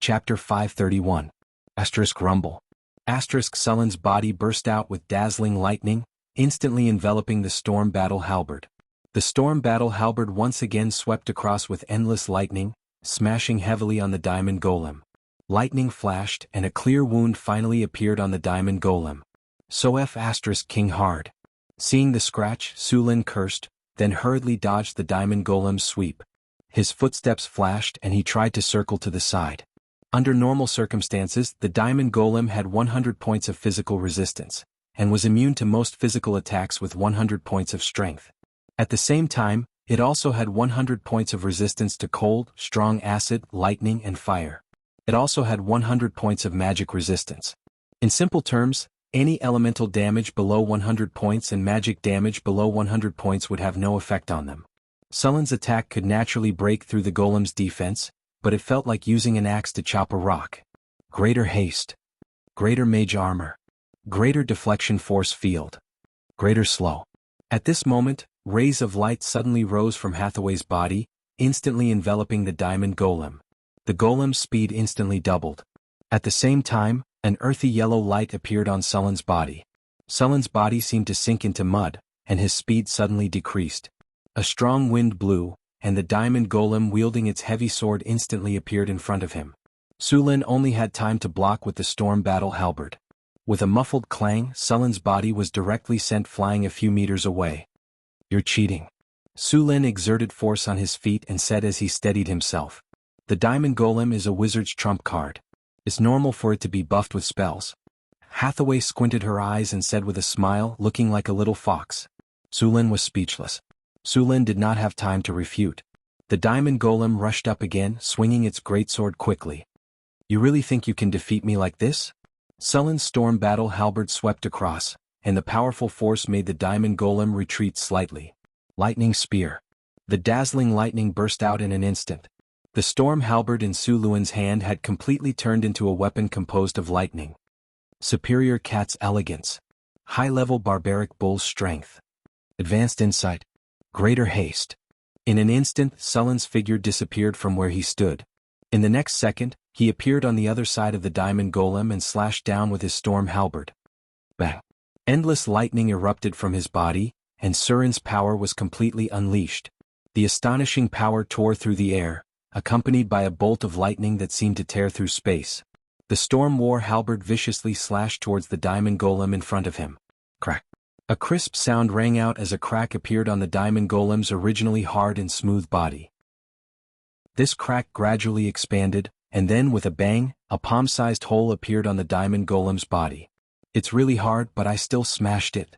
Chapter 531. Rumble. Sullen's body burst out with dazzling lightning, instantly enveloping the storm battle halberd. The storm battle halberd once again swept across with endless lightning, smashing heavily on the diamond golem. Lightning flashed and a clear wound finally appeared on the diamond golem. So King hard. Seeing the scratch, Su Lin cursed, then hurriedly dodged the diamond golem's sweep. His footsteps flashed and he tried to circle to the side. Under normal circumstances, the diamond golem had 100 points of physical resistance, and was immune to most physical attacks with 100 points of strength. At the same time, it also had 100 points of resistance to cold, strong acid, lightning and fire. It also had 100 points of magic resistance. In simple terms, any elemental damage below 100 points and magic damage below 100 points would have no effect on them. Sullen's attack could naturally break through the golem's defense, but it felt like using an axe to chop a rock. Greater haste. Greater mage armor. Greater deflection force field. Greater slow. At this moment, rays of light suddenly rose from Hathaway's body, instantly enveloping the diamond golem. The golem's speed instantly doubled. At the same time, an earthy yellow light appeared on Sullen's body. Sullen's body seemed to sink into mud, and his speed suddenly decreased. A strong wind blew, and the diamond golem wielding its heavy sword instantly appeared in front of him. Su Lin only had time to block with the storm battle halberd. With a muffled clang, Sullen's body was directly sent flying a few meters away. "You're cheating." Su Lin exerted force on his feet and said as he steadied himself. "The diamond golem is a wizard's trump card. It's normal for it to be buffed with spells." Hathaway squinted her eyes and said with a smile, looking like a little fox. Su Lin was speechless. Su Lin did not have time to refute. The diamond golem rushed up again, swinging its greatsword quickly. "You really think you can defeat me like this?" Sullen's storm battle halberd swept across, and the powerful force made the diamond golem retreat slightly. Lightning spear. The dazzling lightning burst out in an instant. The storm halberd in Su Lin's hand had completely turned into a weapon composed of lightning. Superior cat's elegance. High-level barbaric bull's strength. Advanced insight. Greater haste. In an instant, Sullen's figure disappeared from where he stood. In the next second, he appeared on the other side of the diamond golem and slashed down with his storm halberd. Bang! Endless lightning erupted from his body, and Surin's power was completely unleashed. The astonishing power tore through the air, accompanied by a bolt of lightning that seemed to tear through space. The storm war halberd viciously slashed towards the diamond golem in front of him. Crack! A crisp sound rang out as a crack appeared on the diamond golem's originally hard and smooth body. This crack gradually expanded, and then with a bang, a palm-sized hole appeared on the diamond golem's body. "It's really hard, but I still smashed it."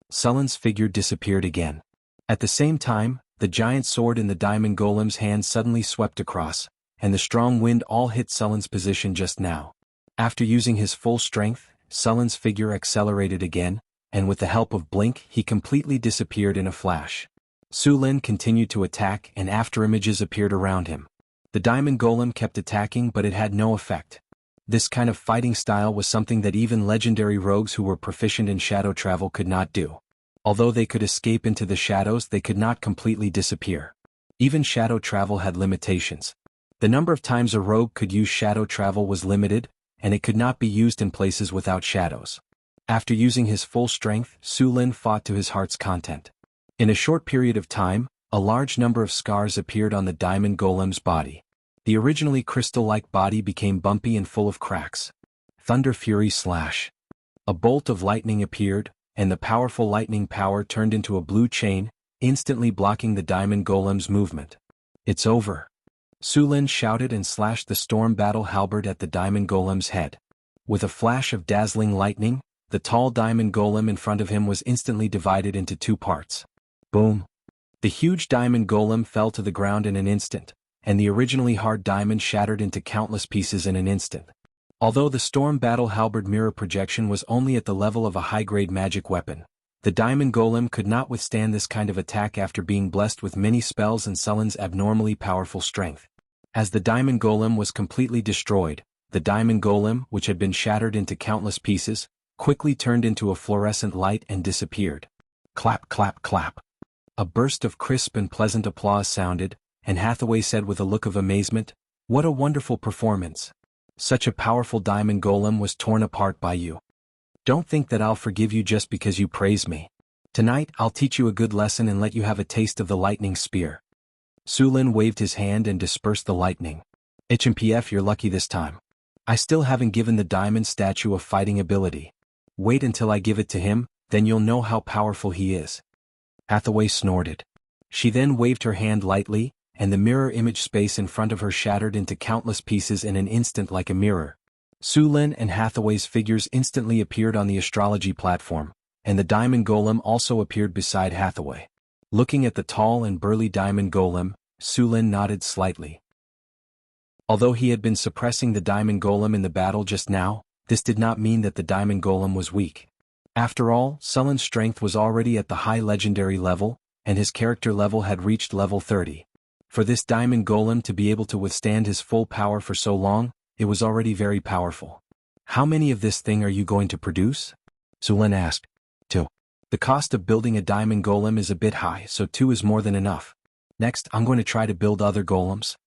Sullen's figure disappeared again. At the same time, the giant sword in the diamond golem's hand suddenly swept across, and the strong wind all hit Sullen's position just now. After using his full strength, Sullen's figure accelerated again, and with the help of Blink he completely disappeared in a flash. Su Lin continued to attack and afterimages appeared around him. The diamond golem kept attacking but it had no effect. This kind of fighting style was something that even legendary rogues who were proficient in shadow travel could not do. Although they could escape into the shadows, they could not completely disappear. Even shadow travel had limitations. The number of times a rogue could use shadow travel was limited, and it could not be used in places without shadows. After using his full strength, Su Lin fought to his heart's content. In a short period of time, a large number of scars appeared on the diamond golem's body. The originally crystal-like body became bumpy and full of cracks. Thunder Fury Slash. A bolt of lightning appeared, and the powerful lightning power turned into a blue chain, instantly blocking the diamond golem's movement. "It's over." Su Lin shouted and slashed the storm battle halberd at the diamond golem's head. With a flash of dazzling lightning, the tall diamond golem in front of him was instantly divided into two parts. Boom! The huge diamond golem fell to the ground in an instant, and the originally hard diamond shattered into countless pieces in an instant. Although the storm battle halberd mirror projection was only at the level of a high-grade magic weapon, the diamond golem could not withstand this kind of attack after being blessed with many spells and Sullen's abnormally powerful strength. As the diamond golem was completely destroyed, the diamond golem, which had been shattered into countless pieces, quickly turned into a fluorescent light and disappeared. Clap, clap, clap. A burst of crisp and pleasant applause sounded, and Hathaway said with a look of amazement, "What a wonderful performance. Such a powerful diamond golem was torn apart by you. Don't think that I'll forgive you just because you praise me. Tonight I'll teach you a good lesson and let you have a taste of the lightning spear. Sulin waved his hand and dispersed the lightning. HMPF, you're lucky this time. I still haven't given the diamond statue a fighting ability. Wait until I give it to him, then you'll know how powerful he is. Hathaway snorted. She then waved her hand lightly, and the mirror image space in front of her shattered into countless pieces in an instant like a mirror. Sulin and Hathaway's figures instantly appeared on the astrology platform, and the diamond golem also appeared beside Hathaway. Looking at the tall and burly diamond golem, Sulin nodded slightly. Although he had been suppressing the diamond golem in the battle just now, this did not mean that the diamond golem was weak. After all, Sulin's strength was already at the high legendary level, and his character level had reached level 30. For this diamond golem to be able to withstand his full power for so long, it was already very powerful. How many of this thing are you going to produce? Sulin asked. 2. The cost of building a diamond golem is a bit high, so 2 is more than enough. Next, I'm going to try to build other golems.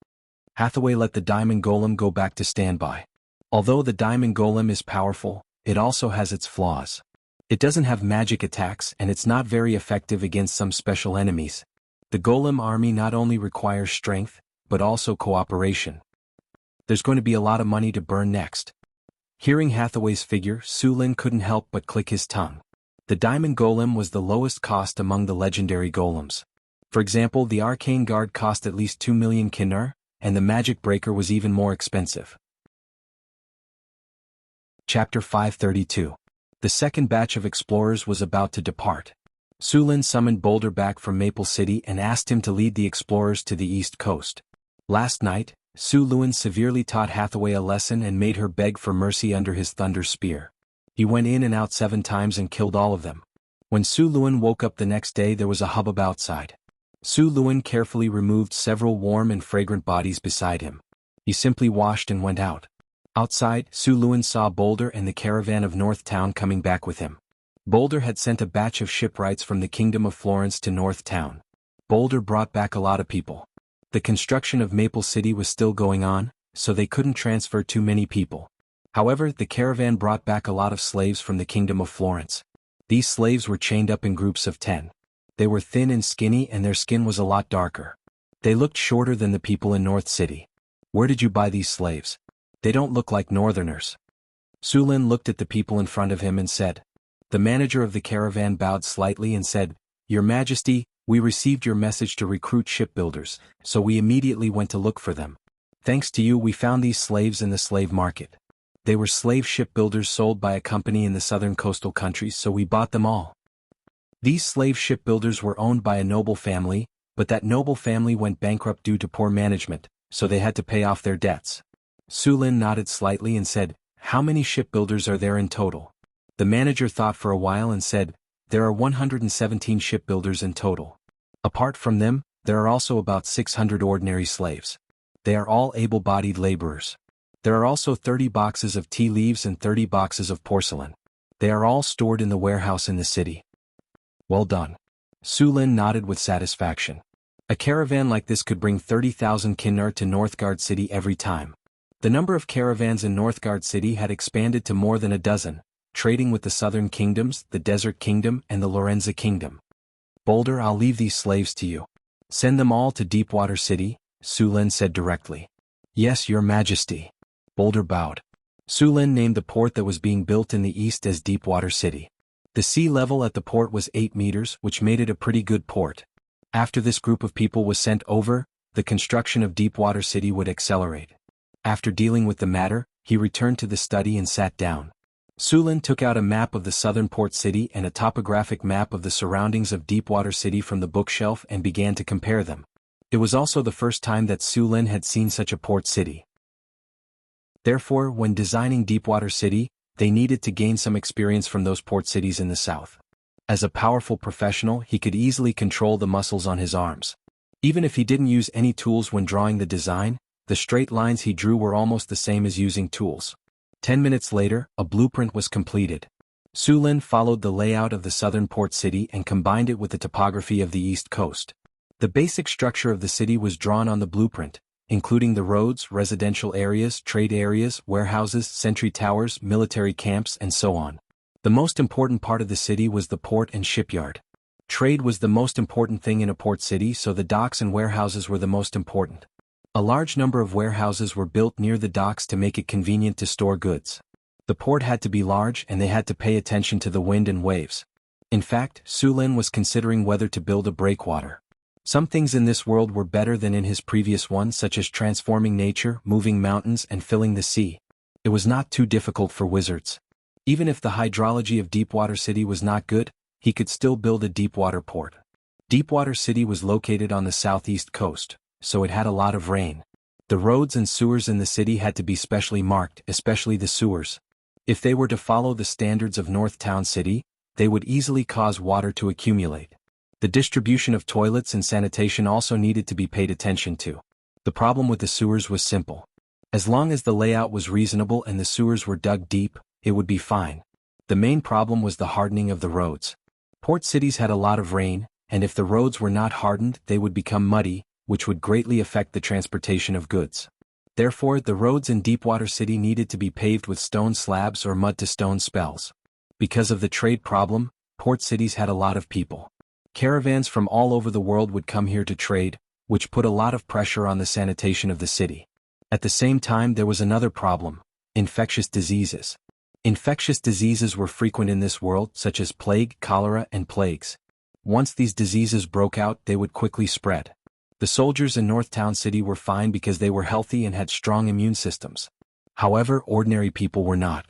Hathaway let the diamond golem go back to standby. Although the diamond golem is powerful, it also has its flaws. It doesn't have magic attacks and it's not very effective against some special enemies. The golem army not only requires strength, but also cooperation. There's going to be a lot of money to burn next. Hearing Hathaway's figure, Sulin couldn't help but click his tongue. The diamond golem was the lowest cost among the legendary golems. For example, the arcane guard cost at least 2 million kinnar, and the magic breaker was even more expensive. Chapter 532. The second batch of explorers was about to depart. Sulin summoned Boulder back from Maple City and asked him to lead the explorers to the east coast. Last night, Sulin severely taught Hathaway a lesson and made her beg for mercy under his thunder spear. He went in and out 7 times and killed all of them. When Sulin woke up the next day, there was a hubbub outside. Sulin carefully removed several warm and fragrant bodies beside him. He simply washed and went out. Outside, Sulin saw Boulder and the caravan of North Town coming back with him. Boulder had sent a batch of shipwrights from the Kingdom of Florence to North Town. Boulder brought back a lot of people. The construction of Maple City was still going on, so they couldn't transfer too many people. However, the caravan brought back a lot of slaves from the Kingdom of Florence. These slaves were chained up in groups of 10. They were thin and skinny and their skin was a lot darker. They looked shorter than the people in North City. Where did you buy these slaves? They don't look like northerners. Sulin looked at the people in front of him and said. The manager of the caravan bowed slightly and said, Your Majesty, we received your message to recruit shipbuilders, so we immediately went to look for them. Thanks to you we found these slaves in the slave market. They were slave shipbuilders sold by a company in the southern coastal countries, so we bought them all. These slave shipbuilders were owned by a noble family, but that noble family went bankrupt due to poor management, so they had to pay off their debts. Sulin nodded slightly and said, How many shipbuilders are there in total? The manager thought for a while and said, There are 117 shipbuilders in total. Apart from them, there are also about 600 ordinary slaves. They are all able-bodied laborers. There are also 30 boxes of tea leaves and 30 boxes of porcelain. They are all stored in the warehouse in the city. Well done. Sulin nodded with satisfaction. A caravan like this could bring 30,000 kinnar to Northgard City every time. The number of caravans in Northgard City had expanded to more than a dozen, trading with the southern kingdoms, the Desert Kingdom and the Lorenza Kingdom. Boulder, I'll leave these slaves to you. Send them all to Deepwater City, Sulin said directly. Yes, Your Majesty. Boulder bowed. Sulin named the port that was being built in the east as Deepwater City. The sea level at the port was 8 meters, which made it a pretty good port. After this group of people was sent over, the construction of Deepwater City would accelerate. After dealing with the matter, he returned to the study and sat down. Sulin took out a map of the southern port city and a topographic map of the surroundings of Deepwater City from the bookshelf and began to compare them. It was also the first time that Sulin had seen such a port city. Therefore, when designing Deepwater City, they needed to gain some experience from those port cities in the south. As a powerful professional, he could easily control the muscles on his arms. Even if he didn't use any tools when drawing the design, the straight lines he drew were almost the same as using tools. 10 minutes later, a blueprint was completed. Sulin followed the layout of the southern port city and combined it with the topography of the east coast. The basic structure of the city was drawn on the blueprint, including the roads, residential areas, trade areas, warehouses, sentry towers, military camps, and so on. The most important part of the city was the port and shipyard. Trade was the most important thing in a port city, so the docks and warehouses were the most important. A large number of warehouses were built near the docks to make it convenient to store goods. The port had to be large and they had to pay attention to the wind and waves. In fact, Sulin was considering whether to build a breakwater. Some things in this world were better than in his previous one, such as transforming nature, moving mountains, and filling the sea. It was not too difficult for wizards. Even if the hydrology of Deepwater City was not good, he could still build a deepwater port. Deepwater City was located on the southeast coast, so it had a lot of rain. The roads and sewers in the city had to be specially marked, especially the sewers. If they were to follow the standards of North Town City, they would easily cause water to accumulate. The distribution of toilets and sanitation also needed to be paid attention to. The problem with the sewers was simple. As long as the layout was reasonable and the sewers were dug deep, it would be fine. The main problem was the hardening of the roads. Port cities had a lot of rain, and if the roads were not hardened, they would become muddy, which would greatly affect the transportation of goods. Therefore, the roads in Deepwater City needed to be paved with stone slabs or mud-to-stone spells. Because of the trade problem, port cities had a lot of people. Caravans from all over the world would come here to trade, which put a lot of pressure on the sanitation of the city. At the same time, there was another problem: infectious diseases. Infectious diseases were frequent in this world, such as plague, cholera, and plagues. Once these diseases broke out, they would quickly spread. The soldiers in North Town City were fine because they were healthy and had strong immune systems. However, ordinary people were not.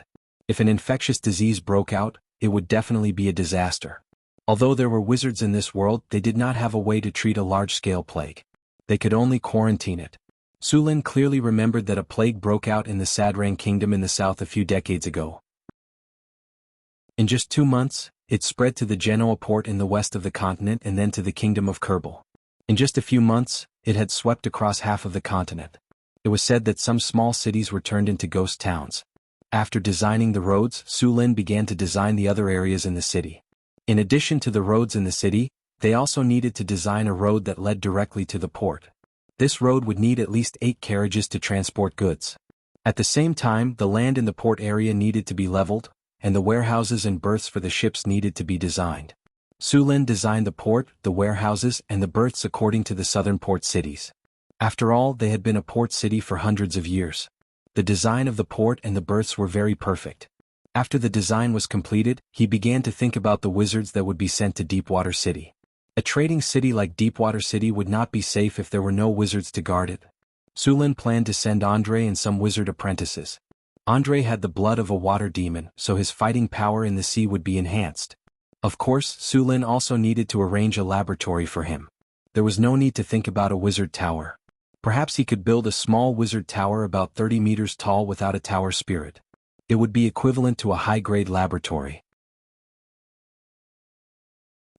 If an infectious disease broke out, it would definitely be a disaster. Although there were wizards in this world, they did not have a way to treat a large-scale plague. They could only quarantine it. Sulin clearly remembered that a plague broke out in the Sadrang Kingdom in the south a few decades ago. In just 2 months, it spread to the Genoa port in the west of the continent and then to the Kingdom of Kerbal. In just a few months, it had swept across half of the continent. It was said that some small cities were turned into ghost towns. After designing the roads, Sulin began to design the other areas in the city. In addition to the roads in the city, they also needed to design a road that led directly to the port. This road would need at least 8 carriages to transport goods. At the same time, the land in the port area needed to be leveled, and the warehouses and berths for the ships needed to be designed. Sulin designed the port, the warehouses, and the berths according to the southern port cities. After all, they had been a port city for hundreds of years. The design of the port and the berths were very perfect. After the design was completed, he began to think about the wizards that would be sent to Deepwater City. A trading city like Deepwater City would not be safe if there were no wizards to guard it. Sulin planned to send Andre and some wizard apprentices. Andre had the blood of a water demon, so his fighting power in the sea would be enhanced. Of course, Sulin also needed to arrange a laboratory for him. There was no need to think about a wizard tower. Perhaps he could build a small wizard tower about 30 meters tall without a tower spirit. It would be equivalent to a high-grade laboratory.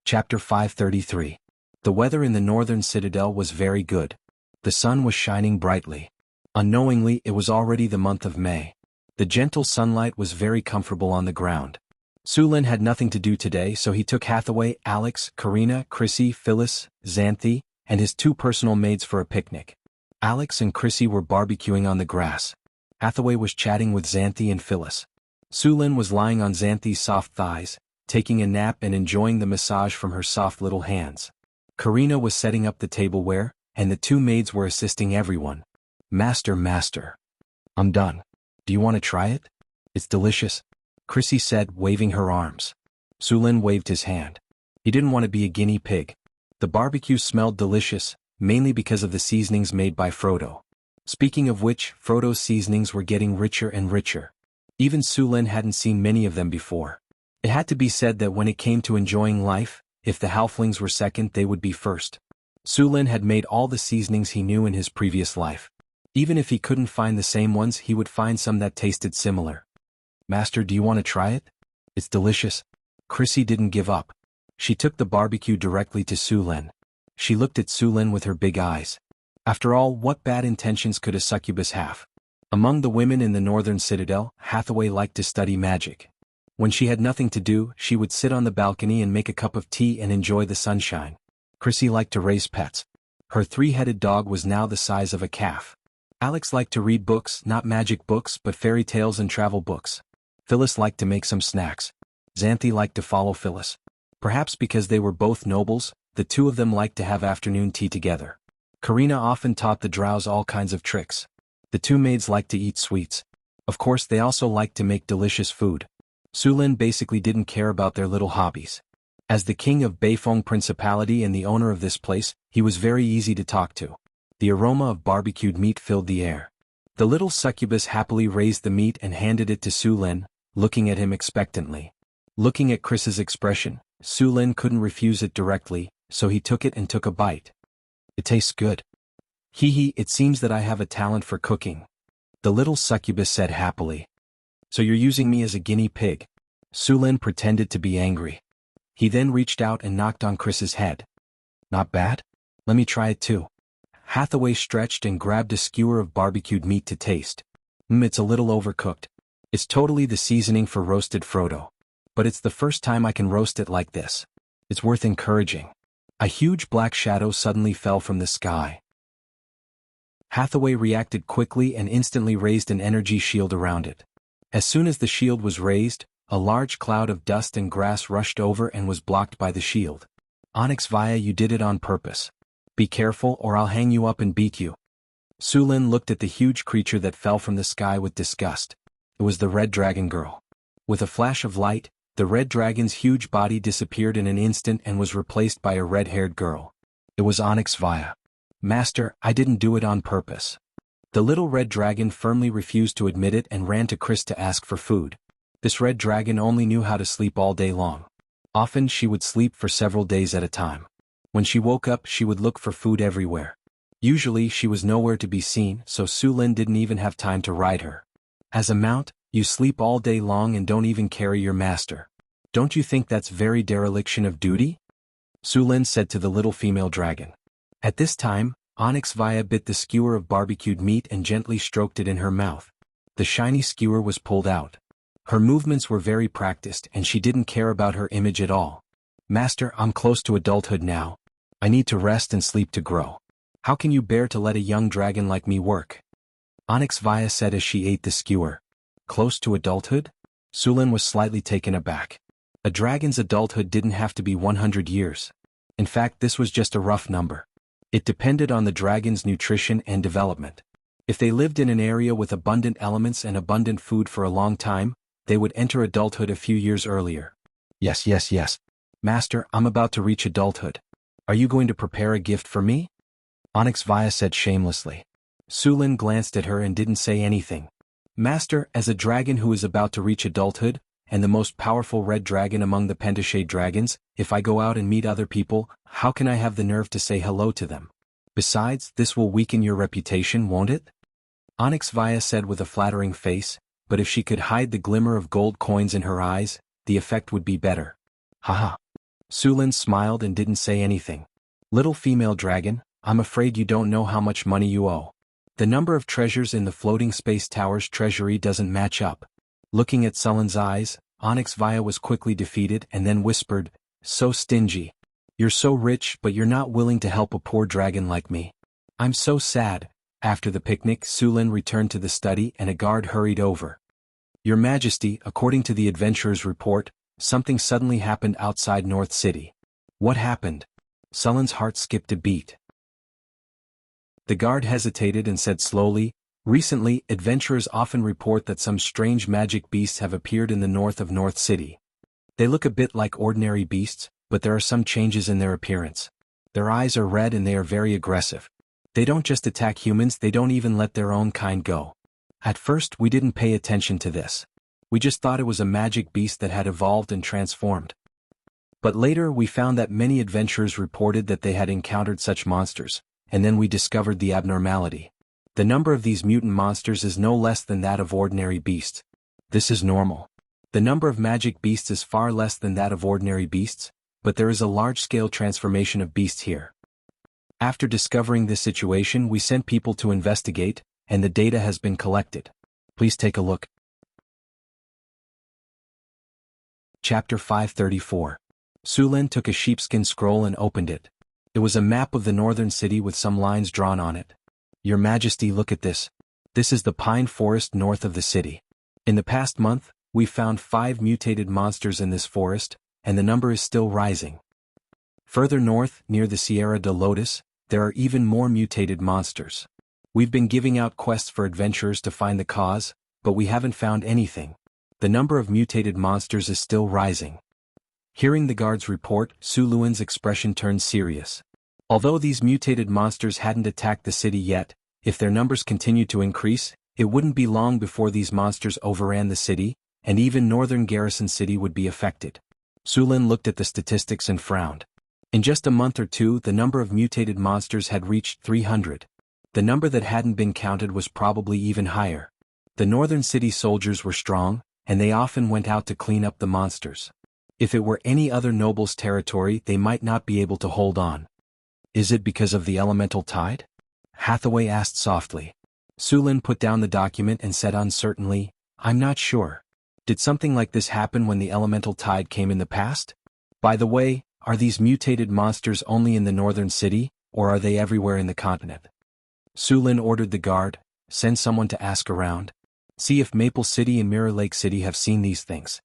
Chapter 533. The weather in the northern citadel was very good. The sun was shining brightly. Unknowingly, it was already the month of May. The gentle sunlight was very comfortable on the ground. Sulin had nothing to do today, so he took Hathaway, Alex, Karina, Chrissy, Phyllis, Xanthi, and his 2 personal maids for a picnic. Alex and Chrissy were barbecuing on the grass. Hathaway was chatting with Xanthi and Phyllis. Sulin was lying on Xanthi's soft thighs, taking a nap and enjoying the massage from her soft little hands. Karina was setting up the tableware, and the 2 maids were assisting everyone. Master. I'm done. Do you want to try it? It's delicious, Chrissy said, waving her arms. Sulin waved his hand. He didn't want to be a guinea pig. The barbecue smelled delicious, mainly because of the seasonings made by Frodo. Speaking of which, Frodo's seasonings were getting richer and richer. Even Sulin hadn't seen many of them before. It had to be said that when it came to enjoying life, if the halflings were second, they would be first. Sulin had made all the seasonings he knew in his previous life. Even if he couldn't find the same ones, he would find some that tasted similar. Master, do you want to try it? It's delicious. Chrissy didn't give up. She took the barbecue directly to Sulin. She looked at Sulin with her big eyes. After all, what bad intentions could a succubus have? Among the women in the northern citadel, Hathaway liked to study magic. When she had nothing to do, she would sit on the balcony and make a cup of tea and enjoy the sunshine. Chrissy liked to raise pets. Her three-headed dog was now the size of a calf. Alex liked to read books, not magic books but fairy tales and travel books. Phyllis liked to make some snacks. Xanthi liked to follow Phyllis. Perhaps because they were both nobles, the two of them liked to have afternoon tea together. Karina often taught the drows all kinds of tricks. The two maids liked to eat sweets. Of course they also liked to make delicious food. Sulin basically didn't care about their little hobbies. As the king of Beifeng Principality and the owner of this place, he was very easy to talk to. The aroma of barbecued meat filled the air. The little succubus happily raised the meat and handed it to Sulin, looking at him expectantly. Looking at Chris's expression, Sulin couldn't refuse it directly, so he took it and took a bite. It tastes good. Hee, it seems that I have a talent for cooking. The little succubus said happily. So you're using me as a guinea pig? Sulin pretended to be angry. He then reached out and knocked on Chris's head. Not bad? Let me try it too. Hathaway stretched and grabbed a skewer of barbecued meat to taste. It's a little overcooked. It's totally the seasoning for roasted Frodo. But it's the first time I can roast it like this. It's worth encouraging. A huge black shadow suddenly fell from the sky. Hathaway reacted quickly and instantly raised an energy shield around it. As soon as the shield was raised, a large cloud of dust and grass rushed over and was blocked by the shield. Onyx Vaya, you did it on purpose. Be careful or I'll hang you up and beat you. Sulin looked at the huge creature that fell from the sky with disgust. It was the red dragon girl. With a flash of light, the red dragon's huge body disappeared in an instant and was replaced by a red-haired girl. It was Onyx Vaya. Master, I didn't do it on purpose. The little red dragon firmly refused to admit it and ran to Chris to ask for food. This red dragon only knew how to sleep all day long. Often she would sleep for several days at a time. When she woke up she would look for food everywhere. Usually she was nowhere to be seen, so Sulin didn't even have time to ride her. As a mount, you sleep all day long and don't even carry your master. Don't you think that's very dereliction of duty? Sulin said to the little female dragon. At this time, Onyx Vaya bit the skewer of barbecued meat and gently stroked it in her mouth. The shiny skewer was pulled out. Her movements were very practiced and she didn't care about her image at all. Master, I'm close to adulthood now. I need to rest and sleep to grow. How can you bear to let a young dragon like me work? Onyx Vaya said as she ate the skewer. Close to adulthood? Sulin was slightly taken aback. A dragon's adulthood didn't have to be 100 years. In fact, this was just a rough number. It depended on the dragon's nutrition and development. If they lived in an area with abundant elements and abundant food for a long time, they would enter adulthood a few years earlier. Yes. Master, I'm about to reach adulthood. Are you going to prepare a gift for me? Onyx Vaya said shamelessly. Sulin glanced at her and didn't say anything. Master, as a dragon who is about to reach adulthood, and the most powerful red dragon among the Pentashade dragons, if I go out and meet other people, how can I have the nerve to say hello to them? Besides, this will weaken your reputation, won't it? Onyx Vaya said with a flattering face, but if she could hide the glimmer of gold coins in her eyes, the effect would be better. Haha. Sulin smiled and didn't say anything. Little female dragon, I'm afraid you don't know how much money you owe. The number of treasures in the floating space tower's treasury doesn't match up. Looking at Sulin's eyes, Onyx Vaya was quickly defeated and then whispered, so stingy. You're so rich but you're not willing to help a poor dragon like me. I'm so sad. After the picnic, Sulin returned to the study and a guard hurried over. Your Majesty, according to the adventurer's report, something suddenly happened outside North City. What happened? Sulin's heart skipped a beat. The guard hesitated and said slowly, recently, adventurers often report that some strange magic beasts have appeared in the north of North City. They look a bit like ordinary beasts, but there are some changes in their appearance. Their eyes are red and they are very aggressive. They don't just attack humans, they don't even let their own kind go. At first we didn't pay attention to this. We just thought it was a magic beast that had evolved and transformed. But later we found that many adventurers reported that they had encountered such monsters, and then we discovered the abnormality. The number of these mutant monsters is no less than that of ordinary beasts. This is normal. The number of magic beasts is far less than that of ordinary beasts, but there is a large-scale transformation of beasts here. After discovering this situation, we sent people to investigate, and the data has been collected. Please take a look. Chapter 534. Sulin took a sheepskin scroll and opened it. It was a map of the northern city with some lines drawn on it. Your Majesty, look at this. This is the pine forest north of the city. In the past month, we found 5 mutated monsters in this forest, and the number is still rising. Further north, near the Sierra de Lotus, there are even more mutated monsters. We've been giving out quests for adventurers to find the cause, but we haven't found anything. The number of mutated monsters is still rising. Hearing the guard's report, Su Luan's expression turned serious. Although these mutated monsters hadn't attacked the city yet, if their numbers continued to increase, it wouldn't be long before these monsters overran the city, and even northern Garrison City would be affected. Su Luan looked at the statistics and frowned. In just a month or two, the number of mutated monsters had reached 300. The number that hadn't been counted was probably even higher. The northern city soldiers were strong, and they often went out to clean up the monsters. If it were any other noble's territory, they might not be able to hold on. Is it because of the elemental tide? Hathaway asked softly. Su Luan put down the document and said uncertainly, I'm not sure. Did something like this happen when the elemental tide came in the past? By the way, are these mutated monsters only in the northern city, or are they everywhere in the continent? Su Luan ordered the guard, send someone to ask around. See if Maple City and Mirror Lake City have seen these things.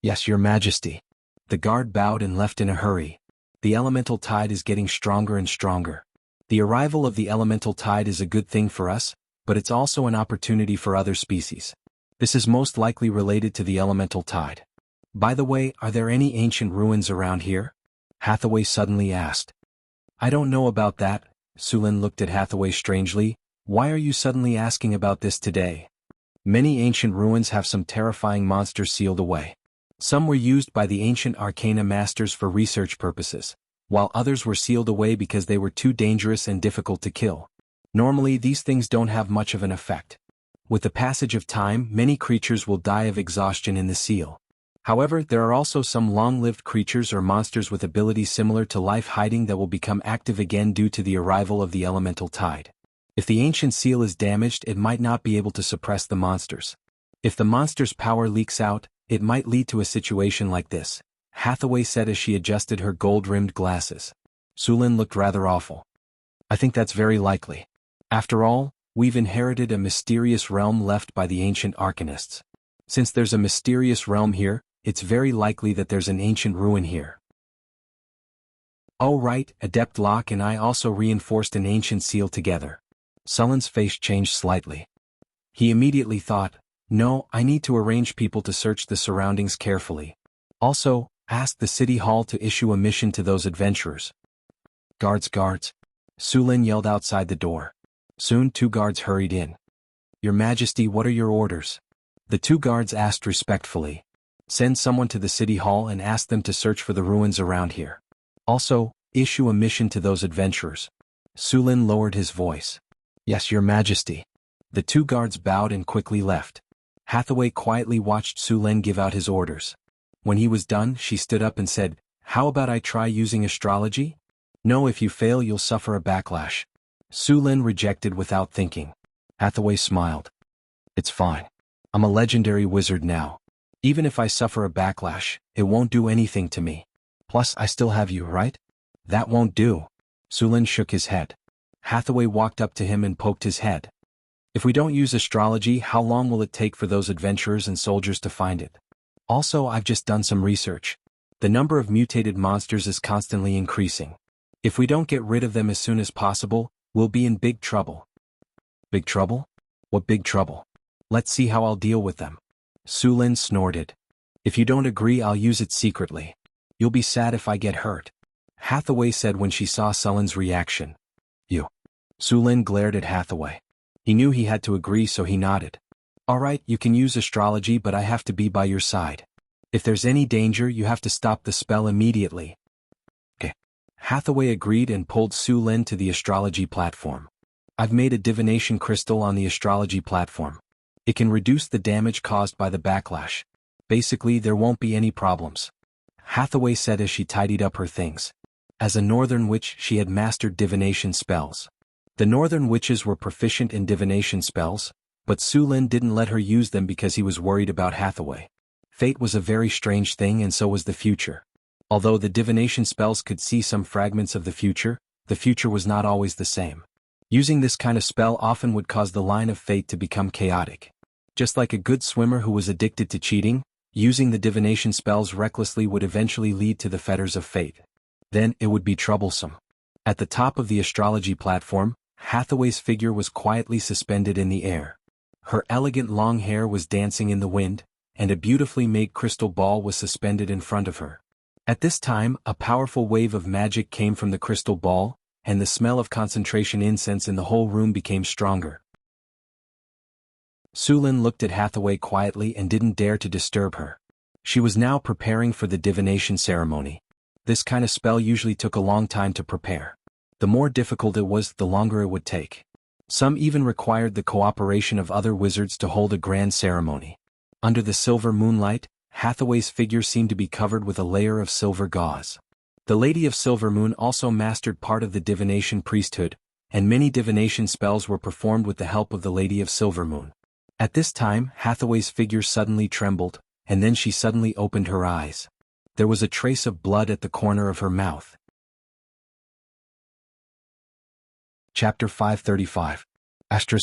Yes, Your Majesty. The guard bowed and left in a hurry. The elemental tide is getting stronger and stronger. The arrival of the elemental tide is a good thing for us, but it's also an opportunity for other species. This is most likely related to the elemental tide. By the way, are there any ancient ruins around here? Hathaway suddenly asked. I don't know about that. Su Luan looked at Hathaway strangely. Why are you suddenly asking about this today? Many ancient ruins have some terrifying monsters sealed away. Some were used by the ancient arcana masters for research purposes, while others were sealed away because they were too dangerous and difficult to kill. Normally, these things don't have much of an effect. With the passage of time, many creatures will die of exhaustion in the seal. However, there are also some long-lived creatures or monsters with abilities similar to life hiding that will become active again due to the arrival of the elemental tide. If the ancient seal is damaged, it might not be able to suppress the monsters. If the monster's power leaks out, it might lead to a situation like this, Hathaway said as she adjusted her gold-rimmed glasses. Su Luan looked rather awful. I think that's very likely. After all, we've inherited a mysterious realm left by the ancient arcanists. Since there's a mysterious realm here, it's very likely that there's an ancient ruin here. Oh right, Adept Locke and I also reinforced an ancient seal together. Sullen's face changed slightly. He immediately thought, no, I need to arrange people to search the surroundings carefully. Also, ask the city hall to issue a mission to those adventurers. Guards. Su Luan yelled outside the door. Soon 2 guards hurried in. Your Majesty, what are your orders? The 2 guards asked respectfully. Send someone to the city hall and ask them to search for the ruins around here. Also, issue a mission to those adventurers. Su Luan lowered his voice. Yes, Your Majesty. The 2 guards bowed and quickly left. Hathaway quietly watched Su Luan give out his orders. When he was done, she stood up and said, How about I try using astrology? No, if you fail you'll suffer a backlash. Su Luan rejected without thinking. Hathaway smiled. It's fine. I'm a legendary wizard now. Even if I suffer a backlash, it won't do anything to me. Plus, I still have you, right? That won't do. Su Luan shook his head. Hathaway walked up to him and poked his head. If we don't use astrology, how long will it take for those adventurers and soldiers to find it? Also, I've just done some research. The number of mutated monsters is constantly increasing. If we don't get rid of them as soon as possible, we'll be in big trouble. Big trouble? What big trouble? Let's see how I'll deal with them. Su Luan snorted. If you don't agree, I'll use it secretly. You'll be sad if I get hurt. Hathaway said when she saw Sullen's reaction. You. Su Luan glared at Hathaway. He knew he had to agree, so he nodded. All right, you can use astrology, but I have to be by your side. If there's any danger, you have to stop the spell immediately. Okay. Hathaway agreed and pulled Su Luan to the astrology platform. I've made a divination crystal on the astrology platform. It can reduce the damage caused by the backlash. Basically, there won't be any problems. Hathaway said as she tidied up her things. As a northern witch, she had mastered divination spells. The northern witches were proficient in divination spells, but Su Luan didn't let her use them because he was worried about Hathaway. Fate was a very strange thing and so was the future. Although the divination spells could see some fragments of the future was not always the same. Using this kind of spell often would cause the line of fate to become chaotic. Just like a good swimmer who was addicted to cheating, using the divination spells recklessly would eventually lead to the fetters of fate. Then it would be troublesome. At the top of the astrology platform, Hathaway's figure was quietly suspended in the air. Her elegant long hair was dancing in the wind, and a beautifully made crystal ball was suspended in front of her. At this time, a powerful wave of magic came from the crystal ball, and the smell of concentration incense in the whole room became stronger. Sulin looked at Hathaway quietly and didn't dare to disturb her. She was now preparing for the divination ceremony. This kind of spell usually took a long time to prepare. The more difficult it was, the longer it would take. Some even required the cooperation of other wizards to hold a grand ceremony. Under the silver moonlight, Hathaway's figure seemed to be covered with a layer of silver gauze. The Lady of Silver Moon also mastered part of the divination priesthood, and many divination spells were performed with the help of the Lady of Silver Moon. At this time, Hathaway's figure suddenly trembled, and then she suddenly opened her eyes. There was a trace of blood at the corner of her mouth. Chapter 535.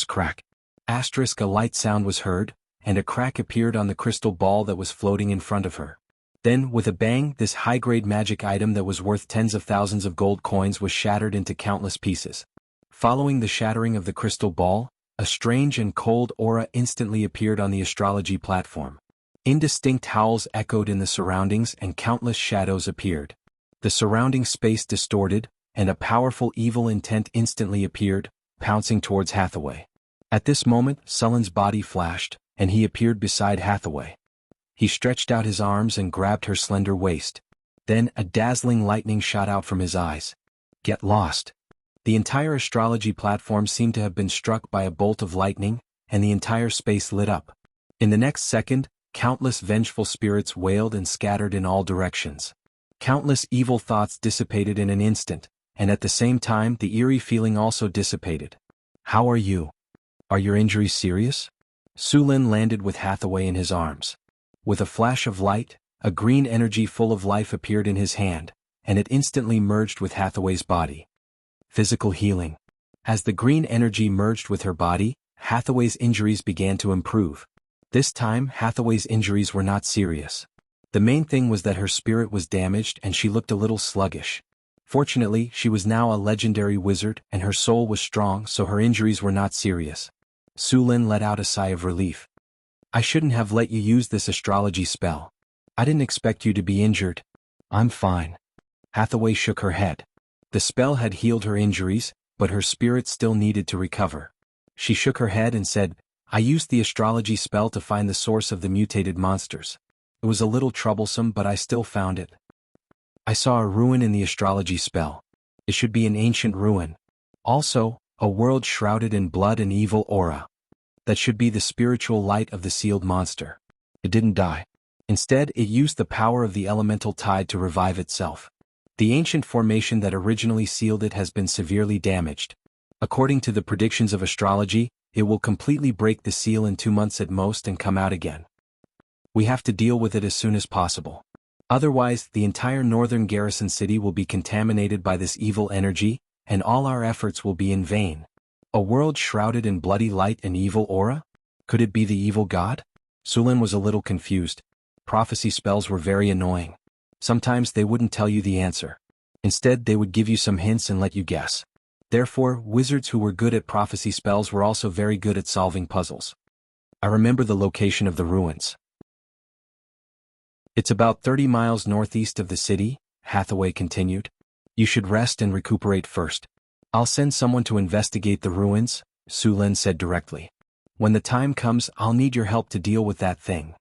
Crack. A light sound was heard, and a crack appeared on the crystal ball that was floating in front of her. Then, with a bang, this high-grade magic item that was worth tens of thousands of gold coins was shattered into countless pieces. Following the shattering of the crystal ball, a strange and cold aura instantly appeared on the astrology platform. Indistinct howls echoed in the surroundings and countless shadows appeared. The surrounding space distorted, and a powerful evil intent instantly appeared, pouncing towards Hathaway. At this moment, Sullen's body flashed, and he appeared beside Hathaway. He stretched out his arms and grabbed her slender waist. Then a dazzling lightning shot out from his eyes. Get lost. The entire astrology platform seemed to have been struck by a bolt of lightning, and the entire space lit up. In the next second, countless vengeful spirits wailed and scattered in all directions. Countless evil thoughts dissipated in an instant, and at the same time the eerie feeling also dissipated. How are you? Are your injuries serious? Sulin landed with Hathaway in his arms. With a flash of light, a green energy full of life appeared in his hand, and it instantly merged with Hathaway's body. Physical healing. As the green energy merged with her body, Hathaway's injuries began to improve. This time, Hathaway's injuries were not serious. The main thing was that her spirit was damaged and she looked a little sluggish. Fortunately, she was now a legendary wizard and her soul was strong, so her injuries were not serious. Sulin let out a sigh of relief. I shouldn't have let you use this astrology spell. I didn't expect you to be injured. I'm fine. Hathaway shook her head. The spell had healed her injuries, but her spirit still needed to recover. She shook her head and said, I used the astrology spell to find the source of the mutated monsters. It was a little troublesome, but I still found it. I saw a ruin in the astrology spell. It should be an ancient ruin. Also, a world shrouded in blood and evil aura. That should be the spiritual light of the sealed monster. It didn't die. Instead, it used the power of the elemental tide to revive itself. The ancient formation that originally sealed it has been severely damaged. According to the predictions of astrology, it will completely break the seal in 2 months at most and come out again. We have to deal with it as soon as possible. Otherwise, the entire northern garrison city will be contaminated by this evil energy, and all our efforts will be in vain. A world shrouded in bloody light and evil aura? Could it be the evil god? Sulin was a little confused. Prophecy spells were very annoying. Sometimes they wouldn't tell you the answer. Instead, they would give you some hints and let you guess. Therefore, wizards who were good at prophecy spells were also very good at solving puzzles. I remember the location of the ruins. It's about 30 miles northeast of the city, Hathaway continued. You should rest and recuperate first. I'll send someone to investigate the ruins, Sulin said directly. When the time comes, I'll need your help to deal with that thing.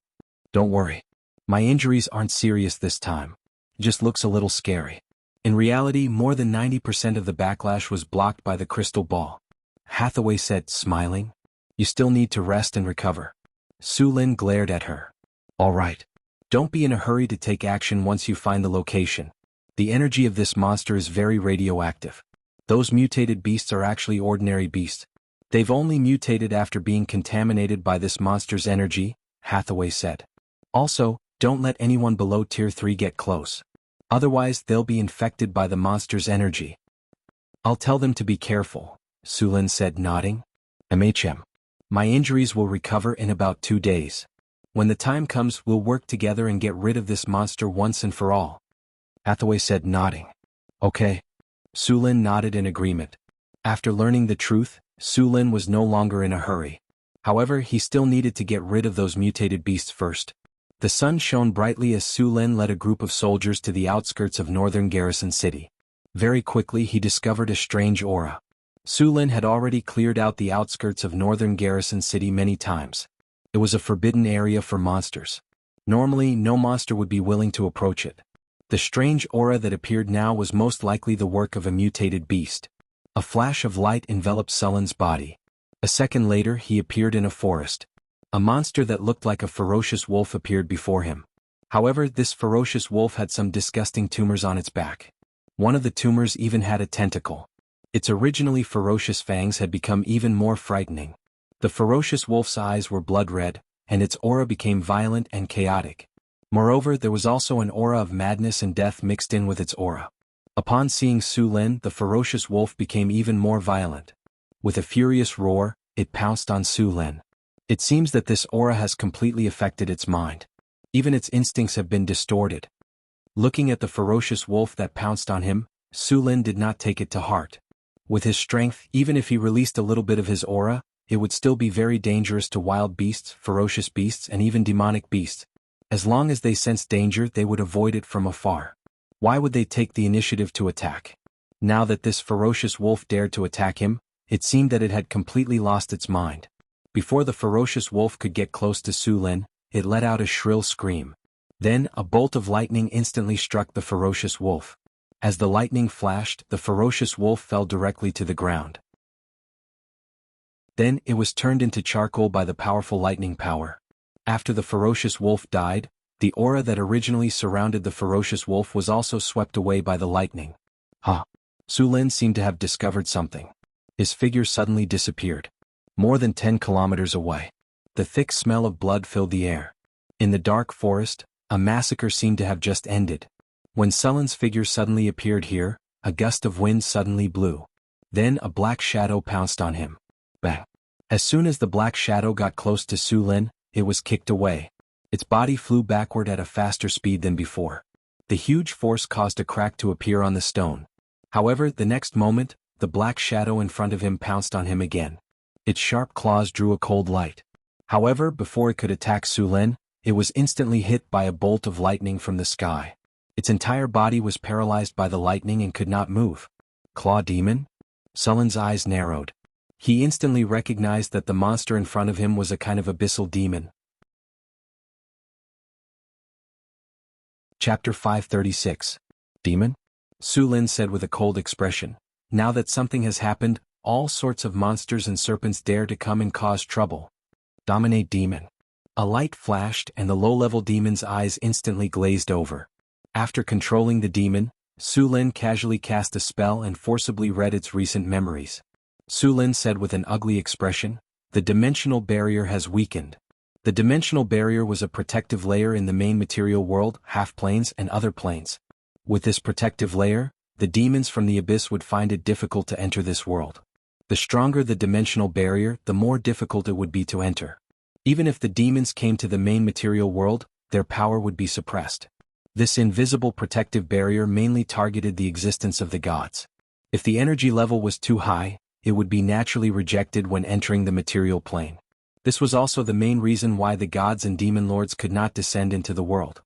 Don't worry. My injuries aren't serious this time. It just looks a little scary. In reality, more than 90% of the backlash was blocked by the crystal ball. Hathaway said, smiling. You still need to rest and recover. Sulin glared at her. All right. Don't be in a hurry to take action once you find the location. The energy of this monster is very radioactive. Those mutated beasts are actually ordinary beasts. They've only mutated after being contaminated by this monster's energy, Hathaway said. Also, don't let anyone below Tier 3 get close. Otherwise they'll be infected by the monster's energy. I'll tell them to be careful, Sulin said, nodding. My injuries will recover in about 2 days. When the time comes, we'll work together and get rid of this monster once and for all. Hathaway said, nodding. Okay. Sulin nodded in agreement. After learning the truth, Sulin was no longer in a hurry. However, he still needed to get rid of those mutated beasts first. The sun shone brightly as Sulin led a group of soldiers to the outskirts of northern Garrison City. Very quickly he discovered a strange aura. Sulin had already cleared out the outskirts of northern Garrison City many times. It was a forbidden area for monsters. Normally, no monster would be willing to approach it. The strange aura that appeared now was most likely the work of a mutated beast. A flash of light enveloped Sulin's body. A second later he appeared in a forest. A monster that looked like a ferocious wolf appeared before him. However, this ferocious wolf had some disgusting tumors on its back. One of the tumors even had a tentacle. Its originally ferocious fangs had become even more frightening. The ferocious wolf's eyes were blood red, and its aura became violent and chaotic. Moreover, there was also an aura of madness and death mixed in with its aura. Upon seeing Sulin, the ferocious wolf became even more violent. With a furious roar, it pounced on Sulin. It seems that this aura has completely affected its mind. Even its instincts have been distorted. Looking at the ferocious wolf that pounced on him, Sulin did not take it to heart. With his strength, even if he released a little bit of his aura, it would still be very dangerous to wild beasts, ferocious beasts, and even demonic beasts. As long as they sensed danger, they would avoid it from afar. Why would they take the initiative to attack? Now that this ferocious wolf dared to attack him, it seemed that it had completely lost its mind. Before the ferocious wolf could get close to Sulin, it let out a shrill scream. Then, a bolt of lightning instantly struck the ferocious wolf. As the lightning flashed, the ferocious wolf fell directly to the ground. Then, it was turned into charcoal by the powerful lightning power. After the ferocious wolf died, the aura that originally surrounded the ferocious wolf was also swept away by the lightning. Sulin seemed to have discovered something. His figure suddenly disappeared. More than 10 kilometers away. The thick smell of blood filled the air. In the dark forest, a massacre seemed to have just ended. When Sulin's figure suddenly appeared here, a gust of wind suddenly blew. Then a black shadow pounced on him. Bang! As soon as the black shadow got close to Sulin, it was kicked away. Its body flew backward at a faster speed than before. The huge force caused a crack to appear on the stone. However, the next moment, the black shadow in front of him pounced on him again. Its sharp claws drew a cold light. However, before it could attack Sulin, it was instantly hit by a bolt of lightning from the sky. Its entire body was paralyzed by the lightning and could not move. Claw demon? Sulin's eyes narrowed. He instantly recognized that the monster in front of him was a kind of abyssal demon. Chapter 536. Demon? Sulin said with a cold expression. Now that something has happened, all sorts of monsters and serpents dare to come and cause trouble. Dominate demon. A light flashed and the low-level demon's eyes instantly glazed over. After controlling the demon, Sulin casually cast a spell and forcibly read its recent memories. Sulin said with an ugly expression, "The dimensional barrier has weakened." The dimensional barrier was a protective layer in the main material world, half-planes and other planes. With this protective layer, the demons from the abyss would find it difficult to enter this world. The stronger the dimensional barrier, the more difficult it would be to enter. Even if the demons came to the main material world, their power would be suppressed. This invisible protective barrier mainly targeted the existence of the gods. If the energy level was too high, it would be naturally rejected when entering the material plane. This was also the main reason why the gods and demon lords could not descend into the world.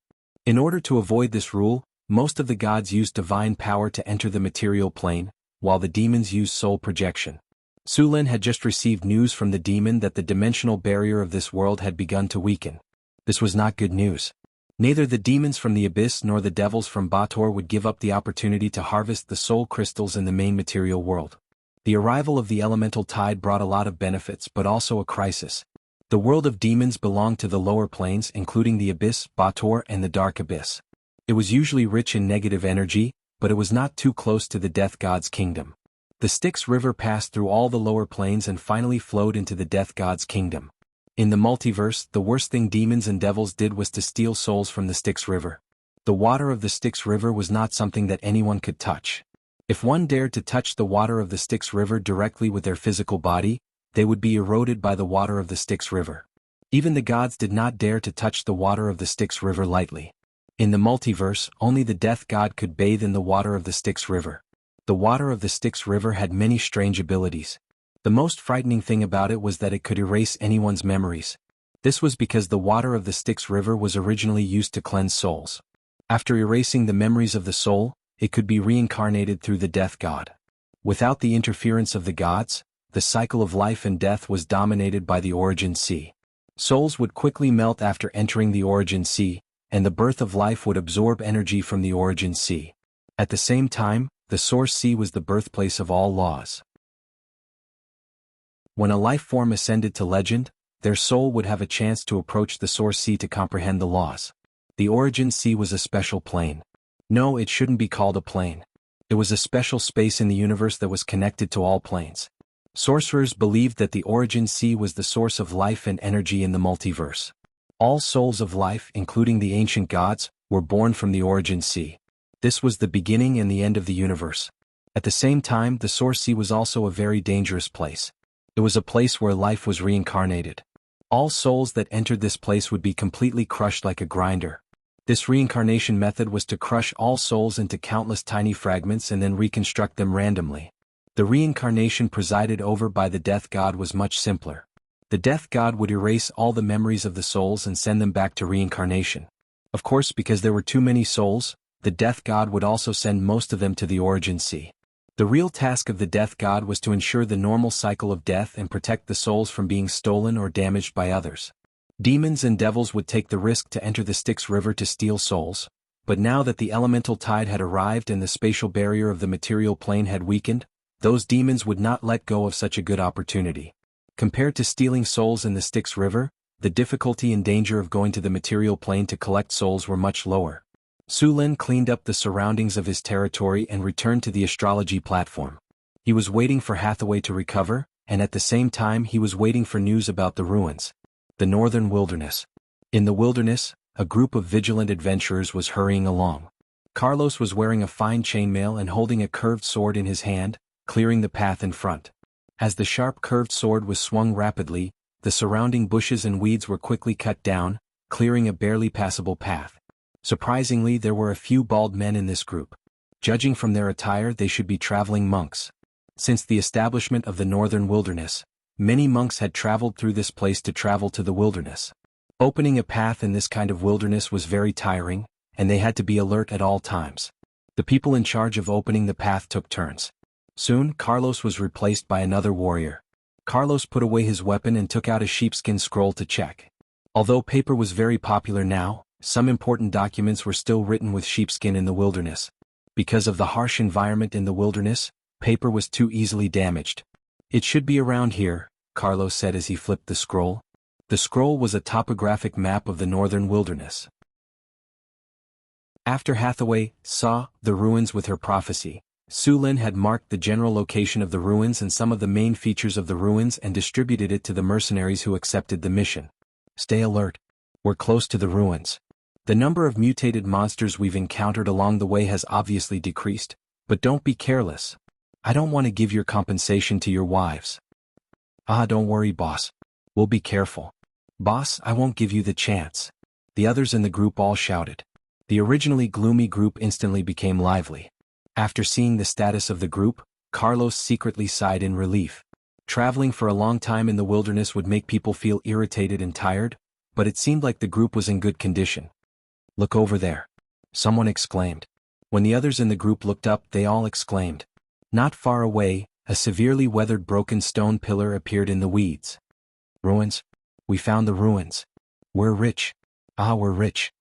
In order to avoid this rule, most of the gods used divine power to enter the material plane, while the demons used soul projection. Sulin had just received news from the demon that the dimensional barrier of this world had begun to weaken. This was not good news. Neither the demons from the abyss nor the devils from Bator would give up the opportunity to harvest the soul crystals in the main material world. The arrival of the elemental tide brought a lot of benefits but also a crisis. The world of demons belonged to the lower planes, including the abyss, Bator, and the dark abyss. It was usually rich in negative energy, but it was not too close to the death god's kingdom. The Styx River passed through all the lower planes and finally flowed into the death god's kingdom. In the multiverse, the worst thing demons and devils did was to steal souls from the Styx River. The water of the Styx River was not something that anyone could touch. If one dared to touch the water of the Styx River directly with their physical body, they would be eroded by the water of the Styx River. Even the gods did not dare to touch the water of the Styx River lightly. In the multiverse, only the Death God could bathe in the water of the Styx River. The water of the Styx River had many strange abilities. The most frightening thing about it was that it could erase anyone's memories. This was because the water of the Styx River was originally used to cleanse souls. After erasing the memories of the soul, it could be reincarnated through the Death God. Without the interference of the gods, the cycle of life and death was dominated by the Origin Sea. Souls would quickly melt after entering the Origin Sea, and the birth of life would absorb energy from the Origin Sea. At the same time, the Source Sea was the birthplace of all laws. When a life form ascended to legend, their soul would have a chance to approach the Source Sea to comprehend the laws. The Origin Sea was a special plane. No, it shouldn't be called a plane. It was a special space in the universe that was connected to all planes. Sorcerers believed that the Origin Sea was the source of life and energy in the multiverse. All souls of life, including the ancient gods, were born from the Origin Sea. This was the beginning and the end of the universe. At the same time, the Source Sea was also a very dangerous place. It was a place where life was reincarnated. All souls that entered this place would be completely crushed like a grinder. This reincarnation method was to crush all souls into countless tiny fragments and then reconstruct them randomly. The reincarnation presided over by the Death God was much simpler. The Death God would erase all the memories of the souls and send them back to reincarnation. Of course, because there were too many souls, the Death God would also send most of them to the Origin Sea. The real task of the Death God was to ensure the normal cycle of death and protect the souls from being stolen or damaged by others. Demons and devils would take the risk to enter the Styx River to steal souls, but now that the elemental tide had arrived and the spatial barrier of the material plane had weakened, those demons would not let go of such a good opportunity. Compared to stealing souls in the Styx River, the difficulty and danger of going to the material plane to collect souls were much lower. Su Lin cleaned up the surroundings of his territory and returned to the astrology platform. He was waiting for Hathaway to recover, and at the same time he was waiting for news about the ruins. The northern wilderness. In the wilderness, a group of vigilant adventurers was hurrying along. Carlos was wearing a fine chainmail and holding a curved sword in his hand, clearing the path in front. As the sharp curved sword was swung rapidly, the surrounding bushes and weeds were quickly cut down, clearing a barely passable path. Surprisingly, there were a few bald men in this group. Judging from their attire, they should be traveling monks. Since the establishment of the northern wilderness, many monks had traveled through this place to travel to the wilderness. Opening a path in this kind of wilderness was very tiring, and they had to be alert at all times. The people in charge of opening the path took turns. Soon, Carlos was replaced by another warrior. Carlos put away his weapon and took out a sheepskin scroll to check. Although paper was very popular now, some important documents were still written with sheepskin in the wilderness. Because of the harsh environment in the wilderness, paper was too easily damaged. "It should be around here," Carlos said as he flipped the scroll. The scroll was a topographic map of the northern wilderness. After Hathaway saw the ruins with her prophecy, Su Lin had marked the general location of the ruins and some of the main features of the ruins and distributed it to the mercenaries who accepted the mission. "Stay alert. We're close to the ruins. The number of mutated monsters we've encountered along the way has obviously decreased, but don't be careless. I don't want to give your compensation to your wives." "Ah, don't worry, boss. We'll be careful." "Boss, I won't give you the chance." The others in the group all shouted. The originally gloomy group instantly became lively. After seeing the status of the group, Carlos secretly sighed in relief. Traveling for a long time in the wilderness would make people feel irritated and tired, but it seemed like the group was in good condition. "Look over there," someone exclaimed. When the others in the group looked up, they all exclaimed. Not far away, a severely weathered broken stone pillar appeared in the weeds. "Ruins? We found the ruins. We're rich. Ah, we're rich.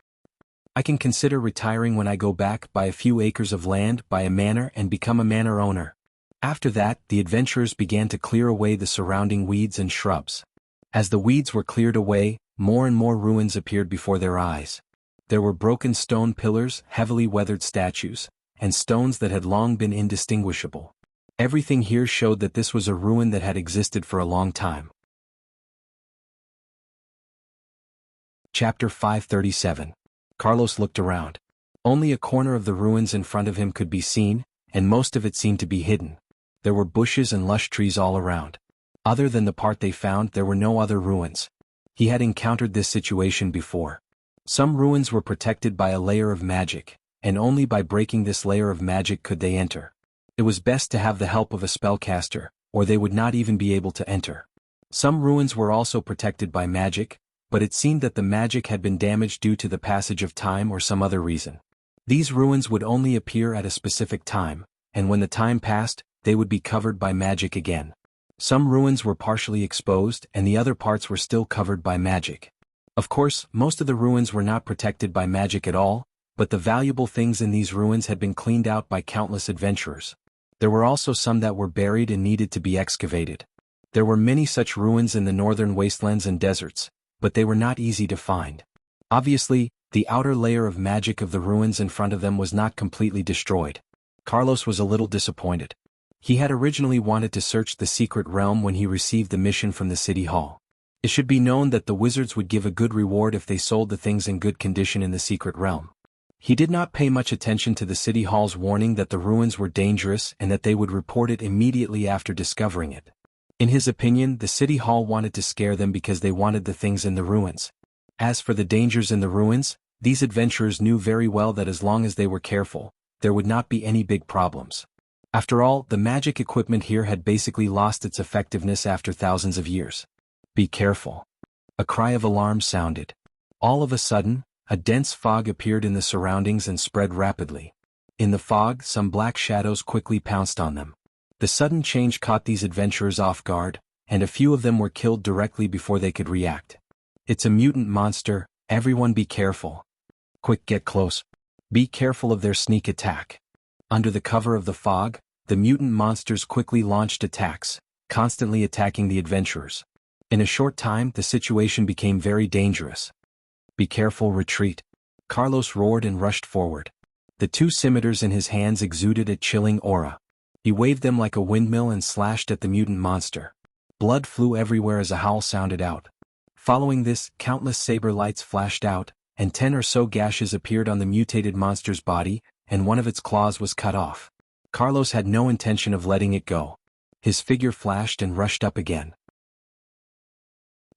I can consider retiring when I go back, buy a few acres of land, buy a manor and become a manor owner." After that, the adventurers began to clear away the surrounding weeds and shrubs. As the weeds were cleared away, more and more ruins appeared before their eyes. There were broken stone pillars, heavily weathered statues, and stones that had long been indistinguishable. Everything here showed that this was a ruin that had existed for a long time. Chapter 537. Carlos looked around. Only a corner of the ruins in front of him could be seen, and most of it seemed to be hidden. There were bushes and lush trees all around. Other than the part they found, there were no other ruins. He had encountered this situation before. Some ruins were protected by a layer of magic, and only by breaking this layer of magic could they enter. It was best to have the help of a spellcaster, or they would not even be able to enter. Some ruins were also protected by magic, but it seemed that the magic had been damaged due to the passage of time or some other reason. These ruins would only appear at a specific time, and when the time passed, they would be covered by magic again. Some ruins were partially exposed and the other parts were still covered by magic. Of course, most of the ruins were not protected by magic at all, but the valuable things in these ruins had been cleaned out by countless adventurers. There were also some that were buried and needed to be excavated. There were many such ruins in the northern wastelands and deserts, but they were not easy to find. Obviously, the outer layer of magic of the ruins in front of them was not completely destroyed. Carlos was a little disappointed. He had originally wanted to search the secret realm when he received the mission from the city hall. It should be known that the wizards would give a good reward if they sold the things in good condition in the secret realm. He did not pay much attention to the city hall's warning that the ruins were dangerous and that they would report it immediately after discovering it. In his opinion, the city hall wanted to scare them because they wanted the things in the ruins. As for the dangers in the ruins, these adventurers knew very well that as long as they were careful, there would not be any big problems. After all, the magic equipment here had basically lost its effectiveness after thousands of years. Be careful. A cry of alarm sounded. All of a sudden, a dense fog appeared in the surroundings and spread rapidly. In the fog, some black shadows quickly pounced on them. The sudden change caught these adventurers off guard, and a few of them were killed directly before they could react. It's a mutant monster, everyone be careful. Quick, get close. Be careful of their sneak attack. Under the cover of the fog, the mutant monsters quickly launched attacks, constantly attacking the adventurers. In a short time, the situation became very dangerous. Be careful, retreat. Carlos roared and rushed forward. The two scimitars in his hands exuded a chilling aura. He waved them like a windmill and slashed at the mutant monster. Blood flew everywhere as a howl sounded out. Following this, countless saber lights flashed out, and 10 or so gashes appeared on the mutated monster's body, and one of its claws was cut off. Carlos had no intention of letting it go. His figure flashed and rushed up again.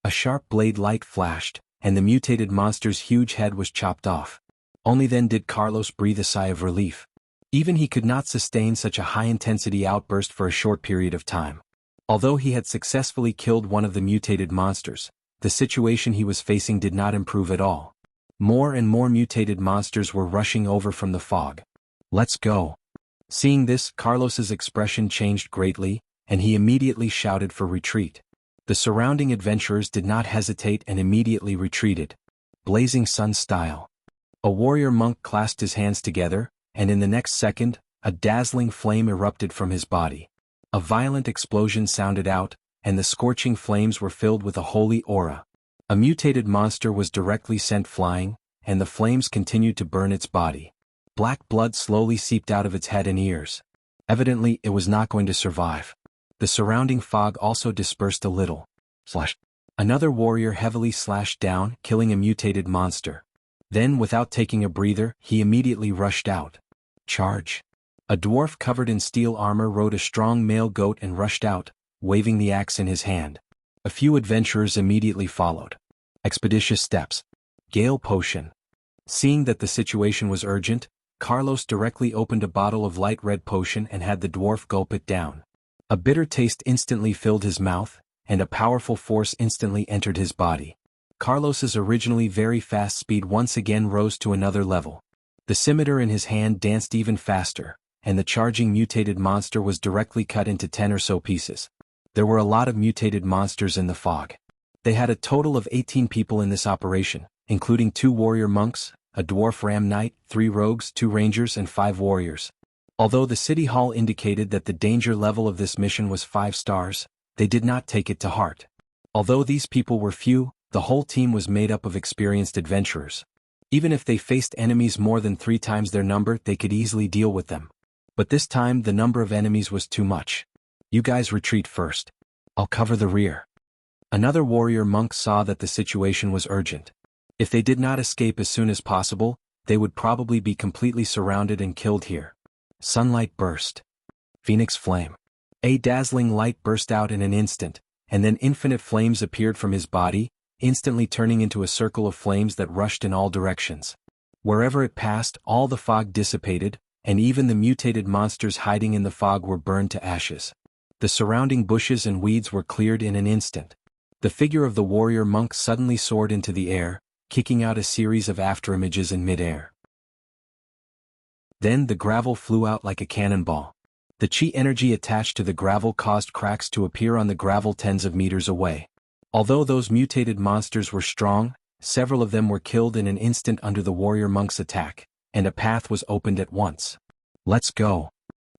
A sharp blade light flashed, and the mutated monster's huge head was chopped off. Only then did Carlos breathe a sigh of relief. Even he could not sustain such a high-intensity outburst for a short period of time. Although he had successfully killed one of the mutated monsters, the situation he was facing did not improve at all. More and more mutated monsters were rushing over from the fog. Let's go. Seeing this, Carlos's expression changed greatly, and he immediately shouted for retreat. The surrounding adventurers did not hesitate and immediately retreated. Blazing sun style. A warrior monk clasped his hands together, and in the next second, a dazzling flame erupted from his body. A violent explosion sounded out, and the scorching flames were filled with a holy aura. A mutated monster was directly sent flying, and the flames continued to burn its body. Black blood slowly seeped out of its head and ears. Evidently, it was not going to survive. The surrounding fog also dispersed a little. Another warrior heavily slashed down, killing a mutated monster. Then, without taking a breather, he immediately rushed out. Charge. A dwarf covered in steel armor rode a strong male goat and rushed out, waving the axe in his hand. A few adventurers immediately followed. Expeditious steps. Gale potion. Seeing that the situation was urgent, Carlos directly opened a bottle of light red potion and had the dwarf gulp it down. A bitter taste instantly filled his mouth, and a powerful force instantly entered his body. Carlos's originally very fast speed once again rose to another level. The scimitar in his hand danced even faster, and the charging mutated monster was directly cut into 10 or so pieces. There were a lot of mutated monsters in the fog. They had a total of 18 people in this operation, including 2 warrior monks, a dwarf ram knight, 3 rogues, 2 rangers and 5 warriors. Although the city hall indicated that the danger level of this mission was 5 stars, they did not take it to heart. Although these people were few, the whole team was made up of experienced adventurers. Even if they faced enemies more than 3 times their number, they could easily deal with them. But this time the number of enemies was too much. You guys retreat first. I'll cover the rear. Another warrior monk saw that the situation was urgent. If they did not escape as soon as possible, they would probably be completely surrounded and killed here. Sunlight burst. Phoenix flame. A dazzling light burst out in an instant, and then infinite flames appeared from his body, instantly turning into a circle of flames that rushed in all directions. Wherever it passed, all the fog dissipated, and even the mutated monsters hiding in the fog were burned to ashes. The surrounding bushes and weeds were cleared in an instant. The figure of the warrior monk suddenly soared into the air, kicking out a series of afterimages in mid-air. Then the gravel flew out like a cannonball. The chi energy attached to the gravel caused cracks to appear on the gravel tens of meters away. Although those mutated monsters were strong, several of them were killed in an instant under the warrior monk's attack, and a path was opened at once. Let's go.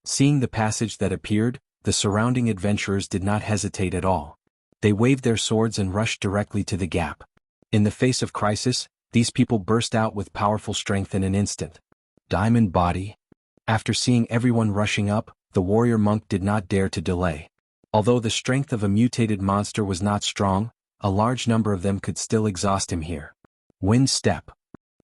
Seeing the passage that appeared, the surrounding adventurers did not hesitate at all. They waved their swords and rushed directly to the gap. In the face of crisis, these people burst out with powerful strength in an instant. Diamond body. After seeing everyone rushing up, the warrior monk did not dare to delay. Although the strength of a mutated monster was not strong, a large number of them could still exhaust him here. Wind step.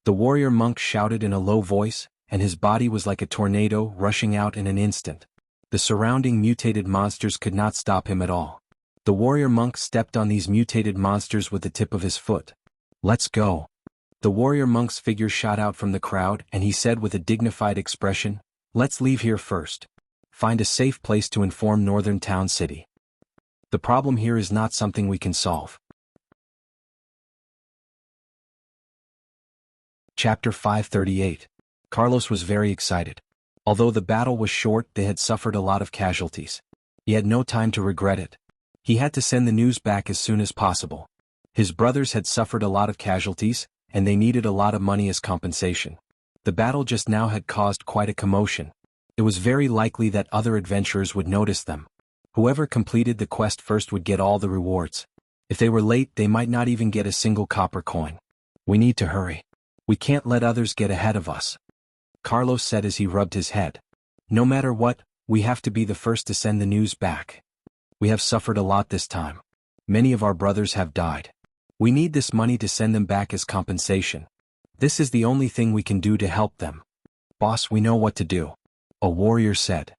The warrior monk shouted in a low voice, and his body was like a tornado rushing out in an instant. The surrounding mutated monsters could not stop him at all. The warrior monk stepped on these mutated monsters with the tip of his foot. Let's go. The warrior monk's figure shot out from the crowd, and he said with a dignified expression, "Let's leave here first. Find a safe place to inform Northern Town City. The problem here is not something we can solve." Chapter 538. Carlos was very excited. Although the battle was short, they had suffered a lot of casualties. He had no time to regret it. He had to send the news back as soon as possible. His brothers had suffered a lot of casualties, and they needed a lot of money as compensation. The battle just now had caused quite a commotion. It was very likely that other adventurers would notice them. Whoever completed the quest first would get all the rewards. If they were late, they might not even get a single copper coin. We need to hurry. We can't let others get ahead of us, Carlos said as he rubbed his head. No matter what, we have to be the first to send the news back. We have suffered a lot this time. Many of our brothers have died. We need this money to send them back as compensation. This is the only thing we can do to help them. Boss, we know what to do, a warrior said.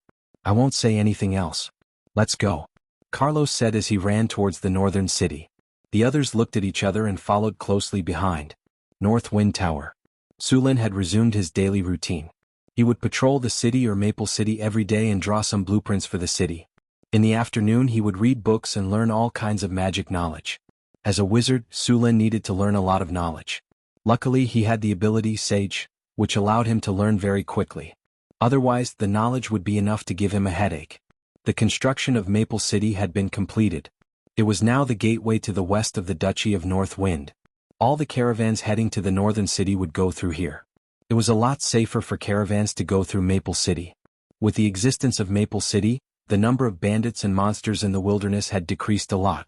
I won't say anything else. Let's go, Carlos said as he ran towards the northern city. The others looked at each other and followed closely behind. North Wind Tower. Sulin had resumed his daily routine. He would patrol the city or Maple City every day and draw some blueprints for the city. In the afternoon he would read books and learn all kinds of magic knowledge. As a wizard, Sulin needed to learn a lot of knowledge. Luckily he had the ability Sage, which allowed him to learn very quickly. Otherwise, the knowledge would be enough to give him a headache. The construction of Maple City had been completed. It was now the gateway to the west of the Duchy of North Wind. All the caravans heading to the northern city would go through here. It was a lot safer for caravans to go through Maple City. With the existence of Maple City, the number of bandits and monsters in the wilderness had decreased a lot.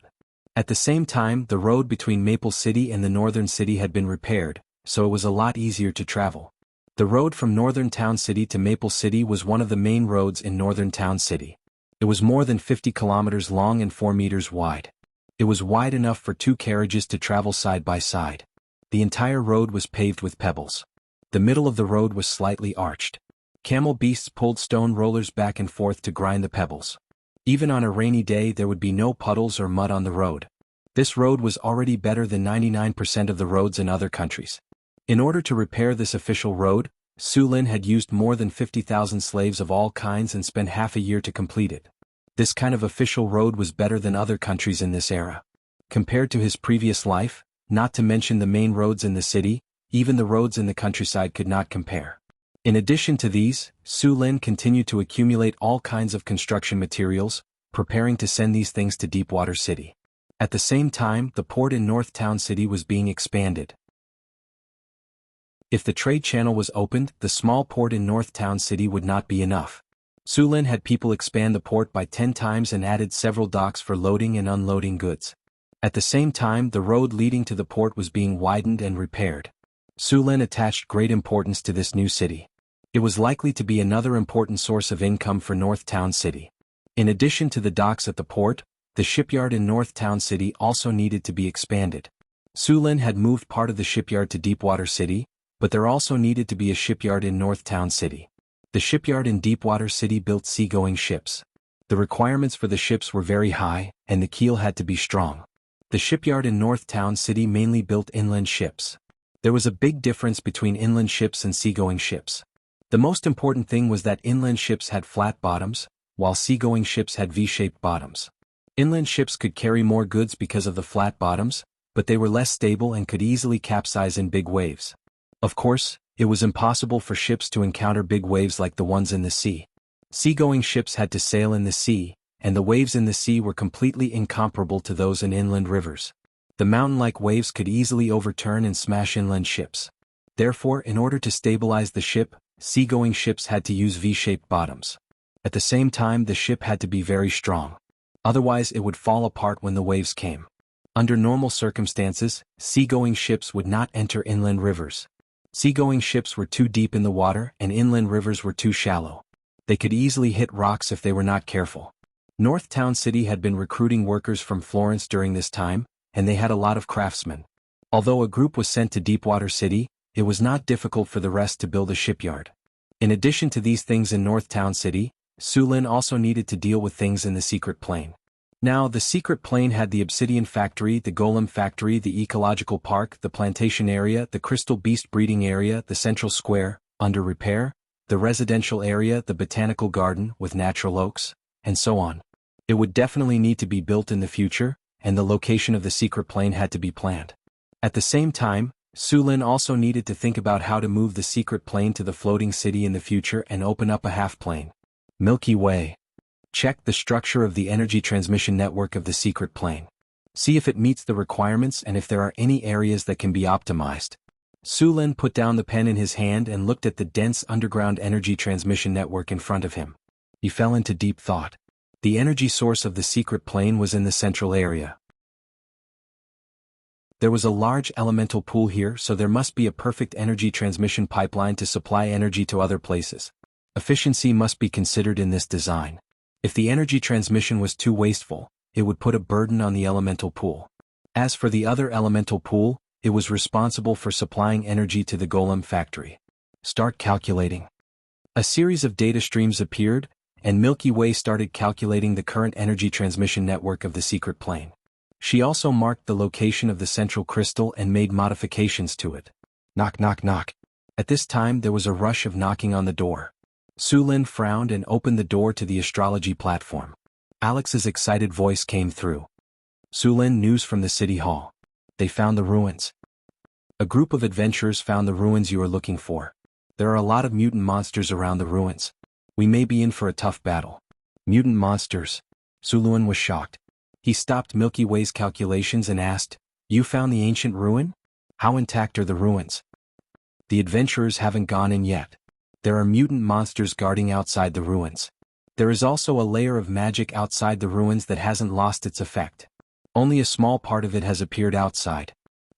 At the same time, the road between Maple City and the northern city had been repaired, so it was a lot easier to travel. The road from Northern Town City to Maple City was one of the main roads in Northern Town City. It was more than 50 kilometers long and 4 meters wide. It was wide enough for 2 carriages to travel side by side. The entire road was paved with pebbles. The middle of the road was slightly arched. Camel beasts pulled stone rollers back and forth to grind the pebbles. Even on a rainy day there would be no puddles or mud on the road. This road was already better than 99% of the roads in other countries. In order to repair this official road, Sulin had used more than 50,000 slaves of all kinds and spent half a year to complete it. This kind of official road was better than other countries in this era. Compared to his previous life, not to mention the main roads in the city, even the roads in the countryside could not compare. In addition to these, Sulin continued to accumulate all kinds of construction materials, preparing to send these things to Deepwater City. At the same time, the port in North Town City was being expanded. If the trade channel was opened, the small port in North Town City would not be enough. Sulin had people expand the port by 10 times and added several docks for loading and unloading goods. At the same time, the road leading to the port was being widened and repaired. Sulin attached great importance to this new city. It was likely to be another important source of income for North Town City. In addition to the docks at the port, the shipyard in North Town City also needed to be expanded. Sulin had moved part of the shipyard to Deepwater City, but there also needed to be a shipyard in North Town City. The shipyard in Deepwater City built seagoing ships. The requirements for the ships were very high, and the keel had to be strong. The shipyard in North Town City mainly built inland ships. There was a big difference between inland ships and seagoing ships. The most important thing was that inland ships had flat bottoms, while seagoing ships had V-shaped bottoms. Inland ships could carry more goods because of the flat bottoms, but they were less stable and could easily capsize in big waves. Of course, it was impossible for ships to encounter big waves like the ones in the sea. Seagoing ships had to sail in the sea, and the waves in the sea were completely incomparable to those in inland rivers. The mountain-like waves could easily overturn and smash inland ships. Therefore, in order to stabilize the ship, seagoing ships had to use V-shaped bottoms. At the same time, the ship had to be very strong. Otherwise, it would fall apart when the waves came. Under normal circumstances, seagoing ships would not enter inland rivers. Seagoing ships were too deep in the water and inland rivers were too shallow. They could easily hit rocks if they were not careful. North Town City had been recruiting workers from Florence during this time, and they had a lot of craftsmen. Although a group was sent to Deepwater City, it was not difficult for the rest to build a shipyard. In addition to these things in North Town City, Sulin also needed to deal with things in the secret plane. Now, the secret plane had the obsidian factory, the golem factory, the ecological park, the plantation area, the crystal beast breeding area, the central square, under repair, the residential area, the botanical garden with natural oaks, and so on. It would definitely need to be built in the future, and the location of the secret plane had to be planned. At the same time, Sulin also needed to think about how to move the secret plane to the floating city in the future and open up a half-plane. Milky Way. Check the structure of the energy transmission network of the secret plane. See if it meets the requirements and if there are any areas that can be optimized. Sulin put down the pen in his hand and looked at the dense underground energy transmission network in front of him. He fell into deep thought. The energy source of the secret plane was in the central area. There was a large elemental pool here, so there must be a perfect energy transmission pipeline to supply energy to other places. Efficiency must be considered in this design. If the energy transmission was too wasteful, it would put a burden on the elemental pool. As for the other elemental pool, it was responsible for supplying energy to the golem factory. Start calculating. A series of data streams appeared, and Milky Way started calculating the current energy transmission network of the secret plane. She also marked the location of the central crystal and made modifications to it. Knock, knock, knock. At this time there was a rush of knocking on the door. Sulin frowned and opened the door to the astrology platform. Alex's excited voice came through. Sulin, news from the city hall. They found the ruins. A group of adventurers found the ruins you are looking for. There are a lot of mutant monsters around the ruins. We may be in for a tough battle. Mutant monsters. Sulin was shocked. He stopped Milky Way's calculations and asked, "You found the ancient ruin? How intact are the ruins?" "The adventurers haven't gone in yet. There are mutant monsters guarding outside the ruins. There is also a layer of magic outside the ruins that hasn't lost its effect. Only a small part of it has appeared outside.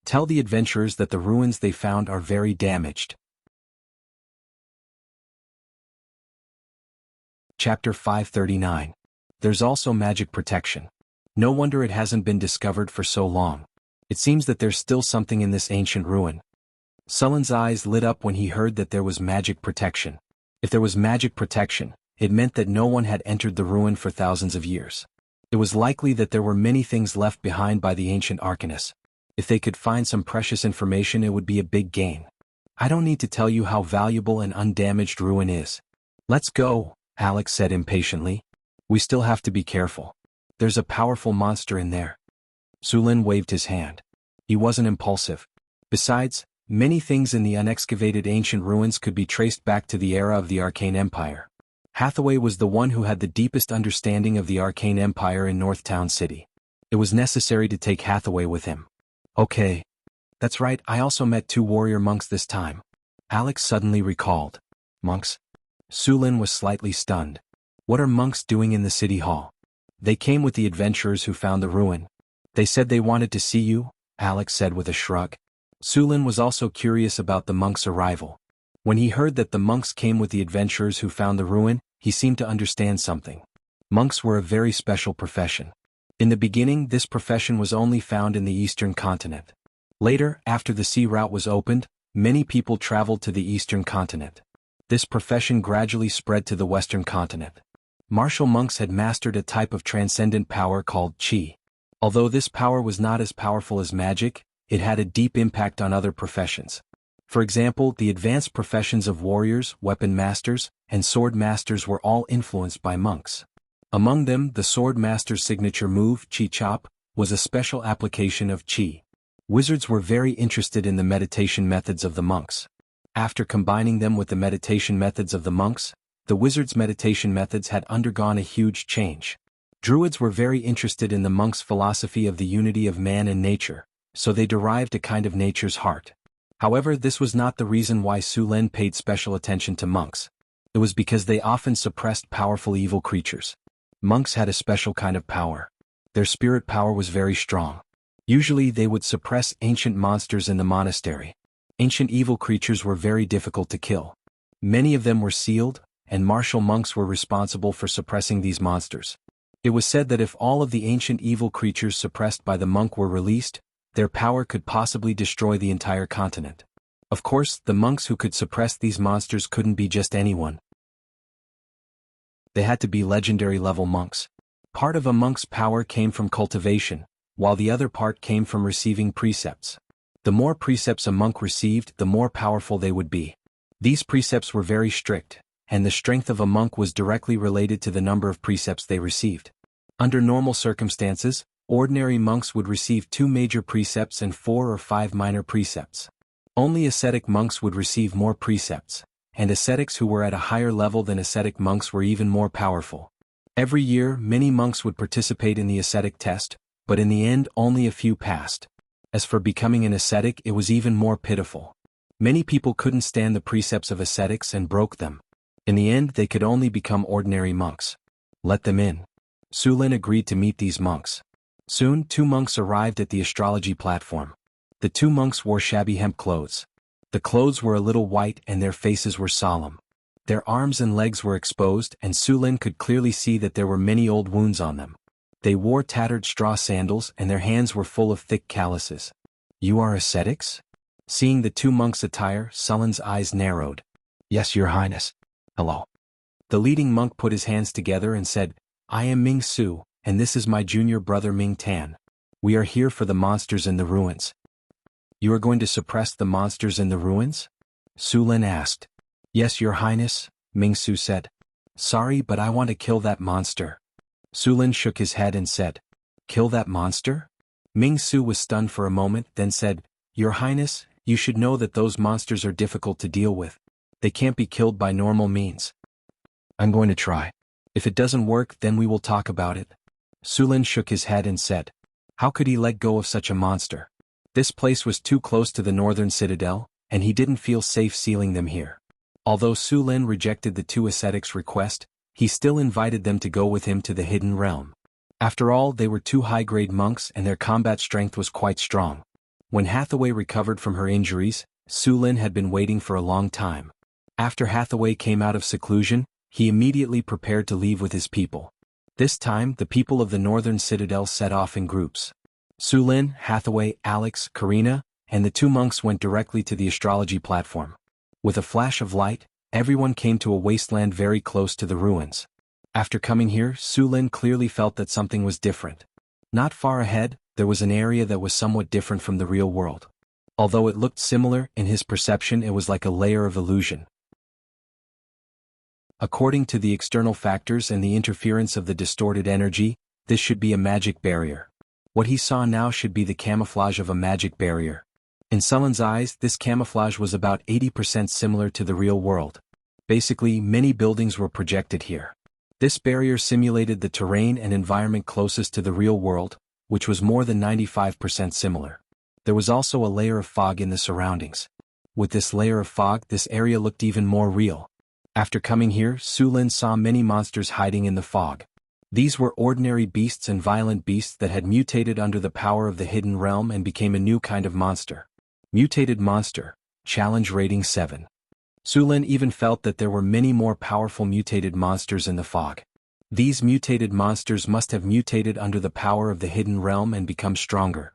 Tell the adventurers that the ruins they found are very damaged." Chapter 539. There's also magic protection. No wonder it hasn't been discovered for so long. It seems that there's still something in this ancient ruin. Sulin's eyes lit up when he heard that there was magic protection. If there was magic protection, it meant that no one had entered the ruin for thousands of years. It was likely that there were many things left behind by the ancient Arcanists. If they could find some precious information, it would be a big gain. I don't need to tell you how valuable an undamaged ruin is. Let's go, Alex said impatiently. We still have to be careful. There's a powerful monster in there. Sulin waved his hand. He wasn't impulsive. Besides, many things in the unexcavated ancient ruins could be traced back to the era of the Arcane Empire. Hathaway was the one who had the deepest understanding of the Arcane Empire in North Town City. It was necessary to take Hathaway with him. Okay. That's right, I also met 2 warrior monks this time. Alex suddenly recalled. Monks? Sulin was slightly stunned. What are monks doing in the city hall? They came with the adventurers who found the ruin. They said they wanted to see you, Alex said with a shrug. Sulin was also curious about the monks' arrival. When he heard that the monks came with the adventurers who found the ruin, he seemed to understand something. Monks were a very special profession. In the beginning, this profession was only found in the eastern continent. Later, after the sea route was opened, many people traveled to the eastern continent. This profession gradually spread to the western continent. Martial monks had mastered a type of transcendent power called qi. Although this power was not as powerful as magic, it had a deep impact on other professions. For example, the advanced professions of warriors, weapon masters, and sword masters were all influenced by monks. Among them, the sword master's signature move, Qi Chop, was a special application of qi. Wizards were very interested in the meditation methods of the monks. After combining them with the meditation methods of the monks, the wizards' meditation methods had undergone a huge change. Druids were very interested in the monks' philosophy of the unity of man and nature, so they derived a kind of nature's heart. However, this was not the reason why Su Lin paid special attention to monks. It was because they often suppressed powerful evil creatures. Monks had a special kind of power. Their spirit power was very strong. Usually they would suppress ancient monsters in the monastery. Ancient evil creatures were very difficult to kill. Many of them were sealed, and martial monks were responsible for suppressing these monsters. It was said that if all of the ancient evil creatures suppressed by the monk were released, their power could possibly destroy the entire continent. Of course, the monks who could suppress these monsters couldn't be just anyone. They had to be legendary level monks. Part of a monk's power came from cultivation, while the other part came from receiving precepts. The more precepts a monk received, the more powerful they would be. These precepts were very strict, and the strength of a monk was directly related to the number of precepts they received. Under normal circumstances, ordinary monks would receive 2 major precepts and 4 or 5 minor precepts. Only ascetic monks would receive more precepts, and ascetics who were at a higher level than ascetic monks were even more powerful. Every year, many monks would participate in the ascetic test, but in the end only a few passed. As for becoming an ascetic, it was even more pitiful. Many people couldn't stand the precepts of ascetics and broke them. In the end, they could only become ordinary monks. Let them in. Su Lin agreed to meet these monks. Soon, 2 monks arrived at the astrology platform. The 2 monks wore shabby hemp clothes. The clothes were a little white and their faces were solemn. Their arms and legs were exposed, and Su Lin could clearly see that there were many old wounds on them. They wore tattered straw sandals and their hands were full of thick calluses. "You are ascetics?" Seeing the 2 monks' attire, Su Lin's eyes narrowed. "Yes, your highness." "Hello." The leading monk put his hands together and said, "I am Ming Su, and this is my junior brother Ming Tan. We are here for the monsters in the ruins." "You are going to suppress the monsters in the ruins?" Su Lin asked. "Yes, your highness," Ming Su said. "Sorry, but I want to kill that monster." Su Lin shook his head and said, "Kill that monster?" Ming Su was stunned for a moment, then said, "Your highness, you should know that those monsters are difficult to deal with. They can't be killed by normal means." "I'm going to try. If it doesn't work, then we will talk about it." Su Lin shook his head and said, "How could he let go of such a monster? This place was too close to the northern citadel, and he didn't feel safe sealing them here." Although Su Lin rejected the 2 ascetics' request, he still invited them to go with him to the hidden realm. After all, they were 2 high-grade monks and their combat strength was quite strong. When Hathaway recovered from her injuries, Su Lin had been waiting for a long time. After Hathaway came out of seclusion, he immediately prepared to leave with his people. This time, the people of the northern citadel set off in groups. Su Lin, Hathaway, Alex, Karina, and the 2 monks went directly to the astrology platform. With a flash of light, everyone came to a wasteland very close to the ruins. After coming here, Su Lin clearly felt that something was different. Not far ahead, there was an area that was somewhat different from the real world. Although it looked similar, in his perception it was like a layer of illusion. According to the external factors and the interference of the distorted energy, this should be a magic barrier. What he saw now should be the camouflage of a magic barrier. In Su Lin's eyes, this camouflage was about 80% similar to the real world. Basically, many buildings were projected here. This barrier simulated the terrain and environment closest to the real world, which was more than 95% similar. There was also a layer of fog in the surroundings. With this layer of fog, this area looked even more real. After coming here, Su Lin saw many monsters hiding in the fog. These were ordinary beasts and violent beasts that had mutated under the power of the hidden realm and became a new kind of monster. Mutated monster, challenge rating 7. Su Lin even felt that there were many more powerful mutated monsters in the fog. These mutated monsters must have mutated under the power of the hidden realm and become stronger.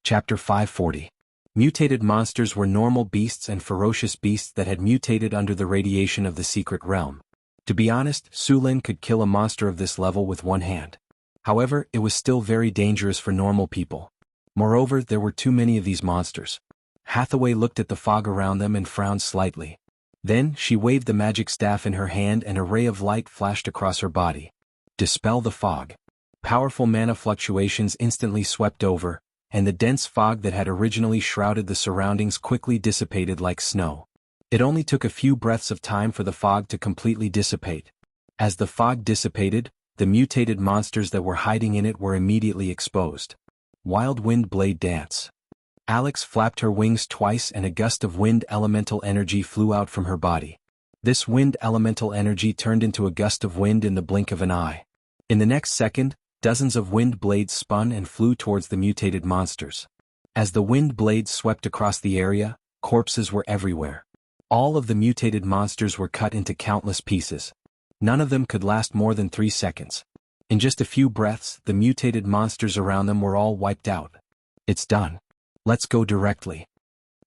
Chapter 540. Mutated monsters were normal beasts and ferocious beasts that had mutated under the radiation of the secret realm. To be honest, Su Lin could kill a monster of this level with one hand. However, it was still very dangerous for normal people. Moreover, there were too many of these monsters. Hathaway looked at the fog around them and frowned slightly. Then, she waved the magic staff in her hand and a ray of light flashed across her body. Dispel the fog. Powerful mana fluctuations instantly swept over, and the dense fog that had originally shrouded the surroundings quickly dissipated like snow. It only took a few breaths of time for the fog to completely dissipate. As the fog dissipated, the mutated monsters that were hiding in it were immediately exposed. Wild Wind Blade Dance. Alex flapped her wings twice and a gust of wind elemental energy flew out from her body. This wind elemental energy turned into a gust of wind in the blink of an eye. In the next second, dozens of wind blades spun and flew towards the mutated monsters. As the wind blades swept across the area, corpses were everywhere. All of the mutated monsters were cut into countless pieces. None of them could last more than 3 seconds. In just a few breaths, the mutated monsters around them were all wiped out. It's done. Let's go directly.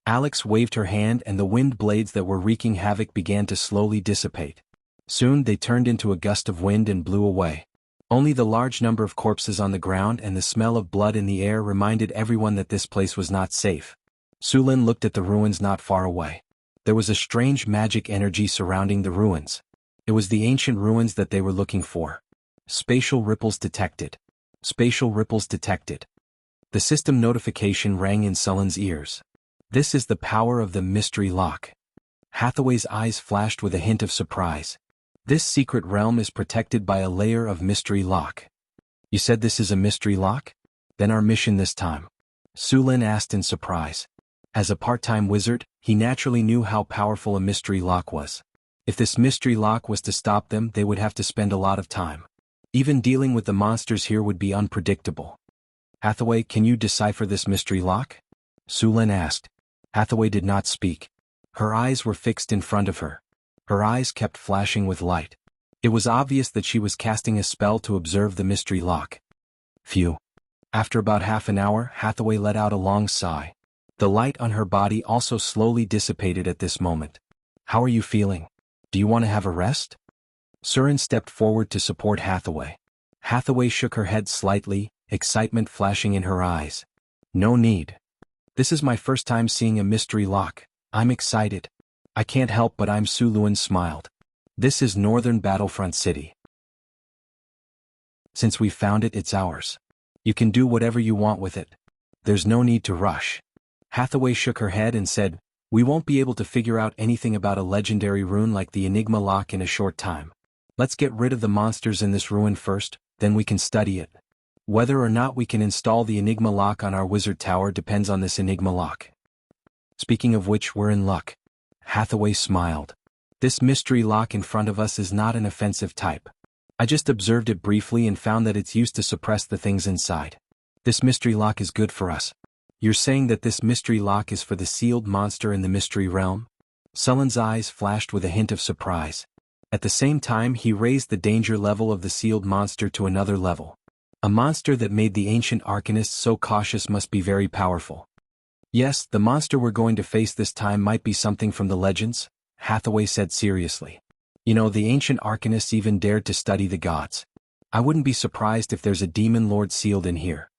Alex waved her hand and the wind blades that were wreaking havoc began to slowly dissipate. Soon they turned into a gust of wind and blew away. Only the large number of corpses on the ground and the smell of blood in the air reminded everyone that this place was not safe. Su Lin looked at the ruins not far away. There was a strange magic energy surrounding the ruins. It was the ancient ruins that they were looking for. Spatial ripples detected. Spatial ripples detected. The system notification rang in Sullen's ears. This is the power of the mystery lock. Hathaway's eyes flashed with a hint of surprise. This secret realm is protected by a layer of mystery lock. You said this is a mystery lock? Then our mission this time? Su Lin asked in surprise. As a part-time wizard, he naturally knew how powerful a mystery lock was. If this mystery lock was to stop them, they would have to spend a lot of time. Even dealing with the monsters here would be unpredictable. Hathaway, can you decipher this mystery lock? Su Lin asked. Hathaway did not speak. Her eyes were fixed in front of her. Her eyes kept flashing with light. It was obvious that she was casting a spell to observe the mystery lock. Phew. After about half an hour, Hathaway let out a long sigh. The light on her body also slowly dissipated at this moment. How are you feeling? Do you want to have a rest? Surin stepped forward to support Hathaway. Hathaway shook her head slightly, excitement flashing in her eyes. No need. This is my first time seeing a mystery lock. I'm excited. I can't help but Su Lin smiled. This is Northern Battlefront City. Since we found it, it's ours. You can do whatever you want with it. There's no need to rush. Hathaway shook her head and said, we won't be able to figure out anything about a legendary rune like the Enigma lock in a short time. Let's get rid of the monsters in this ruin first, then we can study it. Whether or not we can install the Enigma lock on our wizard tower depends on this Enigma lock. Speaking of which, we're in luck. Hathaway smiled. This mystery lock in front of us is not an offensive type. I just observed it briefly and found that it's used to suppress the things inside. This mystery lock is good for us. You're saying that this mystery lock is for the sealed monster in the mystery realm? Sullen's eyes flashed with a hint of surprise. At the same time, he raised the danger level of the sealed monster to another level. A monster that made the ancient arcanists so cautious must be very powerful. Yes, the monster we're going to face this time might be something from the legends, Hathaway said seriously. You know, the ancient arcanists even dared to study the gods. I wouldn't be surprised if there's a demon lord sealed in here.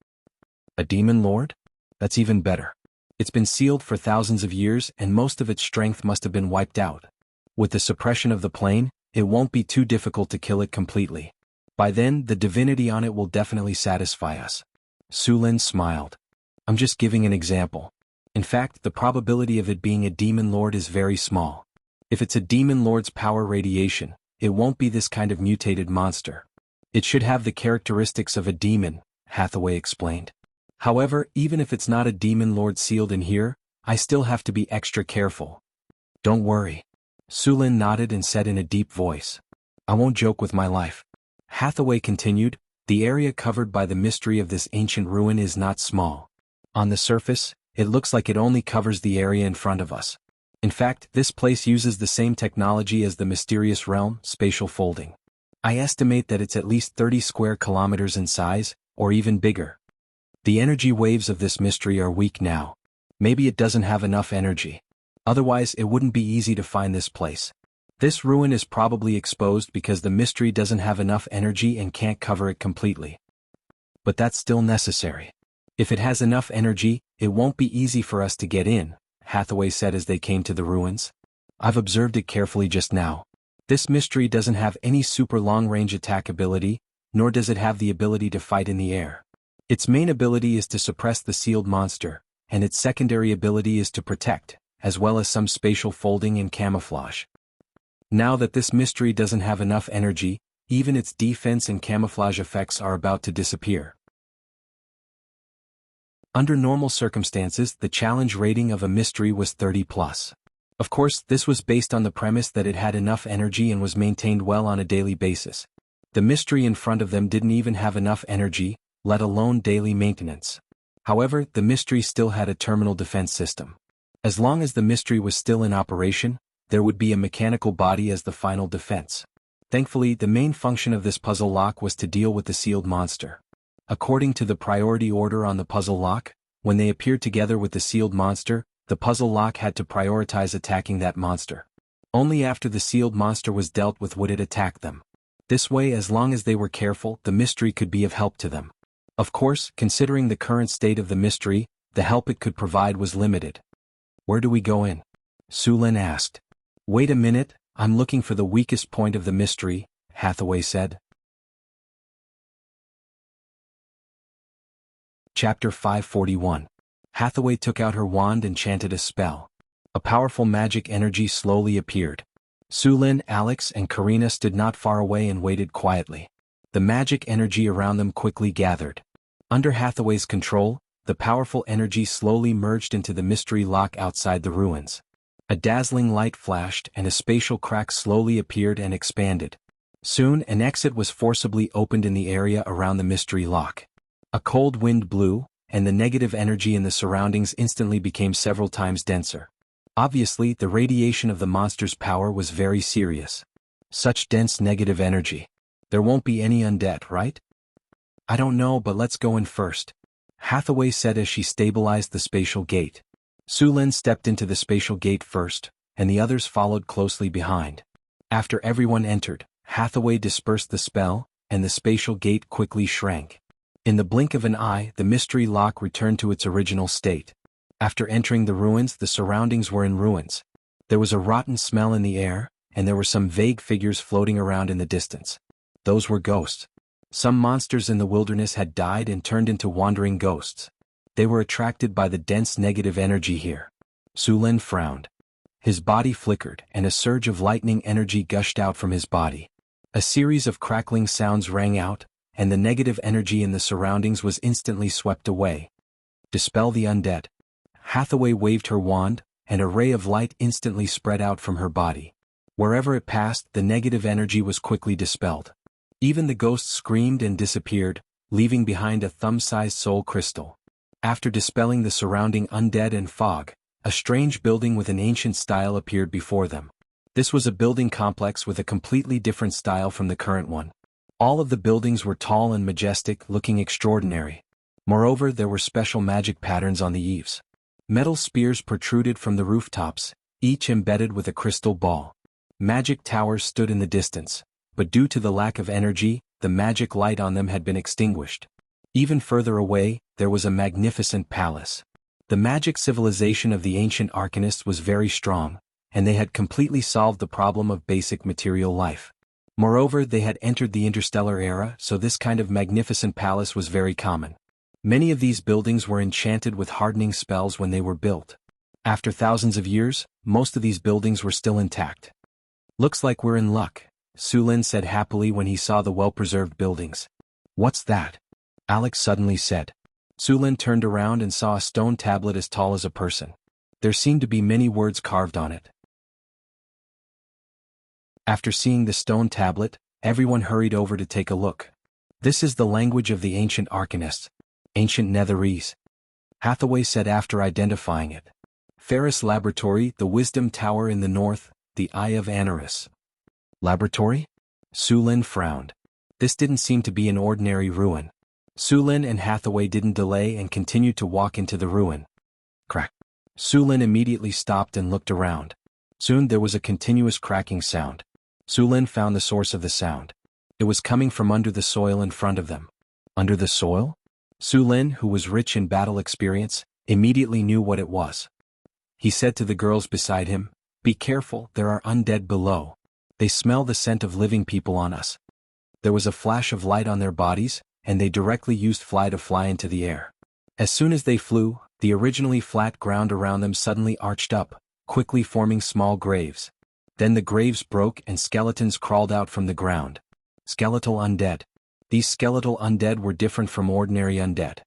A demon lord? That's even better. It's been sealed for thousands of years and most of its strength must have been wiped out. With the suppression of the plane, it won't be too difficult to kill it completely. By then, the divinity on it will definitely satisfy us. Su Lin smiled. I'm just giving an example. In fact, the probability of it being a demon lord is very small. If it's a demon lord's power radiation, it won't be this kind of mutated monster. It should have the characteristics of a demon, Hathaway explained. However, even if it's not a demon lord sealed in here, I still have to be extra careful. Don't worry. Su Lin nodded and said in a deep voice. I won't joke with my life. Hathaway continued, the area covered by the mystery of this ancient ruin is not small. On the surface, it looks like it only covers the area in front of us. In fact, this place uses the same technology as the mysterious realm, spatial folding. I estimate that it's at least 30 square kilometers in size, or even bigger. The energy waves of this mystery are weak now. Maybe it doesn't have enough energy. Otherwise, it wouldn't be easy to find this place. This ruin is probably exposed because the mystery doesn't have enough energy and can't cover it completely. But that's still necessary. If it has enough energy, it won't be easy for us to get in, Hathaway said as they came to the ruins. I've observed it carefully just now. This mystery doesn't have any super long-range attack ability, nor does it have the ability to fight in the air. Its main ability is to suppress the sealed monster, and its secondary ability is to protect, as well as some spatial folding and camouflage. Now that this mystery doesn't have enough energy, even its defense and camouflage effects are about to disappear. Under normal circumstances, the challenge rating of a mystery was 30+. Of course, this was based on the premise that it had enough energy and was maintained well on a daily basis. The mystery in front of them didn't even have enough energy, let alone daily maintenance. However, the mystery still had a terminal defense system. As long as the mystery was still in operation, there would be a mechanical body as the final defense. Thankfully, the main function of this puzzle lock was to deal with the sealed monster. According to the priority order on the puzzle lock, when they appeared together with the sealed monster, the puzzle lock had to prioritize attacking that monster. Only after the sealed monster was dealt with would it attack them. This way, as long as they were careful, the mystery could be of help to them. Of course, considering the current state of the mystery, the help it could provide was limited. Where do we go in? Sulin asked. Wait a minute, I'm looking for the weakest point of the mystery, Hathaway said. Chapter 541. Hathaway took out her wand and chanted a spell. A powerful magic energy slowly appeared. Sulin, Alex, and Karina stood not far away and waited quietly. The magic energy around them quickly gathered. Under Hathaway's control, the powerful energy slowly merged into the mystery lock outside the ruins. A dazzling light flashed and a spatial crack slowly appeared and expanded. Soon, an exit was forcibly opened in the area around the mystery lock. A cold wind blew, and the negative energy in the surroundings instantly became several times denser. Obviously, the radiation of the monster's power was very serious. Such dense negative energy. There won't be any undead, right? I don't know, but let's go in first, Hathaway said as she stabilized the spatial gate. Sulin stepped into the spatial gate first, and the others followed closely behind. After everyone entered, Hathaway dispersed the spell, and the spatial gate quickly shrank. In the blink of an eye, the mystery lock returned to its original state. After entering the ruins, the surroundings were in ruins. There was a rotten smell in the air, and there were some vague figures floating around in the distance. Those were ghosts. Some monsters in the wilderness had died and turned into wandering ghosts. They were attracted by the dense negative energy here. Sulin frowned. His body flickered, and a surge of lightning energy gushed out from his body. A series of crackling sounds rang out, and the negative energy in the surroundings was instantly swept away. Dispel the undead. Hathaway waved her wand, and a ray of light instantly spread out from her body. Wherever it passed, the negative energy was quickly dispelled. Even the ghosts screamed and disappeared, leaving behind a thumb-sized soul crystal. After dispelling the surrounding undead and fog, a strange building with an ancient style appeared before them. This was a building complex with a completely different style from the current one. All of the buildings were tall and majestic, looking extraordinary. Moreover, there were special magic patterns on the eaves. Metal spears protruded from the rooftops, each embedded with a crystal ball. Magic towers stood in the distance, but due to the lack of energy, the magic light on them had been extinguished. Even further away, there was a magnificent palace. The magic civilization of the ancient arcanists was very strong, and they had completely solved the problem of basic material life. Moreover, they had entered the interstellar era, so this kind of magnificent palace was very common. Many of these buildings were enchanted with hardening spells when they were built. After thousands of years, most of these buildings were still intact. Looks like we're in luck, Sulin said happily when he saw the well-preserved buildings. What's that? Alex suddenly said. Sulin turned around and saw a stone tablet as tall as a person. There seemed to be many words carved on it. After seeing the stone tablet, everyone hurried over to take a look. This is the language of the ancient arcanists. Ancient Netherese. Hathaway said after identifying it. Ferris Laboratory, the Wisdom Tower in the north, the Eye of Anaris. Laboratory? Sulin frowned. This didn't seem to be an ordinary ruin. Sulin and Hathaway didn't delay and continued to walk into the ruin. Crack. Sulin immediately stopped and looked around. Soon there was a continuous cracking sound. Sulin found the source of the sound. It was coming from under the soil in front of them. Under the soil? Sulin, who was rich in battle experience, immediately knew what it was. He said to the girls beside him, "Be careful, there are undead below. They smell the scent of living people on us." There was a flash of light on their bodies, and they directly used fly to fly into the air. As soon as they flew, the originally flat ground around them suddenly arched up, quickly forming small graves. Then the graves broke and skeletons crawled out from the ground. Skeletal undead. These skeletal undead were different from ordinary undead.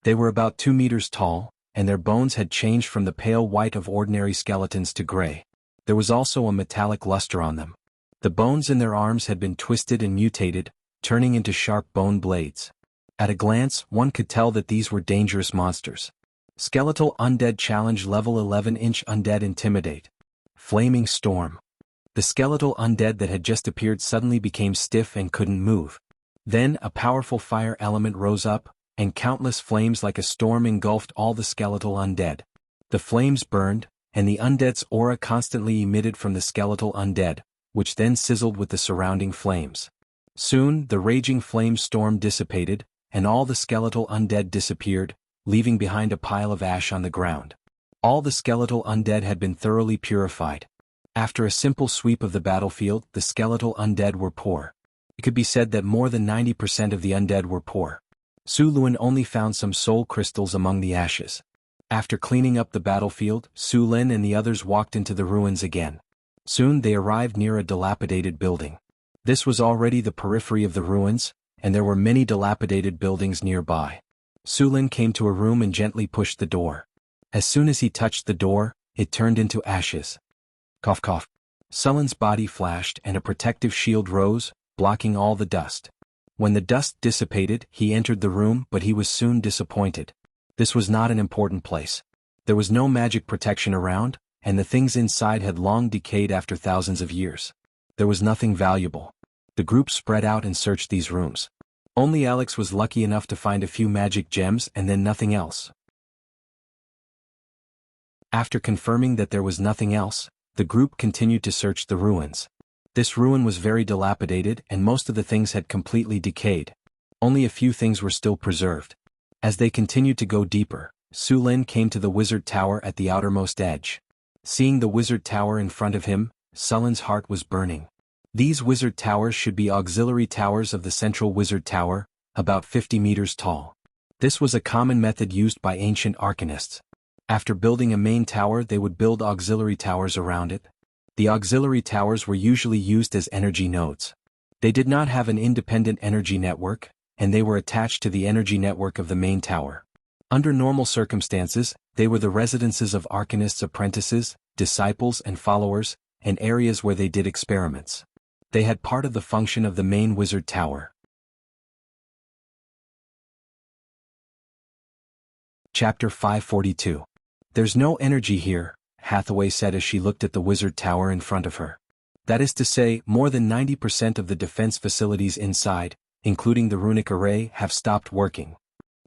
They were about 2 meters tall, and their bones had changed from the pale white of ordinary skeletons to gray. There was also a metallic luster on them. The bones in their arms had been twisted and mutated, turning into sharp bone blades. At a glance, one could tell that these were dangerous monsters. Skeletal Undead Challenge Level 11-inch Undead Intimidate. Flaming Storm. The skeletal undead that had just appeared suddenly became stiff and couldn't move. Then a powerful fire element rose up, and countless flames like a storm engulfed all the skeletal undead. The flames burned, and the undead's aura constantly emitted from the skeletal undead, which then sizzled with the surrounding flames. Soon the raging flame storm dissipated, and all the skeletal undead disappeared, leaving behind a pile of ash on the ground. All the skeletal undead had been thoroughly purified. After a simple sweep of the battlefield, the skeletal undead were poor. It could be said that more than 90% of the undead were poor. Su Lun only found some soul crystals among the ashes. After cleaning up the battlefield, Su Lin and the others walked into the ruins again. Soon they arrived near a dilapidated building. This was already the periphery of the ruins, and there were many dilapidated buildings nearby. Su Lin came to a room and gently pushed the door. As soon as he touched the door, it turned into ashes. Cough cough. Sulin's body flashed and a protective shield rose, blocking all the dust. When the dust dissipated, he entered the room, but he was soon disappointed. This was not an important place. There was no magic protection around, and the things inside had long decayed after thousands of years. There was nothing valuable. The group spread out and searched these rooms. Only Alex was lucky enough to find a few magic gems and then nothing else. After confirming that there was nothing else, the group continued to search the ruins. This ruin was very dilapidated and most of the things had completely decayed. Only a few things were still preserved. As they continued to go deeper, Su Lin came to the wizard tower at the outermost edge. Seeing the wizard tower in front of him, Sulin's heart was burning. These wizard towers should be auxiliary towers of the central wizard tower, about 50 meters tall. This was a common method used by ancient arcanists. After building a main tower, they would build auxiliary towers around it. The auxiliary towers were usually used as energy nodes. They did not have an independent energy network, and they were attached to the energy network of the main tower. Under normal circumstances, they were the residences of arcanists' apprentices, disciples and followers, and areas where they did experiments. They had part of the function of the main wizard tower. Chapter 542. There's no energy here, Hathaway said as she looked at the wizard tower in front of her. That is to say, more than 90% of the defense facilities inside, including the runic array, have stopped working.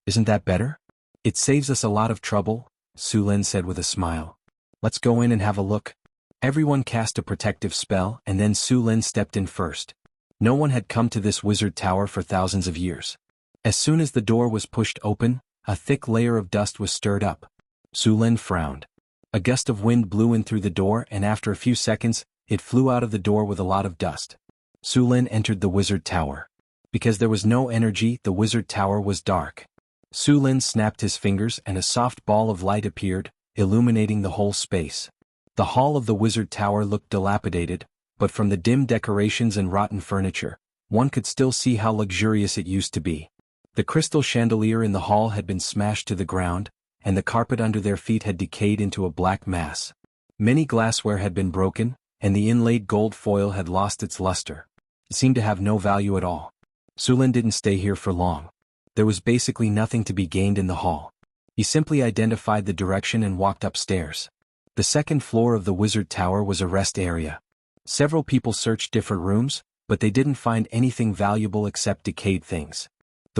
Isn't that better? It saves us a lot of trouble, Su Lin said with a smile. Let's go in and have a look. Everyone cast a protective spell and then Su Lin stepped in first. No one had come to this wizard tower for thousands of years. As soon as the door was pushed open, a thick layer of dust was stirred up. Su Lin frowned. A gust of wind blew in through the door and after a few seconds, it flew out of the door with a lot of dust. Su Lin entered the wizard tower. Because there was no energy, the wizard tower was dark. Su Lin snapped his fingers and a soft ball of light appeared, illuminating the whole space. The hall of the wizard tower looked dilapidated, but from the dim decorations and rotten furniture, one could still see how luxurious it used to be. The crystal chandelier in the hall had been smashed to the ground, and the carpet under their feet had decayed into a black mass. Many glassware had been broken, and the inlaid gold foil had lost its luster. It seemed to have no value at all. Su Lin didn't stay here for long. There was basically nothing to be gained in the hall. He simply identified the direction and walked upstairs. The second floor of the wizard tower was a rest area. Several people searched different rooms, but they didn't find anything valuable except decayed things.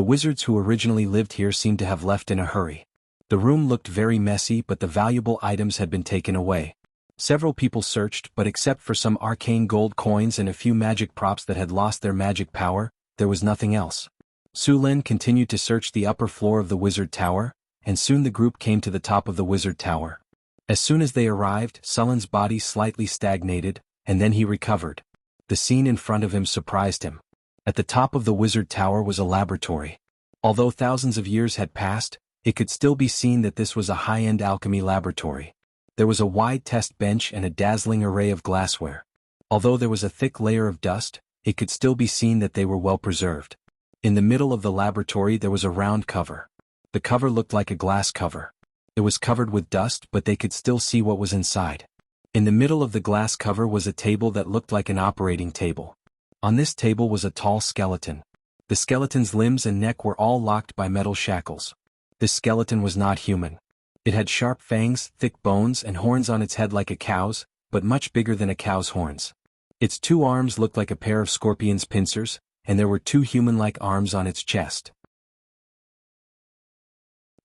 The wizards who originally lived here seemed to have left in a hurry. The room looked very messy, but the valuable items had been taken away. Several people searched, but except for some arcane gold coins and a few magic props that had lost their magic power, there was nothing else. Su Lin continued to search the upper floor of the wizard tower, and soon the group came to the top of the wizard tower. As soon as they arrived, Sulin's body slightly stagnated, and then he recovered. The scene in front of him surprised him. At the top of the wizard tower was a laboratory. Although thousands of years had passed, it could still be seen that this was a high-end alchemy laboratory. There was a wide test bench and a dazzling array of glassware. Although there was a thick layer of dust, it could still be seen that they were well preserved. In the middle of the laboratory there was a round cover. The cover looked like a glass cover. It was covered with dust, but they could still see what was inside. In the middle of the glass cover was a table that looked like an operating table. On this table was a tall skeleton. The skeleton's limbs and neck were all locked by metal shackles. This skeleton was not human. It had sharp fangs, thick bones, and horns on its head like a cow's, but much bigger than a cow's horns. Its 2 arms looked like a pair of scorpion's pincers, and there were 2 human-like arms on its chest.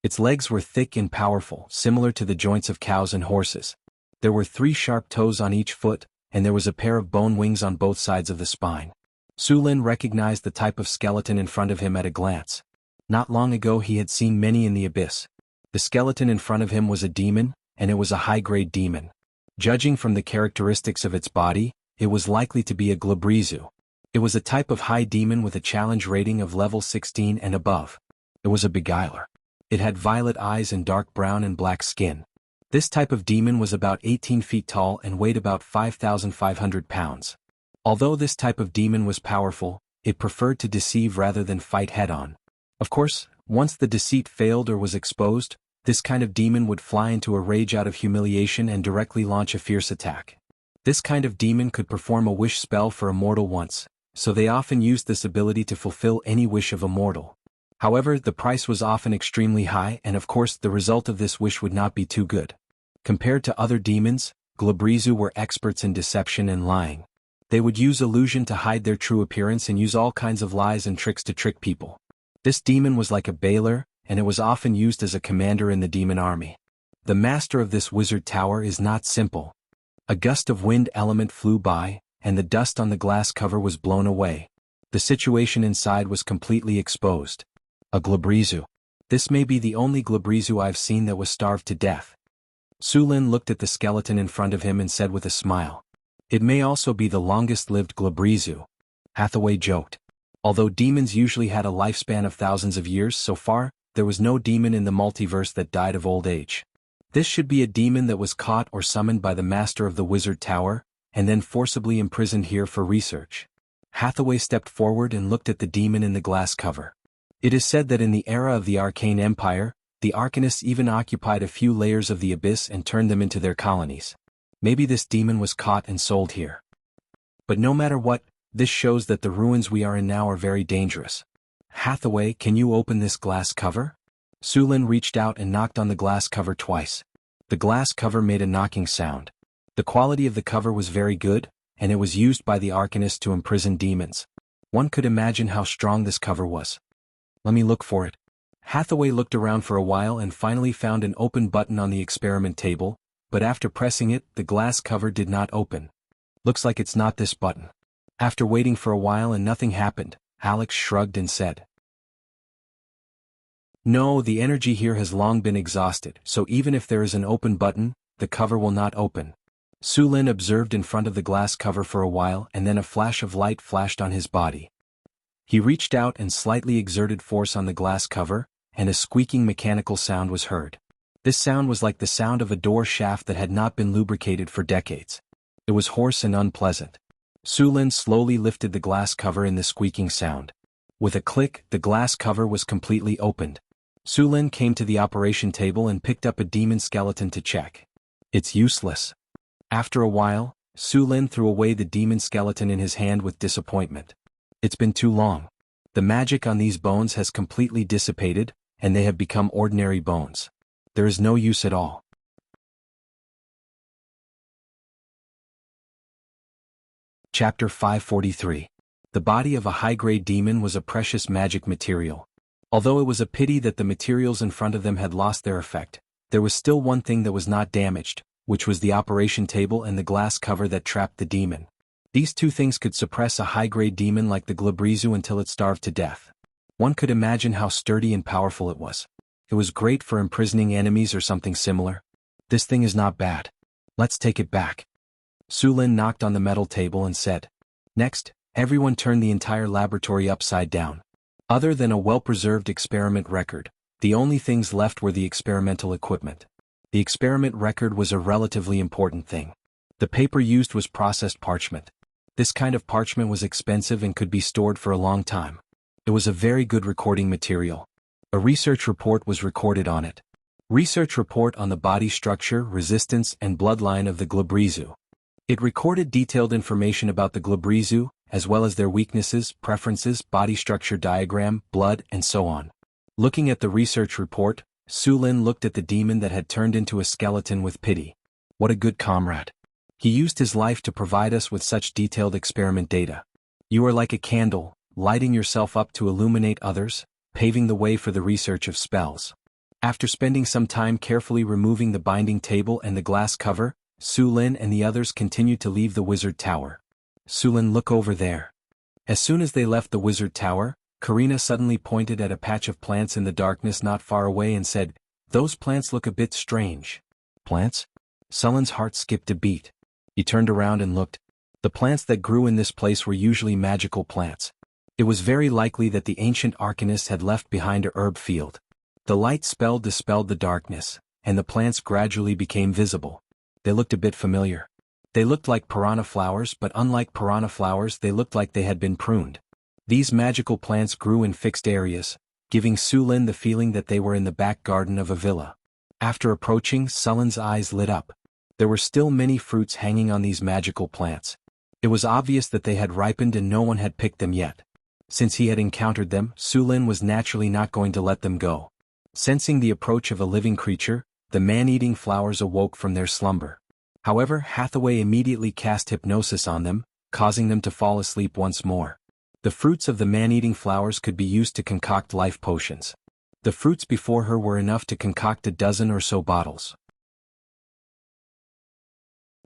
Its legs were thick and powerful, similar to the joints of cows and horses. There were 3 sharp toes on each foot, and there was a pair of bone wings on both sides of the spine. Su Lin recognized the type of skeleton in front of him at a glance. Not long ago he had seen many in the abyss. The skeleton in front of him was a demon, and it was a high-grade demon. Judging from the characteristics of its body, it was likely to be a Glabrezu. It was a type of high demon with a challenge rating of level 16 and above. It was a beguiler. It had violet eyes and dark brown and black skin. This type of demon was about 18 feet tall and weighed about 5,500 pounds. Although this type of demon was powerful, it preferred to deceive rather than fight head-on. Of course, once the deceit failed or was exposed, this kind of demon would fly into a rage out of humiliation and directly launch a fierce attack. This kind of demon could perform a wish spell for a mortal once, so they often used this ability to fulfill any wish of a mortal. However, the price was often extremely high, and of course the result of this wish would not be too good. Compared to other demons, Glabrezu were experts in deception and lying. They would use illusion to hide their true appearance and use all kinds of lies and tricks to trick people. This demon was like a bailer, and it was often used as a commander in the demon army. The master of this wizard tower is not simple. A gust of wind element flew by, and the dust on the glass cover was blown away. The situation inside was completely exposed. A Glabrezu. This may be the only Glabrezu I've seen that was starved to death. Su Lin looked at the skeleton in front of him and said with a smile. It may also be the longest-lived Glabrezu. Hathaway joked. Although demons usually had a lifespan of thousands of years, so far, there was no demon in the multiverse that died of old age. This should be a demon that was caught or summoned by the master of the wizard tower, and then forcibly imprisoned here for research. Hathaway stepped forward and looked at the demon in the glass cover. It is said that in the era of the Arcane Empire, the Arcanists even occupied a few layers of the abyss and turned them into their colonies. Maybe this demon was caught and sold here. But no matter what, this shows that the ruins we are in now are very dangerous. Hathaway, can you open this glass cover? Su Lin reached out and knocked on the glass cover twice. The glass cover made a knocking sound. The quality of the cover was very good, and it was used by the Arcanists to imprison demons. One could imagine how strong this cover was. Let me look for it. Hathaway looked around for a while and finally found an open button on the experiment table, but after pressing it, the glass cover did not open. Looks like it's not this button. After waiting for a while and nothing happened, Alex shrugged and said, "No, the energy here has long been exhausted, so even if there is an open button, the cover will not open." Su Lin observed in front of the glass cover for a while and then a flash of light flashed on his body. He reached out and slightly exerted force on the glass cover, and a squeaking mechanical sound was heard. This sound was like the sound of a door shaft that had not been lubricated for decades. It was hoarse and unpleasant. Su Lin slowly lifted the glass cover in the squeaking sound. With a click, the glass cover was completely opened. Su Lin came to the operation table and picked up a demon skeleton to check. It's useless. After a while, Su Lin threw away the demon skeleton in his hand with disappointment. It's been too long. The magic on these bones has completely dissipated, and they have become ordinary bones. There is no use at all. Chapter 543. The body of a high-grade demon was a precious magic material. Although it was a pity that the materials in front of them had lost their effect, there was still one thing that was not damaged, which was the operation table and the glass cover that trapped the demon. These two things could suppress a high-grade demon like the Glabrezu until it starved to death. One could imagine how sturdy and powerful it was. It was great for imprisoning enemies or something similar. This thing is not bad. Let's take it back. Su Lin knocked on the metal table and said. Next, everyone turned the entire laboratory upside down. Other than a well-preserved experiment record, the only things left were the experimental equipment. The experiment record was a relatively important thing. The paper used was processed parchment. This kind of parchment was expensive and could be stored for a long time. It was a very good recording material. A research report was recorded on it. Research report on the body structure, resistance, and bloodline of the Glabrezu. It recorded detailed information about the Glabrezu, as well as their weaknesses, preferences, body structure diagram, blood, and so on. Looking at the research report, Su Lin looked at the demon that had turned into a skeleton with pity. What a good comrade. He used his life to provide us with such detailed experiment data. You are like a candle, lighting yourself up to illuminate others, paving the way for the research of spells. After spending some time carefully removing the binding table and the glass cover, Su Lin and the others continued to leave the wizard tower. Su Lin, look over there. As soon as they left the wizard tower, Karina suddenly pointed at a patch of plants in the darkness not far away and said, "Those plants look a bit strange." Plants? Sullen's heart skipped a beat. He turned around and looked. The plants that grew in this place were usually magical plants. It was very likely that the ancient arcanist had left behind a herb field. The light spell dispelled the darkness, and the plants gradually became visible. They looked a bit familiar. They looked like piranha flowers, but unlike piranha flowers, they looked like they had been pruned. These magical plants grew in fixed areas, giving Su Lin the feeling that they were in the back garden of a villa. After approaching, Sullen's eyes lit up. There were still many fruits hanging on these magical plants. It was obvious that they had ripened and no one had picked them yet. Since he had encountered them, Su Lin was naturally not going to let them go. Sensing the approach of a living creature, the man-eating flowers awoke from their slumber. However, Hathaway immediately cast hypnosis on them, causing them to fall asleep once more. The fruits of the man-eating flowers could be used to concoct life potions. The fruits before her were enough to concoct a dozen or so bottles.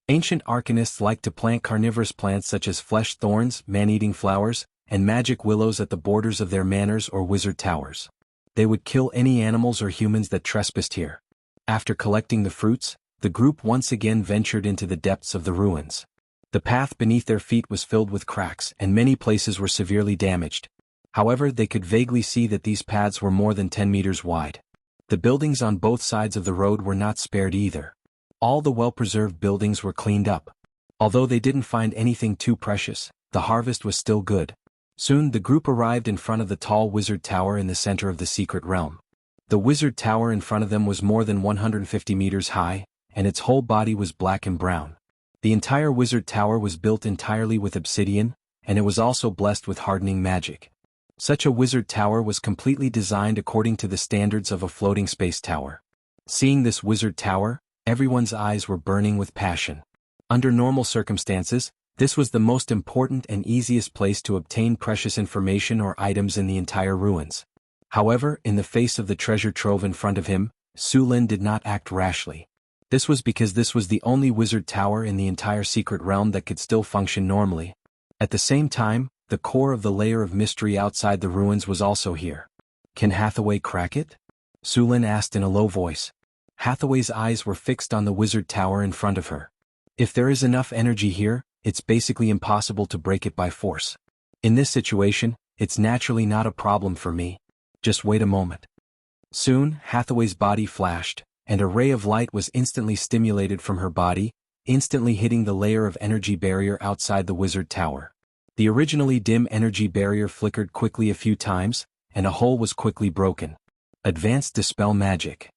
Ancient arcanists liked to plant carnivorous plants such as flesh thorns, man-eating flowers, and magic willows at the borders of their manors or wizard towers. They would kill any animals or humans that trespassed here. After collecting the fruits, the group once again ventured into the depths of the ruins. The path beneath their feet was filled with cracks and many places were severely damaged. However, they could vaguely see that these paths were more than 10 meters wide. The buildings on both sides of the road were not spared either. All the well-preserved buildings were cleaned up. Although they didn't find anything too precious, the harvest was still good. Soon the group arrived in front of the tall wizard tower in the center of the secret realm. The wizard tower in front of them was more than 150 meters high, and its whole body was black and brown. The entire wizard tower was built entirely with obsidian, and it was also blessed with hardening magic. Such a wizard tower was completely designed according to the standards of a floating space tower. Seeing this wizard tower, everyone's eyes were burning with passion. Under normal circumstances, this was the most important and easiest place to obtain precious information or items in the entire ruins. However, in the face of the treasure trove in front of him, Su Lin did not act rashly. This was because this was the only wizard tower in the entire secret realm that could still function normally. At the same time, the core of the layer of mystery outside the ruins was also here. Can Hathaway crack it? Su Lin asked in a low voice. Hathaway's eyes were fixed on the wizard tower in front of her. If there is enough energy here, it's basically impossible to break it by force. In this situation, it's naturally not a problem for me. Just wait a moment. Soon, Hathaway's body flashed, and a ray of light was instantly stimulated from her body, instantly hitting the layer of energy barrier outside the wizard tower. The originally dim energy barrier flickered quickly a few times, and a hole was quickly broken. Advanced Dispel Magic.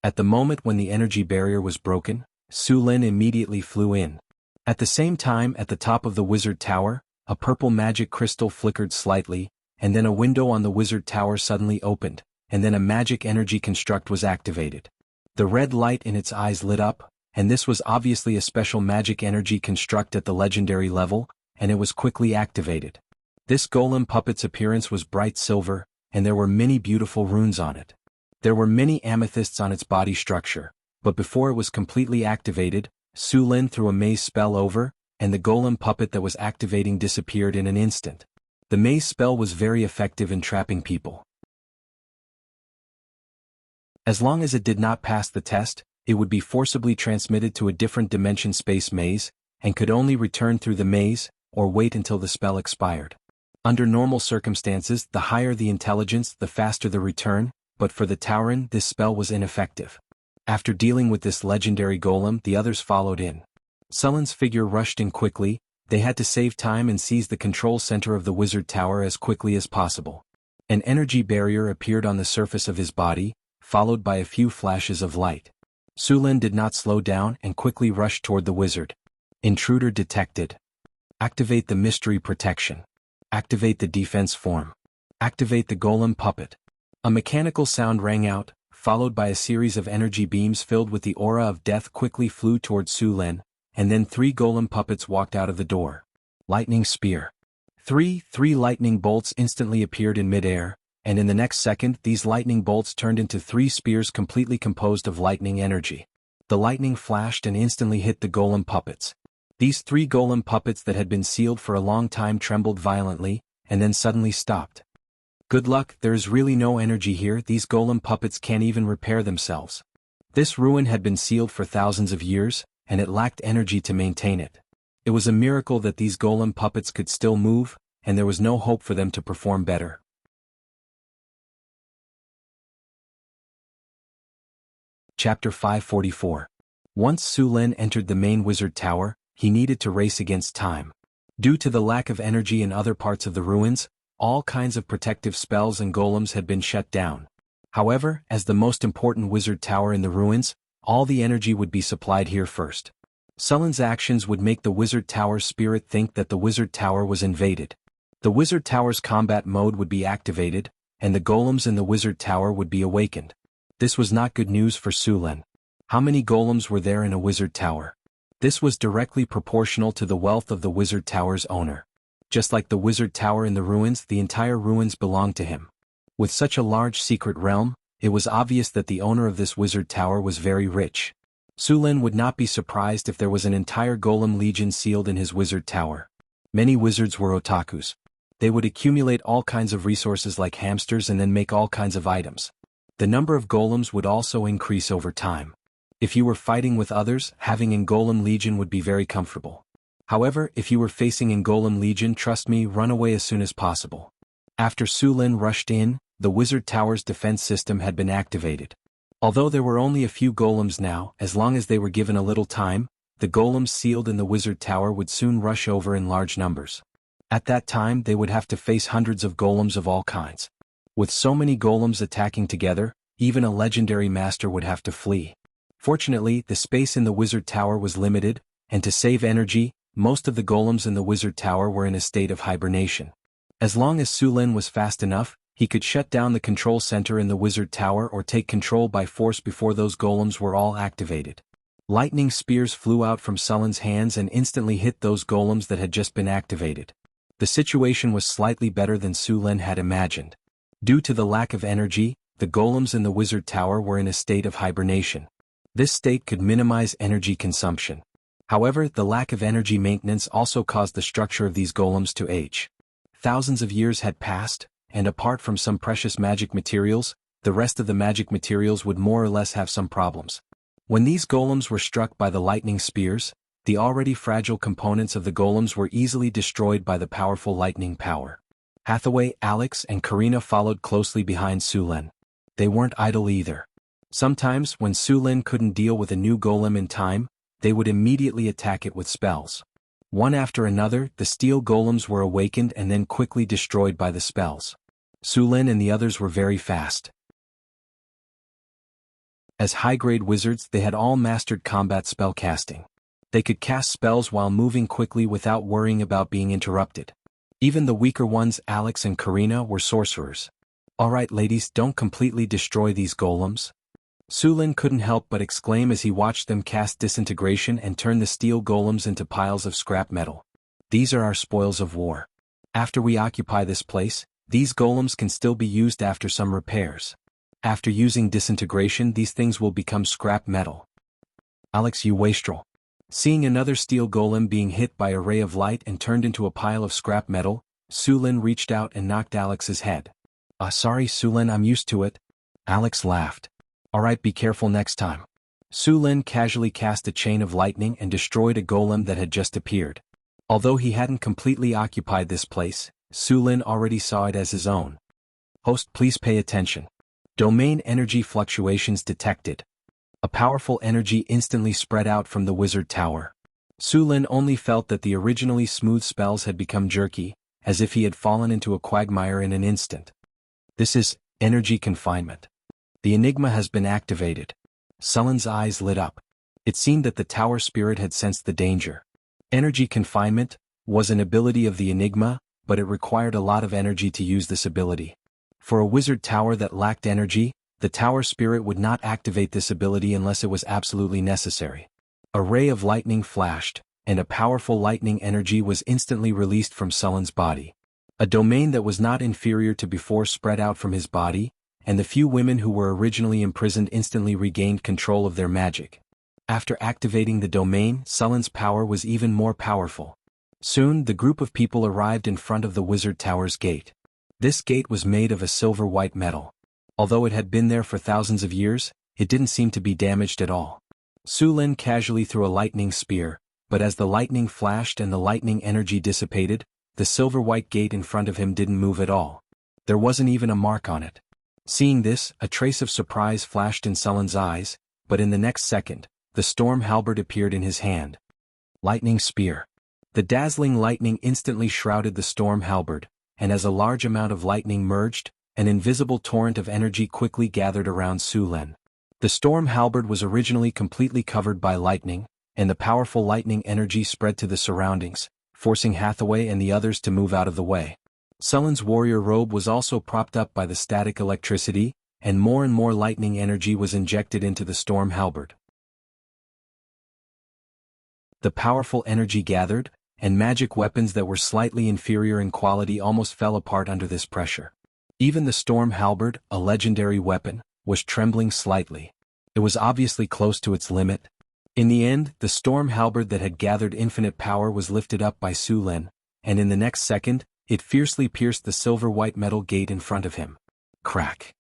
At the moment when the energy barrier was broken, Su Lin immediately flew in. At the same time, at the top of the wizard tower, a purple magic crystal flickered slightly, and then a window on the wizard tower suddenly opened, and then a magic energy construct was activated. The red light in its eyes lit up, and this was obviously a special magic energy construct at the legendary level, and it was quickly activated. This golem puppet's appearance was bright silver, and there were many beautiful runes on it. There were many amethysts on its body structure, but before it was completely activated, Su Lin threw a maze spell over, and the golem puppet that was activating disappeared in an instant. The maze spell was very effective in trapping people. As long as it did not pass the test, it would be forcibly transmitted to a different dimension space maze, and could only return through the maze, or wait until the spell expired. Under normal circumstances, the higher the intelligence, the faster the return, but for the Tauren, this spell was ineffective. After dealing with this legendary golem, the others followed in. Sullen's figure rushed in quickly. They had to save time and seize the control center of the wizard tower as quickly as possible. An energy barrier appeared on the surface of his body, followed by a few flashes of light. Su Lin did not slow down and quickly rushed toward the wizard. Intruder detected. Activate the mystery protection. Activate the defense form. Activate the golem puppet. A mechanical sound rang out, followed by a series of energy beams filled with the aura of death quickly flew toward Su Lin, and then 3 golem puppets walked out of the door. Lightning spear. Three lightning bolts instantly appeared in midair, and in the next second these lightning bolts turned into 3 spears completely composed of lightning energy. The lightning flashed and instantly hit the golem puppets. These 3 golem puppets that had been sealed for a long time trembled violently, and then suddenly stopped. Good luck, there is really no energy here, these golem puppets can't even repair themselves. This ruin had been sealed for thousands of years, and it lacked energy to maintain it. It was a miracle that these golem puppets could still move, and there was no hope for them to perform better. Chapter 544. Once Su Lin entered the main wizard tower, he needed to race against time. Due to the lack of energy in other parts of the ruins, all kinds of protective spells and golems had been shut down. However, as the most important wizard tower in the ruins, all the energy would be supplied here first. Sullen's actions would make the wizard tower's spirit think that the wizard tower was invaded. The wizard tower's combat mode would be activated, and the golems in the wizard tower would be awakened. This was not good news for Su Lin. How many golems were there in a wizard tower? This was directly proportional to the wealth of the wizard tower's owner. Just like the wizard tower in the ruins, the entire ruins belonged to him. With such a large secret realm, it was obvious that the owner of this wizard tower was very rich. Su Lin would not be surprised if there was an entire golem legion sealed in his wizard tower. Many wizards were otakus. They would accumulate all kinds of resources like hamsters and then make all kinds of items. The number of golems would also increase over time. If you were fighting with others, having an golem legion would be very comfortable. However, if you were facing an golem legion, trust me, run away as soon as possible. After Su Lin rushed in, the wizard tower's defense system had been activated. Although there were only a few golems now, as long as they were given a little time, the golems sealed in the wizard tower would soon rush over in large numbers. At that time they would have to face hundreds of golems of all kinds. With so many golems attacking together, even a legendary master would have to flee. Fortunately, the space in the wizard tower was limited, and to save energy, most of the golems in the wizard tower were in a state of hibernation. As long as Su Lin was fast enough, he could shut down the control center in the wizard tower or take control by force before those golems were all activated. Lightning spears flew out from Sullen's hands and instantly hit those golems that had just been activated. The situation was slightly better than Su Lin had imagined. Due to the lack of energy, the golems in the wizard tower were in a state of hibernation. This state could minimize energy consumption. However, the lack of energy maintenance also caused the structure of these golems to age. Thousands of years had passed, and apart from some precious magic materials, the rest of the magic materials would more or less have some problems. When these golems were struck by the lightning spears, the already fragile components of the golems were easily destroyed by the powerful lightning power. Hathaway, Alex, and Karina followed closely behind Su Lin. They weren't idle either. Sometimes, when Su Lin couldn't deal with a new golem in time, they would immediately attack it with spells. One after another, the steel golems were awakened and then quickly destroyed by the spells. Su Lin and the others were very fast. As high-grade wizards, they had all mastered combat spell casting. They could cast spells while moving quickly without worrying about being interrupted. Even the weaker ones, Alex and Karina, were sorcerers. Alright ladies, don't completely destroy these golems. Su Lin couldn't help but exclaim as he watched them cast disintegration and turn the steel golems into piles of scrap metal. These are our spoils of war. After we occupy this place, These golems can still be used after some repairs. After using disintegration, these things will become scrap metal. Alex U. Wastrel. Seeing another steel golem being hit by a ray of light and turned into a pile of scrap metal, Sulin reached out and knocked Alex's head. Sorry Sulin, I'm used to it. Alex laughed. Alright, be careful next time. Sulin casually cast a chain of lightning and destroyed a golem that had just appeared. Although he hadn't completely occupied this place, Sulin already saw it as his own. Host, please pay attention. Domain energy fluctuations detected. A powerful energy instantly spread out from the wizard tower. Sulin only felt that the originally smooth spells had become jerky, as if he had fallen into a quagmire in an instant. This is energy confinement. The enigma has been activated. Sulin's eyes lit up. It seemed that the tower spirit had sensed the danger. Energy confinement was an ability of the enigma, but it required a lot of energy to use this ability. For a wizard tower that lacked energy, the tower spirit would not activate this ability unless it was absolutely necessary. A ray of lightning flashed, and a powerful lightning energy was instantly released from Sulin's body. A domain that was not inferior to before spread out from his body, and the few women who were originally imprisoned instantly regained control of their magic. After activating the domain, Sulin's power was even more powerful. Soon, the group of people arrived in front of the wizard tower's gate. This gate was made of a silver-white metal. Although it had been there for thousands of years, it didn't seem to be damaged at all. Sulin casually threw a lightning spear, but as the lightning flashed and the lightning energy dissipated, the silver-white gate in front of him didn't move at all. There wasn't even a mark on it. Seeing this, a trace of surprise flashed in Sulin's eyes, but in the next second, the storm halberd appeared in his hand. Lightning spear. The dazzling lightning instantly shrouded the storm halberd, and as a large amount of lightning merged, an invisible torrent of energy quickly gathered around Sulin. The storm halberd was originally completely covered by lightning, and the powerful lightning energy spread to the surroundings, forcing Hathaway and the others to move out of the way. Sulin's warrior robe was also propped up by the static electricity, and more lightning energy was injected into the storm halberd. The powerful energy gathered, and magic weapons that were slightly inferior in quality almost fell apart under this pressure. Even the storm halberd, a legendary weapon, was trembling slightly. It was obviously close to its limit. In the end, the storm halberd that had gathered infinite power was lifted up by Sulin, and in the next second, it fiercely pierced the silver-white metal gate in front of him. Crack.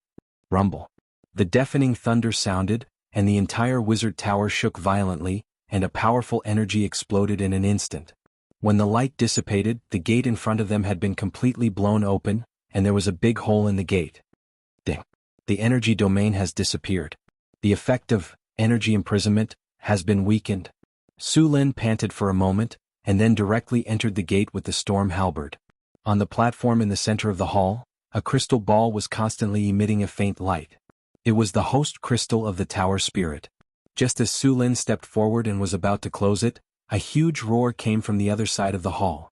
Rumble. The deafening thunder sounded, and the entire wizard tower shook violently, and a powerful energy exploded in an instant. When the light dissipated, the gate in front of them had been completely blown open, and there was a big hole in the gate. Ding. The energy domain has disappeared. The effect of energy imprisonment has been weakened. Sulin panted for a moment, and then directly entered the gate with the storm halberd. On the platform in the center of the hall, a crystal ball was constantly emitting a faint light. It was the host crystal of the tower spirit. Just as Sulin stepped forward and was about to close it, a huge roar came from the other side of the hall.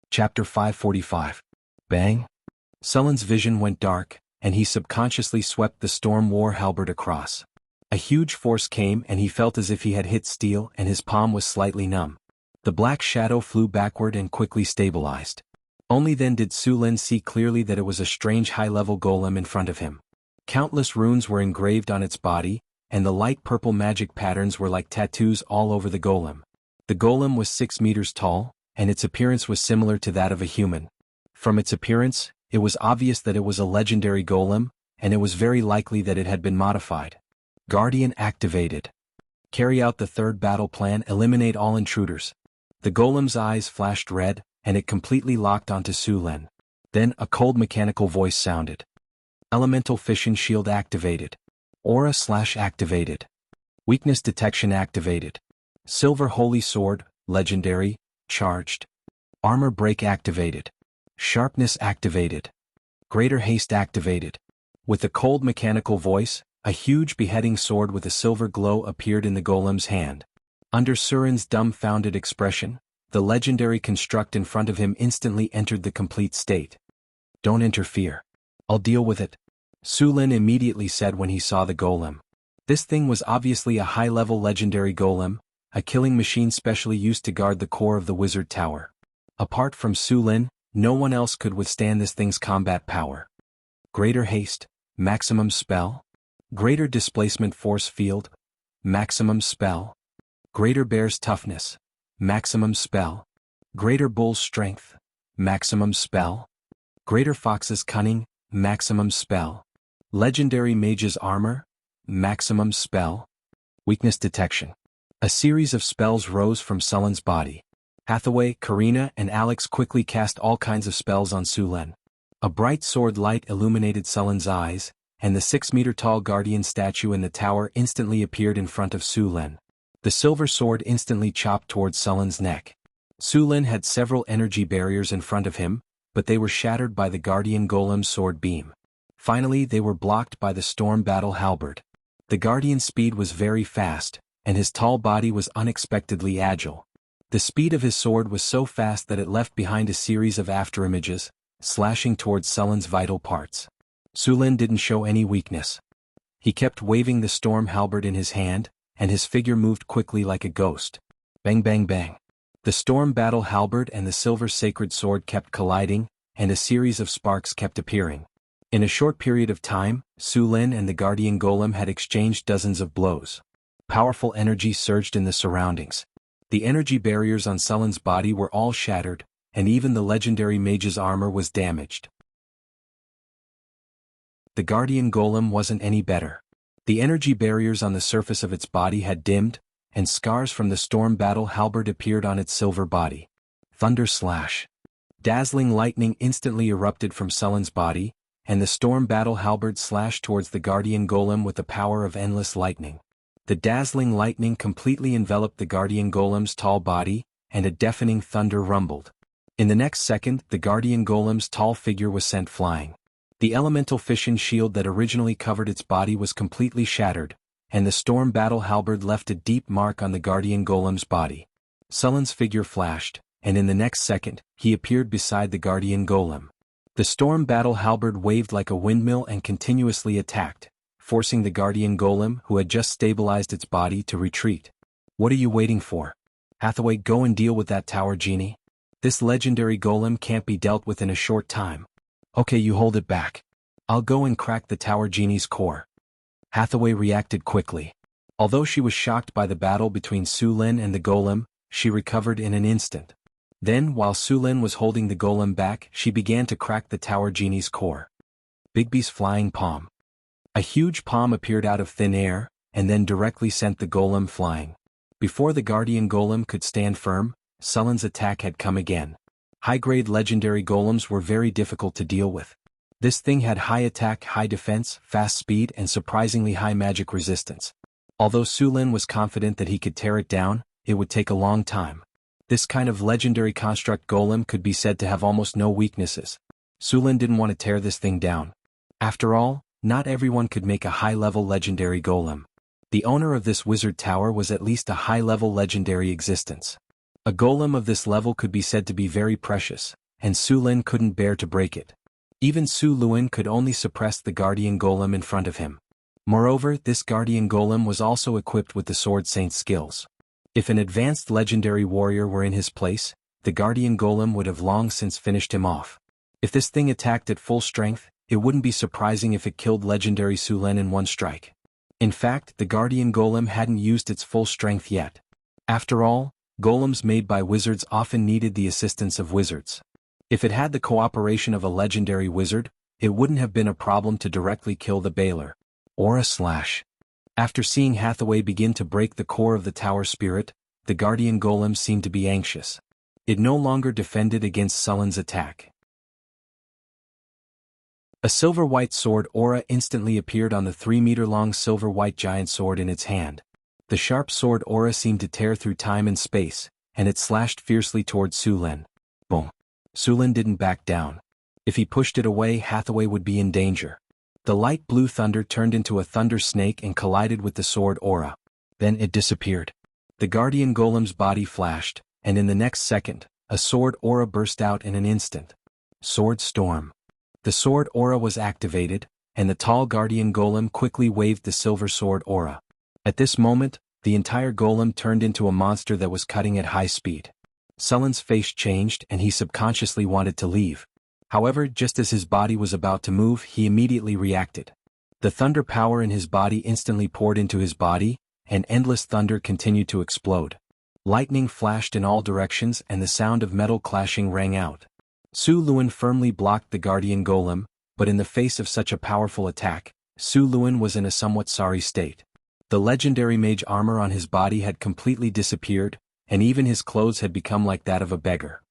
Chapter 545. Bang! Sulin's vision went dark, and he subconsciously swept the storm war halberd across. A huge force came and he felt as if he had hit steel and his palm was slightly numb. The black shadow flew backward and quickly stabilized. Only then did Sulin see clearly that it was a strange high-level golem in front of him. Countless runes were engraved on its body, and the light purple magic patterns were like tattoos all over the golem. The golem was 6 meters tall, and its appearance was similar to that of a human. From its appearance, it was obvious that it was a legendary golem, and it was very likely that it had been modified. Guardian activated. Carry out the third battle plan, eliminate all intruders. The golem's eyes flashed red, and it completely locked onto Sulin. Then a cold mechanical voice sounded. Elemental fission shield activated. Aura slash activated. Weakness detection activated. Silver holy sword, legendary, charged. Armor break activated. Sharpness activated. Greater haste activated. With a cold mechanical voice, a huge beheading sword with a silver glow appeared in the golem's hand. Under Surin's dumbfounded expression, the legendary construct in front of him instantly entered the complete state. Don't interfere. I'll deal with it, Sulin immediately said when he saw the golem. This thing was obviously a high-level legendary golem, a killing machine specially used to guard the core of the wizard tower. Apart from Su Lin, no one else could withstand this thing's combat power. Greater haste, maximum spell. Greater displacement force field, maximum spell. Greater bear's toughness, maximum spell. Greater bull's strength, maximum spell. Greater fox's cunning, maximum spell. Legendary mage's armor, maximum spell. Weakness detection. A series of spells rose from Sullen's body. Hathaway, Karina, and Alex quickly cast all kinds of spells on Su Lin. A bright sword light illuminated Sullen's eyes, and the 6-meter-tall guardian statue in the tower instantly appeared in front of Su Lin. The silver sword instantly chopped towards Sullen's neck. Su Lin had several energy barriers in front of him, but they were shattered by the guardian golem's sword beam. Finally, they were blocked by the storm battle halberd. The guardian's speed was very fast, and his tall body was unexpectedly agile. The speed of his sword was so fast that it left behind a series of afterimages, slashing towards Sullen's vital parts. Su Lin didn't show any weakness. He kept waving the storm halberd in his hand, and his figure moved quickly like a ghost. Bang bang bang. The storm battle halberd and the silver sacred sword kept colliding, and a series of sparks kept appearing. In a short period of time, Su Lin and the guardian golem had exchanged dozens of blows. Powerful energy surged in the surroundings. The energy barriers on Sullen's body were all shattered, and even the legendary mage's armor was damaged. The guardian golem wasn't any better. The energy barriers on the surface of its body had dimmed, and scars from the storm battle halberd appeared on its silver body. Thunder slash. Dazzling lightning instantly erupted from Sullen's body, and the storm battle halberd slashed towards the guardian golem with the power of endless lightning. The dazzling lightning completely enveloped the guardian golem's tall body, and a deafening thunder rumbled. In the next second, the guardian golem's tall figure was sent flying. The elemental fission shield that originally covered its body was completely shattered, and the storm battle halberd left a deep mark on the guardian golem's body. Sullen's figure flashed, and in the next second, he appeared beside the guardian golem. The storm battle halberd waved like a windmill and continuously attacked, forcing the guardian golem, who had just stabilized its body, to retreat. What are you waiting for? Hathaway, go and deal with that tower genie. This legendary golem can't be dealt with in a short time. Okay, you hold it back. I'll go and crack the tower genie's core. Hathaway reacted quickly. Although she was shocked by the battle between Su Lin and the golem, she recovered in an instant. Then, while Su Lin was holding the golem back, she began to crack the tower genie's core. Bigby's flying palm. A huge palm appeared out of thin air, and then directly sent the golem flying. Before the guardian golem could stand firm, Sullen's attack had come again. High-grade legendary golems were very difficult to deal with. This thing had high attack, high defense, fast speed, and surprisingly high magic resistance. Although Su Lin was confident that he could tear it down, it would take a long time. This kind of legendary construct golem could be said to have almost no weaknesses. Su Lin didn't want to tear this thing down. After all, not everyone could make a high-level legendary golem. The owner of this wizard tower was at least a high-level legendary existence. A golem of this level could be said to be very precious, and Su Lin couldn't bear to break it. Even Su Lin could only suppress the guardian golem in front of him. Moreover, this guardian golem was also equipped with the Sword Saint's skills. If an advanced legendary warrior were in his place, the guardian golem would have long since finished him off. If this thing attacked at full strength, it wouldn't be surprising if it killed legendary Su Lin in one strike. In fact, the guardian golem hadn't used its full strength yet. After all, golems made by wizards often needed the assistance of wizards. If it had the cooperation of a legendary wizard, it wouldn't have been a problem to directly kill the Baylor. Aura slash. After seeing Hathaway begin to break the core of the tower spirit, the guardian golem seemed to be anxious. It no longer defended against Sullen's attack. A silver-white sword aura instantly appeared on the 3-meter-long silver-white giant sword in its hand. The sharp sword aura seemed to tear through time and space, and it slashed fiercely towards Su Lin. Boom. Su Lin didn't back down. If he pushed it away, Hathaway would be in danger. The light blue thunder turned into a thunder snake and collided with the sword aura. Then it disappeared. The guardian golem's body flashed, and in the next second, a sword aura burst out in an instant. Sword storm. The sword aura was activated, and the tall guardian golem quickly waved the silver sword aura. At this moment, the entire golem turned into a monster that was cutting at high speed. Sullen's face changed and he subconsciously wanted to leave. However, just as his body was about to move, he immediately reacted. The thunder power in his body instantly poured into his body, and endless thunder continued to explode. Lightning flashed in all directions and the sound of metal clashing rang out. Su Luan firmly blocked the guardian golem, but in the face of such a powerful attack, Su Luan was in a somewhat sorry state. The legendary mage armor on his body had completely disappeared, and even his clothes had become like that of a beggar.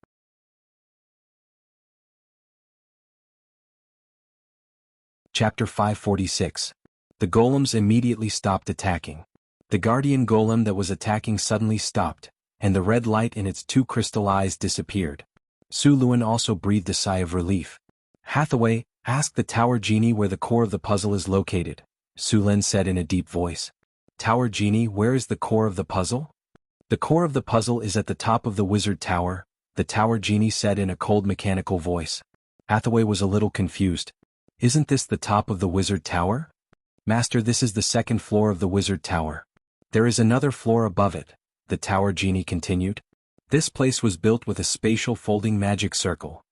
Chapter 546. The golems immediately stopped attacking. The guardian golem that was attacking suddenly stopped, and the red light in its two crystal eyes disappeared. Su Luan also breathed a sigh of relief. Hathaway, ask the tower genie where the core of the puzzle is located, Su Luan said in a deep voice. Tower genie, where is the core of the puzzle? The core of the puzzle is at the top of the wizard tower, the tower genie said in a cold mechanical voice. Hathaway was a little confused. Isn't this the top of the wizard tower? Master, this is the second floor of the wizard tower. There is another floor above it, the tower genie continued. This place was built with a spatial folding magic circle.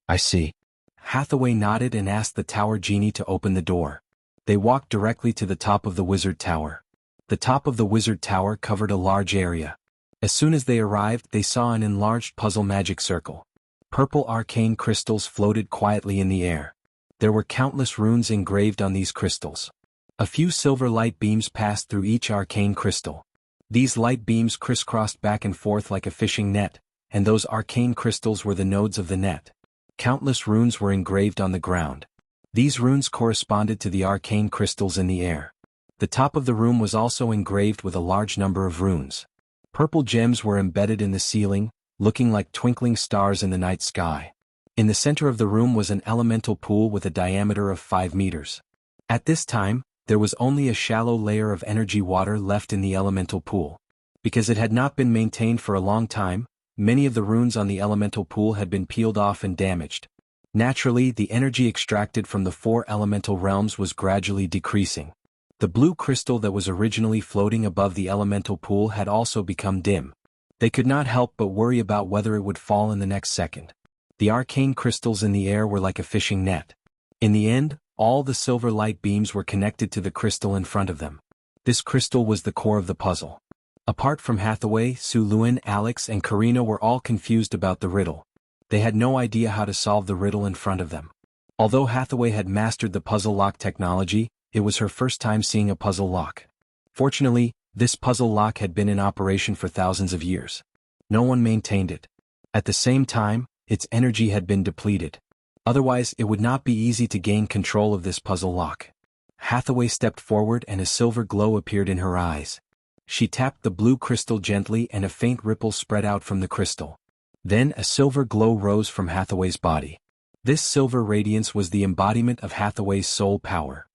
I see. Hathaway nodded and asked the tower genie to open the door. They walked directly to the top of the wizard tower. The top of the wizard tower covered a large area. As soon as they arrived, they saw an enlarged puzzle magic circle. Purple arcane crystals floated quietly in the air. There were countless runes engraved on these crystals. A few silver light beams passed through each arcane crystal. These light beams crisscrossed back and forth like a fishing net, and those arcane crystals were the nodes of the net. Countless runes were engraved on the ground. These runes corresponded to the arcane crystals in the air. The top of the room was also engraved with a large number of runes. Purple gems were embedded in the ceiling, looking like twinkling stars in the night sky. In the center of the room was an elemental pool with a diameter of 5 meters. At this time, there was only a shallow layer of energy water left in the elemental pool. Because it had not been maintained for a long time, many of the runes on the elemental pool had been peeled off and damaged. Naturally, the energy extracted from the 4 elemental realms was gradually decreasing. The blue crystal that was originally floating above the elemental pool had also become dim. They could not help but worry about whether it would fall in the next second. The arcane crystals in the air were like a fishing net. In the end, all the silver light beams were connected to the crystal in front of them. This crystal was the core of the puzzle. Apart from Hathaway, Su Luan, Alex and Karina were all confused about the riddle. They had no idea how to solve the riddle in front of them. Although Hathaway had mastered the puzzle lock technology, it was her first time seeing a puzzle lock. Fortunately, this puzzle lock had been in operation for thousands of years. No one maintained it. At the same time, its energy had been depleted. Otherwise, it would not be easy to gain control of this puzzle lock. Hathaway stepped forward and a silver glow appeared in her eyes. She tapped the blue crystal gently and a faint ripple spread out from the crystal. Then a silver glow rose from Hathaway's body. This silver radiance was the embodiment of Hathaway's soul power.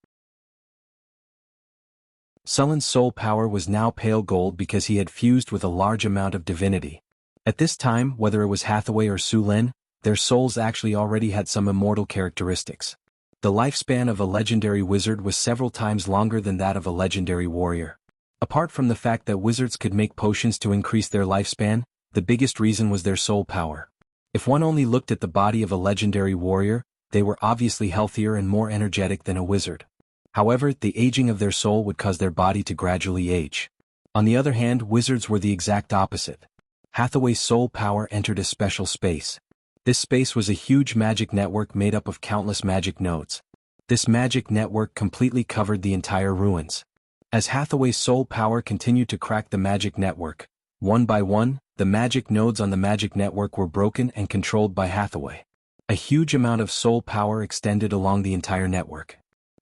Sullen's soul power was now pale gold because he had fused with a large amount of divinity. At this time, whether it was Hathaway or Su Luan, their souls actually already had some immortal characteristics. The lifespan of a legendary wizard was several times longer than that of a legendary warrior. Apart from the fact that wizards could make potions to increase their lifespan, the biggest reason was their soul power. If one only looked at the body of a legendary warrior, they were obviously healthier and more energetic than a wizard. However, the aging of their soul would cause their body to gradually age. On the other hand, wizards were the exact opposite. Hathaway's soul power entered a special space. This space was a huge magic network made up of countless magic nodes. This magic network completely covered the entire ruins. As Hathaway's soul power continued to crack the magic network, one by one, the magic nodes on the magic network were broken and controlled by Hathaway. A huge amount of soul power extended along the entire network.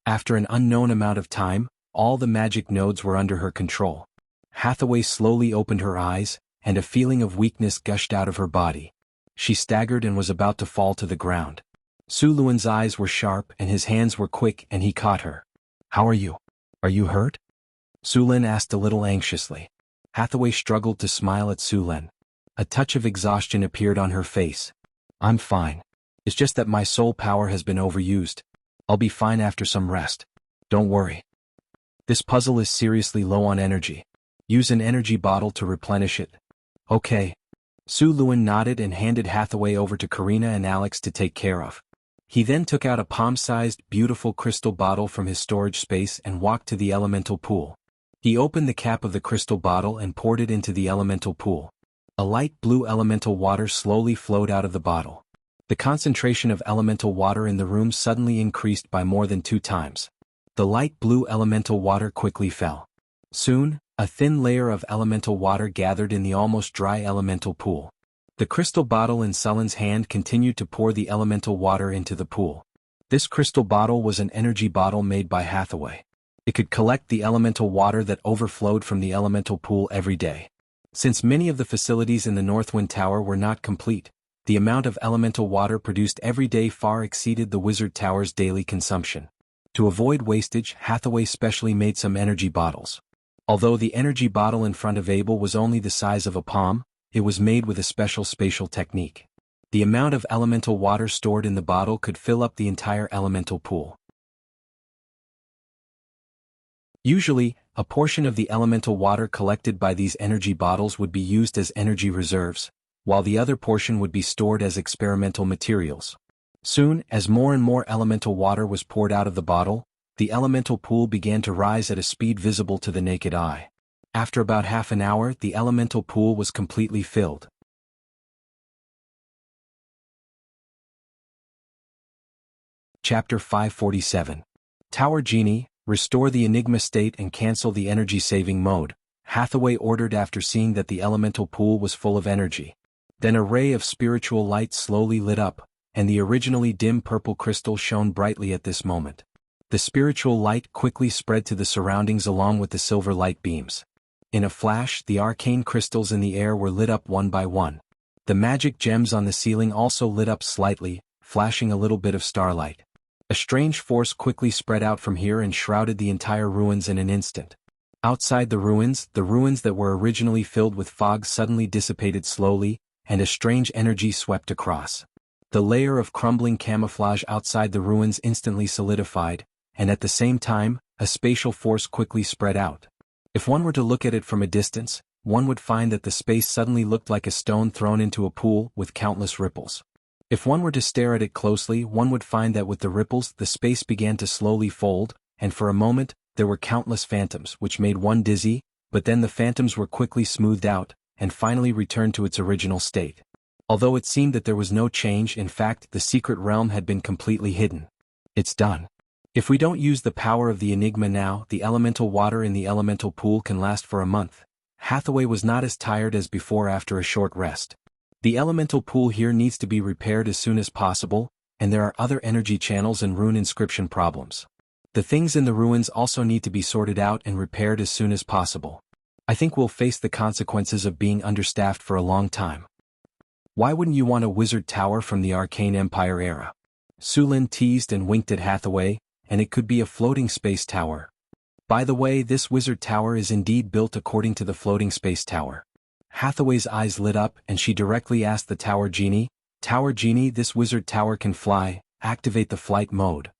After an unknown amount of time, all the magic nodes were under her control. Hathaway slowly opened her eyes, and a feeling of weakness gushed out of her body. She staggered and was about to fall to the ground. Su Luan's eyes were sharp and his hands were quick and he caught her. "How are you? Are you hurt?" Su Luan asked a little anxiously. Hathaway struggled to smile at Su Luan. A touch of exhaustion appeared on her face. "I'm fine. It's just that my soul power has been overused. I'll be fine after some rest. Don't worry. This puzzle is seriously low on energy. Use an energy bottle to replenish it. Okay. Su Luan nodded and handed Hathaway over to Karina and Alex to take care of. He then took out a palm-sized, beautiful crystal bottle from his storage space and walked to the elemental pool. He opened the cap of the crystal bottle and poured it into the elemental pool. A light blue elemental water slowly flowed out of the bottle. The concentration of elemental water in the room suddenly increased by more than 2 times. The light blue elemental water quickly fell. Soon, a thin layer of elemental water gathered in the almost dry elemental pool. The crystal bottle in Sullen's hand continued to pour the elemental water into the pool. This crystal bottle was an energy bottle made by Hathaway. It could collect the elemental water that overflowed from the elemental pool every day. Since many of the facilities in the Northwind Tower were not complete, the amount of elemental water produced every day far exceeded the Wizard Tower's daily consumption. To avoid wastage, Hathaway specially made some energy bottles. Although the energy bottle in front of Abel was only the size of a palm, it was made with a special spatial technique. The amount of elemental water stored in the bottle could fill up the entire elemental pool. Usually, a portion of the elemental water collected by these energy bottles would be used as energy reserves, while the other portion would be stored as experimental materials. Soon, as more and more elemental water was poured out of the bottle, the elemental pool began to rise at a speed visible to the naked eye. After about half an hour, the elemental pool was completely filled. Chapter 547. Tower Genie, restore the Enigma state and cancel the energy-saving mode, Hathaway ordered after seeing that the elemental pool was full of energy. Then a ray of spiritual light slowly lit up, and the originally dim purple crystal shone brightly at this moment. The spiritual light quickly spread to the surroundings along with the silver light beams. In a flash, the arcane crystals in the air were lit up one by one. The magic gems on the ceiling also lit up slightly, flashing a little bit of starlight. A strange force quickly spread out from here and shrouded the entire ruins in an instant. Outside the ruins that were originally filled with fog suddenly dissipated slowly, and a strange energy swept across. The layer of crumbling camouflage outside the ruins instantly solidified, and at the same time, a spatial force quickly spread out. If one were to look at it from a distance, one would find that the space suddenly looked like a stone thrown into a pool with countless ripples. If one were to stare at it closely, one would find that with the ripples the space began to slowly fold, and for a moment, there were countless phantoms which made one dizzy, but then the phantoms were quickly smoothed out, and finally returned to its original state. Although it seemed that there was no change, in fact, the secret realm had been completely hidden. It's done. If we don't use the power of the Enigma now, the elemental water in the elemental pool can last for a month. Hathaway was not as tired as before after a short rest. The elemental pool here needs to be repaired as soon as possible, and there are other energy channels and rune inscription problems. The things in the ruins also need to be sorted out and repaired as soon as possible. I think we'll face the consequences of being understaffed for a long time. Why wouldn't you want a wizard tower from the Arcane Empire era? Sulin teased and winked at Hathaway, and it could be a floating space tower. By the way, this wizard tower is indeed built according to the floating space tower. Hathaway's eyes lit up and she directly asked the Tower Genie, "Tower Genie, this wizard tower can fly, activate the flight mode."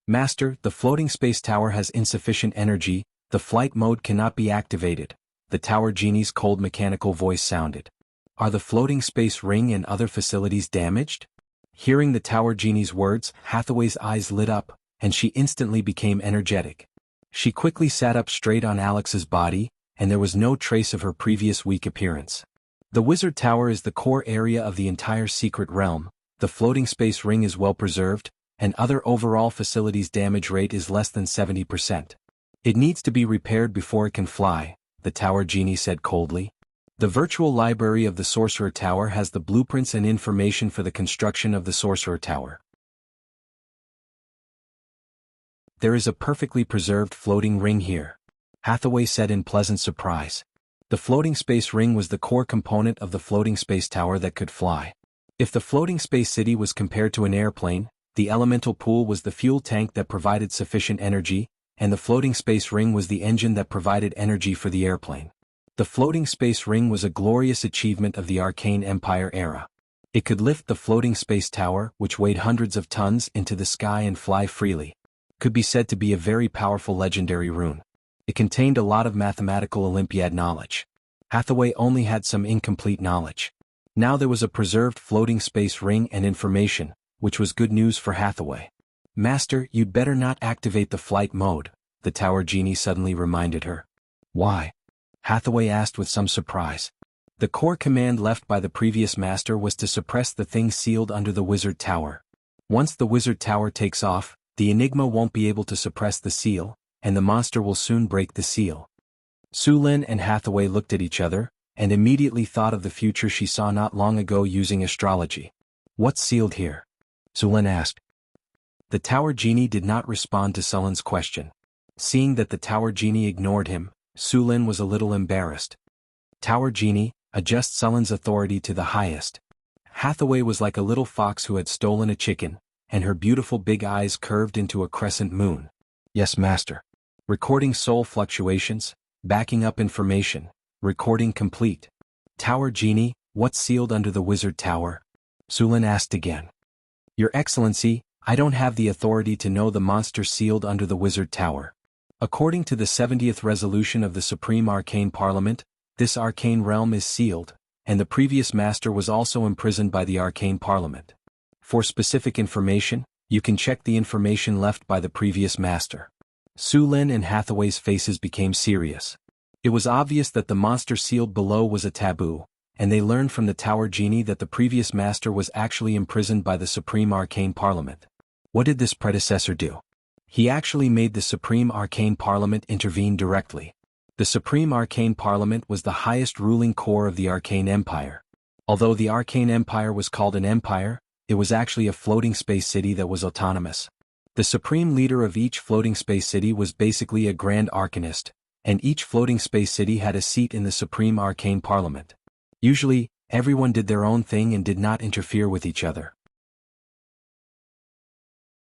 "Master, the floating space tower has insufficient energy, the flight mode cannot be activated," the Tower Genie's cold mechanical voice sounded. "Are the floating space ring and other facilities damaged?" Hearing the Tower Genie's words, Hathaway's eyes lit up, and she instantly became energetic. She quickly sat up straight on Alex's body, and there was no trace of her previous weak appearance. The Wizard Tower is the core area of the entire secret realm, the floating space ring is well preserved, and other overall facilities damage rate is less than 70%. It needs to be repaired before it can fly, the Tower Genie said coldly. The virtual library of the Sorcerer Tower has the blueprints and information for the construction of the Sorcerer Tower. There is a perfectly preserved floating ring here, Hathaway said in pleasant surprise. The floating space ring was the core component of the floating space tower that could fly. If the floating space city was compared to an airplane, the elemental pool was the fuel tank that provided sufficient energy, and the floating space ring was the engine that provided energy for the airplane. The floating space ring was a glorious achievement of the Arcane Empire era. It could lift the floating space tower, which weighed hundreds of tons, into the sky and fly freely. Could be said to be a very powerful legendary rune. It contained a lot of mathematical Olympiad knowledge. Hathaway only had some incomplete knowledge. Now there was a preserved floating space ring and information, which was good news for Hathaway. Master, you'd better not activate the flight mode, the Tower Genie suddenly reminded her. Why? Hathaway asked with some surprise. The core command left by the previous master was to suppress the thing sealed under the Wizard Tower. Once the Wizard Tower takes off, the Enigma won't be able to suppress the seal, and the monster will soon break the seal. Sulin and Hathaway looked at each other, and immediately thought of the future she saw not long ago using astrology. What's sealed here? Sulin asked. The Tower Genie did not respond to Sulin's question. Seeing that the Tower Genie ignored him, Sulin was a little embarrassed. Tower Genie, adjust Sulin's authority to the highest. Hathaway was like a little fox who had stolen a chicken, and her beautiful big eyes curved into a crescent moon. Yes, master. Recording soul fluctuations, backing up information, recording complete. Tower Genie, what's sealed under the Wizard Tower? Sulin asked again. Your Excellency, I don't have the authority to know the monster sealed under the Wizard Tower. According to the 70th resolution of the Supreme Arcane Parliament, this arcane realm is sealed, and the previous master was also imprisoned by the Arcane Parliament. For specific information, you can check the information left by the previous master. Sulin and Hathaway's faces became serious. It was obvious that the monster sealed below was a taboo, and they learned from the Tower Genie that the previous master was actually imprisoned by the Supreme Arcane Parliament. What did this predecessor do? He actually made the Supreme Arcane Parliament intervene directly. The Supreme Arcane Parliament was the highest ruling core of the Arcane Empire. Although the Arcane Empire was called an empire, it was actually a floating space city that was autonomous. The supreme leader of each floating space city was basically a Grand Arcanist, and each floating space city had a seat in the Supreme Arcane Parliament. Usually, everyone did their own thing and did not interfere with each other.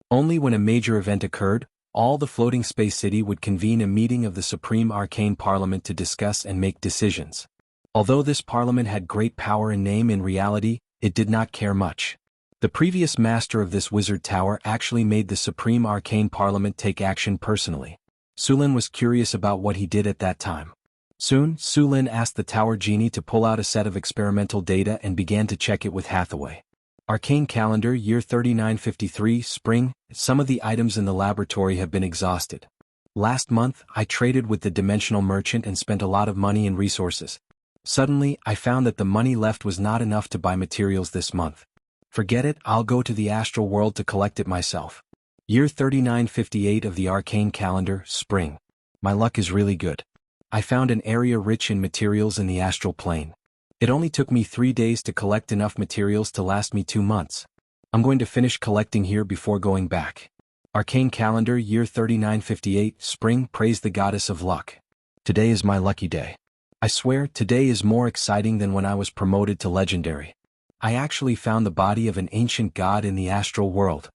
Only when a major event occurred, all the floating space city would convene a meeting of the Supreme Arcane Parliament to discuss and make decisions. Although this parliament had great power in name, in reality, it did not care much. The previous master of this Wizard Tower actually made the Supreme Arcane Parliament take action personally. Sulin was curious about what he did at that time. Soon, Sulin asked the Tower Genie to pull out a set of experimental data and began to check it with Hathaway. Arcane Calendar, Year 3953, Spring. Some of the items in the laboratory have been exhausted. Last month, I traded with the Dimensional Merchant and spent a lot of money and resources. Suddenly, I found that the money left was not enough to buy materials this month. Forget it, I'll go to the astral world to collect it myself. Year 3958 of the Arcane Calendar, Spring. My luck is really good. I found an area rich in materials in the astral plane. It only took me 3 days to collect enough materials to last me 2 months. I'm going to finish collecting here before going back. Arcane Calendar, Year 3958, Spring. Praise the Goddess of Luck. Today is my lucky day. I swear, today is more exciting than when I was promoted to Legendary. I actually found the body of an ancient god in the astral world.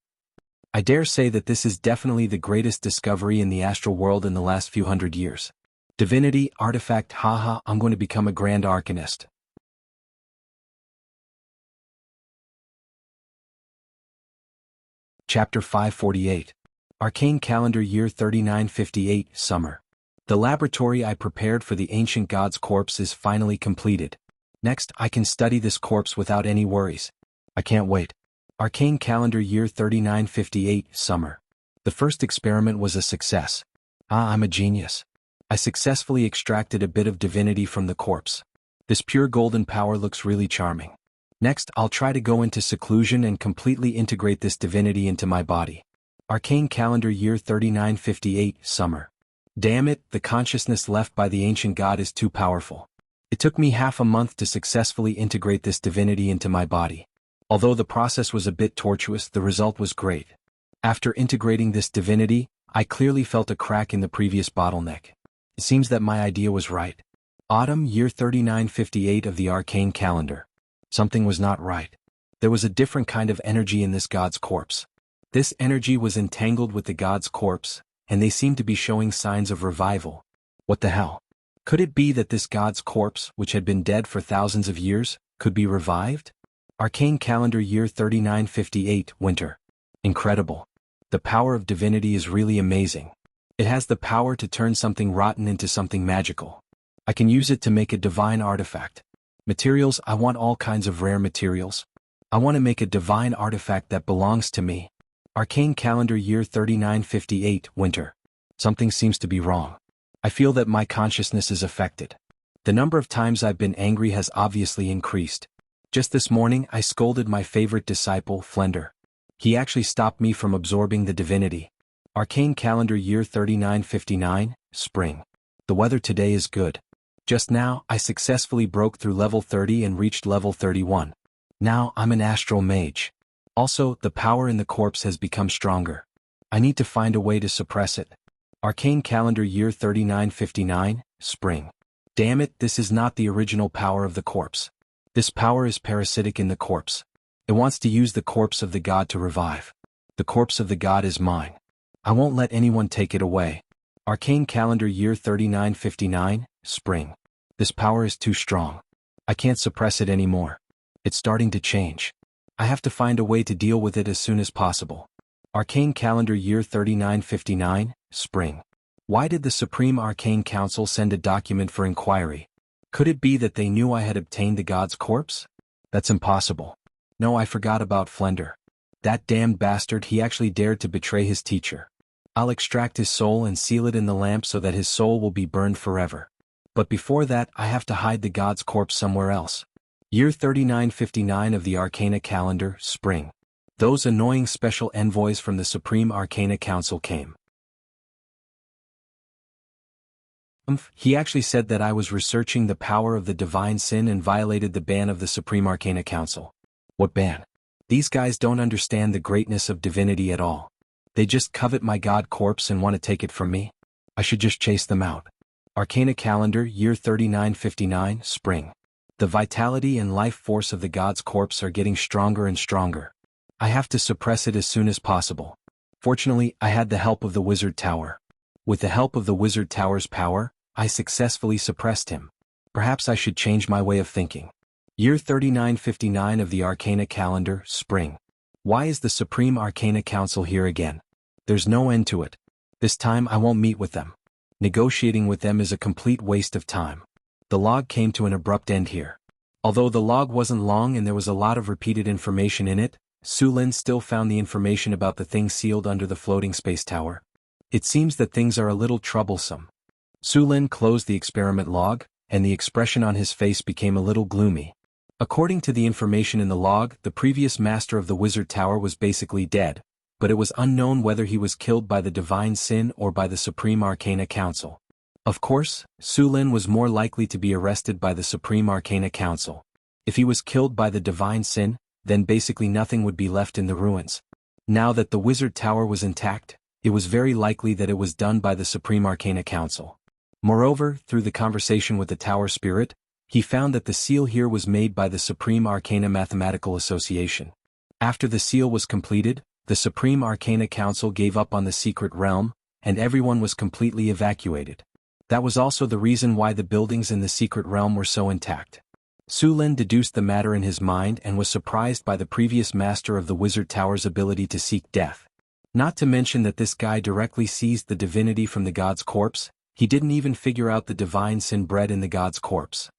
I dare say that this is definitely the greatest discovery in the astral world in the last few hundred years. Divinity, artifact, haha, I'm going to become a Grand Arcanist. Chapter 548. Arcane Calendar, Year 3958, Summer. The laboratory I prepared for the ancient god's corpse is finally completed. Next, I can study this corpse without any worries. I can't wait. Arcane Calendar, Year 3958, Summer. The first experiment was a success. I'm a genius. I successfully extracted a bit of divinity from the corpse. This pure golden power looks really charming. Next, I'll try to go into seclusion and completely integrate this divinity into my body. Arcane Calendar, Year 3958, Summer. Damn it, the consciousness left by the ancient god is too powerful. It took me half a month to successfully integrate this divinity into my body. Although the process was a bit tortuous, the result was great. After integrating this divinity, I clearly felt a crack in the previous bottleneck. It seems that my idea was right. Autumn, Year 3958 of the Arcane Calendar. Something was not right. There was a different kind of energy in this god's corpse. This energy was entangled with the god's corpse, and they seemed to be showing signs of revival. What the hell? Could it be that this god's corpse, which had been dead for thousands of years, could be revived? Arcane Calendar, Year 3958, Winter. Incredible. The power of divinity is really amazing. It has the power to turn something rotten into something magical. I can use it to make a divine artifact. Materials, I want all kinds of rare materials. I want to make a divine artifact that belongs to me. Arcane calendar year 3958, winter. Something seems to be wrong. I feel that my consciousness is affected. The number of times I've been angry has obviously increased. Just this morning I scolded my favorite disciple, Flender. He actually stopped me from absorbing the divinity. Arcane calendar year 3959, spring. The weather today is good. Just now, I successfully broke through level 30 and reached level 31. Now I'm an astral mage. Also, the power in the corpse has become stronger. I need to find a way to suppress it. Arcane calendar year 3959, spring. Damn it, this is not the original power of the corpse. This power is parasitic in the corpse. It wants to use the corpse of the god to revive. The corpse of the god is mine. I won't let anyone take it away. Arcane calendar year 3959, spring. This power is too strong. I can't suppress it anymore. It's starting to change. I have to find a way to deal with it as soon as possible. Arcane calendar year 3959, spring. Why did the Supreme Arcane Council send a document for inquiry? Could it be that they knew I had obtained the god's corpse? That's impossible. No, I forgot about Flender. That damned bastard, he actually dared to betray his teacher. I'll extract his soul and seal it in the lamp so that his soul will be burned forever. But before that, I have to hide the god's corpse somewhere else. Year 3959 of the Arcana calendar, spring. Those annoying special envoys from the Supreme Arcana Council came. He actually said that I was researching the power of the divine sin and violated the ban of the Supreme Arcana Council. What ban? These guys don't understand the greatness of divinity at all. They just covet my god corpse and want to take it from me. I should just chase them out. Arcana calendar, year 3959, spring. The vitality and life force of the god's corpse are getting stronger and stronger. I have to suppress it as soon as possible. Fortunately, I had the help of the Wizard Tower. With the help of the Wizard Tower's power, I successfully suppressed him. Perhaps I should change my way of thinking. Year 3959 of the Arcana calendar, spring. Why is the Supreme Arcana Council here again? There's no end to it. This time I won't meet with them. Negotiating with them is a complete waste of time. The log came to an abrupt end here. Although the log wasn't long and there was a lot of repeated information in it, Su Lin still found the information about the thing sealed under the floating space tower. It seems that things are a little troublesome. Su Lin closed the experiment log, and the expression on his face became a little gloomy. According to the information in the log, the previous master of the Wizard Tower was basically dead, but it was unknown whether he was killed by the Divine Sin or by the Supreme Arcana Council. Of course, Su Lin was more likely to be arrested by the Supreme Arcana Council. If he was killed by the Divine Sin, then basically nothing would be left in the ruins. Now that the Wizard Tower was intact, it was very likely that it was done by the Supreme Arcana Council. Moreover, through the conversation with the Tower Spirit, he found that the seal here was made by the Supreme Arcana Mathematical Association. After the seal was completed, the Supreme Arcana Council gave up on the secret realm, and everyone was completely evacuated. That was also the reason why the buildings in the secret realm were so intact. Su Lin deduced the matter in his mind and was surprised by the previous master of the Wizard Tower's ability to seek death. Not to mention that this guy directly seized the divinity from the god's corpse, he didn't even figure out the divine sin bred in the god's corpse.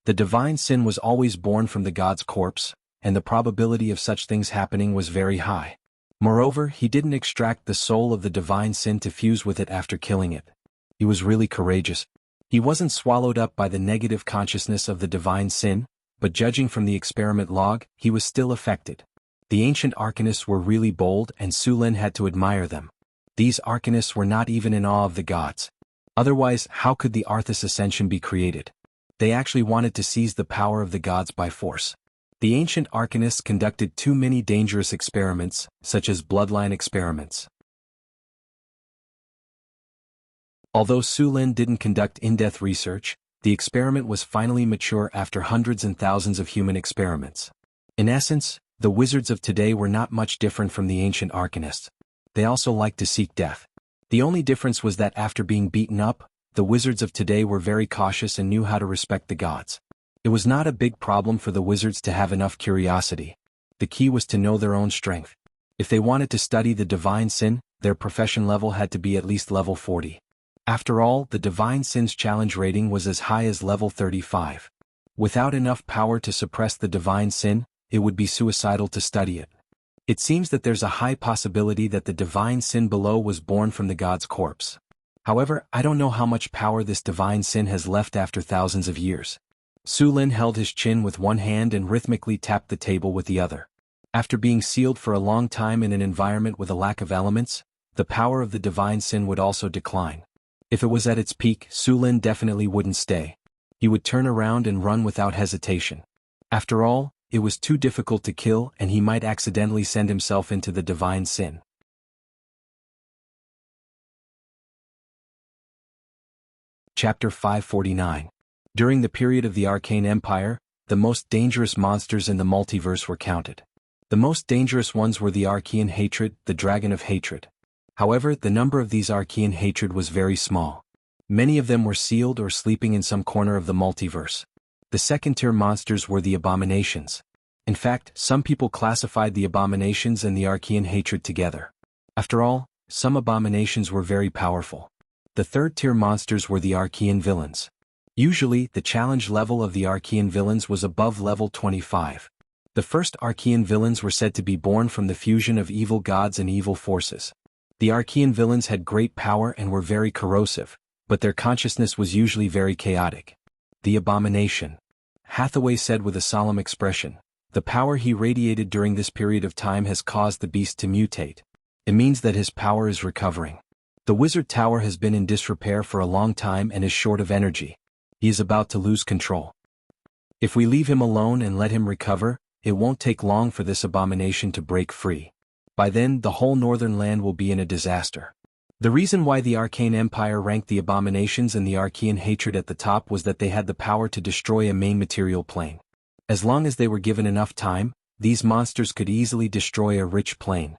The divine sin was always born from the god's corpse, and the probability of such things happening was very high. Moreover, he didn't extract the soul of the divine sin to fuse with it after killing it. He was really courageous. He wasn't swallowed up by the negative consciousness of the divine sin, but judging from the experiment log, he was still affected. The ancient arcanists were really bold and Su Lin had to admire them. These arcanists were not even in awe of the gods. Otherwise, how could the Arthas Ascension be created? They actually wanted to seize the power of the gods by force. The ancient arcanists conducted too many dangerous experiments, such as bloodline experiments. Although Su Lin didn't conduct in-depth research, the experiment was finally mature after hundreds and thousands of human experiments. In essence, the wizards of today were not much different from the ancient arcanists. They also liked to seek death. The only difference was that after being beaten up, the wizards of today were very cautious and knew how to respect the gods. It was not a big problem for the wizards to have enough curiosity. The key was to know their own strength. If they wanted to study the divine sin, their profession level had to be at least level 40. After all, the divine sin's challenge rating was as high as level 35. Without enough power to suppress the divine sin, it would be suicidal to study it. It seems that there's a high possibility that the divine sin below was born from the god's corpse. However, I don't know how much power this divine sin has left after thousands of years. Su Lin held his chin with one hand and rhythmically tapped the table with the other. After being sealed for a long time in an environment with a lack of elements, the power of the divine sin would also decline. If it was at its peak, Su Lin definitely wouldn't stay. He would turn around and run without hesitation. After all, it was too difficult to kill and he might accidentally send himself into the divine sin. Chapter 549. During the period of the Arcane Empire, the most dangerous monsters in the multiverse were counted. The most dangerous ones were the Archean Hatred, the Dragon of Hatred. However, the number of these Archean Hatred was very small. Many of them were sealed or sleeping in some corner of the multiverse. The second-tier monsters were the Abominations. In fact, some people classified the Abominations and the Archean Hatred together. After all, some Abominations were very powerful. The third-tier monsters were the Archean Villains. Usually, the challenge level of the Archean Villains was above level 25. The first Archean Villains were said to be born from the fusion of evil gods and evil forces. The Archean Villains had great power and were very corrosive, but their consciousness was usually very chaotic. The Abomination. Hathaway said with a solemn expression, "The power he radiated during this period of time has caused the beast to mutate. It means that his power is recovering. The Wizard Tower has been in disrepair for a long time and is short of energy. He is about to lose control. If we leave him alone and let him recover, it won't take long for this abomination to break free. By then, the whole northern land will be in a disaster." The reason why the Arcane Empire ranked the Abominations and the Archean Hatred at the top was that they had the power to destroy a main material plane. As long as they were given enough time, these monsters could easily destroy a rich plane.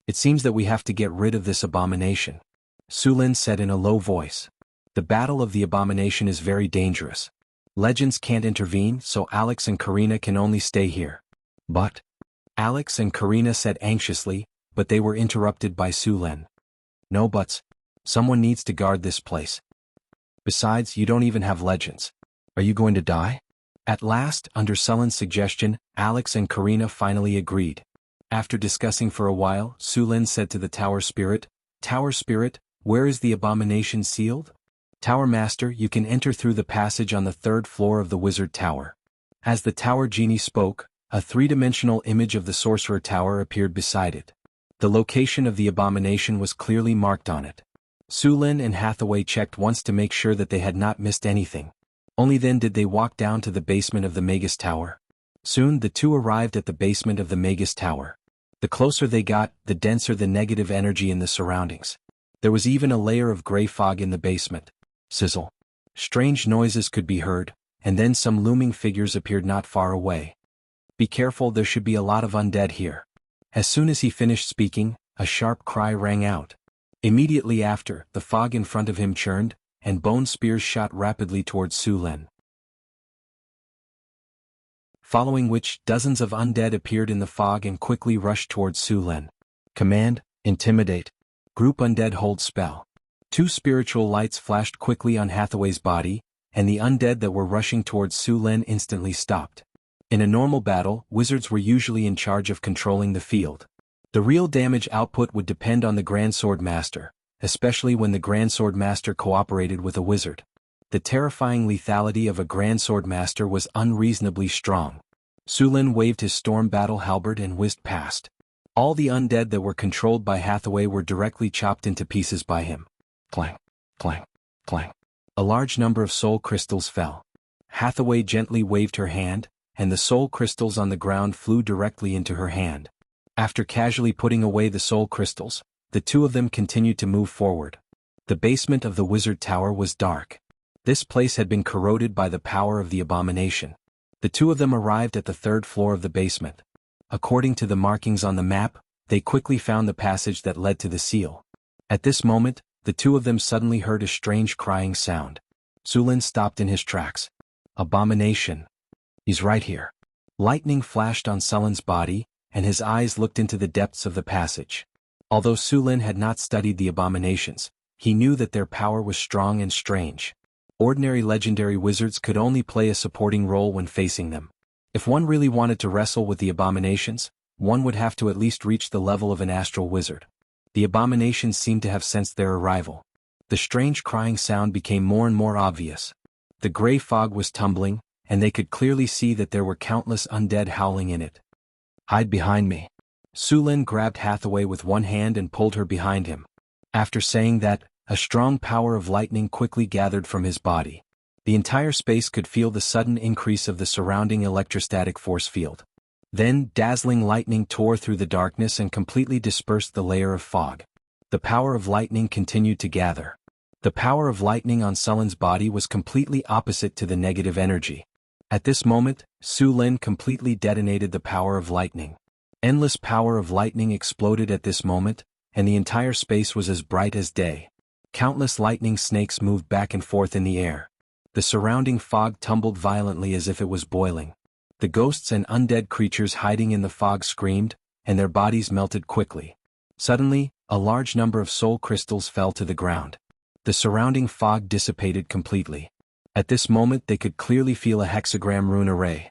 "It seems that we have to get rid of this abomination," Su Lin said in a low voice. "The battle of the abomination is very dangerous. Legends can't intervene, so Alex and Karina can only stay here." "But," Alex and Karina said anxiously, but they were interrupted by Su Lin. "No buts. Someone needs to guard this place. Besides, you don't even have legends. Are you going to die?" At last, under Sullen's suggestion, Alex and Karina finally agreed. After discussing for a while, Su Lin said to the Tower Spirit, "Tower Spirit, where is the abomination sealed?" "Tower Master, you can enter through the passage on the 3rd floor of the Wizard Tower." As the Tower Genie spoke, a three-dimensional image of the Sorcerer Tower appeared beside it. The location of the abomination was clearly marked on it. Su Lin and Hathaway checked once to make sure that they had not missed anything. Only then did they walk down to the basement of the Magus Tower. Soon the two arrived at the basement of the Magus Tower. The closer they got, the denser the negative energy in the surroundings. There was even a layer of gray fog in the basement. Sizzle. Strange noises could be heard, and then some looming figures appeared not far away. "Be careful, there should be a lot of undead here." As soon as he finished speaking, a sharp cry rang out. Immediately after, the fog in front of him churned, and bone spears shot rapidly towards Su Lin. Following which, dozens of undead appeared in the fog and quickly rushed towards Su Lin. "Command, intimidate. Group undead hold spell." Two spiritual lights flashed quickly on Hathaway's body, and the undead that were rushing towards Su Lin instantly stopped. In a normal battle, wizards were usually in charge of controlling the field. The real damage output would depend on the Grand Sword Master, especially when the Grand Sword Master cooperated with a wizard. The terrifying lethality of a Grand Sword Master was unreasonably strong. Su Lin waved his storm battle halberd and whizzed past. All the undead that were controlled by Hathaway were directly chopped into pieces by him. Clang, clang, clang. A large number of soul crystals fell. Hathaway gently waved her hand, and the soul crystals on the ground flew directly into her hand. After casually putting away the soul crystals, the two of them continued to move forward. The basement of the Wizard Tower was dark. This place had been corroded by the power of the abomination. The two of them arrived at the 3rd floor of the basement. According to the markings on the map, they quickly found the passage that led to the seal. At this moment, the two of them suddenly heard a strange crying sound. Su Lin stopped in his tracks. "Abomination. He's right here." Lightning flashed on Sullen's body, and his eyes looked into the depths of the passage. Although Su Lin had not studied the abominations, he knew that their power was strong and strange. Ordinary legendary wizards could only play a supporting role when facing them. If one really wanted to wrestle with the abominations, one would have to at least reach the level of an astral wizard. The abominations seemed to have sensed their arrival. The strange crying sound became more and more obvious. The gray fog was tumbling, and they could clearly see that there were countless undead howling in it. "Hide behind me." Su Lin grabbed Hathaway with one hand and pulled her behind him. After saying that, a strong power of lightning quickly gathered from his body. The entire space could feel the sudden increase of the surrounding electrostatic force field. Then, dazzling lightning tore through the darkness and completely dispersed the layer of fog. The power of lightning continued to gather. The power of lightning on Sullen's body was completely opposite to the negative energy. At this moment, Su Lin completely detonated the power of lightning. Endless power of lightning exploded at this moment, and the entire space was as bright as day. Countless lightning snakes moved back and forth in the air. The surrounding fog tumbled violently as if it was boiling. The ghosts and undead creatures hiding in the fog screamed, and their bodies melted quickly. Suddenly, a large number of soul crystals fell to the ground. The surrounding fog dissipated completely. At this moment they could clearly feel a hexagram rune array.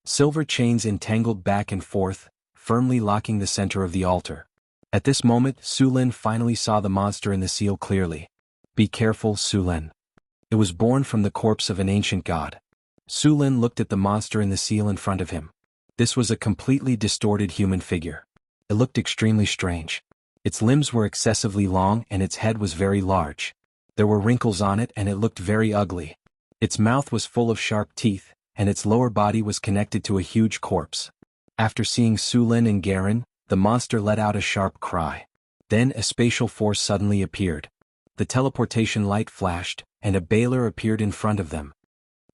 Silver chains entangled back and forth, firmly locking the center of the altar. At this moment, Su Lin finally saw the monster in the seal clearly. "Be careful, Su Lin. It was born from the corpse of an ancient god." Su Lin looked at the monster in the seal in front of him. This was a completely distorted human figure. It looked extremely strange. Its limbs were excessively long and its head was very large. There were wrinkles on it and it looked very ugly. Its mouth was full of sharp teeth, and its lower body was connected to a huge corpse. After seeing Su Lin and Garen, the monster let out a sharp cry. Then a spatial force suddenly appeared. The teleportation light flashed, and a Baylor appeared in front of them.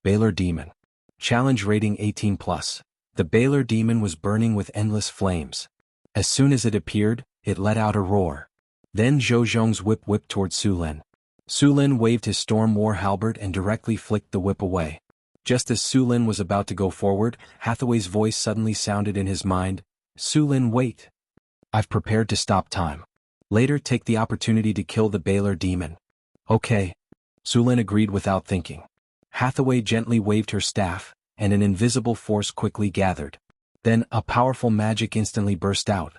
Baylor Demon. Challenge rating 18+. The Baylor Demon was burning with endless flames. As soon as it appeared, it let out a roar. Then Zhou Zhong's whip whipped toward Su Lin. Su Lin waved his storm war halberd and directly flicked the whip away. Just as Su Lin was about to go forward, Hathaway's voice suddenly sounded in his mind. "Su Lin, wait. I've prepared to stop time. Later take the opportunity to kill the Baylor Demon." "Okay." Su Lin agreed without thinking. Hathaway gently waved her staff, and an invisible force quickly gathered. Then a powerful magic instantly burst out.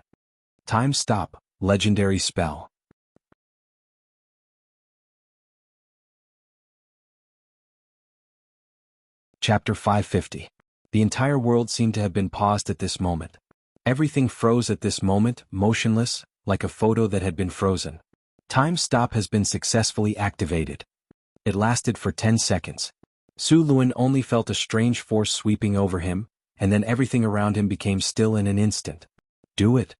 Time stop, legendary spell. Chapter 550. The entire world seemed to have been paused at this moment. Everything froze at this moment, motionless, like a photo that had been frozen. Time stop has been successfully activated. It lasted for 10 seconds. Su Lin only felt a strange force sweeping over him, and then everything around him became still in an instant. "Do it."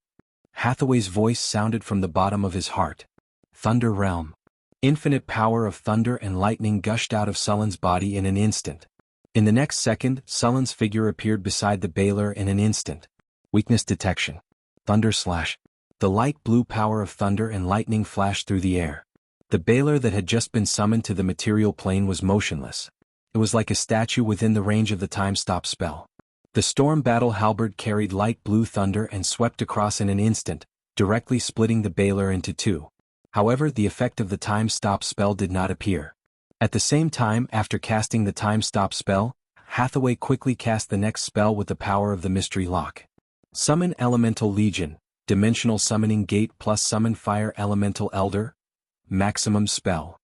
Hathaway's voice sounded from the bottom of his heart. Thunder Realm. Infinite power of thunder and lightning gushed out of Sullen's body in an instant. In the next second, Sullen's figure appeared beside the Baylor in an instant. Weakness detection. Thunder Slash. The light blue power of thunder and lightning flashed through the air. The Baylor that had just been summoned to the material plane was motionless. It was like a statue within the range of the time stop spell. The storm battle halberd carried light blue thunder and swept across in an instant, directly splitting the Baylor into two. However, the effect of the time stop spell did not appear. At the same time, after casting the time stop spell, Hathaway quickly cast the next spell with the power of the mystery lock. Summon Elemental Legion, Dimensional Summoning Gate plus Summon Fire Elemental Elder. Maximum spell.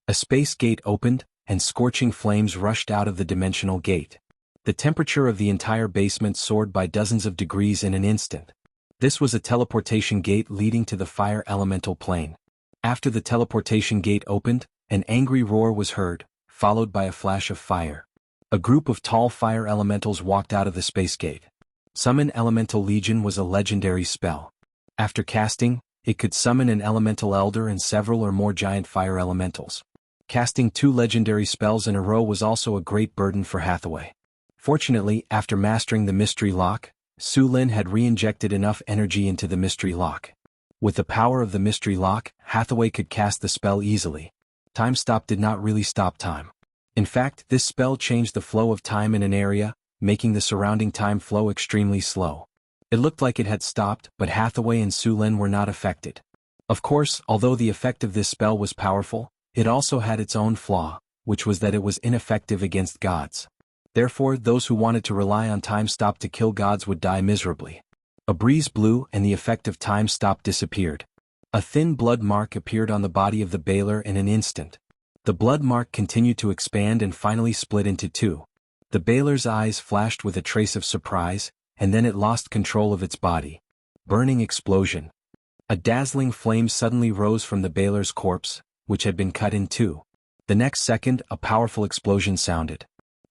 A space gate opened, and scorching flames rushed out of the dimensional gate. The temperature of the entire basement soared by dozens of degrees in an instant. This was a teleportation gate leading to the fire elemental plane. After the teleportation gate opened, an angry roar was heard, followed by a flash of fire. A group of tall fire elementals walked out of the space gate. Summon Elemental Legion was a legendary spell. After casting, it could summon an elemental elder and several or more giant fire elementals. Casting 2 legendary spells in a row was also a great burden for Hathaway. Fortunately, after mastering the mystery lock, Su Lin had re-injected enough energy into the mystery lock. With the power of the mystery lock, Hathaway could cast the spell easily. Time stop did not really stop time. In fact, this spell changed the flow of time in an area, making the surrounding time flow extremely slow. It looked like it had stopped, but Hathaway and Su Lin were not affected. Of course, although the effect of this spell was powerful, it also had its own flaw, which was that it was ineffective against gods. Therefore, those who wanted to rely on time stop to kill gods would die miserably. A breeze blew and the effect of time stop disappeared. A thin blood mark appeared on the body of the Baler in an instant. The blood mark continued to expand and finally split into two. The Baler's eyes flashed with a trace of surprise, and then it lost control of its body. Burning explosion. A dazzling flame suddenly rose from the Baler's corpse, which had been cut in two. The next second, a powerful explosion sounded.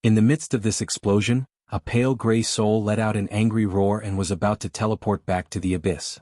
In the midst of this explosion, a pale gray soul let out an angry roar and was about to teleport back to the abyss.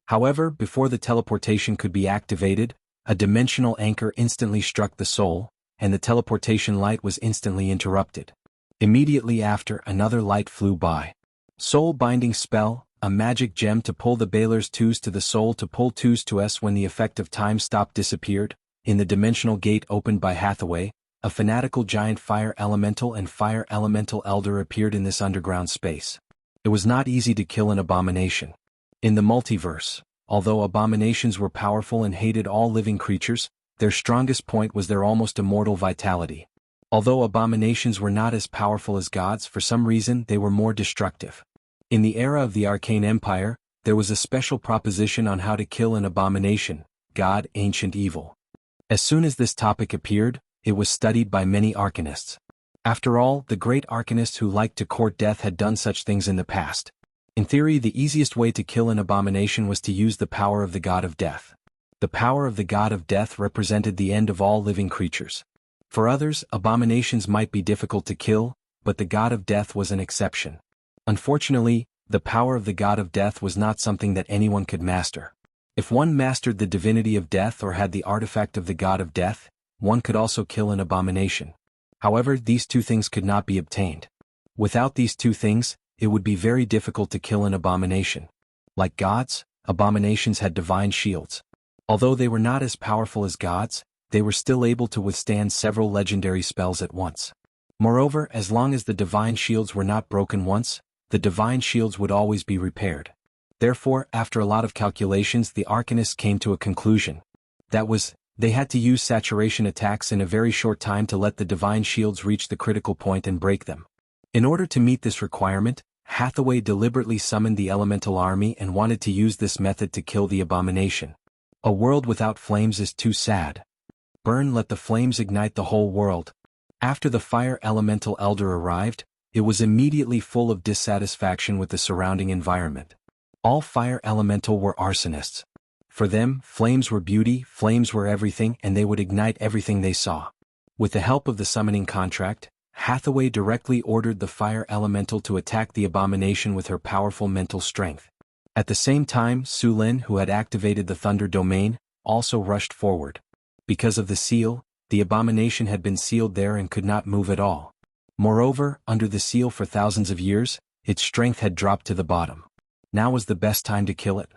However, before the teleportation could be activated, a dimensional anchor instantly struck the soul, and the teleportation light was instantly interrupted. Immediately after, another light flew by. Soul Binding Spell, a magic gem to pull the Baler's twos to the soul to pull twos to us when the effect of time stop disappeared. In the dimensional gate opened by Hathaway, a fanatical giant fire elemental and fire elemental elder appeared in this underground space. It was not easy to kill an abomination. In the multiverse, although abominations were powerful and hated all living creatures, their strongest point was their almost immortal vitality. Although abominations were not as powerful as gods, for some reason they were more destructive. In the era of the Arcane Empire, there was a special proposition on how to kill an abomination, god, ancient evil. As soon as this topic appeared, it was studied by many arcanists. After all, the great arcanists who liked to court death had done such things in the past. In theory, the easiest way to kill an abomination was to use the power of the god of death. The power of the god of death represented the end of all living creatures. For others, abominations might be difficult to kill, but the god of death was an exception. Unfortunately, the power of the god of death was not something that anyone could master. If one mastered the divinity of death or had the artifact of the god of death, one could also kill an abomination. However, these two things could not be obtained. Without these two things, it would be very difficult to kill an abomination. Like gods, abominations had divine shields. Although they were not as powerful as gods, they were still able to withstand several legendary spells at once. Moreover, as long as the divine shields were not broken once, the divine shields would always be repaired. Therefore, after a lot of calculations, the arcanists came to a conclusion. That was, they had to use saturation attacks in a very short time to let the divine shields reach the critical point and break them. In order to meet this requirement, Hathaway deliberately summoned the elemental army and wanted to use this method to kill the abomination. A world without flames is too sad. Burn, let the flames ignite the whole world. After the fire elemental elder arrived, it was immediately full of dissatisfaction with the surrounding environment. All fire elemental were arsonists. For them, flames were beauty, flames were everything, and they would ignite everything they saw. With the help of the summoning contract, Hathaway directly ordered the fire elemental to attack the abomination with her powerful mental strength. At the same time, Su Lin, who had activated the thunder domain, also rushed forward. Because of the seal, the abomination had been sealed there and could not move at all. Moreover, under the seal for thousands of years, its strength had dropped to the bottom. Now was the best time to kill it.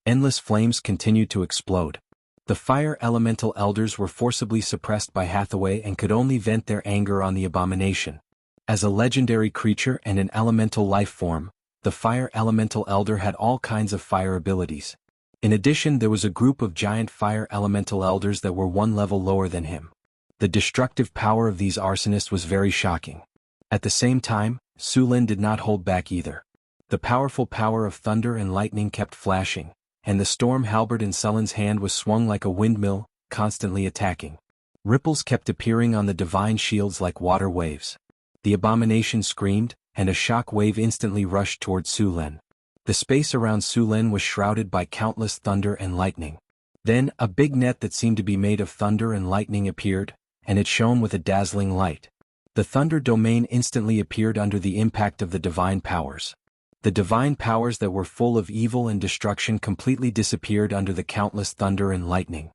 Endless flames continued to explode. The fire elemental elders were forcibly suppressed by Hathaway and could only vent their anger on the abomination. As a legendary creature and an elemental life form, the fire elemental elder had all kinds of fire abilities. In addition, there was a group of giant fire elemental elders that were one level lower than him. The destructive power of these arsonists was very shocking. At the same time, Su Lin did not hold back either. The powerful power of thunder and lightning kept flashing, and the storm halberd in Sullen's hand was swung like a windmill, constantly attacking. Ripples kept appearing on the divine shields like water waves. The abomination screamed, and a shock wave instantly rushed toward Su Lin. The space around Su Lin was shrouded by countless thunder and lightning. Then, a big net that seemed to be made of thunder and lightning appeared, and it shone with a dazzling light. The thunder domain instantly appeared under the impact of the divine powers. The divine powers that were full of evil and destruction completely disappeared under the countless thunder and lightning.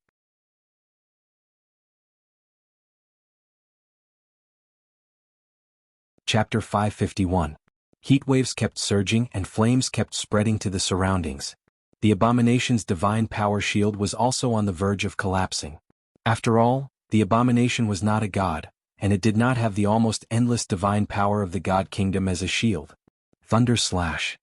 Chapter 551. Heat waves kept surging and flames kept spreading to the surroundings. The abomination's divine power shield was also on the verge of collapsing. After all, The abomination was not a god, and it did not have the almost endless divine power of the god kingdom as a shield. Thunder slash.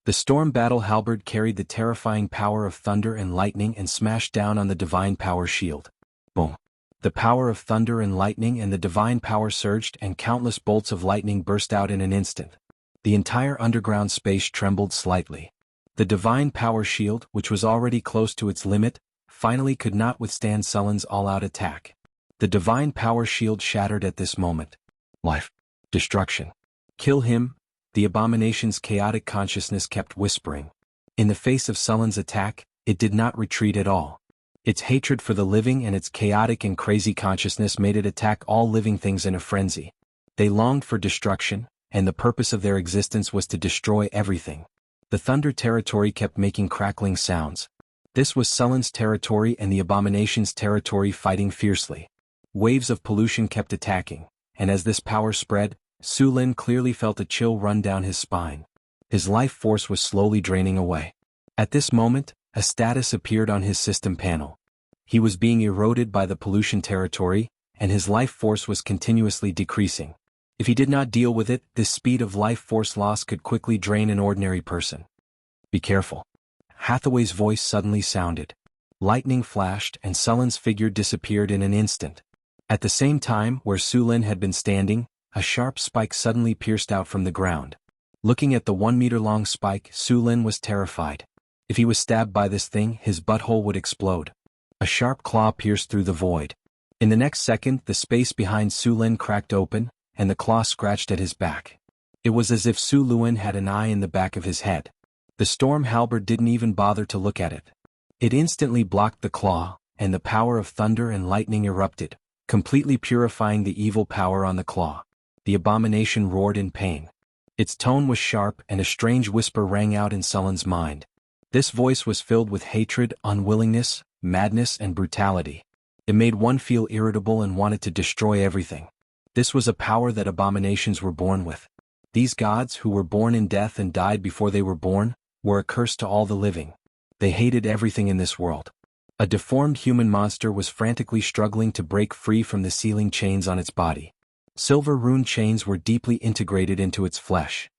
The storm battle halberd carried the terrifying power of thunder and lightning and smashed down on the divine power shield. Boom. The power of thunder and lightning and the divine power surged, and countless bolts of lightning burst out in an instant. The entire underground space trembled slightly. The divine power shield, which was already close to its limit, finally could not withstand Sullen's all-out attack. The divine power shield shattered at this moment. Life. Destruction. Kill him, the abomination's chaotic consciousness kept whispering. In the face of Sullen's attack, it did not retreat at all. Its hatred for the living and its chaotic and crazy consciousness made it attack all living things in a frenzy. They longed for destruction, and the purpose of their existence was to destroy everything. The thunder territory kept making crackling sounds. This was Sullen's territory and the abomination's territory fighting fiercely. Waves of pollution kept attacking, and as this power spread, Su Lin clearly felt a chill run down his spine. His life force was slowly draining away. At this moment, a status appeared on his system panel. He was being eroded by the pollution territory, and his life force was continuously decreasing. If he did not deal with it, this speed of life force loss could quickly drain an ordinary person. Be careful. Hathaway's voice suddenly sounded. Lightning flashed and Sullen's figure disappeared in an instant. At the same time, where Su Lin had been standing, a sharp spike suddenly pierced out from the ground. Looking at the 1-meter-long spike, Su Lin was terrified. If he was stabbed by this thing, his butthole would explode. A sharp claw pierced through the void. In the next second, the space behind Su Lin cracked open, and the claw scratched at his back. It was as if Su Lin had an eye in the back of his head. The storm halberd didn't even bother to look at it. It instantly blocked the claw, and the power of thunder and lightning erupted, completely purifying the evil power on the claw. The abomination roared in pain. Its tone was sharp, and a strange whisper rang out in Sullen's mind. This voice was filled with hatred, unwillingness, madness, and brutality. It made one feel irritable and wanted to destroy everything. This was a power that abominations were born with. These gods, who were born in death and died before they were born, were a curse to all the living. They hated everything in this world. A deformed human monster was frantically struggling to break free from the sealing chains on its body. Silver rune chains were deeply integrated into its flesh.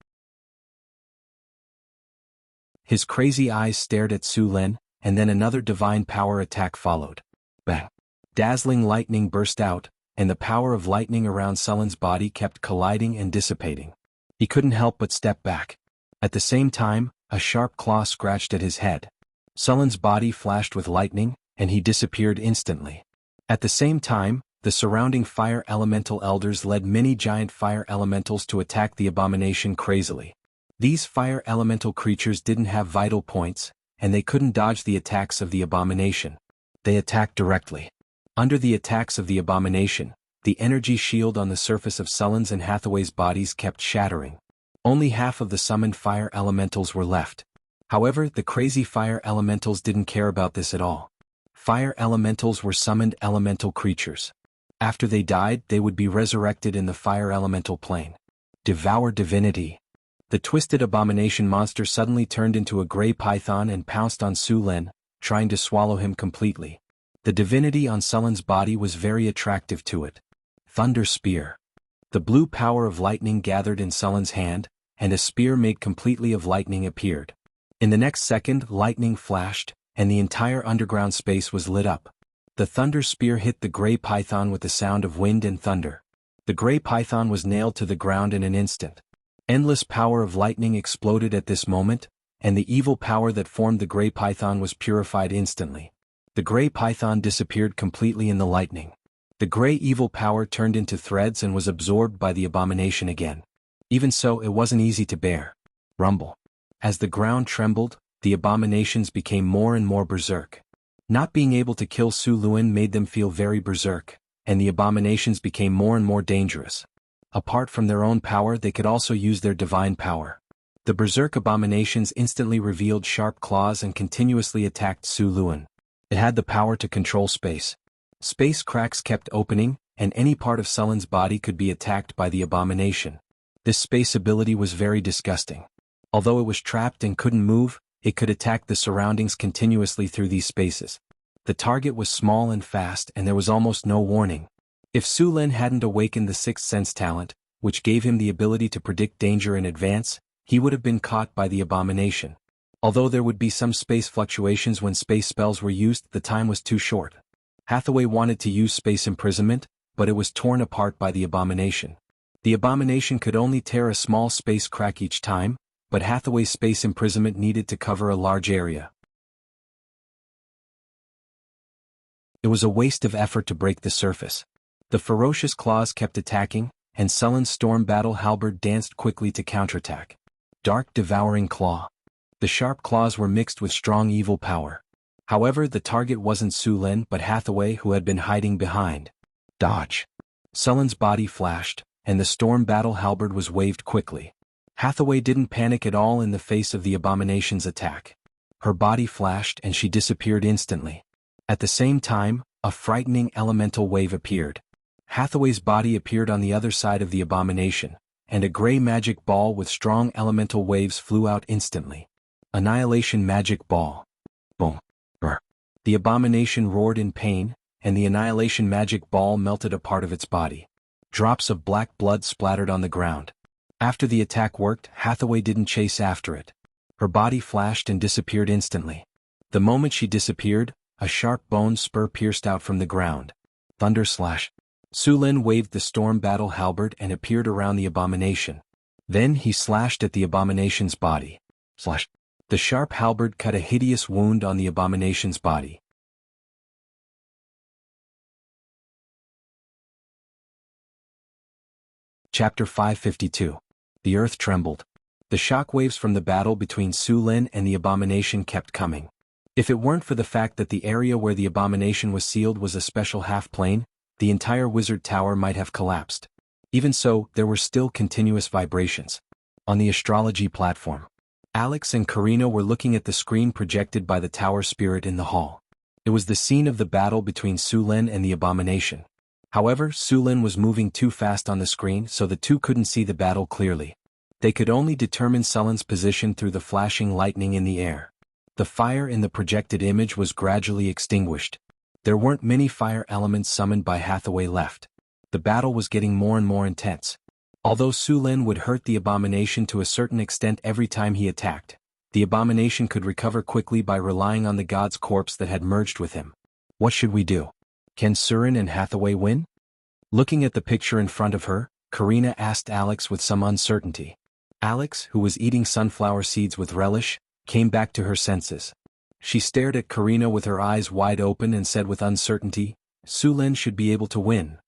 His crazy eyes stared at Su Lin, and then another divine power attack followed. Bang! Dazzling lightning burst out, and the power of lightning around Sullen's body kept colliding and dissipating. He couldn't help but step back. At the same time, a sharp claw scratched at his head. Sullen's body flashed with lightning, and he disappeared instantly. At the same time, the surrounding fire elemental elders led many giant fire elementals to attack the abomination crazily. These fire elemental creatures didn't have vital points, and they couldn't dodge the attacks of the abomination. They attacked directly. Under the attacks of the abomination, the energy shield on the surface of Sullen's and Hathaway's bodies kept shattering. Only half of the summoned fire elementals were left. However, the crazy fire elementals didn't care about this at all. Fire elementals were summoned elemental creatures. After they died, they would be resurrected in the fire elemental plane. Devour divinity. The twisted abomination monster suddenly turned into a gray python and pounced on Su Lin, trying to swallow him completely. The divinity on Sullen's body was very attractive to it. Thunder Spear. The blue power of lightning gathered in Sullen's hand, and a spear made completely of lightning appeared. In the next second, lightning flashed, and the entire underground space was lit up. The thunder spear hit the gray python with the sound of wind and thunder. The gray python was nailed to the ground in an instant. Endless power of lightning exploded at this moment, and the evil power that formed the gray python was purified instantly. The gray python disappeared completely in the lightning. The gray evil power turned into threads and was absorbed by the abomination again. Even so, it wasn't easy to bear. Rumble. As the ground trembled, the abominations became more and more berserk. Not being able to kill Su Lin made them feel very berserk, and the abominations became more and more dangerous. Apart from their own power, they could also use their divine power. The berserk abominations instantly revealed sharp claws and continuously attacked Su Lin. It had the power to control space. Space cracks kept opening, and any part of Sullen's body could be attacked by the abomination. This space ability was very disgusting. Although it was trapped and couldn't move, it could attack the surroundings continuously through these spaces. The target was small and fast, and there was almost no warning. If Su Lin hadn't awakened the sixth sense talent, which gave him the ability to predict danger in advance, he would have been caught by the abomination. Although there would be some space fluctuations when space spells were used, the time was too short. Hathaway wanted to use space imprisonment, but it was torn apart by the abomination. The abomination could only tear a small space crack each time, but Hathaway's space imprisonment needed to cover a large area. It was a waste of effort to break the surface. The ferocious claws kept attacking, and Sullen's storm battle halberd danced quickly to counterattack. Dark devouring claw. The sharp claws were mixed with strong evil power. However, the target wasn't Su Lin but Hathaway, who had been hiding behind. Dodge. Sullen's body flashed, and the storm battle halberd was waved quickly. Hathaway didn't panic at all in the face of the abomination's attack. Her body flashed and she disappeared instantly. At the same time, a frightening elemental wave appeared. Hathaway's body appeared on the other side of the abomination, and a gray magic ball with strong elemental waves flew out instantly. Annihilation magic ball. Boom. Brr. The abomination roared in pain, and the annihilation magic ball melted a part of its body. Drops of black blood splattered on the ground. After the attack worked, Hathaway didn't chase after it. Her body flashed and disappeared instantly. The moment she disappeared, a sharp bone spur pierced out from the ground. Thunder slash. Su Lin waved the storm battle halberd and appeared around the abomination. Then he slashed at the abomination's body. Slash. The sharp halberd cut a hideous wound on the abomination's body. Chapter 552. The earth trembled. The shockwaves from the battle between Su Lin and the abomination kept coming. If it weren't for the fact that the area where the abomination was sealed was a special half-plane, the entire wizard tower might have collapsed. Even so, there were still continuous vibrations. On the astrology platform, Alex and Karina were looking at the screen projected by the tower spirit in the hall. It was the scene of the battle between Su Lin and the abomination. However, Su Lin was moving too fast on the screen, so the two couldn't see the battle clearly. They could only determine Sullen's position through the flashing lightning in the air. The fire in the projected image was gradually extinguished. There weren't many fire elements summoned by Hathaway left. The battle was getting more and more intense. Although Su Lin would hurt the abomination to a certain extent every time he attacked, the abomination could recover quickly by relying on the god's corpse that had merged with him. What should we do? Can Surin and Hathaway win? Looking at the picture in front of her, Karina asked Alex with some uncertainty. Alex, who was eating sunflower seeds with relish, came back to her senses. She stared at Karina with her eyes wide open and said with uncertainty, Su Lin should be able to win.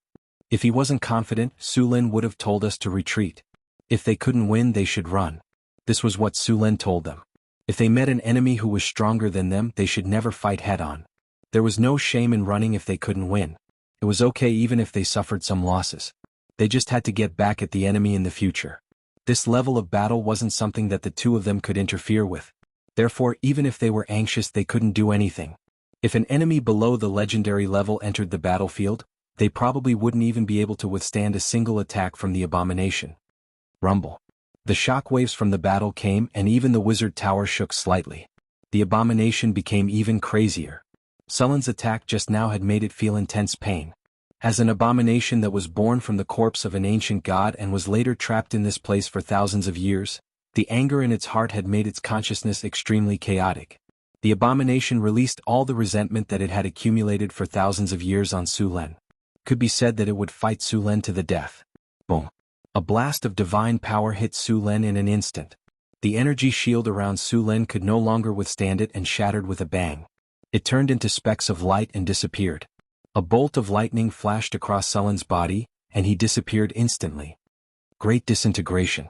If he wasn't confident, Su Lin would have told us to retreat. If they couldn't win, they should run. This was what Su Lin told them. If they met an enemy who was stronger than them, they should never fight head-on. There was no shame in running if they couldn't win. It was okay even if they suffered some losses. They just had to get back at the enemy in the future. This level of battle wasn't something that the two of them could interfere with. Therefore, even if they were anxious, they couldn't do anything. If an enemy below the legendary level entered the battlefield, they probably wouldn't even be able to withstand a single attack from the abomination. Rumble. The shockwaves from the battle came, and even the wizard tower shook slightly. The abomination became even crazier. Sullen's attack just now had made it feel intense pain. As an abomination that was born from the corpse of an ancient god and was later trapped in this place for thousands of years, the anger in its heart had made its consciousness extremely chaotic. The abomination released all the resentment that it had accumulated for thousands of years on Su Lin. Could be said that it would fight Su Lin to the death. Boom. A blast of divine power hit Su Lin in an instant. The energy shield around Su Lin could no longer withstand it and shattered with a bang. It turned into specks of light and disappeared. A bolt of lightning flashed across Sullen's body, and he disappeared instantly. Great disintegration.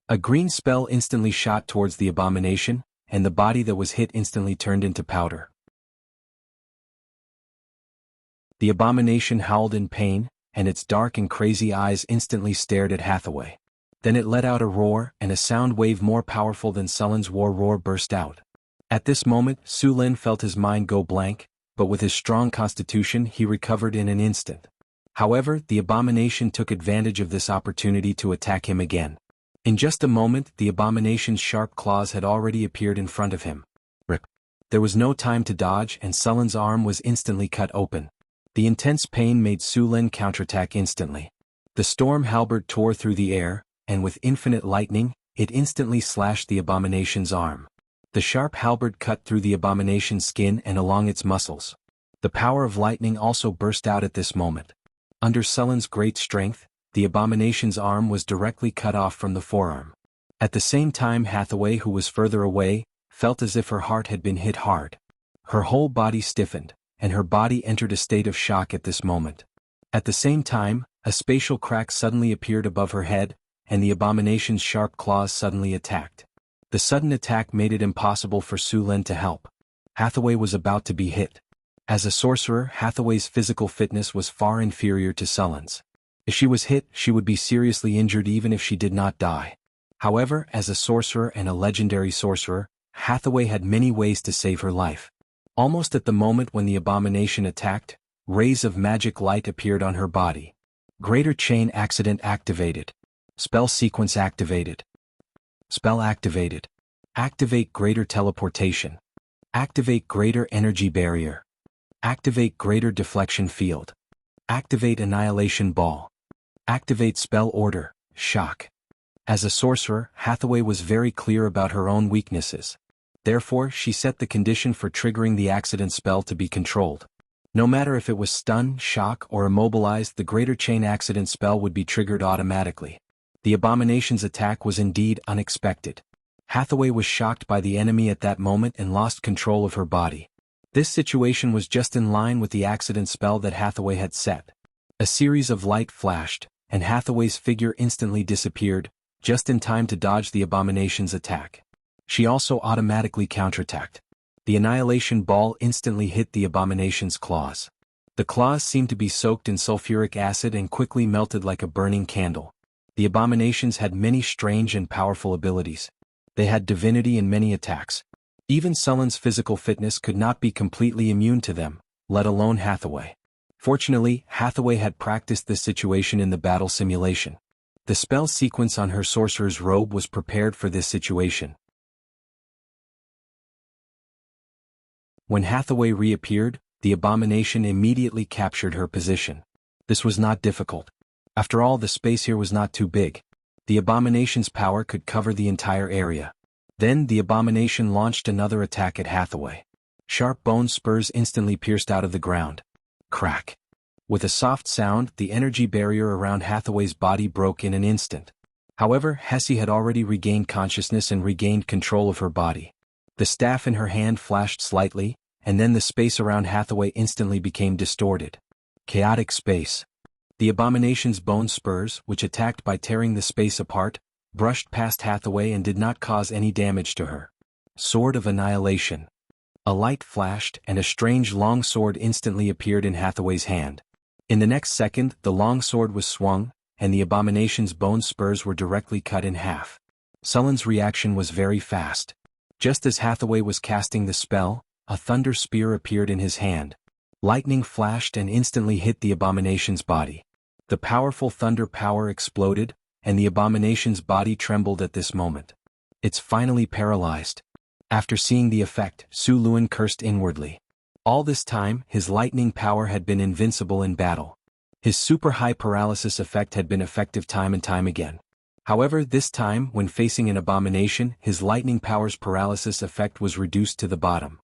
A green spell instantly shot towards the abomination, and the body that was hit instantly turned into powder. The abomination howled in pain, and its dark and crazy eyes instantly stared at Hathaway. Then it let out a roar, and a sound wave more powerful than Sullen's war roar burst out. At this moment, Su Lin felt his mind go blank, but with his strong constitution he recovered in an instant. However, the abomination took advantage of this opportunity to attack him again. In just a moment, the abomination's sharp claws had already appeared in front of him. Rip. There was no time to dodge and Sullen's arm was instantly cut open. The intense pain made Su Lin counterattack instantly. The storm halberd tore through the air, and with infinite lightning, it instantly slashed the abomination's arm. The sharp halberd cut through the abomination's skin and along its muscles. The power of lightning also burst out at this moment. Under Sullen's great strength, the abomination's arm was directly cut off from the forearm. At the same time, Hathaway, who was further away, felt as if her heart had been hit hard. Her whole body stiffened, and her body entered a state of shock at this moment. At the same time, a spatial crack suddenly appeared above her head, and the abomination's sharp claws suddenly attacked. The sudden attack made it impossible for Su Lin to help. Hathaway was about to be hit. As a sorcerer, Hathaway's physical fitness was far inferior to Sullen's. If she was hit, she would be seriously injured even if she did not die. However, as a sorcerer and a legendary sorcerer, Hathaway had many ways to save her life. Almost at the moment when the abomination attacked, rays of magic light appeared on her body. Greater chain accident activated. Spell sequence activated. Spell activated. Activate greater teleportation. Activate greater energy barrier. Activate greater deflection field. Activate annihilation ball. Activate spell order, shock. As a sorcerer, Hathaway was very clear about her own weaknesses. Therefore, she set the condition for triggering the accident spell to be controlled. No matter if it was stun, shock, or immobilized, the greater chain accident spell would be triggered automatically. The abomination's attack was indeed unexpected. Hathaway was shocked by the enemy at that moment and lost control of her body. This situation was just in line with the accident spell that Hathaway had set. A series of light flashed, and Hathaway's figure instantly disappeared, just in time to dodge the abomination's attack. She also automatically counterattacked. The annihilation ball instantly hit the abomination's claws. The claws seemed to be soaked in sulfuric acid and quickly melted like a burning candle. The abominations had many strange and powerful abilities. They had divinity in many attacks. Even Sullen's physical fitness could not be completely immune to them, let alone Hathaway. Fortunately, Hathaway had practiced this situation in the battle simulation. The spell sequence on her sorcerer's robe was prepared for this situation. When Hathaway reappeared, the abomination immediately captured her position. This was not difficult. After all, the space here was not too big. The abomination's power could cover the entire area. Then the abomination launched another attack at Hathaway. Sharp bone spurs instantly pierced out of the ground. Crack. With a soft sound, the energy barrier around Hathaway's body broke in an instant. However, Hessie had already regained consciousness and regained control of her body. The staff in her hand flashed slightly, and then the space around Hathaway instantly became distorted. Chaotic space. The abomination's bone spurs, which attacked by tearing the space apart, brushed past Hathaway and did not cause any damage to her. Sword of Annihilation. A light flashed and a strange long sword instantly appeared in Hathaway's hand. In the next second, the long sword was swung, and the abomination's bone spurs were directly cut in half. Sullen's reaction was very fast. Just as Hathaway was casting the spell, a thunder spear appeared in his hand. Lightning flashed and instantly hit the abomination's body. The powerful thunder power exploded, and the abomination's body trembled at this moment. It's finally paralyzed. After seeing the effect, Su Lin cursed inwardly. All this time, his lightning power had been invincible in battle. His super high paralysis effect had been effective time and time again. However, this time, when facing an abomination, his lightning power's paralysis effect was reduced to the bottom.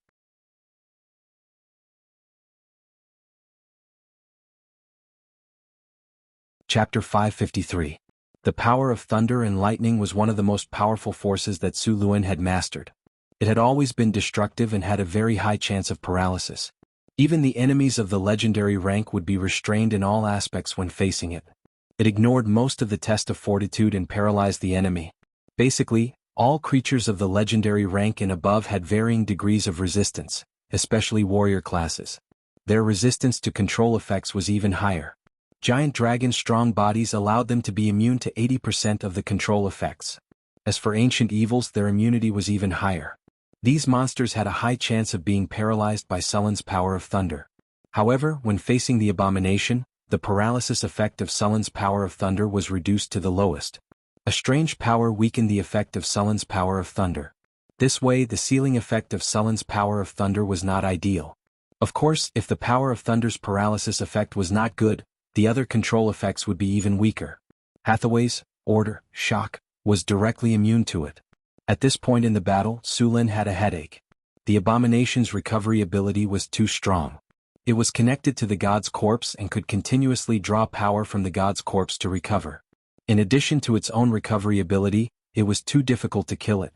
Chapter 553. The power of thunder and lightning was one of the most powerful forces that Su Lin had mastered. It had always been destructive and had a very high chance of paralysis. Even the enemies of the legendary rank would be restrained in all aspects when facing it. It ignored most of the test of fortitude and paralyzed the enemy. Basically, all creatures of the legendary rank and above had varying degrees of resistance, especially warrior classes. Their resistance to control effects was even higher. Giant dragons' strong bodies allowed them to be immune to 80% of the control effects. As for ancient evils, their immunity was even higher. These monsters had a high chance of being paralyzed by Sullen's power of thunder. However, when facing the abomination, the paralysis effect of Sullen's power of thunder was reduced to the lowest. A strange power weakened the effect of Sullen's power of thunder. This way, the sealing effect of Sullen's power of thunder was not ideal. Of course, if the power of thunder's paralysis effect was not good, the other control effects would be even weaker. Hathaway's order, shock, was directly immune to it. At this point in the battle, Su Lin had a headache. The abomination's recovery ability was too strong. It was connected to the god's corpse and could continuously draw power from the god's corpse to recover. In addition to its own recovery ability, it was too difficult to kill it.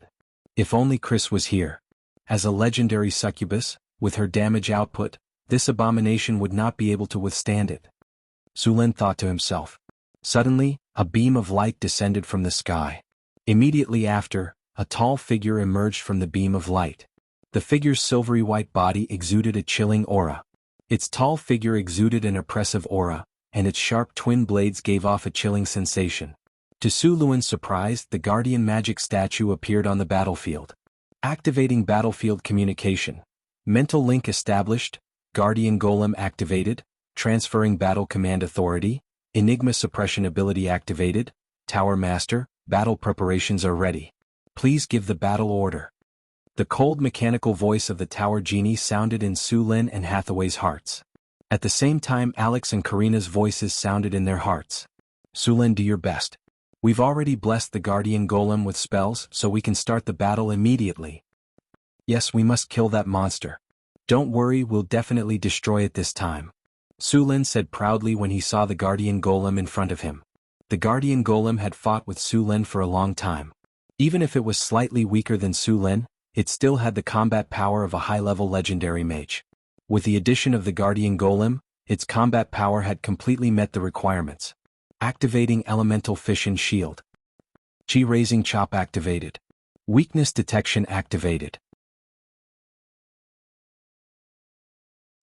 If only Chris was here. As a legendary succubus, with her damage output, this abomination would not be able to withstand it. Su Lin thought to himself. Suddenly, a beam of light descended from the sky. Immediately after, a tall figure emerged from the beam of light. The figure's silvery white body exuded a chilling aura. Its tall figure exuded an oppressive aura, and its sharp twin blades gave off a chilling sensation. To Su Lin's surprise, the guardian magic statue appeared on the battlefield. Activating battlefield communication. Mental link established, guardian golem activated, transferring battle command authority, enigma suppression ability activated, tower master, battle preparations are ready. Please give the battle order. The cold mechanical voice of the tower genie sounded in Su Lin and Hathaway's hearts. At the same time, Alex and Karina's voices sounded in their hearts. Su Lin, do your best. We've already blessed the guardian golem with spells, so we can start the battle immediately. Yes, we must kill that monster. Don't worry, we'll definitely destroy it this time. Su Lin said proudly when he saw the guardian golem in front of him. The guardian golem had fought with Su Lin for a long time. Even if it was slightly weaker than Su Lin, it still had the combat power of a high-level legendary mage. With the addition of the guardian golem, its combat power had completely met the requirements. Activating elemental fission shield. Chi-raising chop activated. Weakness detection activated.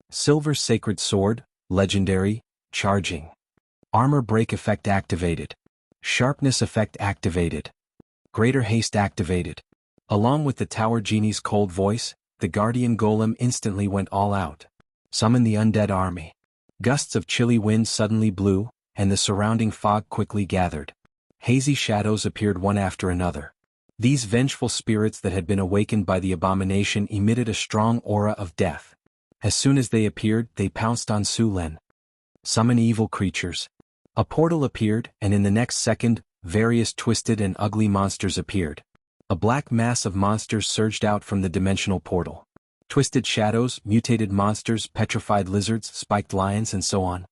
Silver sacred sword, legendary, charging. Armor break effect activated. Sharpness effect activated. Greater haste activated. Along with the tower genie's cold voice, the guardian golem instantly went all out. Summon the undead army. Gusts of chilly wind suddenly blew, and the surrounding fog quickly gathered. Hazy shadows appeared one after another. These vengeful spirits that had been awakened by the abomination emitted a strong aura of death. As soon as they appeared, they pounced on Su Lin. Summon evil creatures. A portal appeared, and in the next second, various twisted and ugly monsters appeared. A black mass of monsters surged out from the dimensional portal. Twisted shadows, mutated monsters, petrified lizards, spiked lions, and so on.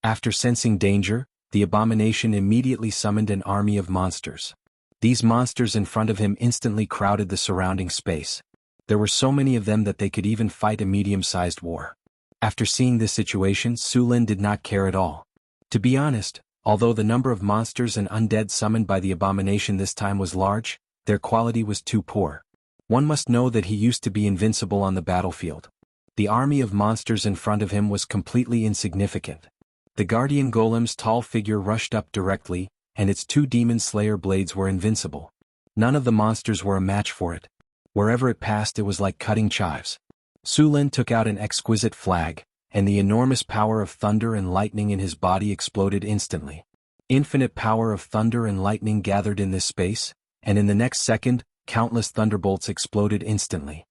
After sensing danger, the abomination immediately summoned an army of monsters. These monsters in front of him instantly crowded the surrounding space. There were so many of them that they could even fight a medium-sized war. After seeing this situation, Su Lin did not care at all. To be honest, although the number of monsters and undead summoned by the abomination this time was large, their quality was too poor. One must know that he used to be invincible on the battlefield. The army of monsters in front of him was completely insignificant. The guardian golem's tall figure rushed up directly, and its two demon slayer blades were invincible. None of the monsters were a match for it. Wherever it passed, it was like cutting chives. Su Lin took out an exquisite flag, and the enormous power of thunder and lightning in his body exploded instantly. Infinite power of thunder and lightning gathered in this space, and in the next second, countless thunderbolts exploded instantly.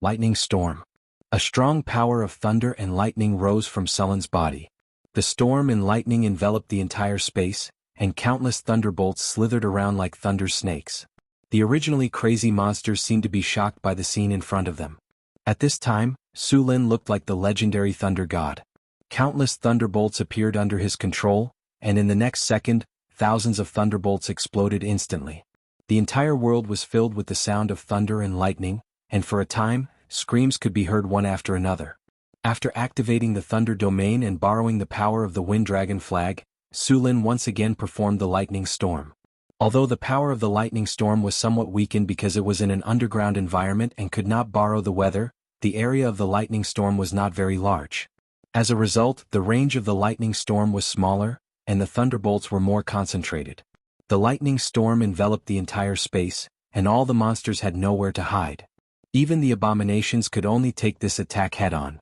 Lightning storm. A strong power of thunder and lightning rose from Sullen's body. The storm and lightning enveloped the entire space, and countless thunderbolts slithered around like thunder snakes. The originally crazy monsters seemed to be shocked by the scene in front of them. At this time, Su Lin looked like the legendary thunder god. Countless thunderbolts appeared under his control, and in the next second, thousands of thunderbolts exploded instantly. The entire world was filled with the sound of thunder and lightning, and for a time, screams could be heard one after another. After activating the thunder domain and borrowing the power of the wind dragon flag, Su Lin once again performed the lightning storm. Although the power of the lightning storm was somewhat weakened because it was in an underground environment and could not borrow the weather, the area of the lightning storm was not very large. As a result, the range of the lightning storm was smaller, and the thunderbolts were more concentrated. The lightning storm enveloped the entire space, and all the monsters had nowhere to hide. Even the abominations could only take this attack head-on.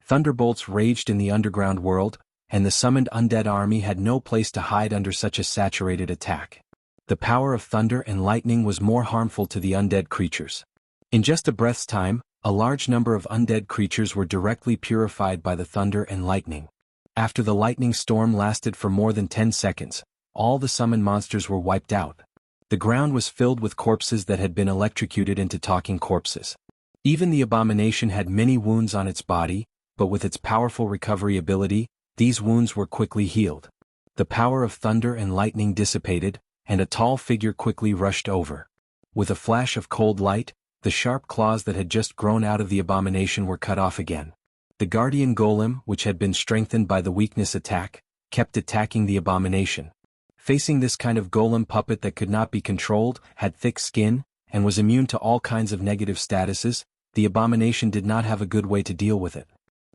Thunderbolts raged in the underground world, and the summoned undead army had no place to hide under such a saturated attack. The power of thunder and lightning was more harmful to the undead creatures. In just a breath's time, a large number of undead creatures were directly purified by the thunder and lightning. After the lightning storm lasted for more than 10 seconds, all the summoned monsters were wiped out. The ground was filled with corpses that had been electrocuted into talking corpses. Even the abomination had many wounds on its body, but with its powerful recovery ability, these wounds were quickly healed. The power of thunder and lightning dissipated, and a tall figure quickly rushed over. With a flash of cold light, the sharp claws that had just grown out of the abomination were cut off again. The guardian golem, which had been strengthened by the weakness attack, kept attacking the abomination. Facing this kind of golem puppet that could not be controlled, had thick skin, and was immune to all kinds of negative statuses, the abomination did not have a good way to deal with it.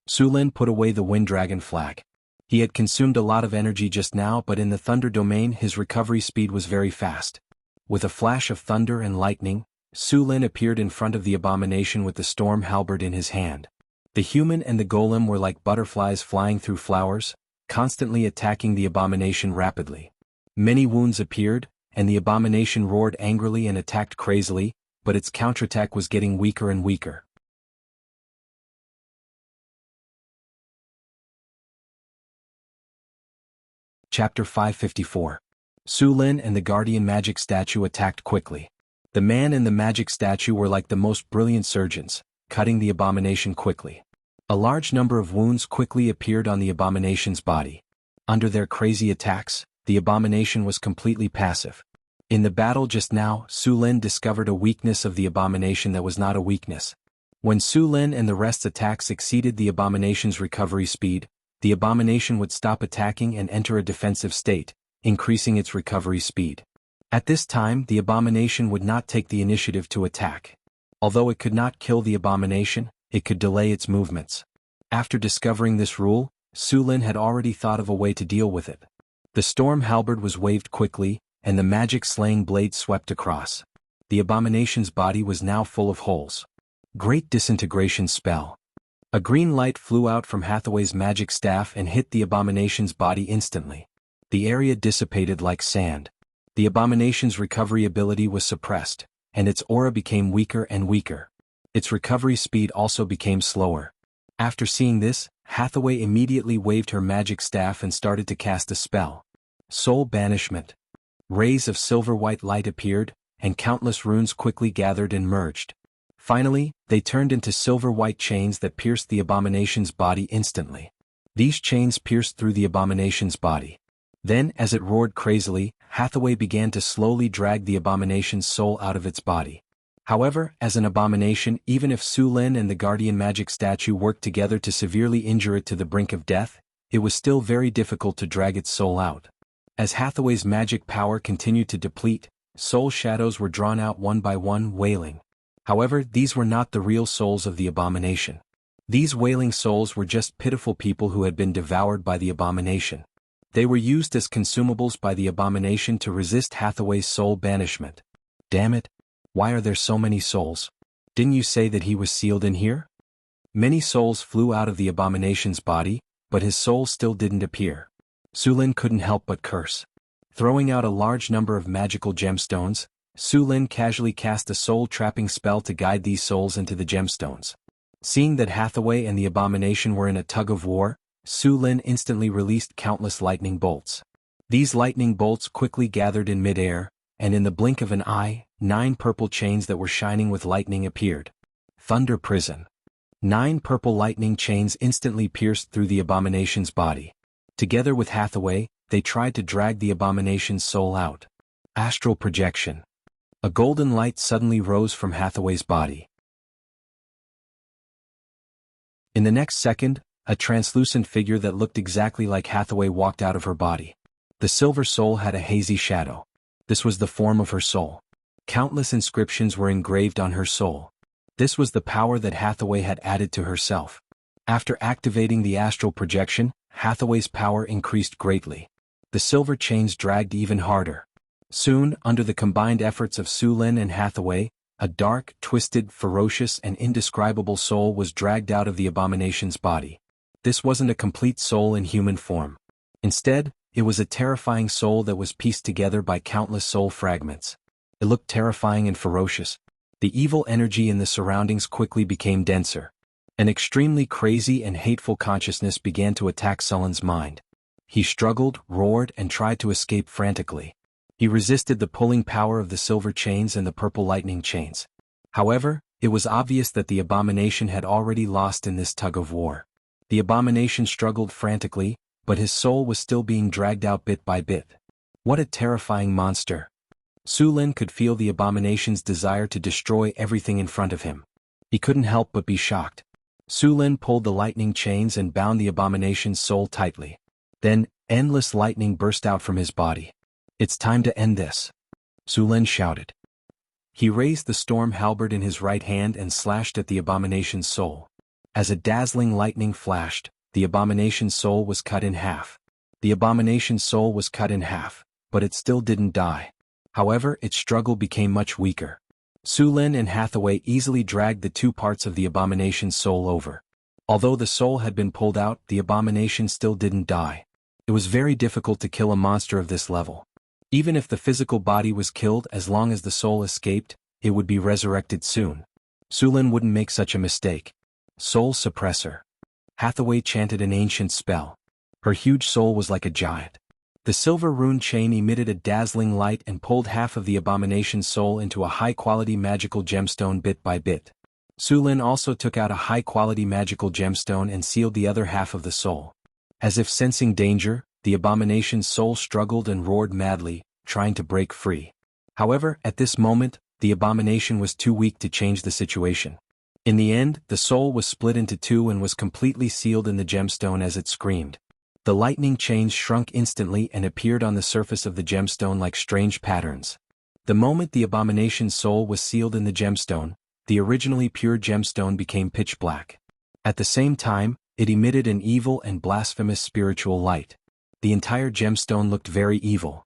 Sulin put away the wind dragon flag. He had consumed a lot of energy just now, but in the thunder domain his recovery speed was very fast. With a flash of thunder and lightning, Sulin appeared in front of the abomination with the storm halberd in his hand. The human and the golem were like butterflies flying through flowers, constantly attacking the abomination rapidly. Many wounds appeared, and the abomination roared angrily and attacked crazily, but its counterattack was getting weaker and weaker. Chapter 554. Sulin and the guardian magic statue attacked quickly. The man and the magic statue were like the most brilliant surgeons, cutting the abomination quickly. A large number of wounds quickly appeared on the abomination's body. Under their crazy attacks, the abomination was completely passive. In the battle just now, Sulin discovered a weakness of the abomination that was not a weakness. When Sulin and the rest's attacks exceeded the abomination's recovery speed, the abomination would stop attacking and enter a defensive state, increasing its recovery speed. At this time, the abomination would not take the initiative to attack. Although it could not kill the abomination, it could delay its movements. After discovering this rule, Sulin had already thought of a way to deal with it. The storm halberd was waved quickly, and the magic slaying blade swept across. The abomination's body was now full of holes. Great disintegration spell. A green light flew out from Hathaway's magic staff and hit the abomination's body instantly. The area dissipated like sand. The abomination's recovery ability was suppressed, and its aura became weaker and weaker. Its recovery speed also became slower. After seeing this, Hathaway immediately waved her magic staff and started to cast a spell. Soul Banishment. Rays of silver-white light appeared, and countless runes quickly gathered and merged. Finally, they turned into silver-white chains that pierced the abomination's body instantly. These chains pierced through the abomination's body. Then, as it roared crazily, Hathaway began to slowly drag the abomination's soul out of its body. However, as an abomination, even if Sulin and the guardian magic statue worked together to severely injure it to the brink of death, it was still very difficult to drag its soul out. As Hathaway's magic power continued to deplete, soul shadows were drawn out one by one, wailing. However, these were not the real souls of the abomination. These wailing souls were just pitiful people who had been devoured by the abomination. They were used as consumables by the abomination to resist Hathaway's soul banishment. Damn it! Why are there so many souls? Didn't you say that he was sealed in here? Many souls flew out of the abomination's body, but his soul still didn't appear. Sulin couldn't help but curse. Throwing out a large number of magical gemstones, Sulin casually cast a soul-trapping spell to guide these souls into the gemstones. Seeing that Hathaway and the abomination were in a tug-of-war, Sulin instantly released countless lightning bolts. These lightning bolts quickly gathered in mid-air, and in the blink of an eye, 9 purple chains that were shining with lightning appeared. Thunder Prison. 9 purple lightning chains instantly pierced through the abomination's body. Together with Hathaway, they tried to drag the abomination's soul out. Astral Projection. A golden light suddenly rose from Hathaway's body. In the next second, a translucent figure that looked exactly like Hathaway walked out of her body. The silver soul had a hazy shadow. This was the form of her soul. Countless inscriptions were engraved on her soul. This was the power that Hathaway had added to herself. After activating the astral projection, Hathaway's power increased greatly. The silver chains dragged even harder. Soon, under the combined efforts of Sulin and Hathaway, a dark, twisted, ferocious, and indescribable soul was dragged out of the abomination's body. This wasn't a complete soul in human form. Instead, It was a terrifying soul that was pieced together by countless soul fragments. It looked terrifying and ferocious. The evil energy in the surroundings quickly became denser. An extremely crazy and hateful consciousness began to attack Sullen's mind. He struggled, roared, and tried to escape frantically. He resisted the pulling power of the silver chains and the purple lightning chains. However, it was obvious that the abomination had already lost in this tug of war. The abomination struggled frantically, but his soul was still being dragged out bit by bit. What a terrifying monster! Su Lin could feel the abomination's desire to destroy everything in front of him. He couldn't help but be shocked. Su Lin pulled the lightning chains and bound the abomination's soul tightly. Then, endless lightning burst out from his body. "It's time to end this," Su Lin shouted. He raised the storm halberd in his right hand and slashed at the abomination's soul. As a dazzling lightning flashed, the abomination's soul was cut in half. The abomination's soul was cut in half, but it still didn't die. However, its struggle became much weaker. Su Lin and Hathaway easily dragged the two parts of the abomination's soul over. Although the soul had been pulled out, the abomination still didn't die. It was very difficult to kill a monster of this level. Even if the physical body was killed, as long as the soul escaped, it would be resurrected soon. Su Lin wouldn't make such a mistake. Soul suppressor. Hathaway chanted an ancient spell. Her huge soul was like a giant. The silver rune chain emitted a dazzling light and pulled half of the abomination's soul into a high-quality magical gemstone bit by bit. Su Lin also took out a high-quality magical gemstone and sealed the other half of the soul. As if sensing danger, the abomination's soul struggled and roared madly, trying to break free. However, at this moment, the abomination was too weak to change the situation. In the end, the soul was split into two and was completely sealed in the gemstone as it screamed. The lightning chains shrunk instantly and appeared on the surface of the gemstone like strange patterns. The moment the abomination's soul was sealed in the gemstone, the originally pure gemstone became pitch black. At the same time, it emitted an evil and blasphemous spiritual light. The entire gemstone looked very evil.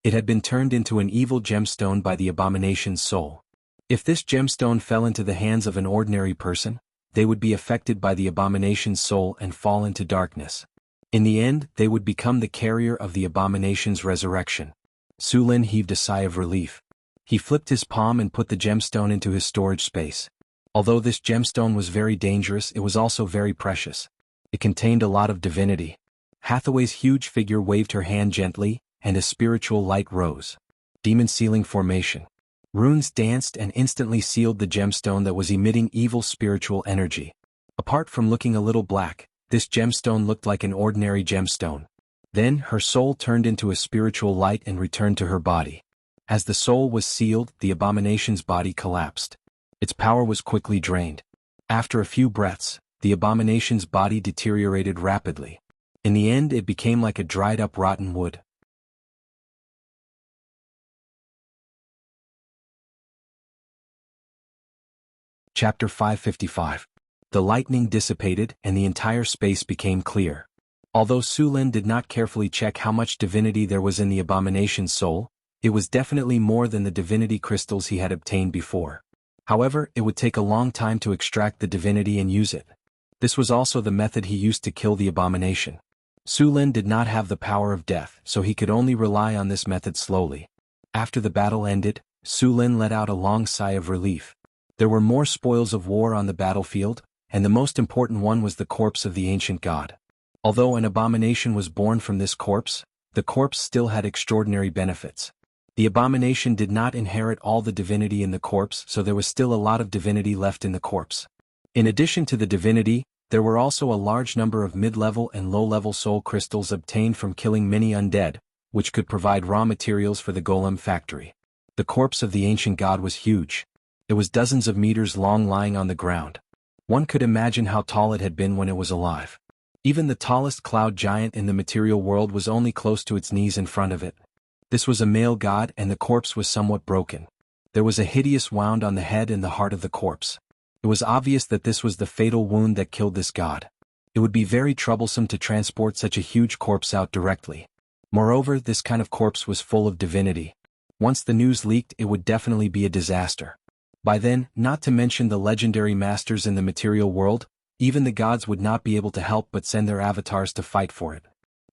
It had been turned into an evil gemstone by the abomination's soul. If this gemstone fell into the hands of an ordinary person, they would be affected by the abomination's soul and fall into darkness. In the end, they would become the carrier of the abomination's resurrection. Su Lin heaved a sigh of relief. He flipped his palm and put the gemstone into his storage space. Although this gemstone was very dangerous, it was also very precious. It contained a lot of divinity. Hathaway's huge figure waved her hand gently, and a spiritual light rose. Demon sealing formation. Runes danced and instantly sealed the gemstone that was emitting evil spiritual energy. Apart from looking a little black, this gemstone looked like an ordinary gemstone. Then, her soul turned into a spiritual light and returned to her body. As the soul was sealed, the abomination's body collapsed. Its power was quickly drained. After a few breaths, the abomination's body deteriorated rapidly. In the end, it became like a dried-up rotten wood. Chapter 555. The lightning dissipated and the entire space became clear. Although Su Lin did not carefully check how much divinity there was in the abomination's soul, it was definitely more than the divinity crystals he had obtained before. However, it would take a long time to extract the divinity and use it. This was also the method he used to kill the abomination. Su Lin did not have the power of death, so he could only rely on this method slowly. After the battle ended, Su Lin let out a long sigh of relief. There were more spoils of war on the battlefield, and the most important one was the corpse of the ancient god. Although an abomination was born from this corpse, the corpse still had extraordinary benefits. The abomination did not inherit all the divinity in the corpse, so there was still a lot of divinity left in the corpse. In addition to the divinity, there were also a large number of mid-level and low-level soul crystals obtained from killing many undead, which could provide raw materials for the golem factory. The corpse of the ancient god was huge. It was dozens of meters long, lying on the ground. One could imagine how tall it had been when it was alive. Even the tallest cloud giant in the material world was only close to its knees in front of it. This was a male god, and the corpse was somewhat broken. There was a hideous wound on the head and the heart of the corpse. It was obvious that this was the fatal wound that killed this god. It would be very troublesome to transport such a huge corpse out directly. Moreover, this kind of corpse was full of divinity. Once the news leaked, it would definitely be a disaster. By then, not to mention the legendary masters in the material world, Even the gods would not be able to help but send their avatars to fight for it.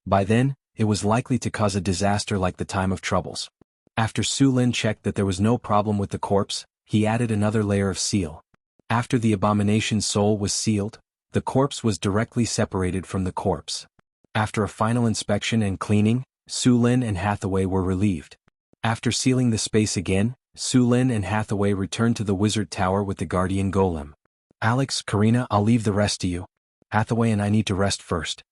By then, it was likely to cause a disaster like the time of troubles. After Su Lin checked that there was no problem with the corpse, he added another layer of seal. After the abomination's soul was sealed, the corpse was directly separated from the corpse. After a final inspection and cleaning, Su Lin and Hathaway were relieved. After sealing the space again, Su Lin and Hathaway returned to the wizard tower with the guardian golem. Alex, Karina, I'll leave the rest to you. Hathaway and I need to rest first.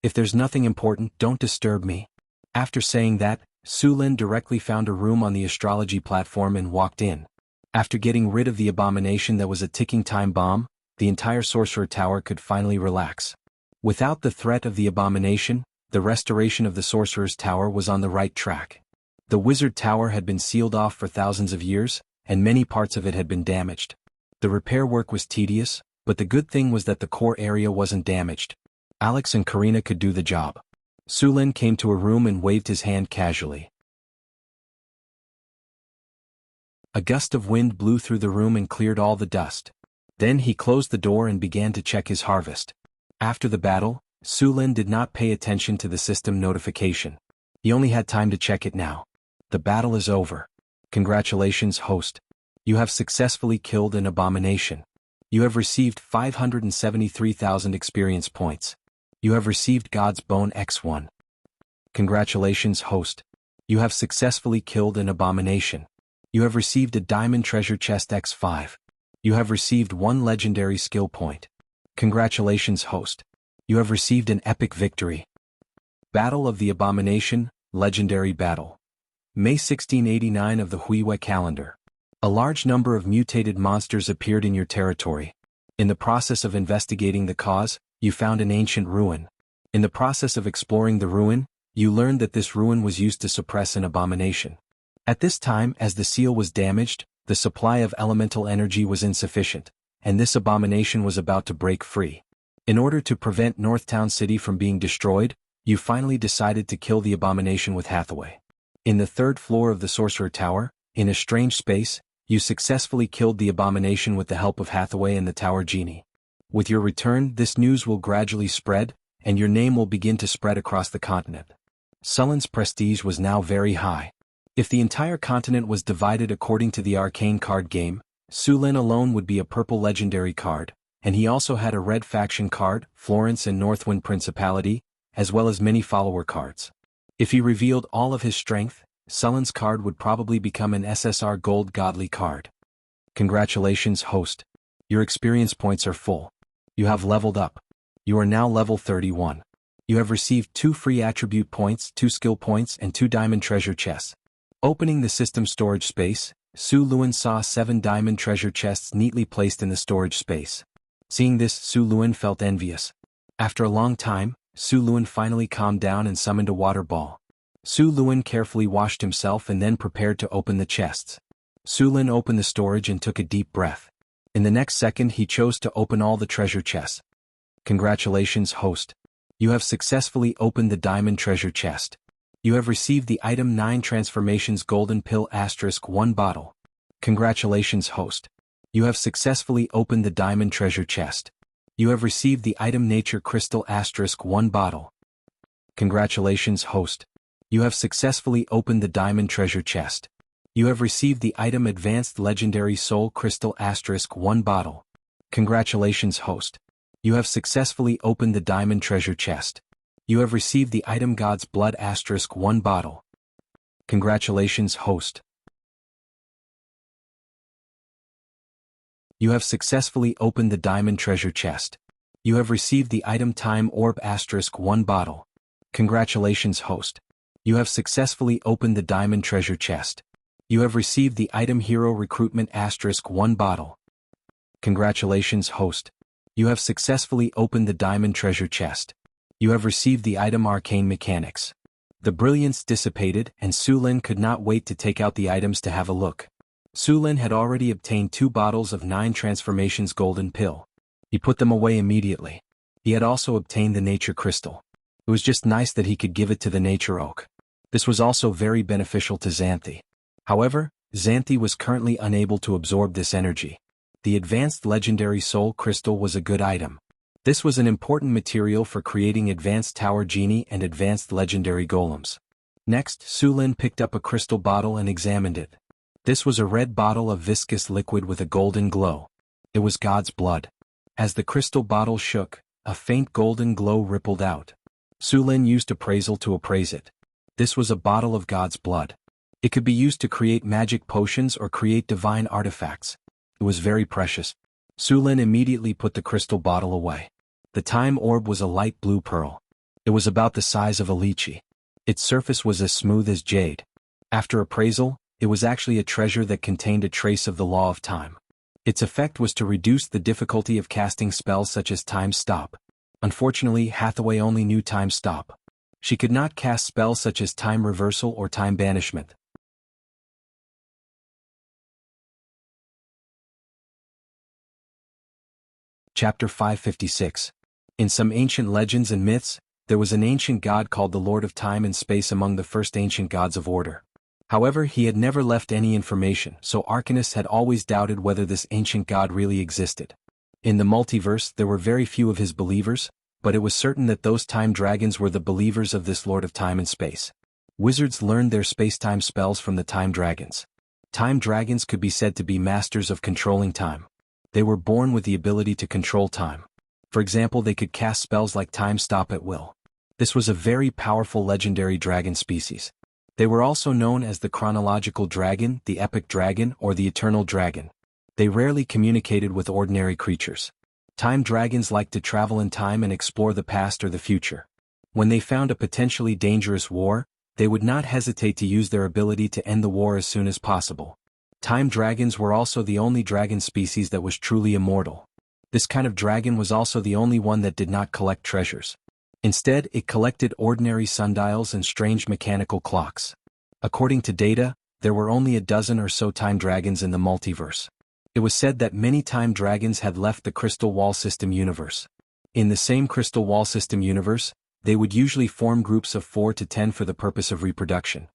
If there's nothing important, don't disturb me. After saying that, Su Lin directly found a room on the astrology platform and walked in. After getting rid of the abomination that was a ticking time bomb, the entire sorcerer tower could finally relax. Without the threat of the abomination, the restoration of the sorcerer's tower was on the right track. The wizard tower had been sealed off for thousands of years, and many parts of it had been damaged. The repair work was tedious, but the good thing was that the core area wasn't damaged. Alex and Karina could do the job. Su Lin came to a room and waved his hand casually. A gust of wind blew through the room and cleared all the dust. Then he closed the door and began to check his harvest. After the battle, Su Lin did not pay attention to the system notification. He only had time to check it now. The battle is over. Congratulations, host. You have successfully killed an abomination. You have received 573,000 experience points. You have received God's Bone X1. Congratulations, host. You have successfully killed an abomination. You have received a diamond treasure chest X5. You have received 1 legendary skill point. Congratulations, host. You have received an epic victory. Battle of the Abomination, Legendary Battle. May 1689 of the Wuxia calendar. A large number of mutated monsters appeared in your territory. In the process of investigating the cause, you found an ancient ruin. In the process of exploring the ruin, you learned that this ruin was used to suppress an abomination. At this time, as the seal was damaged, the supply of elemental energy was insufficient, and this abomination was about to break free. In order to prevent Northtown City from being destroyed, you finally decided to kill the abomination with Hathaway. In the 3rd floor of the Sorcerer Tower, in a strange space, you successfully killed the abomination with the help of Hathaway and the Tower Genie. With your return, this news will gradually spread, and your name will begin to spread across the continent. Sullen's prestige was now very high. If the entire continent was divided according to the arcane card game, Su Lin alone would be a purple legendary card, and he also had a red faction card, Florence and Northwind Principality, as well as many follower cards. If he revealed all of his strength, Sullen's card would probably become an SSR Gold Godly card. Congratulations, host. Your experience points are full. You have leveled up. You are now level 31. You have received 2 free attribute points, 2 skill points, and 2 diamond treasure chests. Opening the system storage space, Su Lin saw 7 diamond treasure chests neatly placed in the storage space. Seeing this, Su Lin felt envious. After a long time, Su Lin finally calmed down and summoned a water ball. Su Lin carefully washed himself and then prepared to open the chests. Su Lin opened the storage and took a deep breath. In the next second, he chose to open all the treasure chests. Congratulations, host. You have successfully opened the diamond treasure chest. You have received the item 9 Transformations Golden Pill *1 bottle. Congratulations, host. You have successfully opened the diamond treasure chest. You have received the item Nature Crystal *1 bottle. Congratulations, host. You have successfully opened the diamond treasure chest. You have received the item Advanced Legendary Soul Crystal *1 bottle. Congratulations, host. You have successfully opened the diamond treasure chest. You have received the item God's Blood *1 bottle. Congratulations, host. You have successfully opened the diamond treasure chest. You have received the item Time Orb *1 bottle. Congratulations, host. You have successfully opened the diamond treasure chest. You have received the item Hero Recruitment *1 bottle. Congratulations, host. You have successfully opened the diamond treasure chest. You have received the item Arcane Mechanics. The brilliance dissipated, and Su Lin could not wait to take out the items to have a look. Su Lin had already obtained 2 bottles of 9 Transformations Golden Pill. He put them away immediately. He had also obtained the Nature Crystal. It was just nice that he could give it to the Nature Oak. This was also very beneficial to Xanthi. However, Xanthi was currently unable to absorb this energy. The advanced legendary soul crystal was a good item. This was an important material for creating advanced tower genie and advanced legendary golems. Next, Sulin picked up a crystal bottle and examined it. This was a red bottle of viscous liquid with a golden glow. It was God's blood. As the crystal bottle shook, a faint golden glow rippled out. Sulin used appraisal to appraise it. This was a bottle of God's blood. It could be used to create magic potions or create divine artifacts. It was very precious. Sulin immediately put the crystal bottle away. The time orb was a light blue pearl. It was about the size of a lychee. Its surface was as smooth as jade. After appraisal, it was actually a treasure that contained a trace of the law of time. Its effect was to reduce the difficulty of casting spells such as Time Stop. Unfortunately, Hathaway only knew Time Stop. She could not cast spells such as Time Reversal or Time Banishment. Chapter 556. In some ancient legends and myths, there was an ancient god called the Lord of Time and Space among the first ancient gods of order. However, he had never left any information, so arcanists had always doubted whether this ancient god really existed. In the multiverse, there were very few of his believers, but it was certain that those time dragons were the believers of this Lord of Time and Space. Wizards learned their space-time spells from the time dragons. Time dragons could be said to be masters of controlling time. They were born with the ability to control time. For example, they could cast spells like Time Stop at will. This was a very powerful legendary dragon species. They were also known as the chronological dragon, the epic dragon, or the eternal dragon. They rarely communicated with ordinary creatures. Time dragons liked to travel in time and explore the past or the future. When they found a potentially dangerous war, they would not hesitate to use their ability to end the war as soon as possible. Time dragons were also the only dragon species that was truly immortal. This kind of dragon was also the only one that did not collect treasures. Instead, it collected ordinary sundials and strange mechanical clocks. According to data, there were only a dozen or so time dragons in the multiverse. It was said that many time dragons had left the Crystal Wall System universe. In the same Crystal Wall System universe, they would usually form groups of 4 to 10 for the purpose of reproduction.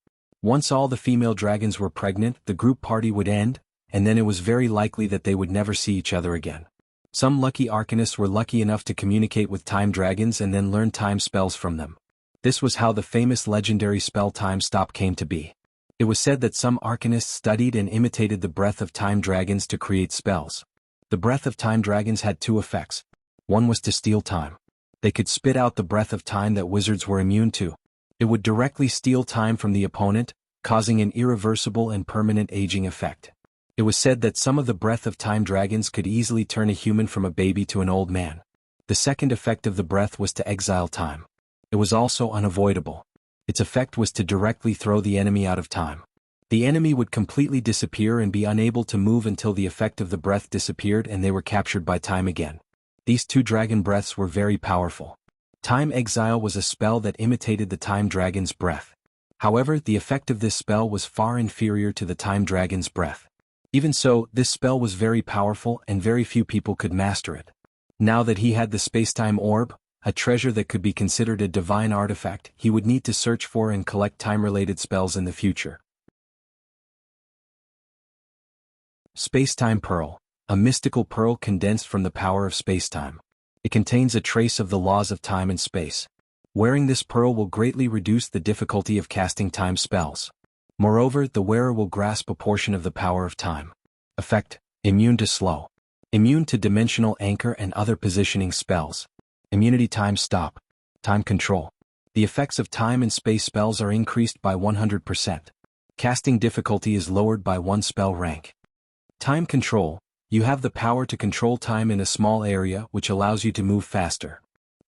Once all the female dragons were pregnant, the group party would end, and then it was very likely that they would never see each other again. Some lucky arcanists were lucky enough to communicate with time dragons and then learn time spells from them. This was how the famous legendary spell Time Stop came to be. It was said that some arcanists studied and imitated the breath of time dragons to create spells. The breath of time dragons had two effects. One was to steal time. They could spit out the breath of time that wizards were immune to. It would directly steal time from the opponent, causing an irreversible and permanent aging effect. It was said that some of the breath of time dragons could easily turn a human from a baby to an old man. The second effect of the breath was to exile time. It was also unavoidable. Its effect was to directly throw the enemy out of time. The enemy would completely disappear and be unable to move until the effect of the breath disappeared and they were captured by time again. These two dragon breaths were very powerful. Time Exile was a spell that imitated the time dragon's breath. However, the effect of this spell was far inferior to the time dragon's breath. Even so, this spell was very powerful and very few people could master it. Now that he had the space-time orb, a treasure that could be considered a divine artifact, he would need to search for and collect time-related spells in the future. Space-time Pearl, a mystical pearl condensed from the power of space-time. It contains a trace of the laws of time and space. Wearing this pearl will greatly reduce the difficulty of casting time spells. Moreover, the wearer will grasp a portion of the power of time. Effect: immune to slow. Immune to dimensional anchor and other positioning spells. Immunity Time Stop. Time Control. The effects of time and space spells are increased by 100%. Casting difficulty is lowered by 1 spell rank. Time Control. You have the power to control time in a small area, which allows you to move faster.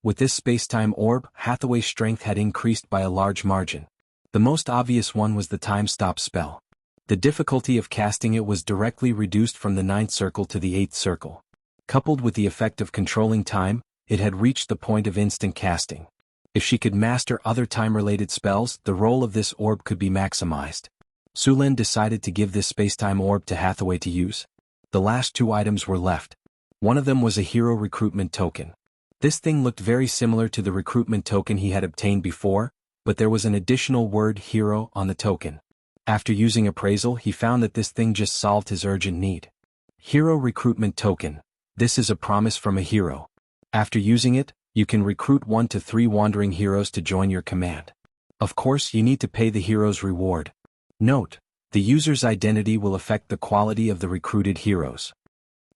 With this space-time orb, Hathaway's strength had increased by a large margin. The most obvious one was the Time Stop spell. The difficulty of casting it was directly reduced from the 9th circle to the 8th circle. Coupled with the effect of controlling time, it had reached the point of instant casting. If she could master other time-related spells, the role of this orb could be maximized. Sulin decided to give this space-time orb to Hathaway to use. The last 2 items were left. One of them was a hero recruitment token. This thing looked very similar to the recruitment token he had obtained before, but there was an additional word hero on the token. After using appraisal, he found that this thing just solved his urgent need. Hero Recruitment Token. This is a promise from a hero. After using it, you can recruit 1 to 3 wandering heroes to join your command. Of course, you need to pay the hero's reward. Note: the user's identity will affect the quality of the recruited heroes.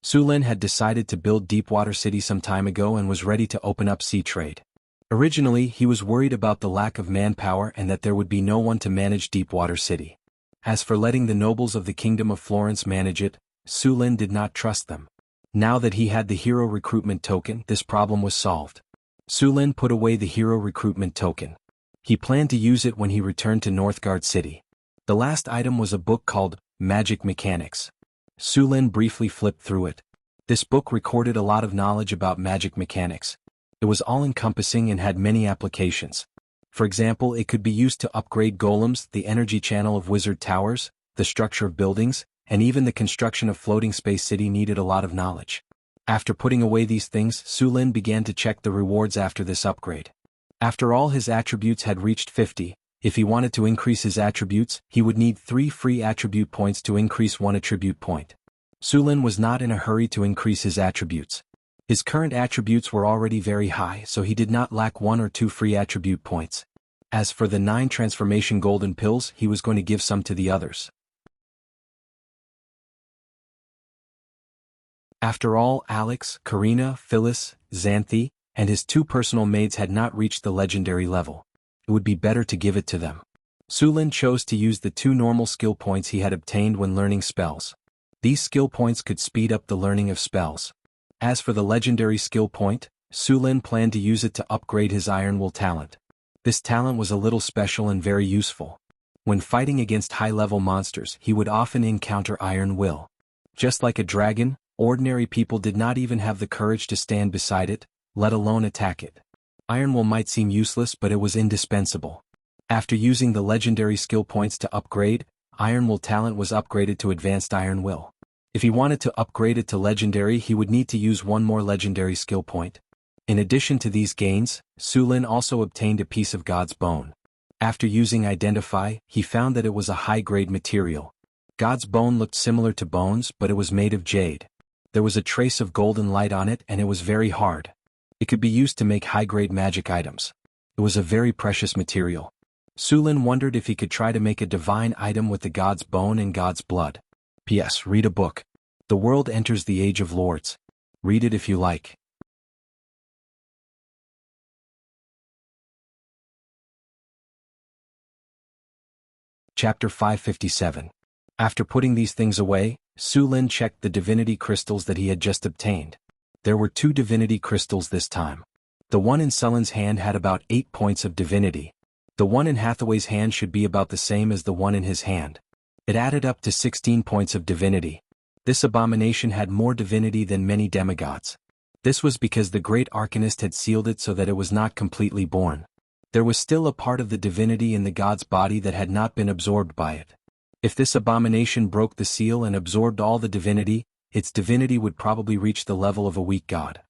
Sulin had decided to build Deepwater City some time ago and was ready to open up sea trade. Originally, he was worried about the lack of manpower and that there would be no one to manage Deepwater City. As for letting the nobles of the Kingdom of Florence manage it, Sulin did not trust them. Now that he had the hero recruitment token, this problem was solved. Sulin put away the hero recruitment token. He planned to use it when he returned to Northgard City. The last item was a book called Magic Mechanics. Sulin briefly flipped through it. This book recorded a lot of knowledge about magic mechanics. It was all-encompassing and had many applications. For example, it could be used to upgrade golems, the energy channel of wizard towers, the structure of buildings, and even the construction of floating space city needed a lot of knowledge. After putting away these things, Sulin began to check the rewards after this upgrade. After all his attributes had reached 50, if he wanted to increase his attributes, he would need 3 free attribute points to increase 1 attribute point. Sulin was not in a hurry to increase his attributes. His current attributes were already very high, so he did not lack 1 or 2 free attribute points. As for the 9 transformation golden pills, he was going to give some to the others. After all, Alex, Karina, Phyllis, Xanthi, and his 2 personal maids had not reached the legendary level. It would be better to give it to them. Sulin chose to use the 2 normal skill points he had obtained when learning spells. These skill points could speed up the learning of spells. As for the legendary skill point, Sulin planned to use it to upgrade his Iron Will talent. This talent was a little special and very useful. When fighting against high-level monsters, he would often encounter Iron Will. Just like a dragon, ordinary people did not even have the courage to stand beside it, let alone attack it. Iron Will might seem useless, but it was indispensable. After using the legendary skill points to upgrade, Iron Will talent was upgraded to Advanced Iron Will. If he wanted to upgrade it to legendary, he would need to use 1 more legendary skill point. In addition to these gains, Sulin also obtained a piece of God's bone. After using Identify, he found that it was a high-grade material. God's bone looked similar to bones, but it was made of jade. There was a trace of golden light on it and it was very hard. It could be used to make high-grade magic items. It was a very precious material. Sulin wondered if he could try to make a divine item with the God's bone and God's blood. P.S. Read a book. The World Enters the Age of Lords. Read it if you like. Chapter 557. After putting these things away, Sulin checked the divinity crystals that he had just obtained. There were 2 divinity crystals this time. The one in Sulin's hand had about 8 points of divinity. The one in Hathaway's hand should be about the same as the one in his hand. It added up to 16 points of divinity. This abomination had more divinity than many demigods. This was because the great Arcanist had sealed it so that it was not completely born. There was still a part of the divinity in the god's body that had not been absorbed by it. If this abomination broke the seal and absorbed all the divinity, its divinity would probably reach the level of a weak god.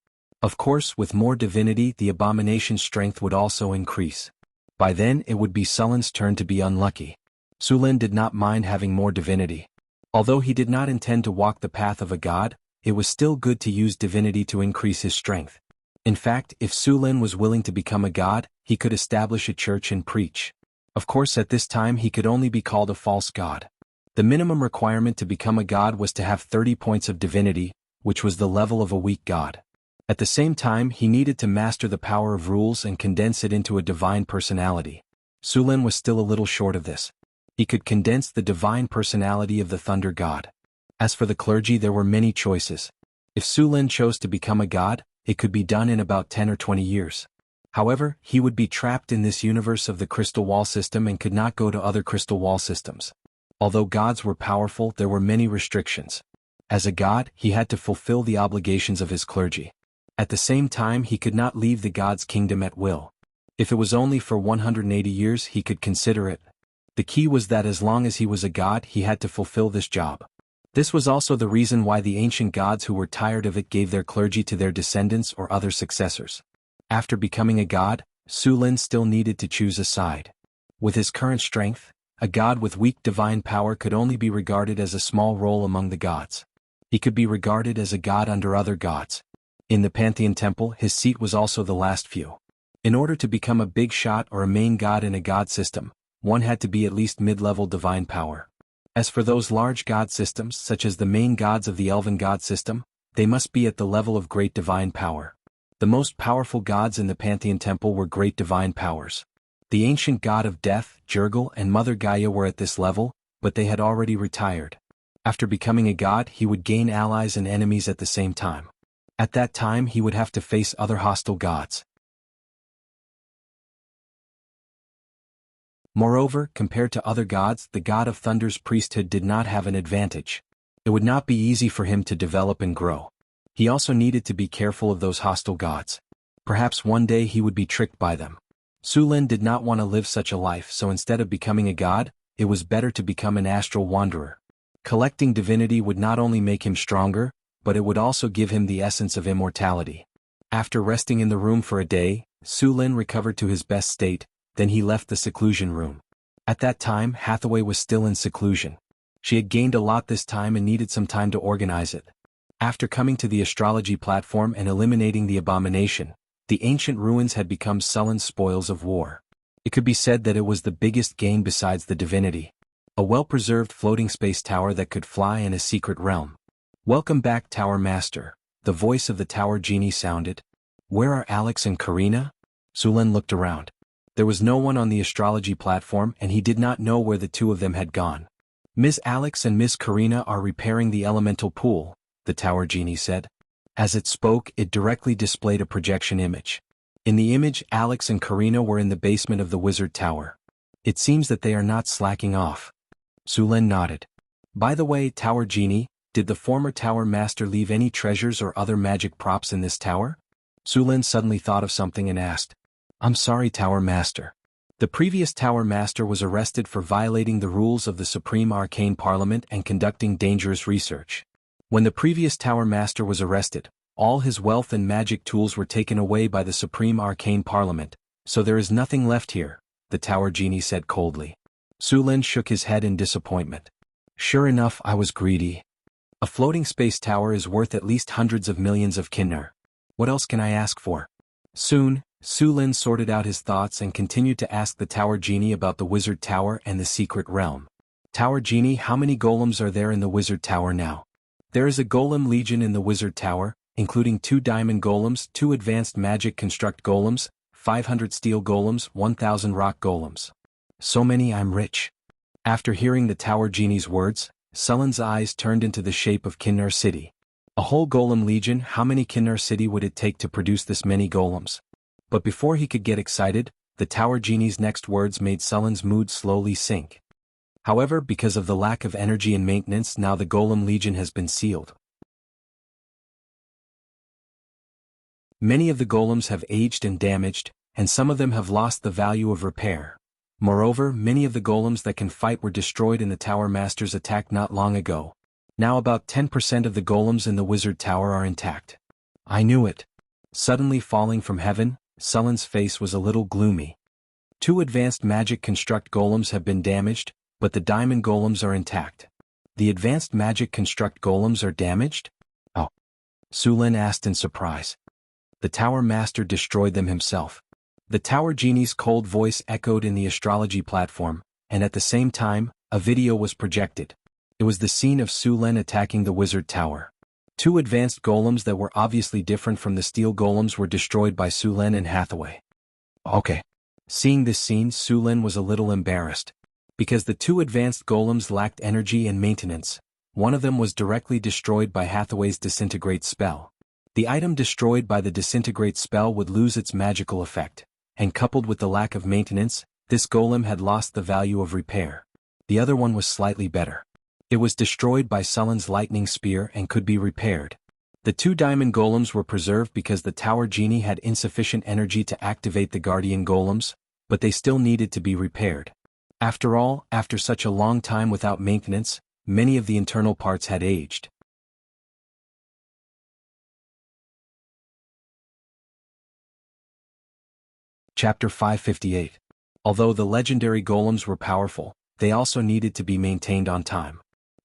Of course, with more divinity, the abomination's strength would also increase. By then, it would be Sulin's turn to be unlucky. Sulin did not mind having more divinity. Although he did not intend to walk the path of a god, it was still good to use divinity to increase his strength. In fact, if Sulin was willing to become a god, he could establish a church and preach. Of course, at this time he could only be called a false god. The minimum requirement to become a god was to have 30 points of divinity, which was the level of a weak god. At the same time, he needed to master the power of rules and condense it into a divine personality. Sulin was still a little short of this. He could condense the divine personality of the thunder god. As for the clergy, there were many choices. If Sulin chose to become a god, it could be done in about 10 or 20 years. However, he would be trapped in this universe of the crystal wall system and could not go to other crystal wall systems. Although gods were powerful, there were many restrictions. As a god, he had to fulfill the obligations of his clergy. At the same time, he could not leave the god's kingdom at will. If it was only for 180 years, he could consider it. The key was that as long as he was a god, he had to fulfill this job. This was also the reason why the ancient gods who were tired of it gave their clergy to their descendants or other successors. After becoming a god, Sulin still needed to choose a side. With his current strength, a god with weak divine power could only be regarded as a small role among the gods. He could be regarded as a god under other gods. In the Pantheon Temple, his seat was also the last few. In order to become a big shot or a main god in a god system, one had to be at least mid-level divine power. As for those large god systems, such as the main gods of the Elven god system, they must be at the level of great divine power. The most powerful gods in the Pantheon Temple were great divine powers. The ancient god of death, Jurgil, and Mother Gaia were at this level, but they had already retired. After becoming a god, he would gain allies and enemies at the same time. At that time he would have to face other hostile gods. Moreover, compared to other gods, the god of thunder's priesthood did not have an advantage. It would not be easy for him to develop and grow. He also needed to be careful of those hostile gods. Perhaps one day he would be tricked by them. Su Lin did not want to live such a life, so instead of becoming a god, it was better to become an astral wanderer. Collecting divinity would not only make him stronger, but it would also give him the essence of immortality. After resting in the room for a day, Su Lin recovered to his best state, then he left the seclusion room. At that time, Hathaway was still in seclusion. She had gained a lot this time and needed some time to organize it. After coming to the astrology platform and eliminating the abomination, the ancient ruins had become sullen spoils of war. It could be said that it was the biggest gain besides the divinity. A well-preserved floating space tower that could fly in a secret realm. "Welcome back, Tower Master," the voice of the Tower Genie sounded. "Where are Alex and Karina?" Su Lin looked around. There was no one on the astrology platform and he did not know where the two of them had gone. "Ms. Alex and Ms. Karina are repairing the elemental pool," the Tower Genie said. As it spoke, it directly displayed a projection image. In the image, Alex and Karina were in the basement of the Wizard Tower. "It seems that they are not slacking off." Su Lin nodded. "By the way, Tower Genie, did the former Tower Master leave any treasures or other magic props in this tower?" Su Lin suddenly thought of something and asked. "I'm sorry, Tower Master. The previous Tower Master was arrested for violating the rules of the Supreme Arcane Parliament and conducting dangerous research. When the previous Tower Master was arrested, all his wealth and magic tools were taken away by the Supreme Arcane Parliament, so there is nothing left here," the Tower Genie said coldly. Su Lin shook his head in disappointment. "Sure enough, I was greedy. A floating space tower is worth at least hundreds of millions of kinnar. What else can I ask for?" Soon, Su Lin sorted out his thoughts and continued to ask the Tower Genie about the Wizard Tower and the secret realm. "Tower Genie, how many golems are there in the Wizard Tower now?" "There is a golem legion in the Wizard Tower, including 2 diamond golems, 2 advanced magic construct golems, 500 steel golems, 1,000 rock golems. So many, I'm rich." After hearing the Tower Genie's words, Sullen's eyes turned into the shape of Kinnar City. A whole golem legion, how many Kinnar City would it take to produce this many golems? But before he could get excited, the Tower Genie's next words made Sullen's mood slowly sink. However, because of the lack of energy and maintenance, now the Golem Legion has been sealed. Many of the golems have aged and damaged, and some of them have lost the value of repair. Moreover, many of the golems that can fight were destroyed in the Tower Master's attack not long ago. Now about 10% of the golems in the Wizard Tower are intact. "I knew it." Suddenly falling from heaven, Sullen's face was a little gloomy. 2 advanced magic construct golems have been damaged, but the diamond golems are intact. "The advanced magic construct golems are damaged?" "Oh." Su Lin asked in surprise. "The Tower Master destroyed them himself." The Tower Genie's cold voice echoed in the astrology platform, and at the same time, a video was projected. It was the scene of Su Lin attacking the Wizard Tower. 2 advanced golems that were obviously different from the steel golems were destroyed by Su Lin and Hathaway. "Okay." Seeing this scene, Su Lin was a little embarrassed. Because the 2 advanced golems lacked energy and maintenance, one of them was directly destroyed by Hathaway's disintegrate spell. The item destroyed by the disintegrate spell would lose its magical effect, and coupled with the lack of maintenance, this golem had lost the value of repair. The other one was slightly better. It was destroyed by Sullen's lightning spear and could be repaired. The 2 diamond golems were preserved because the Tower Genie had insufficient energy to activate the guardian golems, but they still needed to be repaired. After all, after such a long time without maintenance, many of the internal parts had aged. Chapter 558. Although the legendary golems were powerful, they also needed to be maintained on time.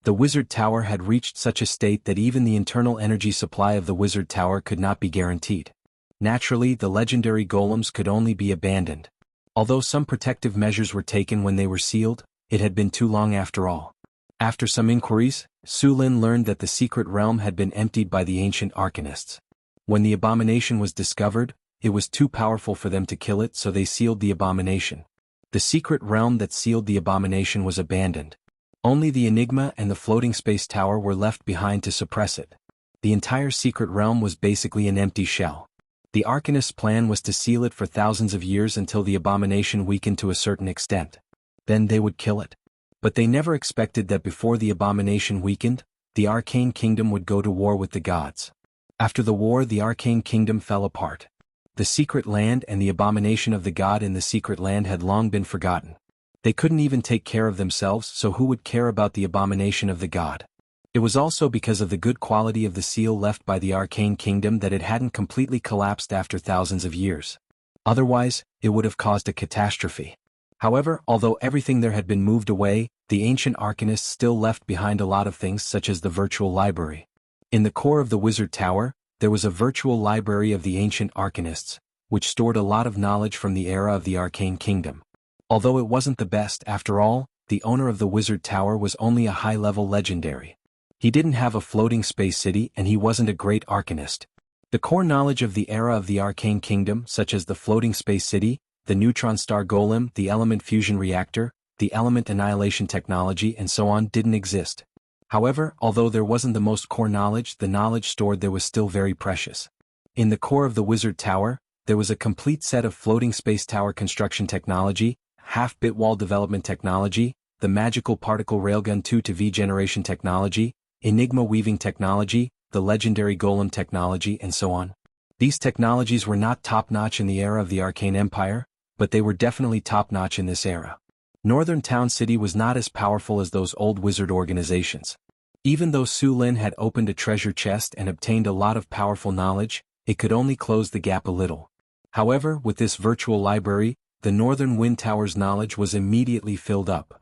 The wizard tower had reached such a state that even the internal energy supply of the wizard tower could not be guaranteed. Naturally, the legendary golems could only be abandoned. Although some protective measures were taken when they were sealed, it had been too long after all. After some inquiries, Su Lin learned that the secret realm had been emptied by the ancient arcanists. When the abomination was discovered, it was too powerful for them to kill it, so they sealed the abomination. The secret realm that sealed the abomination was abandoned. Only the Enigma and the floating space tower were left behind to suppress it. The entire secret realm was basically an empty shell. The arcanist's plan was to seal it for thousands of years until the abomination weakened to a certain extent. Then they would kill it. But they never expected that before the abomination weakened, the arcane kingdom would go to war with the gods. After the war, the arcane kingdom fell apart. The secret land and the abomination of the god in the secret land had long been forgotten. They couldn't even take care of themselves, so who would care about the abomination of the god? It was also because of the good quality of the seal left by the arcane kingdom that it hadn't completely collapsed after thousands of years. Otherwise, it would have caused a catastrophe. However, although everything there had been moved away, the ancient arcanists still left behind a lot of things, such as the virtual library. In the core of the wizard tower, there was a virtual library of the ancient arcanists, which stored a lot of knowledge from the era of the arcane kingdom. Although it wasn't the best, after all, the owner of the wizard tower was only a high-level legendary. He didn't have a floating space city, and he wasn't a great arcanist. The core knowledge of the era of the arcane kingdom, such as the floating space city, the neutron star golem, the element fusion reactor, the element annihilation technology, and so on, didn't exist. However, although there wasn't the most core knowledge, the knowledge stored there was still very precious. In the core of the wizard tower, there was a complete set of floating space tower construction technology, half-bit wall development technology, the magical particle railgun 2-V generation technology, enigma weaving technology, the legendary golem technology, and so on. These technologies were not top-notch in the era of the Arcane Empire, but they were definitely top-notch in this era. Northern Town City was not as powerful as those old wizard organizations. Even though Su Lin had opened a treasure chest and obtained a lot of powerful knowledge, it could only close the gap a little. However, with this virtual library, the Northern Wind Tower's knowledge was immediately filled up.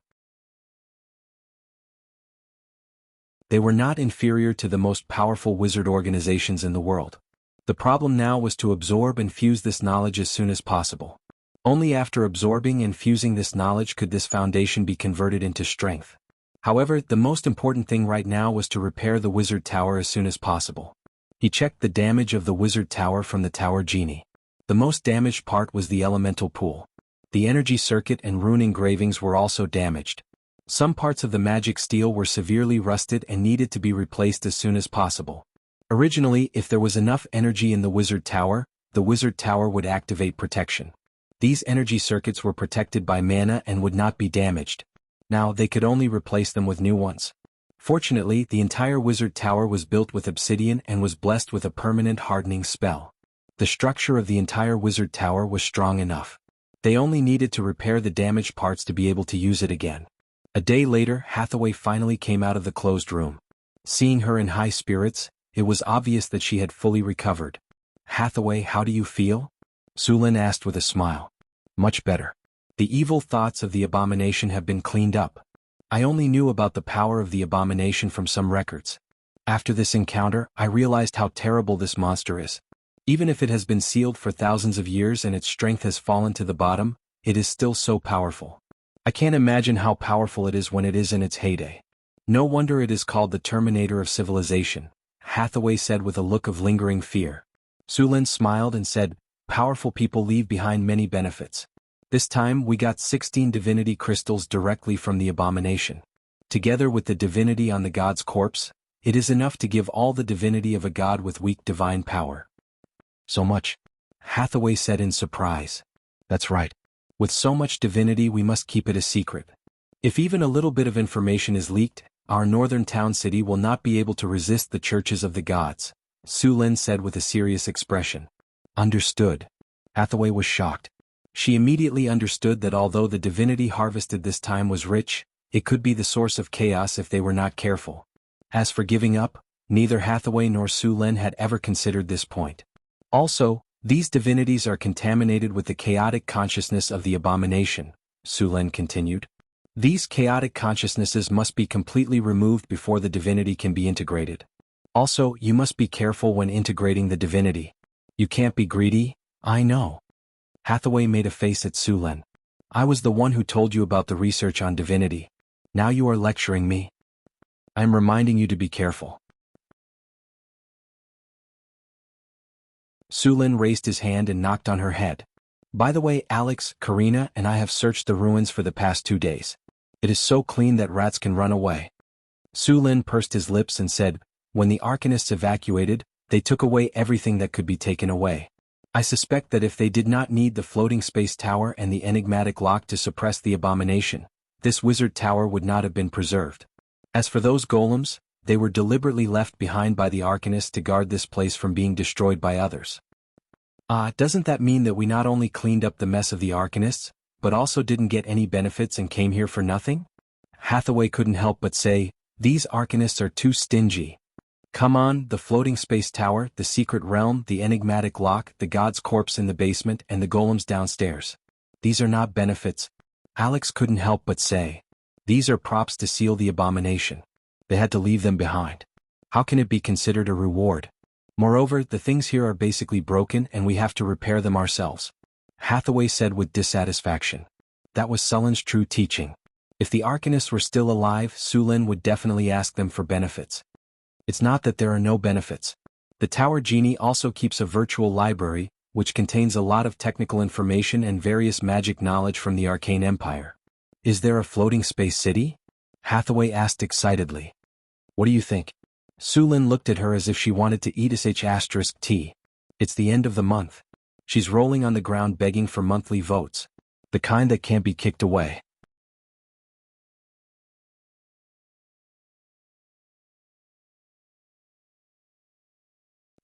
They were not inferior to the most powerful wizard organizations in the world. The problem now was to absorb and fuse this knowledge as soon as possible. Only after absorbing and fusing this knowledge could this foundation be converted into strength. However, the most important thing right now was to repair the wizard tower as soon as possible. He checked the damage of the wizard tower from the tower genie. The most damaged part was the elemental pool. The energy circuit and rune engravings were also damaged. Some parts of the magic steel were severely rusted and needed to be replaced as soon as possible. Originally, if there was enough energy in the wizard tower would activate protection. These energy circuits were protected by mana and would not be damaged. Now they could only replace them with new ones. Fortunately, the entire wizard tower was built with obsidian and was blessed with a permanent hardening spell. The structure of the entire wizard tower was strong enough. They only needed to repair the damaged parts to be able to use it again. A day later, Hathaway finally came out of the closed room. Seeing her in high spirits, it was obvious that she had fully recovered. "Hathaway, how do you feel?" Su Lin asked with a smile. "Much better. The evil thoughts of the abomination have been cleaned up. I only knew about the power of the abomination from some records. After this encounter, I realized how terrible this monster is. Even if it has been sealed for thousands of years and its strength has fallen to the bottom, it is still so powerful. I can't imagine how powerful it is when it is in its heyday. No wonder it is called the Terminator of Civilization," Hathaway said with a look of lingering fear. Su Lin smiled and said, "Powerful people leave behind many benefits. This time we got 16 divinity crystals directly from the abomination. Together with the divinity on the god's corpse, it is enough to give all the divinity of a god with weak divine power." "So much?" Hathaway said in surprise. "That's right. With so much divinity we must keep it a secret. If even a little bit of information is leaked, our northern town city will not be able to resist the churches of the gods," Su Lin said with a serious expression. "Understood." Hathaway was shocked. She immediately understood that although the divinity harvested this time was rich, it could be the source of chaos if they were not careful. As for giving up, neither Hathaway nor Su Lin had ever considered this point. Also, these divinities are contaminated with the chaotic consciousness of the abomination, Su Lin continued. These chaotic consciousnesses must be completely removed before the divinity can be integrated. Also, you must be careful when integrating the divinity. You can't be greedy, I know. Hathaway made a face at Sulen. I was the one who told you about the research on divinity. Now you are lecturing me. I'm reminding you to be careful. Sulen raised his hand and knocked on her head. By the way, Alex, Karina, and I have searched the ruins for the past 2 days. It is so clean that rats can run away. Sulen pursed his lips and said, when the Arcanists evacuated, they took away everything that could be taken away. I suspect that if they did not need the floating space tower and the enigmatic lock to suppress the abomination, this wizard tower would not have been preserved. As for those golems, they were deliberately left behind by the Arcanists to guard this place from being destroyed by others. Doesn't that mean that we not only cleaned up the mess of the Arcanists, but also didn't get any benefits and came here for nothing? Hathaway couldn't help but say, these Arcanists are too stingy. Come on, the floating space tower, the secret realm, the enigmatic lock, the god's corpse in the basement, and the golems downstairs. These are not benefits. Alex couldn't help but say. These are props to seal the abomination. They had to leave them behind. How can it be considered a reward? Moreover, the things here are basically broken and we have to repair them ourselves. Hathaway said with dissatisfaction. That was Sullen's true teaching. If the Arcanists were still alive, Sulen would definitely ask them for benefits. It's not that there are no benefits. The Tower Genie also keeps a virtual library, which contains a lot of technical information and various magic knowledge from the Arcane Empire. Is there a floating space city? Hathaway asked excitedly. What do you think? Sulen looked at her as if she wanted to eat **T. It's the end of the month. She's rolling on the ground begging for monthly votes. The kind that can't be kicked away.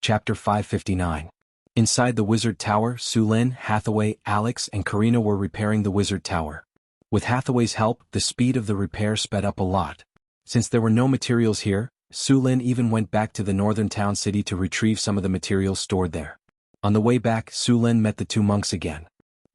Chapter 559. Inside the Wizard Tower, Sulen, Hathaway, Alex, and Karina were repairing the Wizard Tower. With Hathaway's help, the speed of the repair sped up a lot. Since there were no materials here, Sulen even went back to the northern town city to retrieve some of the materials stored there. On the way back, Sulen met the 2 monks again.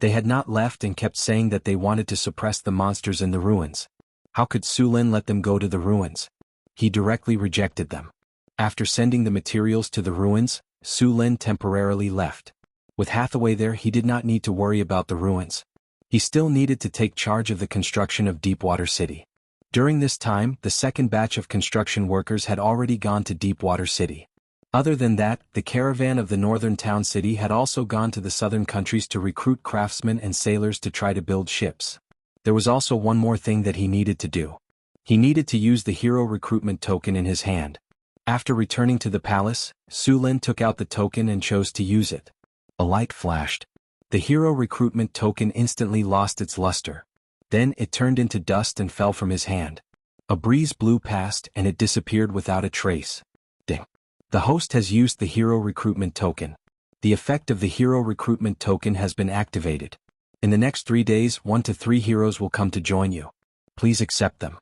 They had not left and kept saying that they wanted to suppress the monsters in the ruins. How could Sulen let them go to the ruins? He directly rejected them. After sending the materials to the ruins, Sulen temporarily left. With Hathaway there, he did not need to worry about the ruins. He still needed to take charge of the construction of Deepwater City. During this time, the second batch of construction workers had already gone to Deepwater City. Other than that, the caravan of the northern town city had also gone to the southern countries to recruit craftsmen and sailors to try to build ships. There was also one more thing that he needed to do. He needed to use the hero recruitment token in his hand. After returning to the palace, Sulen took out the token and chose to use it. A light flashed. The hero recruitment token instantly lost its luster. Then it turned into dust and fell from his hand. A breeze blew past and it disappeared without a trace. Ding. The host has used the hero recruitment token. The effect of the hero recruitment token has been activated. In the next 3 days, 1 to 3 heroes will come to join you. Please accept them.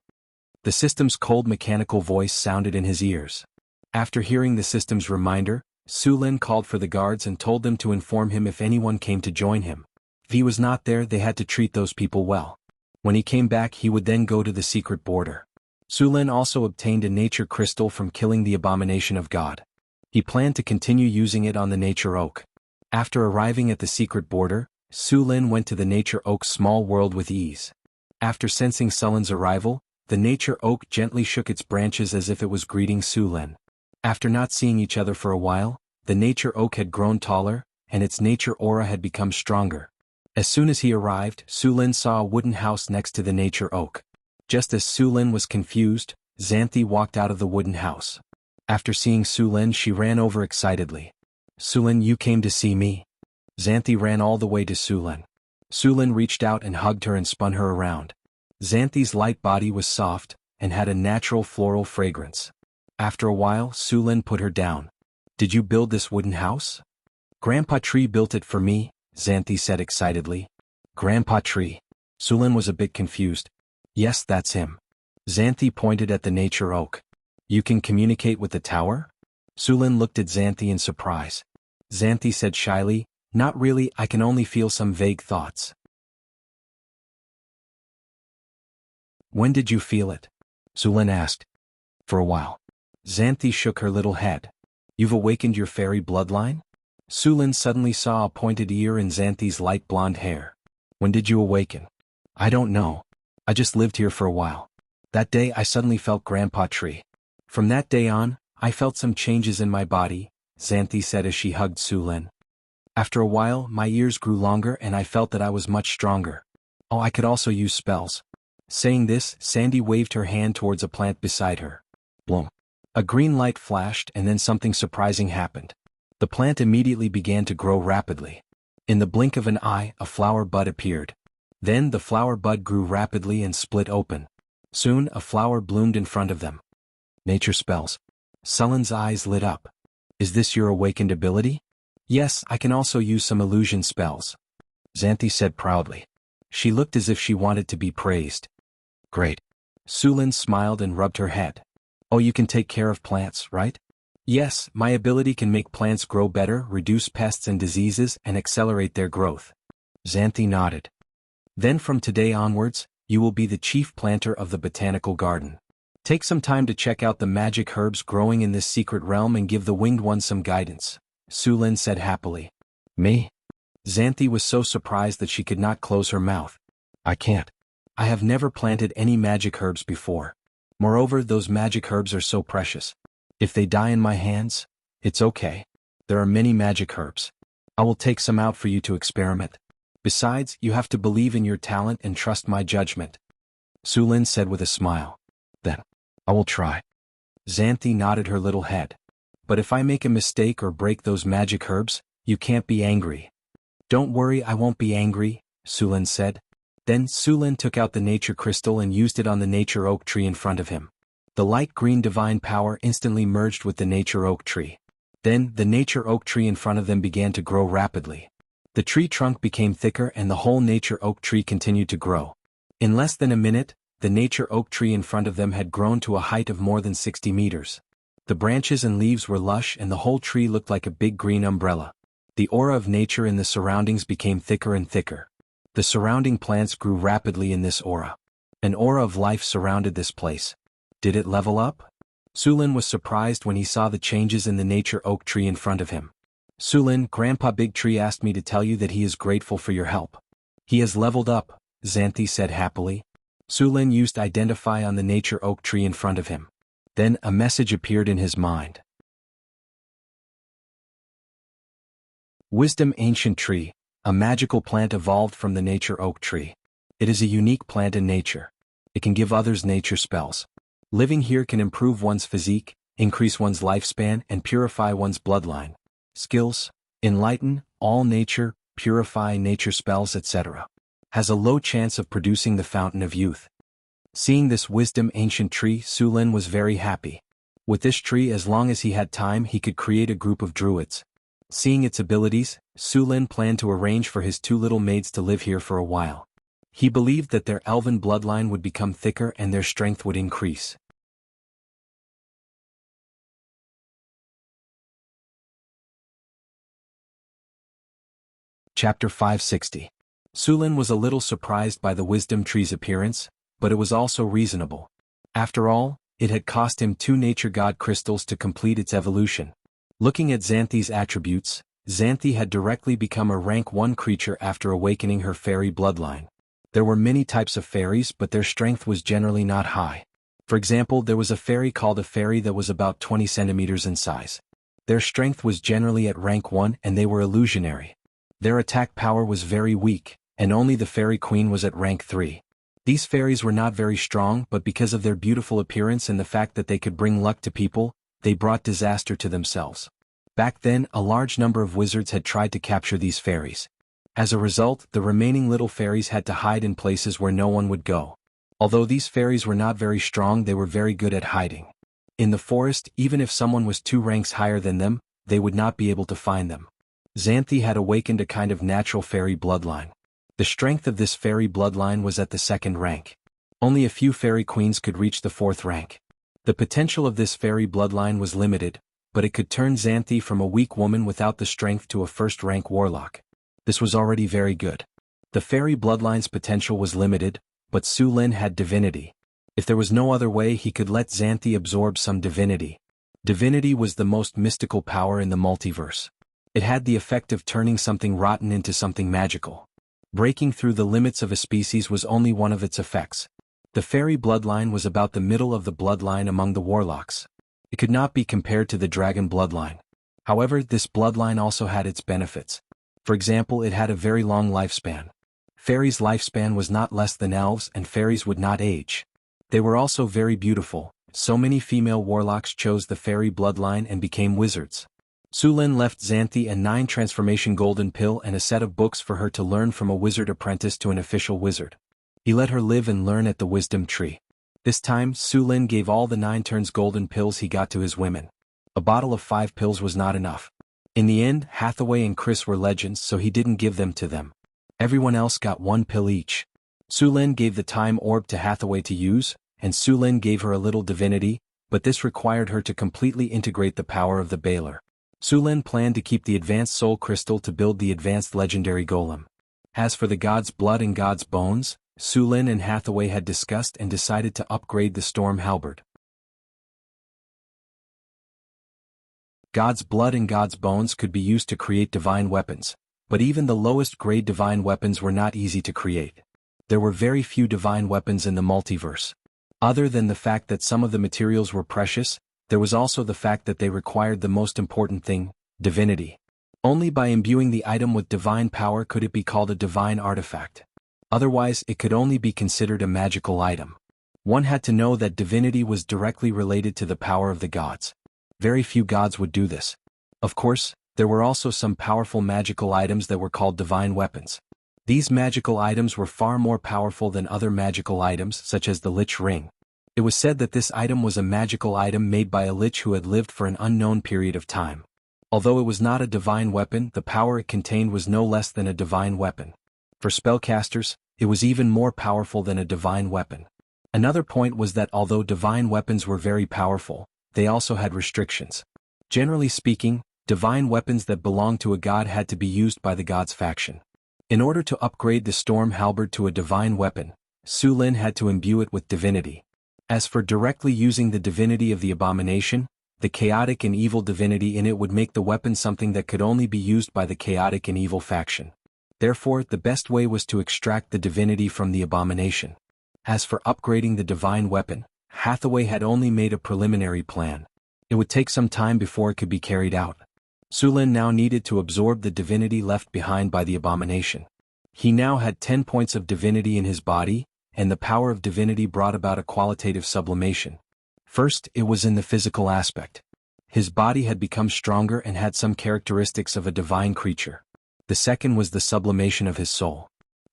The system's cold mechanical voice sounded in his ears. After hearing the system's reminder, Sulen called for the guards and told them to inform him if anyone came to join him. If he was not there, they had to treat those people well. When he came back, he would then go to the secret border. Sulen also obtained a nature crystal from killing the abomination of God. He planned to continue using it on the nature oak. After arriving at the secret border, Sulen went to the nature oak's small world with ease. After sensing Sulen's arrival, the nature oak gently shook its branches as if it was greeting Sulen. After not seeing each other for a while, the nature oak had grown taller, and its nature aura had become stronger. As soon as he arrived, Sulen saw a wooden house next to the nature oak. Just as Sulen was confused, Xanthi walked out of the wooden house. After seeing Sulen, she ran over excitedly. Sulen, you came to see me? Xanthi ran all the way to Sulen. Sulen reached out and hugged her and spun her around. Xanthi's light body was soft, and had a natural floral fragrance. After a while, Sulen put her down. Did you build this wooden house? Grandpa Tree built it for me, Xanthi said excitedly. Grandpa Tree. Sulen was a bit confused. Yes, that's him. Xanthi pointed at the nature oak. You can communicate with the tower? Sulen looked at Xanthi in surprise. Xanthi said shyly, not really, I can only feel some vague thoughts. When did you feel it? Sulin asked. For a while. Xanthi shook her little head. You've awakened your fairy bloodline? Sulin suddenly saw a pointed ear in Xanthi's light blonde hair. When did you awaken? I don't know. I just lived here for a while. That day I suddenly felt Grandpa Tree. From that day on, I felt some changes in my body, Xanthi said as she hugged Sulin. After a while, my ears grew longer and I felt that I was much stronger. Oh, I could also use spells. Saying this, Sandy waved her hand towards a plant beside her. Bloom. A green light flashed and then something surprising happened. The plant immediately began to grow rapidly. In the blink of an eye, a flower bud appeared. Then the flower bud grew rapidly and split open. Soon, a flower bloomed in front of them. Nature spells. Sulin's eyes lit up. Is this your awakened ability? Yes, I can also use some illusion spells. Xanthi said proudly. She looked as if she wanted to be praised. Great. Sulin smiled and rubbed her head. Oh, you can take care of plants, right? Yes, my ability can make plants grow better, reduce pests and diseases, and accelerate their growth. Xanthi nodded. Then from today onwards, you will be the chief planter of the botanical garden. Take some time to check out the magic herbs growing in this secret realm and give the winged ones some guidance, Sulin said happily. Me? Xanthi was so surprised that she could not close her mouth. I can't. I have never planted any magic herbs before. Moreover, those magic herbs are so precious. If they die in my hands, it's okay. There are many magic herbs. I will take some out for you to experiment. Besides, you have to believe in your talent and trust my judgment. Sulin said with a smile. Then, I will try. Xanthi nodded her little head. But if I make a mistake or break those magic herbs, you can't be angry. Don't worry, I won't be angry, Sulin said. Then Sulin took out the nature crystal and used it on the nature oak tree in front of him. The light green divine power instantly merged with the nature oak tree. Then the nature oak tree in front of them began to grow rapidly. The tree trunk became thicker and the whole nature oak tree continued to grow. In less than a minute, the nature oak tree in front of them had grown to a height of more than 60 meters. The branches and leaves were lush and the whole tree looked like a big green umbrella. The aura of nature in the surroundings became thicker and thicker. The surrounding plants grew rapidly in this aura. An aura of life surrounded this place. Did it level up? Sulin was surprised when he saw the changes in the nature oak tree in front of him. Sulin, Grandpa Big Tree asked me to tell you that he is grateful for your help. He has leveled up, Xanthi said happily. Sulin used Identify on the nature oak tree in front of him. Then a message appeared in his mind. Wisdom Ancient Tree, a magical plant evolved from the nature oak tree. It is a unique plant in nature. It can give others nature spells. Living here can improve one's physique, increase one's lifespan, and purify one's bloodline. Skills: enlighten, all nature, purify nature spells, etc. Has a low chance of producing the fountain of youth. Seeing this wisdom ancient tree, Sulin was very happy. With this tree, as long as he had time, he could create a group of druids. Seeing its abilities, Sulin planned to arrange for his two little maids to live here for a while. He believed that their elven bloodline would become thicker and their strength would increase. Chapter 560. Sulin was a little surprised by the wisdom tree's appearance, but it was also reasonable. After all, it had cost him 2 nature god crystals to complete its evolution. Looking at Xanthi's attributes, Xanthi had directly become a rank 1 creature after awakening her fairy bloodline. There were many types of fairies, but their strength was generally not high. For example, there was a fairy called a fairy that was about 20 centimeters in size. Their strength was generally at rank 1 and they were illusionary. Their attack power was very weak, and only the fairy queen was at rank 3. These fairies were not very strong, but because of their beautiful appearance and the fact that they could bring luck to people, they brought disaster to themselves. Back then, a large number of wizards had tried to capture these fairies. As a result, the remaining little fairies had to hide in places where no one would go. Although these fairies were not very strong, they were very good at hiding. In the forest, even if someone was 2 ranks higher than them, they would not be able to find them. Xanthi had awakened a kind of natural fairy bloodline. The strength of this fairy bloodline was at the 2nd rank. Only a few fairy queens could reach the 4th rank. The potential of this fairy bloodline was limited, but it could turn Xanthi from a weak woman without the strength to a 1st rank warlock. This was already very good. The fairy bloodline's potential was limited, but Sulin had divinity. If there was no other way, he could let Xanthi absorb some divinity. Divinity was the most mystical power in the multiverse. It had the effect of turning something rotten into something magical. Breaking through the limits of a species was only one of its effects. The fairy bloodline was about the middle of the bloodline among the warlocks. It could not be compared to the dragon bloodline. However, this bloodline also had its benefits. For example, it had a very long lifespan. Fairies' lifespan was not less than elves, and fairies would not age. They were also very beautiful. So many female warlocks chose the fairy bloodline and became wizards. Sulin left Xanthi a 9 transformation golden pill and a set of books for her to learn from a wizard apprentice to an official wizard. He let her live and learn at the wisdom tree. This time, Sulin gave all the 9 turns golden pills he got to his women. A bottle of 5 pills was not enough. In the end, Hathaway and Chris were legends, so he didn't give them to them. Everyone else got 1 pill each. Sulin gave the time orb to Hathaway to use, and Sulin gave her a little divinity, but this required her to completely integrate the power of the Baler. Sulin planned to keep the advanced soul crystal to build the advanced legendary golem. As for the god's blood and god's bones, Sulin and Hathaway had discussed and decided to upgrade the storm halberd. God's blood and god's bones could be used to create divine weapons, but even the lowest grade divine weapons were not easy to create. There were very few divine weapons in the multiverse. Other than the fact that some of the materials were precious, there was also the fact that they required the most important thing, divinity. Only by imbuing the item with divine power could it be called a divine artifact. Otherwise, it could only be considered a magical item. One had to know that divinity was directly related to the power of the gods. Very few gods would do this. Of course, there were also some powerful magical items that were called divine weapons. These magical items were far more powerful than other magical items, such as the Lich Ring. It was said that this item was a magical item made by a lich who had lived for an unknown period of time. Although it was not a divine weapon, the power it contained was no less than a divine weapon. For spellcasters, it was even more powerful than a divine weapon. Another point was that although divine weapons were very powerful, they also had restrictions. Generally speaking, divine weapons that belonged to a god had to be used by the god's faction. In order to upgrade the storm halberd to a divine weapon, Sulin had to imbue it with divinity. As for directly using the divinity of the abomination, the chaotic and evil divinity in it would make the weapon something that could only be used by the chaotic and evil faction. Therefore, the best way was to extract the divinity from the abomination. As for upgrading the divine weapon, Hathaway had only made a preliminary plan. It would take some time before it could be carried out. Sulin now needed to absorb the divinity left behind by the abomination. He now had 10 points of divinity in his body, and the power of divinity brought about a qualitative sublimation. First, it was in the physical aspect. His body had become stronger and had some characteristics of a divine creature. The second was the sublimation of his soul.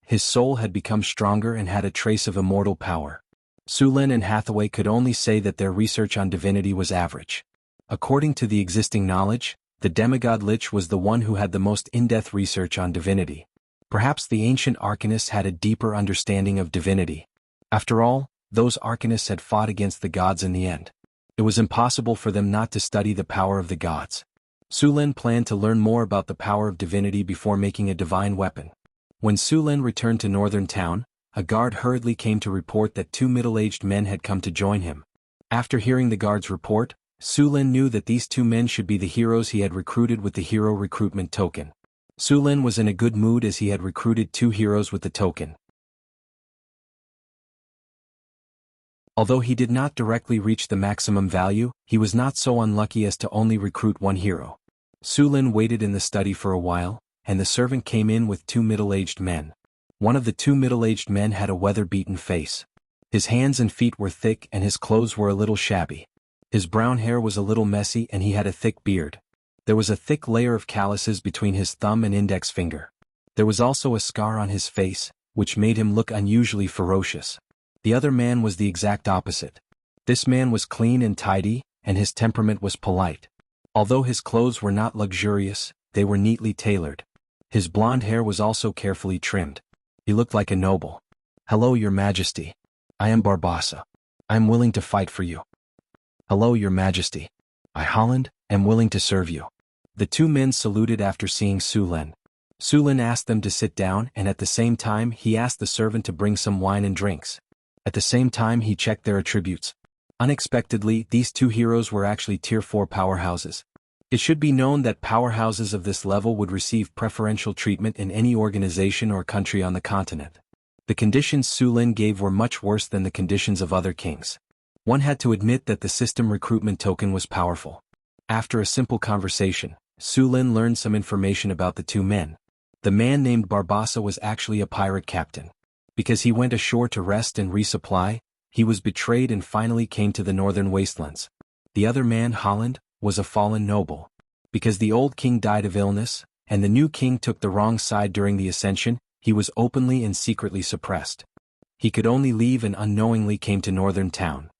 His soul had become stronger and had a trace of immortal power. Sulin and Hathaway could only say that their research on divinity was average. According to the existing knowledge, the demigod Lich was the one who had the most in-depth research on divinity. Perhaps the ancient arcanists had a deeper understanding of divinity. After all, those arcanists had fought against the gods in the end. It was impossible for them not to study the power of the gods. Sulin planned to learn more about the power of divinity before making a divine weapon. When Sulin returned to Northern Town, a guard hurriedly came to report that 2 middle-aged men had come to join him. After hearing the guard's report, Sulin knew that these 2 men should be the heroes he had recruited with the hero recruitment token. Sulin was in a good mood as he had recruited 2 heroes with the token. Although he did not directly reach the maximum value, he was not so unlucky as to only recruit 1 hero. Sulin waited in the study for a while, and the servant came in with 2 middle-aged men. One of the 2 middle-aged men had a weather-beaten face. His hands and feet were thick and his clothes were a little shabby. His brown hair was a little messy and he had a thick beard. There was a thick layer of calluses between his thumb and index finger. There was also a scar on his face, which made him look unusually ferocious. The other man was the exact opposite. This man was clean and tidy, and his temperament was polite. Although his clothes were not luxurious, they were neatly tailored. His blonde hair was also carefully trimmed. He looked like a noble. "Hello, Your Majesty. I am Barbassa. I am willing to fight for you." "Hello, Your Majesty. I, Holland, am willing to serve you." The 2 men saluted after seeing Sulin. Sulin asked them to sit down and at the same time he asked the servant to bring some wine and drinks. At the same time he checked their attributes. Unexpectedly, these two heroes were actually Tier 4 powerhouses. It should be known that powerhouses of this level would receive preferential treatment in any organization or country on the continent. The conditions Su Lin gave were much worse than the conditions of other kings. One had to admit that the system recruitment token was powerful. After a simple conversation, Su Lin learned some information about the two men. The man named Barbassa was actually a pirate captain. Because he went ashore to rest and resupply, he was betrayed and finally came to the northern wastelands. The other man, Holland, was a fallen noble. Because the old king died of illness, and the new king took the wrong side during the ascension, he was openly and secretly suppressed. He could only leave and unknowingly came to northern town.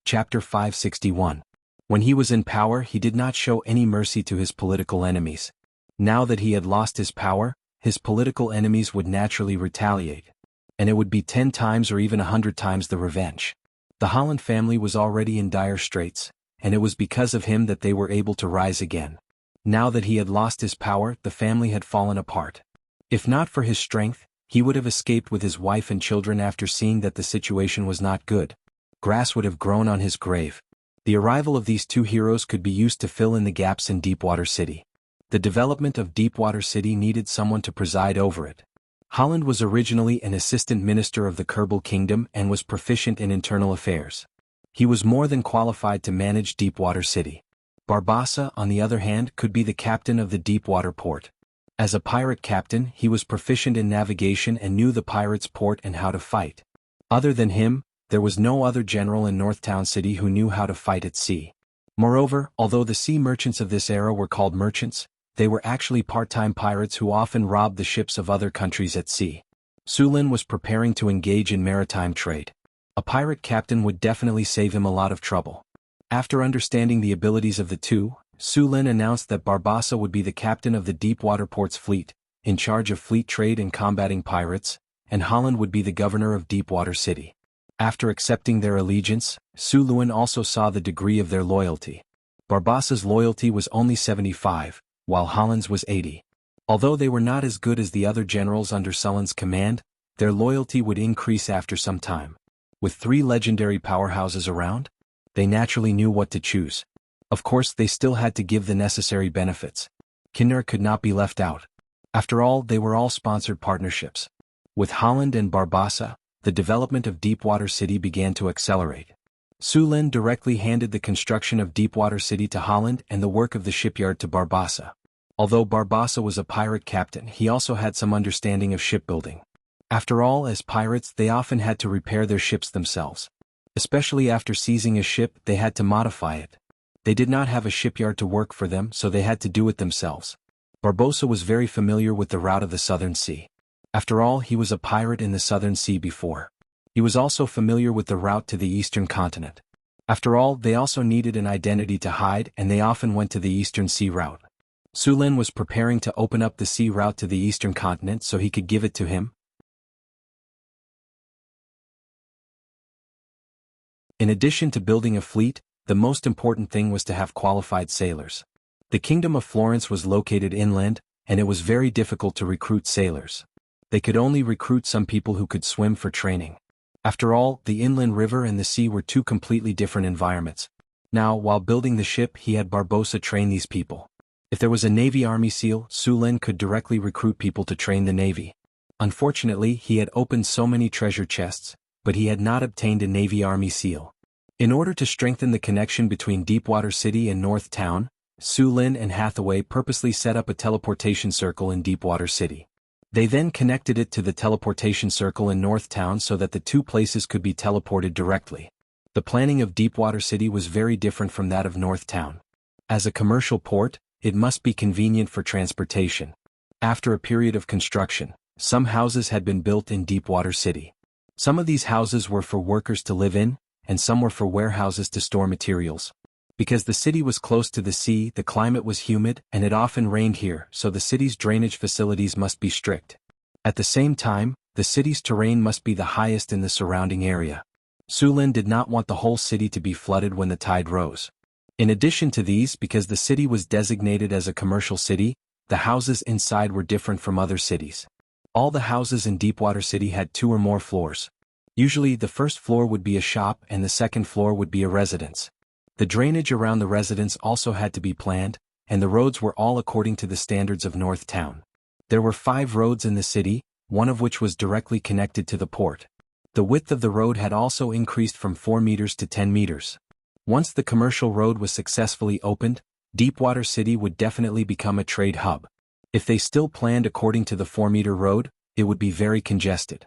Chapter 561. When he was in power, he did not show any mercy to his political enemies. Now that he had lost his power, his political enemies would naturally retaliate. And it would be 10 times or even 100 times the revenge. The Holland family was already in dire straits, and it was because of him that they were able to rise again. Now that he had lost his power, the family had fallen apart. If not for his strength, he would have escaped with his wife and children after seeing that the situation was not good. Grass would have grown on his grave. The arrival of these two heroes could be used to fill in the gaps in Deepwater City. The development of Deepwater City needed someone to preside over it. Holland was originally an assistant minister of the Kerbal Kingdom and was proficient in internal affairs. He was more than qualified to manage Deepwater City. Barbassa, on the other hand, could be the captain of the Deepwater port. As a pirate captain, he was proficient in navigation and knew the pirates' port and how to fight. Other than him, there was no other general in Northtown City who knew how to fight at sea. Moreover, although the sea merchants of this era were called merchants, they were actually part-time pirates who often robbed the ships of other countries at sea. Su Lin was preparing to engage in maritime trade. A pirate captain would definitely save him a lot of trouble. After understanding the abilities of the two, Su Lin announced that Barbassa would be the captain of the Deepwater Port's fleet, in charge of fleet trade and combating pirates, and Holland would be the governor of Deepwater City. After accepting their allegiance, Su Lin also saw the degree of their loyalty. Barbassa's loyalty was only 75, while Holland's was 80. Although they were not as good as the other generals under Sullen's command, their loyalty would increase after some time. With 3 legendary powerhouses around, they naturally knew what to choose. Of course, they still had to give the necessary benefits. Kinder could not be left out. After all, they were all sponsored partnerships. With Holland and Barbassa, the development of Deepwater City began to accelerate. Su Lin directly handed the construction of Deepwater City to Holland and the work of the shipyard to Barbassa. Although Barbassa was a pirate captain, he also had some understanding of shipbuilding. After all, as pirates, they often had to repair their ships themselves. Especially after seizing a ship, they had to modify it. They did not have a shipyard to work for them, so they had to do it themselves. Barbossa was very familiar with the route of the Southern Sea. After all, he was a pirate in the Southern Sea before. He was also familiar with the route to the Eastern continent. After all, they also needed an identity to hide, and they often went to the Eastern Sea route. Su Lin was preparing to open up the sea route to the Eastern continent so he could give it to him. In addition to building a fleet, the most important thing was to have qualified sailors. The Kingdom of Florence was located inland, and it was very difficult to recruit sailors. They could only recruit some people who could swim for training. After all, the inland river and the sea were two completely different environments. Now, while building the ship, he had Barbossa train these people. If there was a Navy Army SEAL, Su Lin could directly recruit people to train the Navy. Unfortunately, he had opened so many treasure chests, but he had not obtained a Navy Army SEAL. In order to strengthen the connection between Deepwater City and North Town, Su Lin and Hathaway purposely set up a teleportation circle in Deepwater City. They then connected it to the teleportation circle in North Town so that the two places could be teleported directly. The planning of Deepwater City was very different from that of North Town. As a commercial port, it must be convenient for transportation. After a period of construction, some houses had been built in Deepwater City. Some of these houses were for workers to live in, and some were for warehouses to store materials. Because the city was close to the sea, the climate was humid, and it often rained here, so the city's drainage facilities must be strict. At the same time, the city's terrain must be the highest in the surrounding area. Su Lin did not want the whole city to be flooded when the tide rose. In addition to these, because the city was designated as a commercial city, the houses inside were different from other cities. All the houses in Deepwater City had 2 or more floors. Usually the first floor would be a shop and the second floor would be a residence. The drainage around the residence also had to be planned, and the roads were all according to the standards of North Town. There were 5 roads in the city, one of which was directly connected to the port. The width of the road had also increased from 4 meters to 10 meters. Once the commercial road was successfully opened, Deepwater City would definitely become a trade hub. If they still planned according to the 4-meter road, it would be very congested.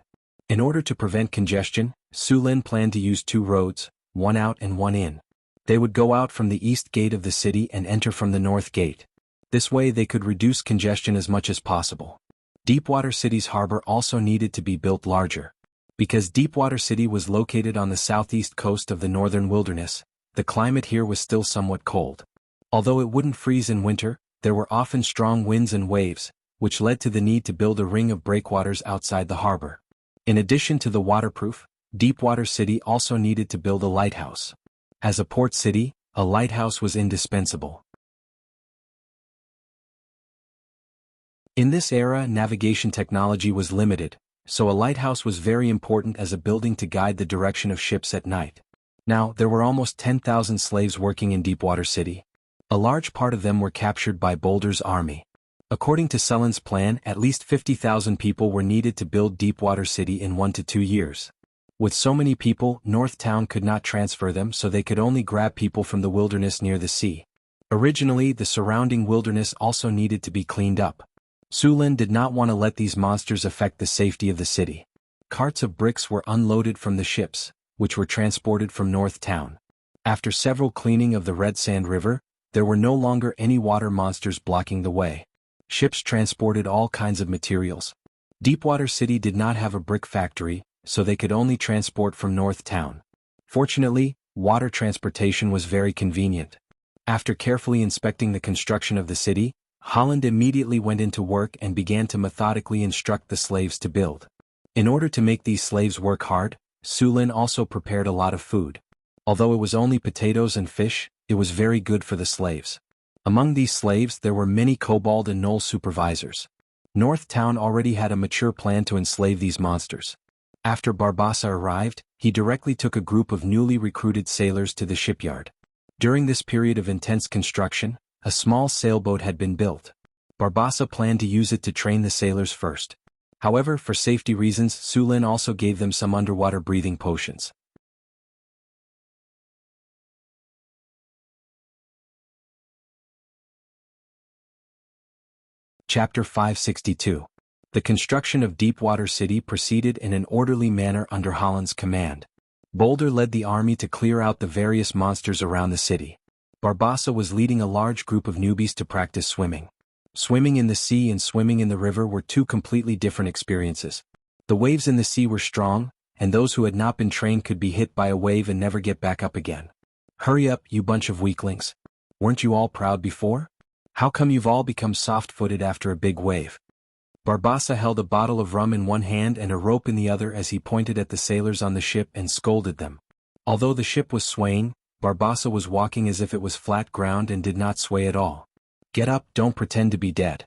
In order to prevent congestion, Sulin planned to use 2 roads, one out and one in. They would go out from the east gate of the city and enter from the north gate. This way they could reduce congestion as much as possible. Deepwater City's harbor also needed to be built larger. Because Deepwater City was located on the southeast coast of the northern wilderness, the climate here was still somewhat cold. Although it wouldn't freeze in winter, there were often strong winds and waves, which led to the need to build a ring of breakwaters outside the harbor. In addition to the waterproof, Deepwater City also needed to build a lighthouse. As a port city, a lighthouse was indispensable. In this era, navigation technology was limited, so a lighthouse was very important as a building to guide the direction of ships at night. Now, there were almost 10,000 slaves working in Deepwater City. A large part of them were captured by Boulder's army. According to Sulin's plan, at least 50,000 people were needed to build Deepwater City in 1 to 2 years. With so many people, North Town could not transfer them, so they could only grab people from the wilderness near the sea. Originally, the surrounding wilderness also needed to be cleaned up. Sulin did not want to let these monsters affect the safety of the city. Carts of bricks were unloaded from the ships, which were transported from North Town. After several cleaning of the Red Sand River, there were no longer any water monsters blocking the way. Ships transported all kinds of materials. Deepwater City did not have a brick factory, so they could only transport from North Town. Fortunately, water transportation was very convenient. After carefully inspecting the construction of the city, Holland immediately went into work and began to methodically instruct the slaves to build. In order to make these slaves work hard, Sulin also prepared a lot of food. Although it was only potatoes and fish, it was very good for the slaves. Among these slaves there were many kobold and knoll supervisors. North Town already had a mature plan to enslave these monsters. After Barbassa arrived, he directly took a group of newly recruited sailors to the shipyard. During this period of intense construction, a small sailboat had been built. Barbassa planned to use it to train the sailors first. However, for safety reasons, Sulin also gave them some underwater breathing potions. Chapter 562. The construction of Deepwater City proceeded in an orderly manner under Holland's command. Boulder led the army to clear out the various monsters around the city. Barbassa was leading a large group of newbies to practice swimming. Swimming in the sea and swimming in the river were 2 completely different experiences. The waves in the sea were strong, and those who had not been trained could be hit by a wave and never get back up again. Hurry up, you bunch of weaklings. Weren't you all proud before? How come you've all become soft-footed after a big wave? Barbassa held a bottle of rum in one hand and a rope in the other as he pointed at the sailors on the ship and scolded them. Although the ship was swaying, Barbassa was walking as if it was flat ground and did not sway at all. Get up, don't pretend to be dead.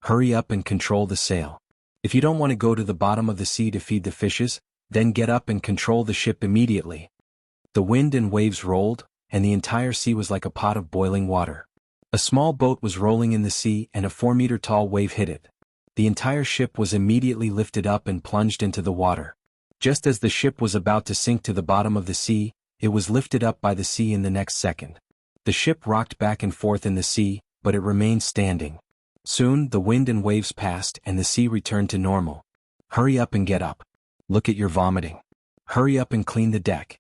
Hurry up and control the sail. If you don't want to go to the bottom of the sea to feed the fishes, then get up and control the ship immediately. The wind and waves rolled, and the entire sea was like a pot of boiling water. A small boat was rolling in the sea and a 4-meter-tall wave hit it. The entire ship was immediately lifted up and plunged into the water. Just as the ship was about to sink to the bottom of the sea, it was lifted up by the sea in the next second. The ship rocked back and forth in the sea, but it remained standing. Soon, the wind and waves passed and the sea returned to normal. Hurry up and get up. Look at your vomiting. Hurry up and clean the deck.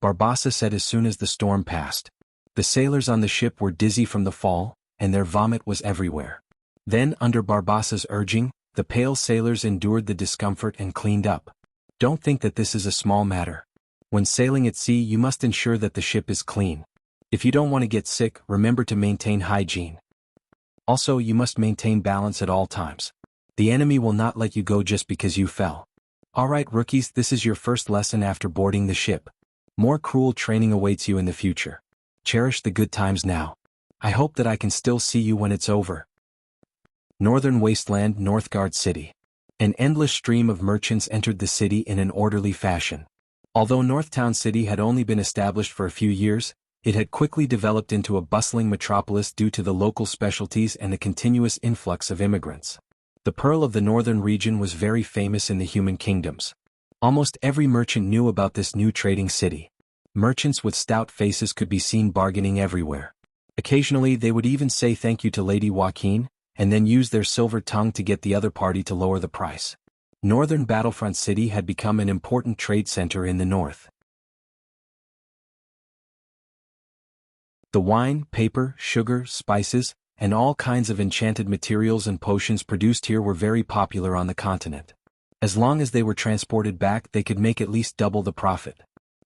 Barbassa said as soon as the storm passed. The sailors on the ship were dizzy from the fall, and their vomit was everywhere. Then, under Barbassa's urging, the pale sailors endured the discomfort and cleaned up. Don't think that this is a small matter. When sailing at sea, you must ensure that the ship is clean. If you don't want to get sick, remember to maintain hygiene. Also, you must maintain balance at all times. The enemy will not let you go just because you fell. Alright, rookies, this is your first lesson after boarding the ship. More cruel training awaits you in the future. Cherish the good times now. I hope that I can still see you when it's over. Northern Wasteland, Northgard City. An endless stream of merchants entered the city in an orderly fashion. Although Northtown City had only been established for a few years, it had quickly developed into a bustling metropolis due to the local specialties and the continuous influx of immigrants. The Pearl of the Northern region was very famous in the human kingdoms. Almost every merchant knew about this new trading city. Merchants with stout faces could be seen bargaining everywhere. Occasionally they would even say thank you to Lady Joaquin, and then use their silver tongue to get the other party to lower the price. Northern Battlefront City had become an important trade center in the north. The wine, paper, sugar, spices, and all kinds of enchanted materials and potions produced here were very popular on the continent. As long as they were transported back, they could make at least double the profit.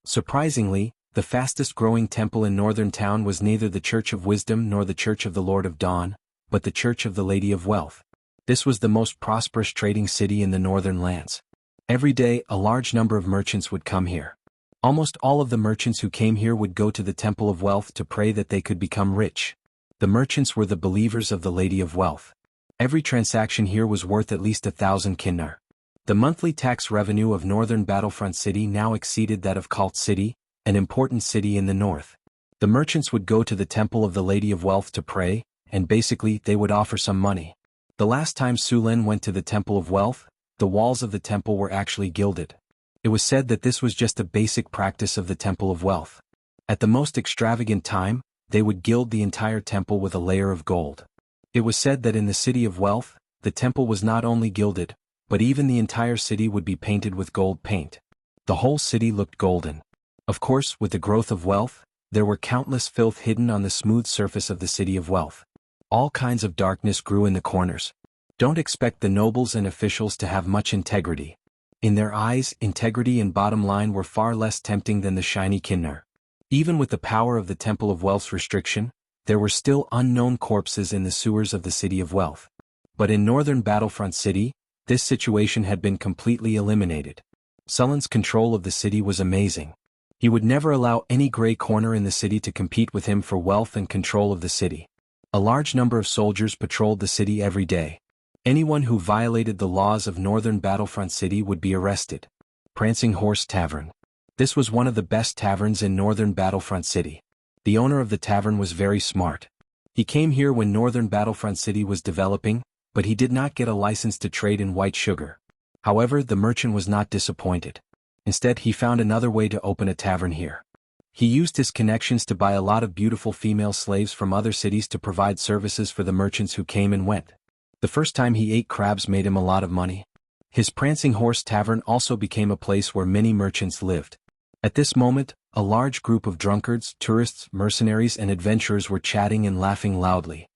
Surprisingly, the fastest-growing temple in Northern Town was neither the Church of Wisdom nor the Church of the Lord of Dawn, but the Church of the Lady of Wealth. This was the most prosperous trading city in the northern lands. Every day, a large number of merchants would come here. Almost all of the merchants who came here would go to the Temple of Wealth to pray that they could become rich. The merchants were the believers of the Lady of Wealth. Every transaction here was worth at least 1,000 kinnar. The monthly tax revenue of Northern Battlefront City now exceeded that of Cult City, an important city in the north. The merchants would go to the Temple of the Lady of Wealth to pray, and basically they would offer some money. The last time Sulin went to the Temple of Wealth, the walls of the temple were actually gilded. It was said that this was just a basic practice of the Temple of Wealth. At the most extravagant time, they would gild the entire temple with a layer of gold. It was said that in the City of Wealth, the temple was not only gilded, but even the entire city would be painted with gold paint. The whole city looked golden. Of course, with the growth of wealth, there were countless filth hidden on the smooth surface of the City of Wealth. All kinds of darkness grew in the corners. Don't expect the nobles and officials to have much integrity. In their eyes, integrity and bottom line were far less tempting than the shiny kinnar. Even with the power of the Temple of Wealth's restriction, there were still unknown corpses in the sewers of the City of Wealth. But in Northern Battlefront City, this situation had been completely eliminated. Sullen's control of the city was amazing. He would never allow any gray corner in the city to compete with him for wealth and control of the city. A large number of soldiers patrolled the city every day. Anyone who violated the laws of Northern Battlefront City would be arrested. Prancing Horse Tavern. This was one of the best taverns in Northern Battlefront City. The owner of the tavern was very smart. He came here when Northern Battlefront City was developing, but he did not get a license to trade in white sugar. However, the merchant was not disappointed. Instead, he found another way to open a tavern here. He used his connections to buy a lot of beautiful female slaves from other cities to provide services for the merchants who came and went. The first time he ate crabs made him a lot of money. His Prancing Horse Tavern also became a place where many merchants lived. At this moment, a large group of drunkards, tourists, mercenaries and adventurers were chatting and laughing loudly.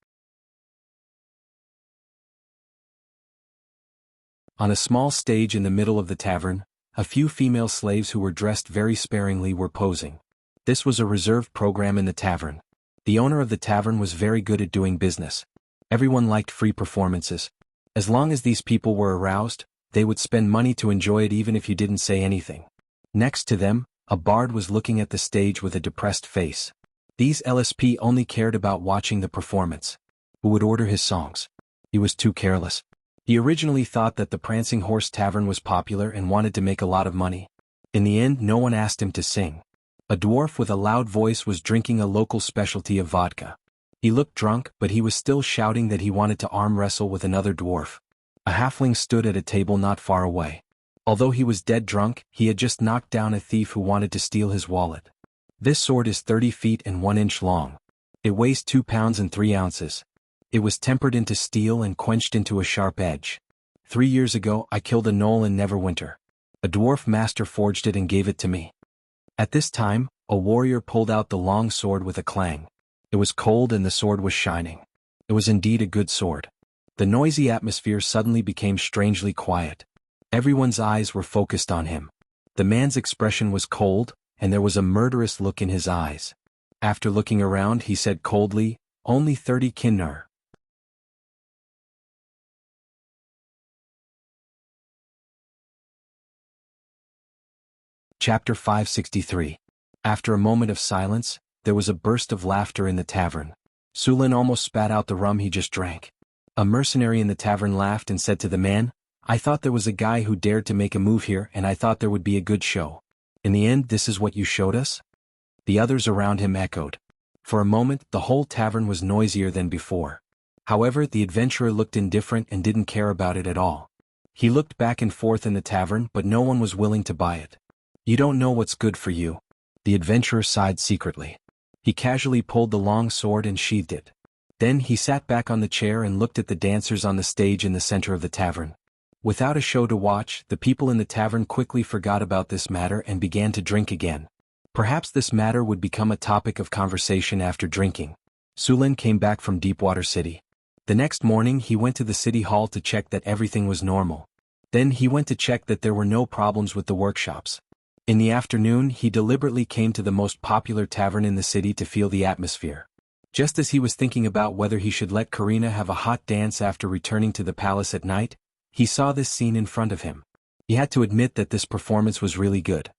On a small stage in the middle of the tavern, a few female slaves who were dressed very sparingly were posing. This was a reserved program in the tavern. The owner of the tavern was very good at doing business. Everyone liked free performances. As long as these people were aroused, they would spend money to enjoy it even if you didn't say anything. Next to them, a bard was looking at the stage with a depressed face. These LSP only cared about watching the performance. Who would order his songs? He was too careless. He originally thought that the Prancing Horse Tavern was popular and wanted to make a lot of money. In the end, no one asked him to sing. A dwarf with a loud voice was drinking a local specialty of vodka. He looked drunk, but he was still shouting that he wanted to arm wrestle with another dwarf. A halfling stood at a table not far away. Although he was dead drunk, he had just knocked down a thief who wanted to steal his wallet. This sword is 30 feet and 1 inch long. It weighs 2 pounds and 3 ounces. It was tempered into steel and quenched into a sharp edge. 3 years ago, I killed a gnoll in Neverwinter. A dwarf master forged it and gave it to me. At this time, a warrior pulled out the long sword with a clang. It was cold and the sword was shining. It was indeed a good sword. The noisy atmosphere suddenly became strangely quiet. Everyone's eyes were focused on him. The man's expression was cold, and there was a murderous look in his eyes. After looking around, he said coldly, "Only 30 kinnar." Chapter 563. After a moment of silence, there was a burst of laughter in the tavern. Sulin almost spat out the rum he just drank. A mercenary in the tavern laughed and said to the man, "I thought there was a guy who dared to make a move here and I thought there would be a good show. In the end, this is what you showed us?" The others around him echoed. For a moment, the whole tavern was noisier than before. However, the adventurer looked indifferent and didn't care about it at all. He looked back and forth in the tavern, but no one was willing to buy it. "You don't know what's good for you." The adventurer sighed secretly. He casually pulled the long sword and sheathed it. Then he sat back on the chair and looked at the dancers on the stage in the center of the tavern. Without a show to watch, the people in the tavern quickly forgot about this matter and began to drink again. Perhaps this matter would become a topic of conversation after drinking. Sulin came back from Deepwater City. The next morning he went to the city hall to check that everything was normal. Then he went to check that there were no problems with the workshops. In the afternoon he deliberately came to the most popular tavern in the city to feel the atmosphere. Just as he was thinking about whether he should let Karina have a hot dance after returning to the palace at night, he saw this scene in front of him. He had to admit that this performance was really good.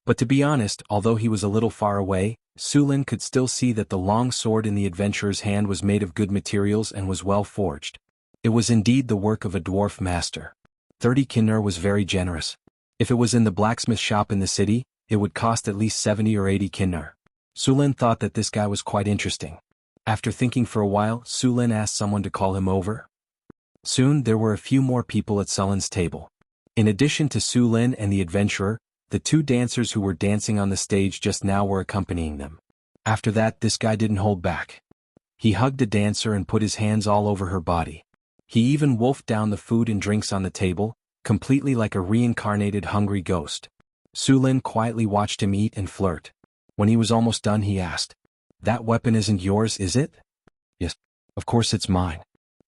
But to be honest, although he was a little far away, Sulin could still see that the long sword in the adventurer's hand was made of good materials and was well forged. It was indeed the work of a dwarf master. 30 kinnur was very generous. If it was in the blacksmith shop in the city, it would cost at least 70 or 80 kinnur. Sulin thought that this guy was quite interesting. After thinking for a while, Sulin asked someone to call him over. Soon there were a few more people at Sulin's table. In addition to Sulin and the adventurer, the two dancers who were dancing on the stage just now were accompanying them. After that, this guy didn't hold back. He hugged the dancer and put his hands all over her body. He even wolfed down the food and drinks on the table, completely like a reincarnated hungry ghost. Sulin quietly watched him eat and flirt. When he was almost done he asked, "That weapon isn't yours, is it?" "Yes, of course it's mine."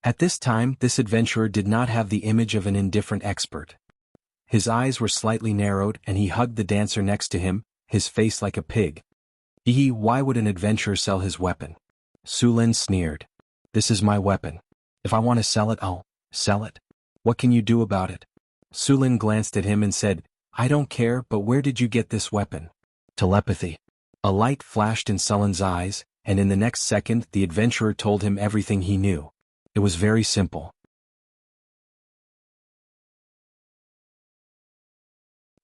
At this time this adventurer did not have the image of an indifferent expert. His eyes were slightly narrowed and he hugged the dancer next to him, his face like a pig. Why would an adventurer sell his weapon?" Sulin sneered. "This is my weapon. If I want to sell it, I'll sell it. What can you do about it?" Sulin glanced at him and said, "I don't care, but where did you get this weapon?" "Telepathy." A light flashed in Sulin's eyes, and in the next second the adventurer told him everything he knew. It was very simple.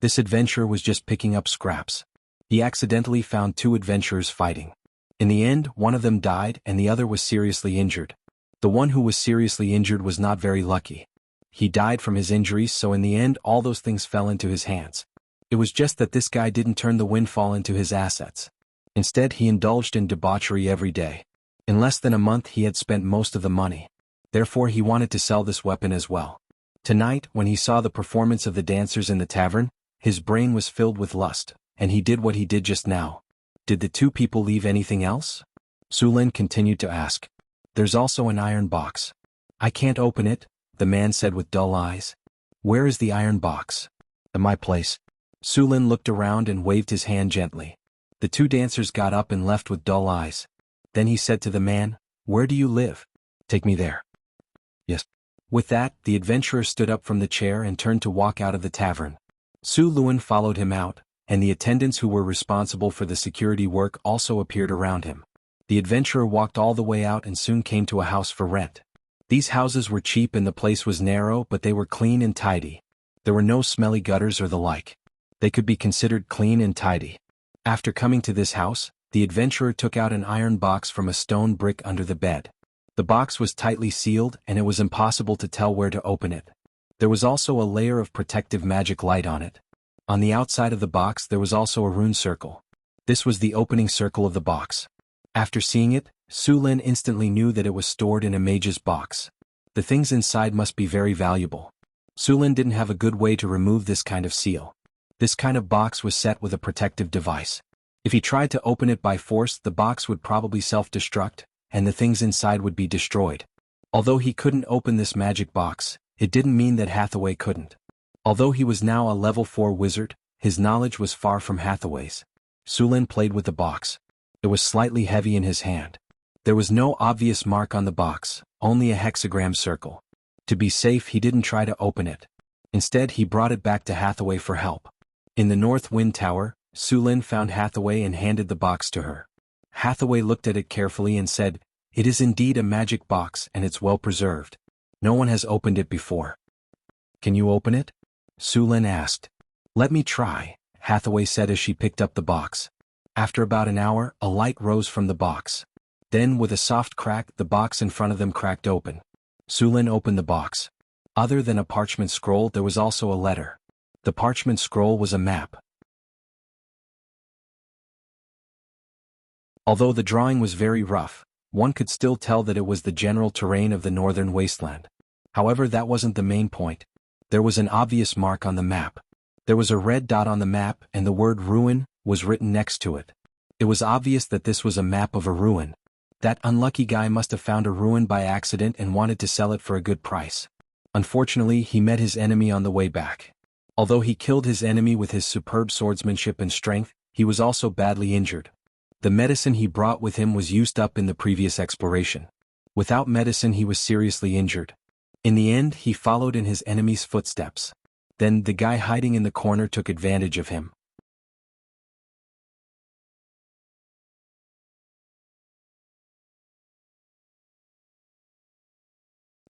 This adventurer was just picking up scraps. He accidentally found two adventurers fighting. In the end, one of them died and the other was seriously injured. The one who was seriously injured was not very lucky. He died from his injuries, so in the end all those things fell into his hands. It was just that this guy didn't turn the windfall into his assets. Instead he indulged in debauchery every day. In less than a month he had spent most of the money. Therefore he wanted to sell this weapon as well. Tonight, when he saw the performance of the dancers in the tavern, his brain was filled with lust, and he did what he did just now. Did the two people leave anything else? Sulin continued to ask. "There's also an iron box." "I can't open it," the man said with dull eyes. "Where is the iron box?" "At my place." Sulin looked around and waved his hand gently. The two dancers got up and left with dull eyes. Then he said to the man, "Where do you live? Take me there." "Yes." With that, the adventurer stood up from the chair and turned to walk out of the tavern. Sulin followed him out, and the attendants who were responsible for the security work also appeared around him. The adventurer walked all the way out and soon came to a house for rent. These houses were cheap and the place was narrow, but they were clean and tidy. There were no smelly gutters or the like. They could be considered clean and tidy. After coming to this house, the adventurer took out an iron box from a stone brick under the bed. The box was tightly sealed and it was impossible to tell where to open it. There was also a layer of protective magic light on it. On the outside of the box there was also a rune circle. This was the opening circle of the box. After seeing it, Sulin instantly knew that it was stored in a mage's box. The things inside must be very valuable. Sulin didn't have a good way to remove this kind of seal. This kind of box was set with a protective device. If he tried to open it by force, the box would probably self-destruct, and the things inside would be destroyed. Although he couldn't open this magic box, it didn't mean that Hathaway couldn't. Although he was now a level 4 wizard, his knowledge was far from Hathaway's. Sulin played with the box. It was slightly heavy in his hand. There was no obvious mark on the box, only a hexagram circle. To be safe, he didn't try to open it. Instead, he brought it back to Hathaway for help. In the North Wind Tower, Sulin found Hathaway and handed the box to her. Hathaway looked at it carefully and said, "It is indeed a magic box and it's well preserved. No one has opened it before." "Can you open it?" Su Lin asked. "Let me try," Hathaway said as she picked up the box. After about an hour, a light rose from the box. Then, with a soft crack, the box in front of them cracked open. Su Lin opened the box. Other than a parchment scroll, there was also a letter. The parchment scroll was a map. Although the drawing was very rough, one could still tell that it was the general terrain of the northern wasteland. However, that wasn't the main point. There was an obvious mark on the map. There was a red dot on the map and the word ruin was written next to it. It was obvious that this was a map of a ruin. That unlucky guy must have found a ruin by accident and wanted to sell it for a good price. Unfortunately, he met his enemy on the way back. Although he killed his enemy with his superb swordsmanship and strength, he was also badly injured. The medicine he brought with him was used up in the previous exploration. Without medicine, he was seriously injured. In the end, he followed in his enemy's footsteps. Then the guy hiding in the corner took advantage of him.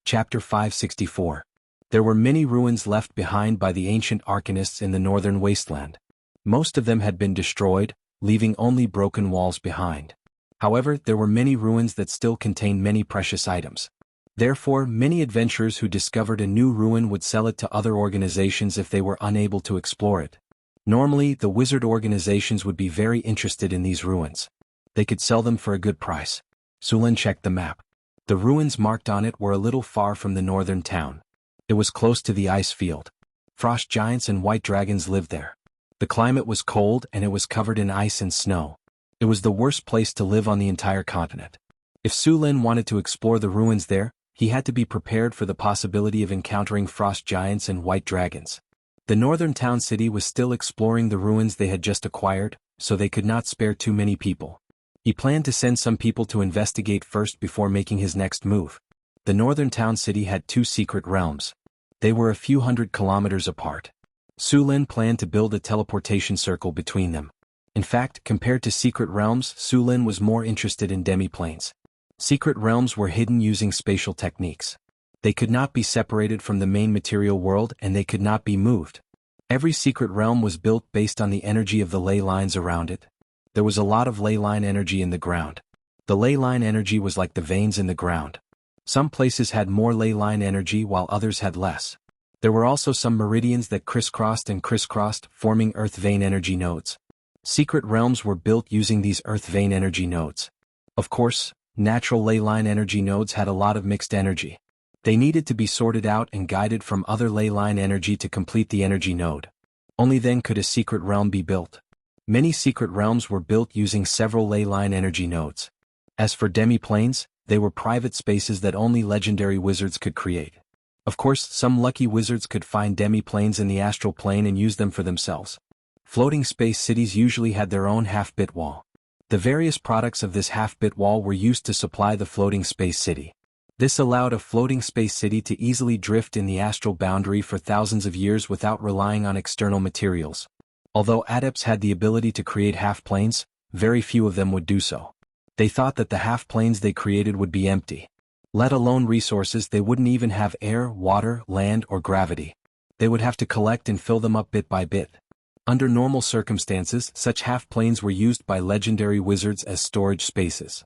Chapter 564. There were many ruins left behind by the ancient arcanists in the northern wasteland. Most of them had been destroyed, leaving only broken walls behind. However, there were many ruins that still contained many precious items. Therefore, many adventurers who discovered a new ruin would sell it to other organizations if they were unable to explore it. Normally, the wizard organizations would be very interested in these ruins. They could sell them for a good price. Su Lin checked the map. The ruins marked on it were a little far from the northern town. It was close to the ice field. Frost giants and white dragons lived there. The climate was cold and it was covered in ice and snow. It was the worst place to live on the entire continent. If Su Lin wanted to explore the ruins there, he had to be prepared for the possibility of encountering frost giants and white dragons. The northern town city was still exploring the ruins they had just acquired, so they could not spare too many people. He planned to send some people to investigate first before making his next move. The northern town city had two secret realms. They were a few hundred kilometers apart. Su Lin planned to build a teleportation circle between them. In fact, compared to secret realms, Su Lin was more interested in demi-planes. Secret realms were hidden using spatial techniques. They could not be separated from the main material world and they could not be moved. Every secret realm was built based on the energy of the ley lines around it. There was a lot of ley line energy in the ground. The ley line energy was like the veins in the ground. Some places had more ley line energy while others had less. There were also some meridians that crisscrossed and crisscrossed, forming earth vein energy nodes. Secret realms were built using these earth vein energy nodes. Of course, natural ley line energy nodes had a lot of mixed energy. They needed to be sorted out and guided from other ley line energy to complete the energy node. Only then could a secret realm be built. Many secret realms were built using several ley line energy nodes. As for demi-planes, they were private spaces that only legendary wizards could create. Of course, some lucky wizards could find demi-planes in the astral plane and use them for themselves. Floating space cities usually had their own half-bit wall. The various products of this half-bit wall were used to supply the floating space city. This allowed a floating space city to easily drift in the astral boundary for thousands of years without relying on external materials. Although adepts had the ability to create half-planes, very few of them would do so. They thought that the half-planes they created would be empty. Let alone resources, they wouldn't even have air, water, land, or gravity. They would have to collect and fill them up bit by bit. Under normal circumstances, such half-planes were used by legendary wizards as storage spaces.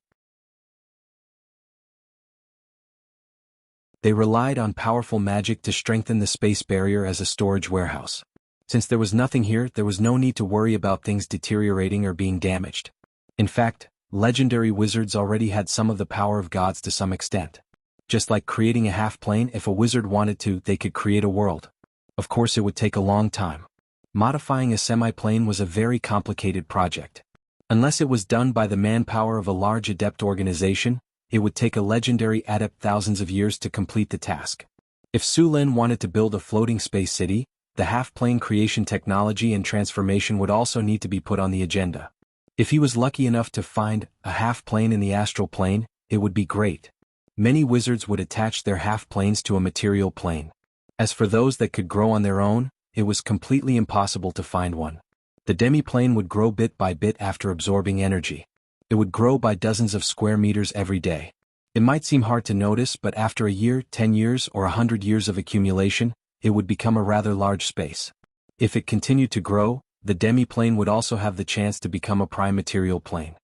They relied on powerful magic to strengthen the space barrier as a storage warehouse. Since there was nothing here, there was no need to worry about things deteriorating or being damaged. In fact, legendary wizards already had some of the power of gods to some extent. Just like creating a half-plane, if a wizard wanted to, they could create a world. Of course, it would take a long time. Modifying a semi-plane was a very complicated project. Unless it was done by the manpower of a large adept organization, it would take a legendary adept thousands of years to complete the task. If Su Lin wanted to build a floating space city, the half-plane creation technology and transformation would also need to be put on the agenda. If he was lucky enough to find a half-plane in the astral plane, it would be great. Many wizards would attach their half-planes to a material plane. As for those that could grow on their own, it was completely impossible to find one. The demi-plane would grow bit by bit after absorbing energy. It would grow by dozens of square meters every day. It might seem hard to notice, but after a year, 10 years, or 100 years of accumulation, it would become a rather large space. If it continued to grow, the demi-plane would also have the chance to become a prime material plane.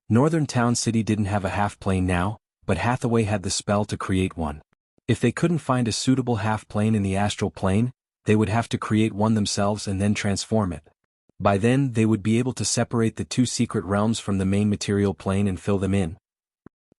Northern Town City didn't have a half-plane now, but Hathaway had the spell to create one. If they couldn't find a suitable half-plane in the astral plane, they would have to create one themselves and then transform it. By then, they would be able to separate the two secret realms from the main material plane and fill them in.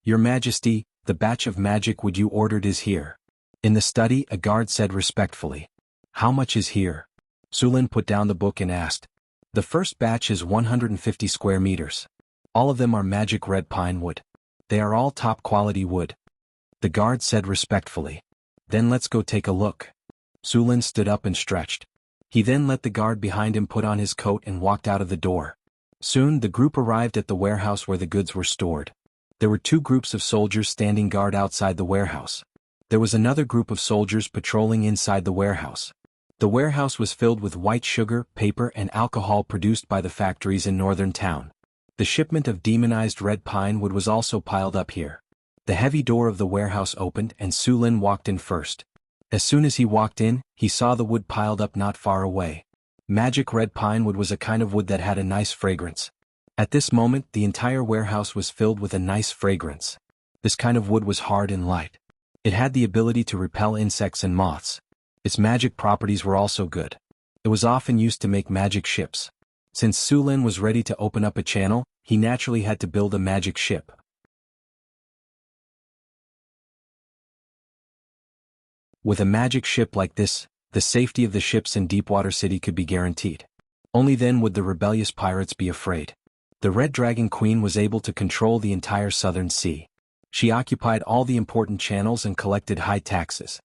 Your Majesty, the batch of magic wood you ordered is here. In the study, a guard said respectfully. How much is here? Sulin put down the book and asked. The first batch is 150 square meters. All of them are magic red pine wood. They are all top quality wood. The guard said respectfully. Then let's go take a look. Sulin stood up and stretched. He then let the guard behind him put on his coat and walked out of the door. Soon the group arrived at the warehouse where the goods were stored. There were two groups of soldiers standing guard outside the warehouse. There was another group of soldiers patrolling inside the warehouse. The warehouse was filled with white sugar, paper, and alcohol produced by the factories in Northern Town. The shipment of demonized red pine wood was also piled up here. The heavy door of the warehouse opened and Sulin walked in first. As soon as he walked in, he saw the wood piled up not far away. Magic red pine wood was a kind of wood that had a nice fragrance. At this moment, the entire warehouse was filled with a nice fragrance. This kind of wood was hard and light. It had the ability to repel insects and moths. Its magic properties were also good. It was often used to make magic ships. Since Sulin was ready to open up a channel, he naturally had to build a magic ship. With a magic ship like this, the safety of the ships in Deepwater City could be guaranteed. Only then would the rebellious pirates be afraid. The Red Dragon Queen was able to control the entire Southern Sea. She occupied all the important channels and collected high taxes.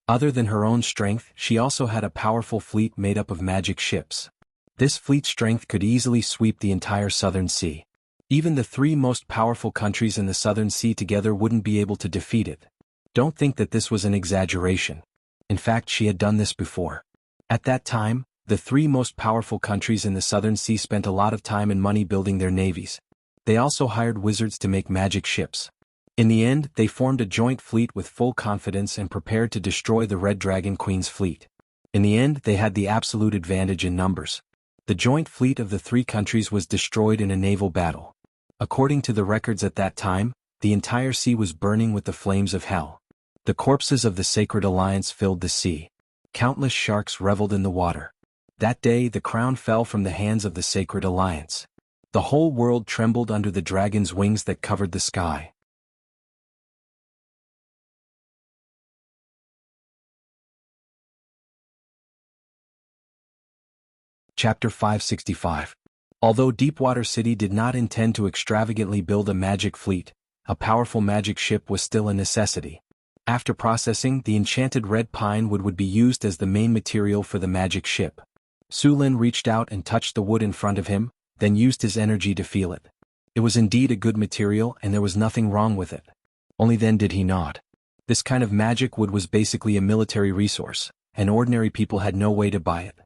Other than her own strength, she also had a powerful fleet made up of magic ships. This fleet strength could easily sweep the entire Southern Sea. Even the three most powerful countries in the Southern Sea together wouldn't be able to defeat it. Don't think that this was an exaggeration. In fact, she had done this before. At that time, the three most powerful countries in the Southern Sea spent a lot of time and money building their navies. They also hired wizards to make magic ships. In the end, they formed a joint fleet with full confidence and prepared to destroy the Red Dragon Queen's fleet. In the end, they had the absolute advantage in numbers. The joint fleet of the three countries was destroyed in a naval battle. According to the records at that time, the entire sea was burning with the flames of hell. The corpses of the Sacred Alliance filled the sea. Countless sharks reveled in the water. That day the crown fell from the hands of the Sacred Alliance. The whole world trembled under the dragon's wings that covered the sky. Chapter 565. Although Deepwater City did not intend to extravagantly build a magic fleet, a powerful magic ship was still a necessity. After processing, the enchanted red pine wood would be used as the main material for the magic ship. Sulin reached out and touched the wood in front of him, then used his energy to feel it. It was indeed a good material and there was nothing wrong with it. Only then did he nod. This kind of magic wood was basically a military resource, and ordinary people had no way to buy it.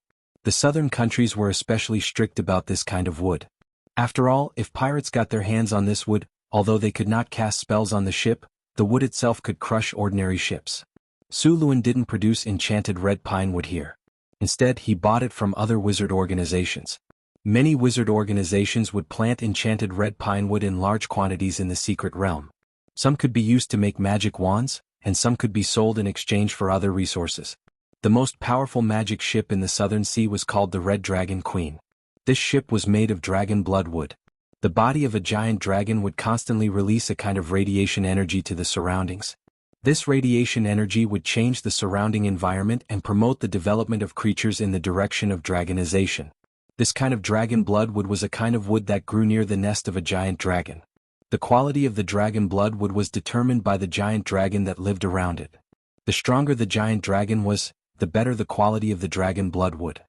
The southern countries were especially strict about this kind of wood. After all, if pirates got their hands on this wood, although they could not cast spells on the ship, the wood itself could crush ordinary ships. Sulin didn't produce enchanted red pine wood here. Instead, he bought it from other wizard organizations. Many wizard organizations would plant enchanted red pine wood in large quantities in the secret realm. Some could be used to make magic wands, and some could be sold in exchange for other resources. The most powerful magic ship in the Southern Sea was called the Red Dragon Queen. This ship was made of dragon blood wood. The body of a giant dragon would constantly release a kind of radiation energy to the surroundings. This radiation energy would change the surrounding environment and promote the development of creatures in the direction of dragonization. This kind of dragon blood wood was a kind of wood that grew near the nest of a giant dragon. The quality of the dragon blood wood was determined by the giant dragon that lived around it. The stronger the giant dragon was, the better the quality of the dragon blood wood.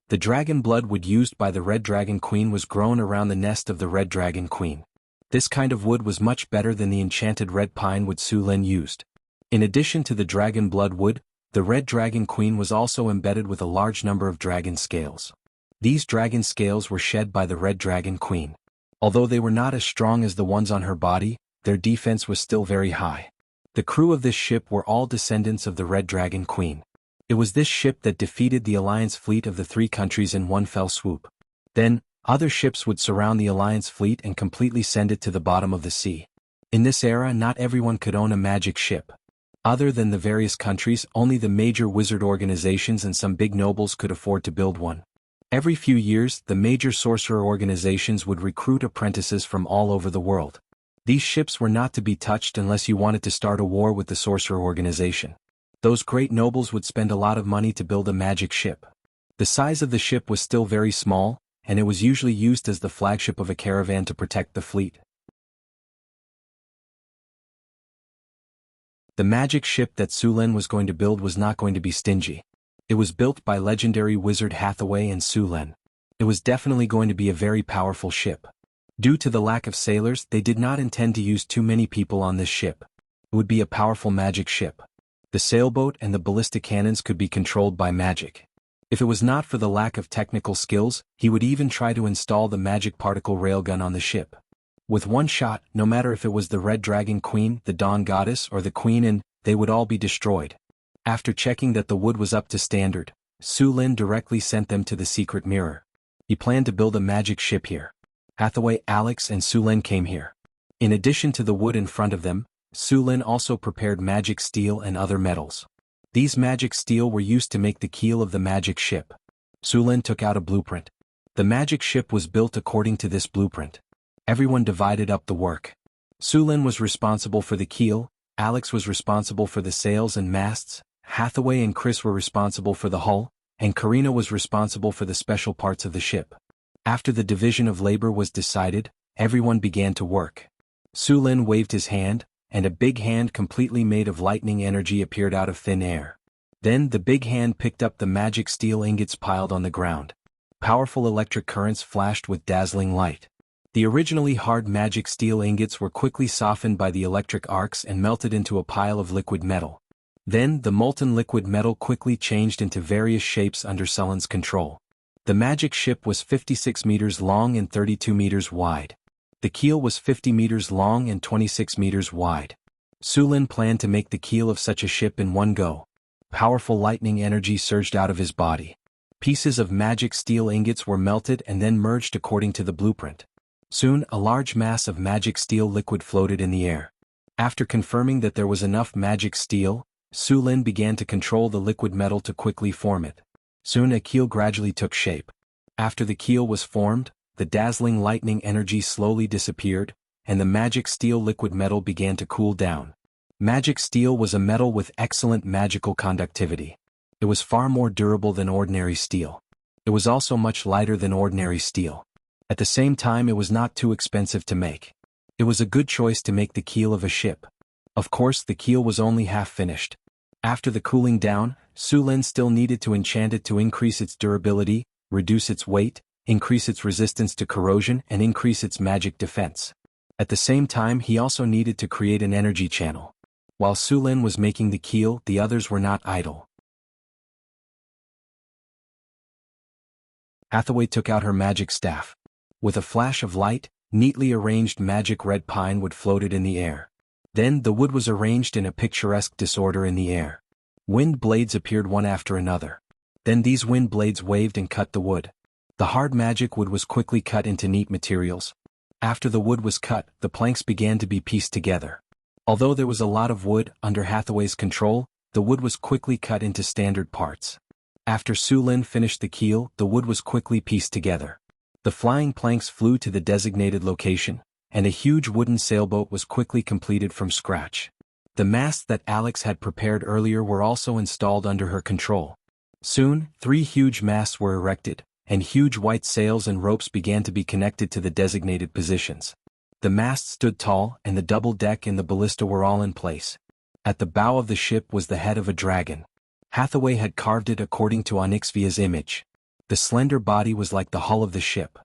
The dragon blood wood used by the Red Dragon Queen was grown around the nest of the Red Dragon Queen. This kind of wood was much better than the enchanted red pine wood Sulin used. In addition to the dragon blood wood, the Red Dragon Queen was also embedded with a large number of dragon scales. These dragon scales were shed by the Red Dragon Queen. Although they were not as strong as the ones on her body, their defense was still very high. The crew of this ship were all descendants of the Red Dragon Queen. It was this ship that defeated the Alliance fleet of the three countries in one fell swoop. Then, other ships would surround the Alliance fleet and completely send it to the bottom of the sea. In this era, not everyone could own a magic ship. Other than the various countries, only the major wizard organizations and some big nobles could afford to build one. Every few years, the major sorcerer organizations would recruit apprentices from all over the world. These ships were not to be touched unless you wanted to start a war with the sorcerer organization. Those great nobles would spend a lot of money to build a magic ship. The size of the ship was still very small, and it was usually used as the flagship of a caravan to protect the fleet. The magic ship that Su Lin was going to build was not going to be stingy. It was built by legendary wizard Hathaway and Su Lin. It was definitely going to be a very powerful ship. Due to the lack of sailors, they did not intend to use too many people on this ship. It would be a powerful magic ship. The sailboat and the ballistic cannons could be controlled by magic. If it was not for the lack of technical skills, he would even try to install the magic particle railgun on the ship. With one shot, no matter if it was the Red Dragon Queen, the Dawn Goddess, or the Queen, they would all be destroyed. After checking that the wood was up to standard, Su Lin directly sent them to the secret mirror. He planned to build a magic ship here. Hathaway, Alex, and Su Lin came here. In addition to the wood in front of them, Su Lin also prepared magic steel and other metals. These magic steel were used to make the keel of the magic ship. Su Lin took out a blueprint. The magic ship was built according to this blueprint. Everyone divided up the work. Su Lin was responsible for the keel, Alex was responsible for the sails and masts, Hathaway and Chris were responsible for the hull, and Karina was responsible for the special parts of the ship. After the division of labor was decided, everyone began to work. Su Lin waved his hand, and a big hand completely made of lightning energy appeared out of thin air. Then the big hand picked up the magic steel ingots piled on the ground. Powerful electric currents flashed with dazzling light. The originally hard magic steel ingots were quickly softened by the electric arcs and melted into a pile of liquid metal. Then the molten liquid metal quickly changed into various shapes under Su Lin's control. The magic ship was 56 meters long and 32 meters wide. The keel was 50 meters long and 26 meters wide. Su Lin planned to make the keel of such a ship in one go. Powerful lightning energy surged out of his body. Pieces of magic steel ingots were melted and then merged according to the blueprint. Soon, a large mass of magic steel liquid floated in the air. After confirming that there was enough magic steel, Su Lin began to control the liquid metal to quickly form it. Soon a keel gradually took shape. After the keel was formed, the dazzling lightning energy slowly disappeared, and the magic steel liquid metal began to cool down. Magic steel was a metal with excellent magical conductivity. It was far more durable than ordinary steel. It was also much lighter than ordinary steel. At the same time, it was not too expensive to make. It was a good choice to make the keel of a ship. Of course, the keel was only half finished. After the cooling down, Su Lin still needed to enchant it to increase its durability, reduce its weight, increase its resistance to corrosion, and increase its magic defense. At the same time, he also needed to create an energy channel. While Su Lin was making the keel, the others were not idle. Hathaway took out her magic staff. With a flash of light, neatly arranged magic red pine wood floated in the air. Then the wood was arranged in a picturesque disorder in the air. Wind blades appeared one after another. Then these wind blades waved and cut the wood. The hard magic wood was quickly cut into neat materials. After the wood was cut, the planks began to be pieced together. Although there was a lot of wood under Hathaway's control, the wood was quickly cut into standard parts. After Su Lin finished the keel, the wood was quickly pieced together. The flying planks flew to the designated location, and a huge wooden sailboat was quickly completed from scratch. The masts that Alex had prepared earlier were also installed under her control. Soon, 3 huge masts were erected, and huge white sails and ropes began to be connected to the designated positions. The masts stood tall, and the double deck and the ballista were all in place. At the bow of the ship was the head of a dragon. Hathaway had carved it according to Onyxia's image. The slender body was like the hull of the ship.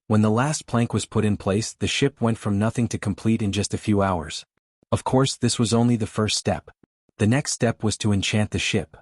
When the last plank was put in place, the ship went from nothing to complete in just a few hours. Of course, this was only the first step. The next step was to enchant the ship.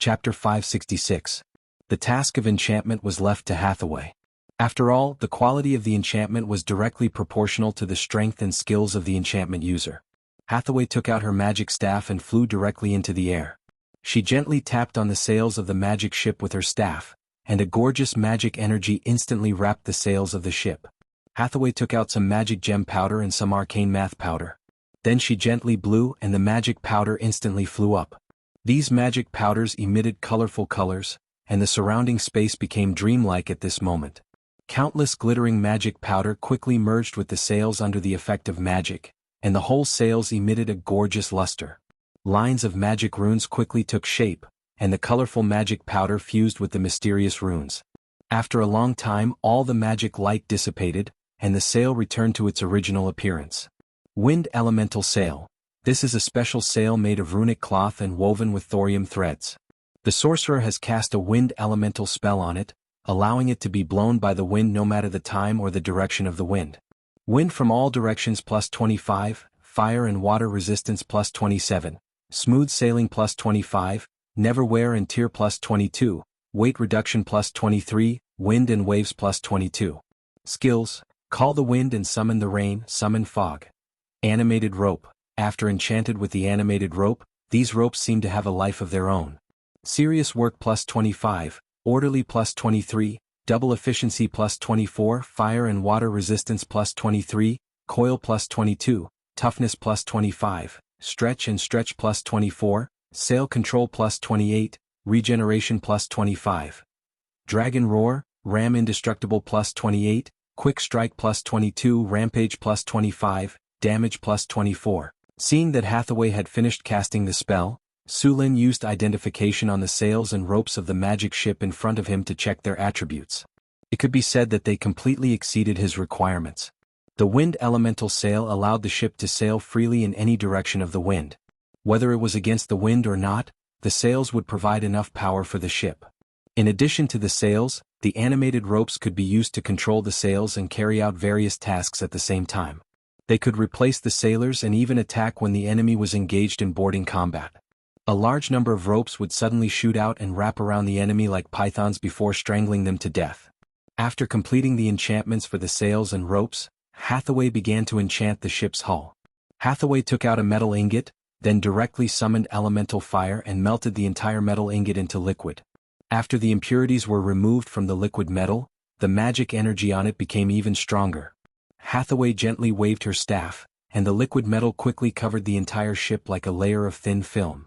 Chapter 566. The task of enchantment was left to Hathaway. After all, the quality of the enchantment was directly proportional to the strength and skills of the enchantment user. Hathaway took out her magic staff and flew directly into the air. She gently tapped on the sails of the magic ship with her staff, and a gorgeous magic energy instantly wrapped the sails of the ship. Hathaway took out some magic gem powder and some arcane math powder. Then she gently blew and the magic powder instantly flew up. These magic powders emitted colorful colors, and the surrounding space became dreamlike at this moment. Countless glittering magic powder quickly merged with the sails under the effect of magic, and the whole sails emitted a gorgeous luster. Lines of magic runes quickly took shape, and the colorful magic powder fused with the mysterious runes. After a long time, all the magic light dissipated, and the sail returned to its original appearance. Wind Elemental Sail. This is a special sail made of runic cloth and woven with thorium threads. The sorcerer has cast a wind elemental spell on it, allowing it to be blown by the wind no matter the time or the direction of the wind. Wind from all directions plus 25, fire and water resistance plus 27, smooth sailing plus 25, never wear and tear plus 22, weight reduction plus 23, wind and waves plus 22. Skills: call the wind and summon the rain, summon fog. Animated rope. After enchanted with the animated rope, these ropes seem to have a life of their own. Serious work plus 25, orderly plus 23, double efficiency plus 24, fire and water resistance plus 23, coil plus 22, toughness plus 25, stretch and stretch plus 24, sail control plus 28, regeneration plus 25. Dragon roar, ram indestructible plus 28, quick strike plus 22, rampage plus 25, damage plus 24. Seeing that Hathaway had finished casting the spell, Sulin used identification on the sails and ropes of the magic ship in front of him to check their attributes. It could be said that they completely exceeded his requirements. The wind elemental sail allowed the ship to sail freely in any direction of the wind. Whether it was against the wind or not, the sails would provide enough power for the ship. In addition to the sails, the animated ropes could be used to control the sails and carry out various tasks at the same time. They could replace the sailors and even attack when the enemy was engaged in boarding combat. A large number of ropes would suddenly shoot out and wrap around the enemy like pythons before strangling them to death. After completing the enchantments for the sails and ropes, Hathaway began to enchant the ship's hull. Hathaway took out a metal ingot, then directly summoned elemental fire and melted the entire metal ingot into liquid. After the impurities were removed from the liquid metal, the magic energy on it became even stronger. Hathaway gently waved her staff, and the liquid metal quickly covered the entire ship like a layer of thin film.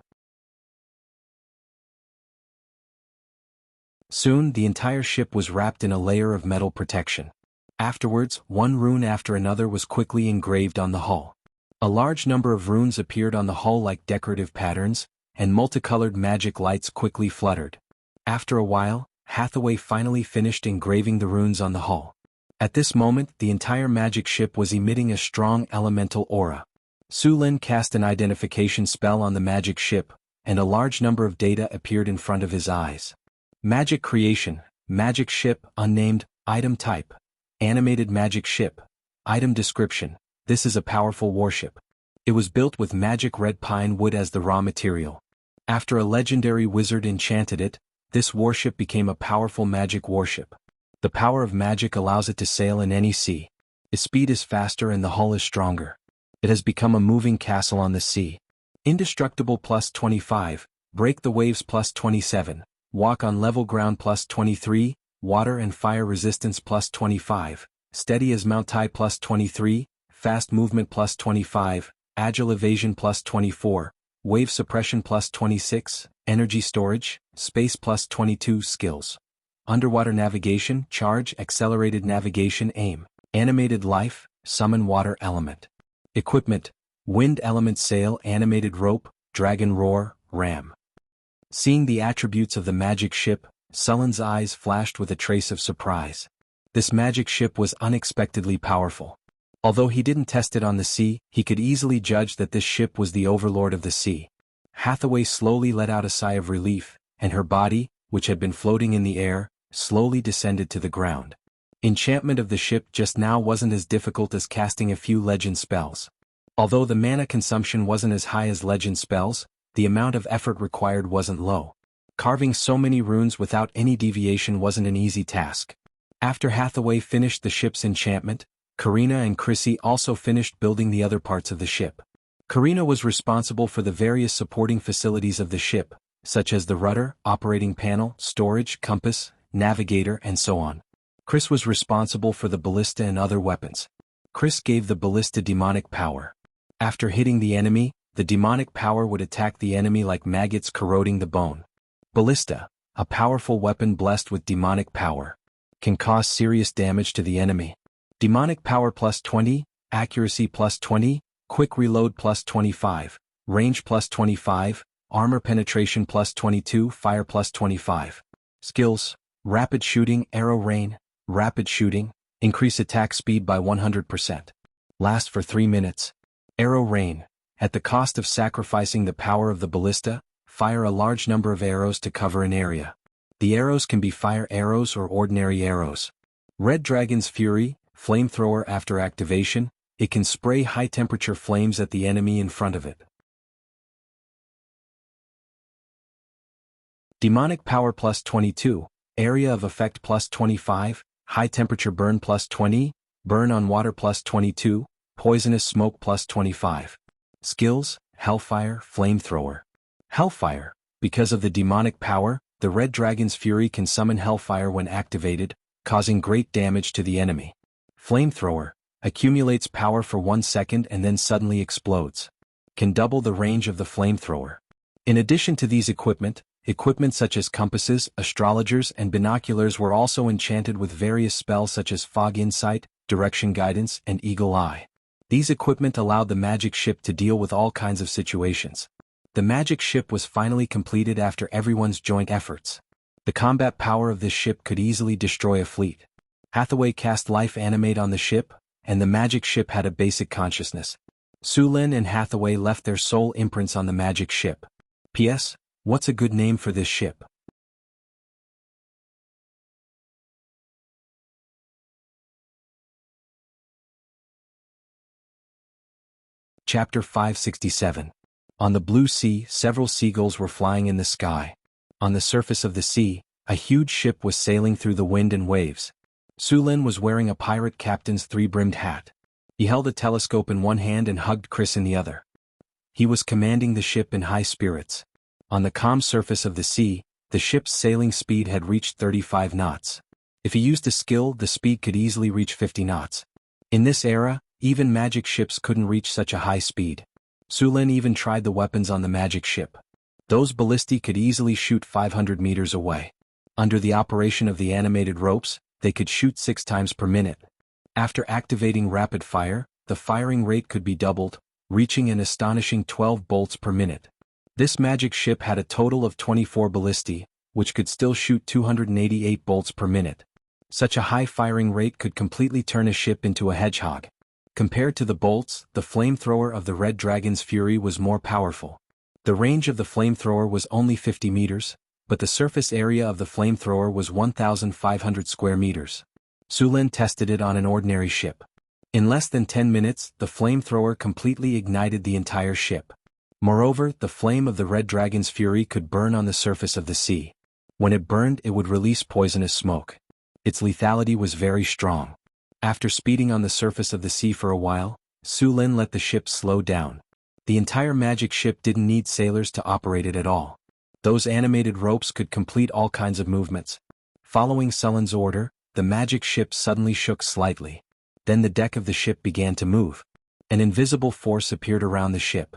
Soon, the entire ship was wrapped in a layer of metal protection. Afterwards, one rune after another was quickly engraved on the hull. A large number of runes appeared on the hull like decorative patterns, and multicolored magic lights quickly fluttered. After a while, Hathaway finally finished engraving the runes on the hull. At this moment, the entire magic ship was emitting a strong elemental aura. Sulin cast an identification spell on the magic ship, and a large number of data appeared in front of his eyes. Magic creation, magic ship, unnamed, item type. Animated magic ship. Item description: this is a powerful warship. It was built with magic red pine wood as the raw material. After a legendary wizard enchanted it, this warship became a powerful magic warship. The power of magic allows it to sail in any sea. Its speed is faster and the hull is stronger. It has become a moving castle on the sea. Indestructible plus 25, break the waves plus 27, walk on level ground plus 23, water and fire resistance plus 25, steady as Mount Tai plus 23, fast movement plus 25, agile evasion plus 24, wave suppression plus 26, energy storage, space plus 22. Skills: underwater navigation, charge, accelerated navigation, aim, animated life, summon water element. Equipment: wind element sail, animated rope, dragon roar, ram. Seeing the attributes of the magic ship, Sulin's eyes flashed with a trace of surprise. This magic ship was unexpectedly powerful. Although he didn't test it on the sea, he could easily judge that this ship was the overlord of the sea. Hathaway slowly let out a sigh of relief, and her body, which had been floating in the air, slowly descended to the ground. Enchantment of the ship just now wasn't as difficult as casting a few legend spells. Although the mana consumption wasn't as high as legend spells, the amount of effort required wasn't low. Carving so many runes without any deviation wasn't an easy task. After Hathaway finished the ship's enchantment, Karina and Chrissy also finished building the other parts of the ship. Karina was responsible for the various supporting facilities of the ship, such as the rudder, operating panel, storage, compass, navigator, and so on. Chris was responsible for the ballista and other weapons. Chris gave the ballista demonic power. After hitting the enemy, the demonic power would attack the enemy like maggots corroding the bone. Ballista, a powerful weapon blessed with demonic power, can cause serious damage to the enemy. Demonic power plus 20, accuracy plus 20, quick reload plus 25, range plus 25, armor penetration plus 22, fire plus 25. Skills: rapid shooting, arrow rain, rapid shooting, increase attack speed by 100%. Last for 3 minutes. Arrow rain, at the cost of sacrificing the power of the ballista, fire a large number of arrows to cover an area. The arrows can be fire arrows or ordinary arrows. Red Dragon's Fury, flamethrower. After activation, it can spray high-temperature flames at the enemy in front of it. Demonic power plus 22, area of effect plus 25, high-temperature burn plus 20, burn on water plus 22, poisonous smoke plus 25. Skills: Hellfire, flamethrower. Hellfire, because of the demonic power, the Red Dragon's Fury can summon Hellfire when activated, causing great damage to the enemy. Flamethrower, accumulates power for 1 second and then suddenly explodes. Can double the range of the flamethrower. In addition to these equipment such as compasses, astrologers, and binoculars were also enchanted with various spells such as Fog Insight, Direction Guidance, and Eagle Eye. These equipment allowed the magic ship to deal with all kinds of situations. The magic ship was finally completed after everyone's joint efforts. The combat power of this ship could easily destroy a fleet. Hathaway cast life animate on the ship, and the magic ship had a basic consciousness. Sulin and Hathaway left their soul imprints on the magic ship. P.S. What's a good name for this ship? Chapter 567. On the blue sea, several seagulls were flying in the sky. On the surface of the sea, a huge ship was sailing through the wind and waves. Sulin was wearing a pirate captain's three-brimmed hat. He held a telescope in one hand and hugged Chris in the other. He was commanding the ship in high spirits. On the calm surface of the sea, the ship's sailing speed had reached 35 knots. If he used a skill, the speed could easily reach 50 knots. In this era, even magic ships couldn't reach such a high speed. Sulin even tried the weapons on the magic ship. Those ballistae could easily shoot 500 meters away. Under the operation of the animated ropes, they could shoot 6 times per minute. After activating rapid fire, the firing rate could be doubled, reaching an astonishing 12 bolts per minute. This magic ship had a total of 24 ballistae, which could still shoot 288 bolts per minute. Such a high firing rate could completely turn a ship into a hedgehog. Compared to the bolts, the flamethrower of the Red Dragon's Fury was more powerful. The range of the flamethrower was only 50 meters, but the surface area of the flamethrower was 1,500 square meters. Sulin tested it on an ordinary ship. In less than 10 minutes, the flamethrower completely ignited the entire ship. Moreover, the flame of the Red Dragon's Fury could burn on the surface of the sea. When it burned, it would release poisonous smoke. Its lethality was very strong. After speeding on the surface of the sea for a while, Sulin let the ship slow down. The entire magic ship didn't need sailors to operate it at all. Those animated ropes could complete all kinds of movements. Following Sulin's order, the magic ship suddenly shook slightly. Then the deck of the ship began to move. An invisible force appeared around the ship.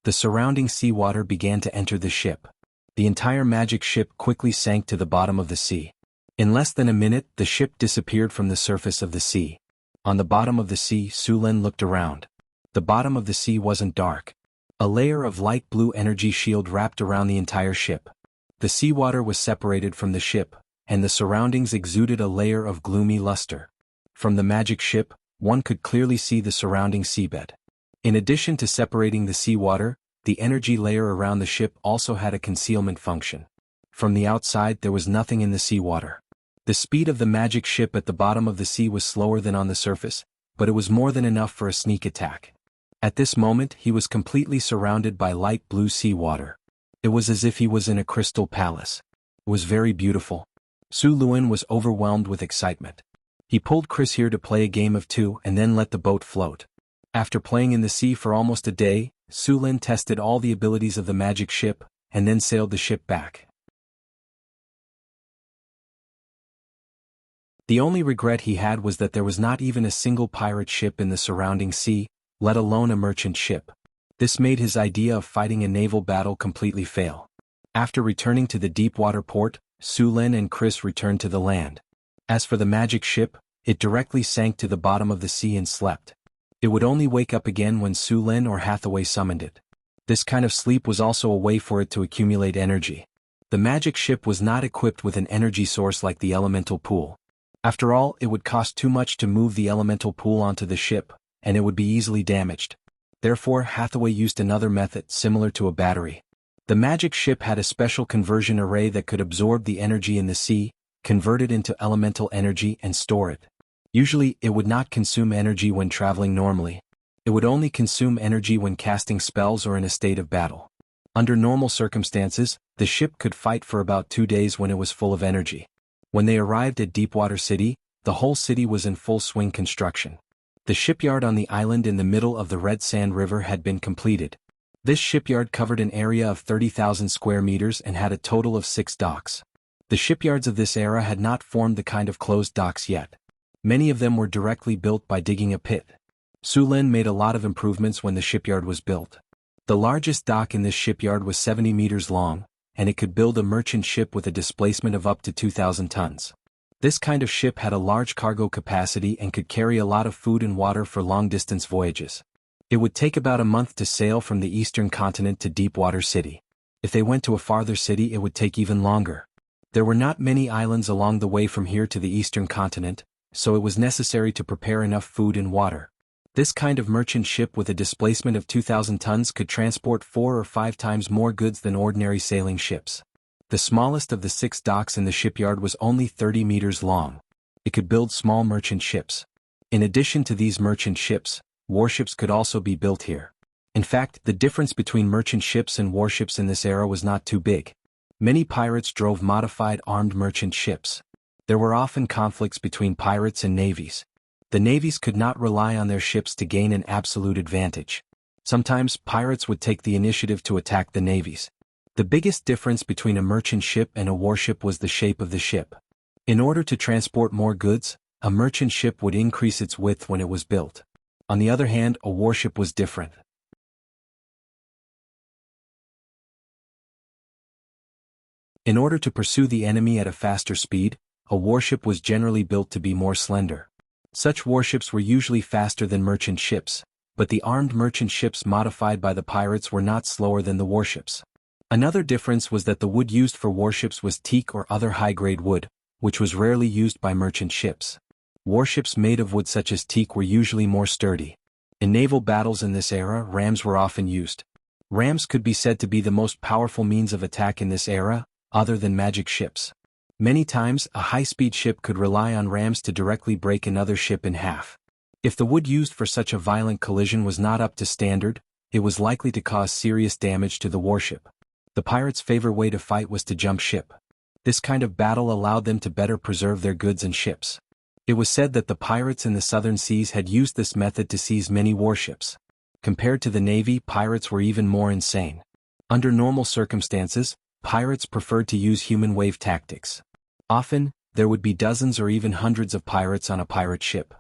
The surrounding seawater began to enter the ship. The entire magic ship quickly sank to the bottom of the sea. In less than a minute, the ship disappeared from the surface of the sea. On the bottom of the sea, Sulin looked around. The bottom of the sea wasn't dark. A layer of light blue energy shield wrapped around the entire ship. The seawater was separated from the ship, and the surroundings exuded a layer of gloomy luster. From the magic ship, one could clearly see the surrounding seabed. In addition to separating the seawater, the energy layer around the ship also had a concealment function. From the outside there was nothing in the seawater. The speed of the magic ship at the bottom of the sea was slower than on the surface, but it was more than enough for a sneak attack. At this moment he was completely surrounded by light blue seawater. It was as if he was in a crystal palace. It was very beautiful. Su Luan was overwhelmed with excitement. He pulled Chris here to play a game of two and then let the boat float. After playing in the sea for almost a day, Su Lin tested all the abilities of the magic ship, and then sailed the ship back. The only regret he had was that there was not even a single pirate ship in the surrounding sea, let alone a merchant ship. This made his idea of fighting a naval battle completely fail. After returning to the deep-water port, Su Lin and Chris returned to the land. As for the magic ship, it directly sank to the bottom of the sea and slept. It would only wake up again when Su Lin or Hathaway summoned it. This kind of sleep was also a way for it to accumulate energy. The magic ship was not equipped with an energy source like the elemental pool. After all, it would cost too much to move the elemental pool onto the ship, and it would be easily damaged. Therefore, Hathaway used another method similar to a battery. The magic ship had a special conversion array that could absorb the energy in the sea, convert it into elemental energy and store it. Usually, it would not consume energy when traveling normally. It would only consume energy when casting spells or in a state of battle. Under normal circumstances, the ship could fight for about 2 days when it was full of energy. When they arrived at Deepwater City, the whole city was in full swing construction. The shipyard on the island in the middle of the Red Sand River had been completed. This shipyard covered an area of 30,000 square meters and had a total of 6 docks. The shipyards of this era had not formed the kind of closed docks yet. Many of them were directly built by digging a pit. Su Lin made a lot of improvements when the shipyard was built. The largest dock in this shipyard was 70 meters long, and it could build a merchant ship with a displacement of up to 2,000 tons. This kind of ship had a large cargo capacity and could carry a lot of food and water for long-distance voyages. It would take about a month to sail from the eastern continent to Deepwater City. If they went to a farther city, it would take even longer. There were not many islands along the way from here to the eastern continent, so it was necessary to prepare enough food and water. This kind of merchant ship with a displacement of 2,000 tons could transport 4 or 5 times more goods than ordinary sailing ships. The smallest of the 6 docks in the shipyard was only 30 meters long. It could build small merchant ships. In addition to these merchant ships, warships could also be built here. In fact, the difference between merchant ships and warships in this era was not too big. Many pirates drove modified armed merchant ships. There were often conflicts between pirates and navies. The navies could not rely on their ships to gain an absolute advantage. Sometimes, pirates would take the initiative to attack the navies. The biggest difference between a merchant ship and a warship was the shape of the ship. In order to transport more goods, a merchant ship would increase its width when it was built. On the other hand, a warship was different. In order to pursue the enemy at a faster speed, a warship was generally built to be more slender. Such warships were usually faster than merchant ships, but the armed merchant ships modified by the pirates were not slower than the warships. Another difference was that the wood used for warships was teak or other high-grade wood, which was rarely used by merchant ships. Warships made of wood such as teak were usually more sturdy. In naval battles in this era, rams were often used. Rams could be said to be the most powerful means of attack in this era, other than magic ships. Many times, a high-speed ship could rely on rams to directly break another ship in half. If the wood used for such a violent collision was not up to standard, it was likely to cause serious damage to the warship. The pirates' favorite way to fight was to jump ship. This kind of battle allowed them to better preserve their goods and ships. It was said that the pirates in the southern seas had used this method to seize many warships. Compared to the navy, pirates were even more insane. Under normal circumstances, pirates preferred to use human wave tactics. Often, there would be dozens or even hundreds of pirates on a pirate ship.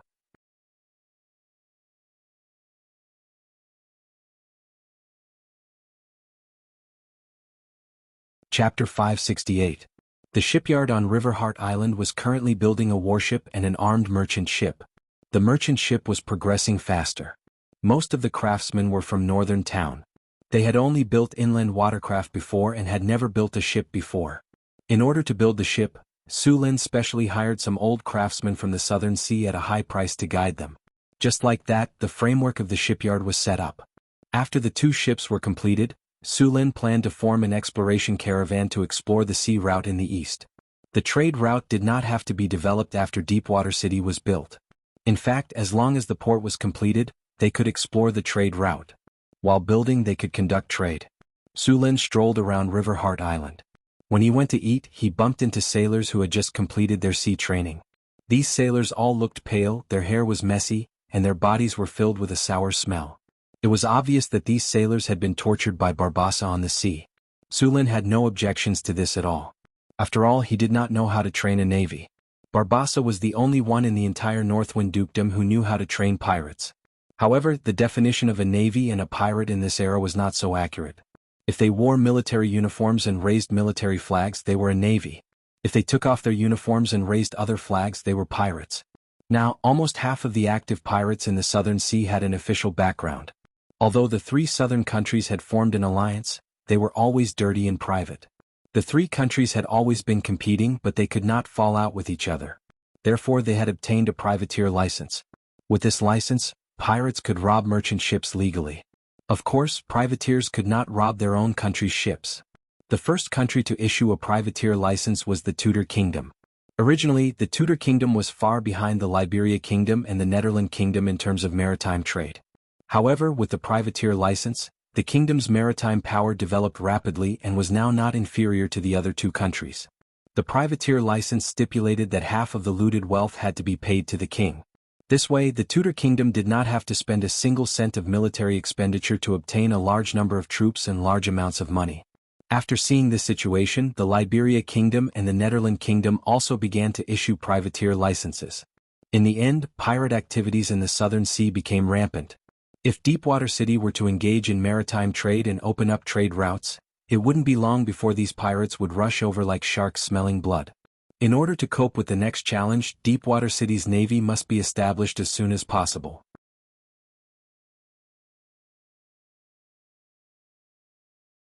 Chapter 568. The shipyard on Riverheart Island was currently building a warship and an armed merchant ship. The merchant ship was progressing faster. Most of the craftsmen were from northern town. They had only built inland watercraft before and had never built a ship before. In order to build the ship, Su Lin specially hired some old craftsmen from the southern sea at a high price to guide them. Just like that, the framework of the shipyard was set up. After the 2 ships were completed, Su Lin planned to form an exploration caravan to explore the sea route in the east. The trade route did not have to be developed after Deepwater City was built. In fact, as long as the port was completed, they could explore the trade route. While building, they could conduct trade. Sulin strolled around River Heart Island. When he went to eat, he bumped into sailors who had just completed their sea training. These sailors all looked pale, their hair was messy, and their bodies were filled with a sour smell. It was obvious that these sailors had been tortured by Barbassa on the sea. Sulin had no objections to this at all. After all, he did not know how to train a navy. Barbassa was the only one in the entire Northwind Dukedom who knew how to train pirates. However, the definition of a navy and a pirate in this era was not so accurate. If they wore military uniforms and raised military flags, they were a navy. If they took off their uniforms and raised other flags, they were pirates. Now, almost half of the active pirates in the Southern Sea had an official background. Although the three southern countries had formed an alliance, they were always dirty in private. The three countries had always been competing, but they could not fall out with each other. Therefore, they had obtained a privateer license. With this license, pirates could rob merchant ships legally. Of course, privateers could not rob their own country's ships. The first country to issue a privateer license was the Tudor Kingdom. Originally, the Tudor Kingdom was far behind the Liberia Kingdom and the Netherlands Kingdom in terms of maritime trade. However, with the privateer license, the kingdom's maritime power developed rapidly and was now not inferior to the other two countries. The privateer license stipulated that half of the looted wealth had to be paid to the king. This way, the Tudor Kingdom did not have to spend a single cent of military expenditure to obtain a large number of troops and large amounts of money. After seeing this situation, the Liberia Kingdom and the Netherlands Kingdom also began to issue privateer licenses. In the end, pirate activities in the Southern Sea became rampant. If Deepwater City were to engage in maritime trade and open up trade routes, it wouldn't be long before these pirates would rush over like sharks smelling blood. In order to cope with the next challenge, Deepwater City's navy must be established as soon as possible.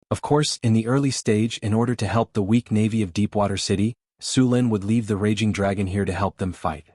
Of course, in the early stage, in order to help the weak navy of Deepwater City, Sulin would leave the Raging Dragon here to help them fight.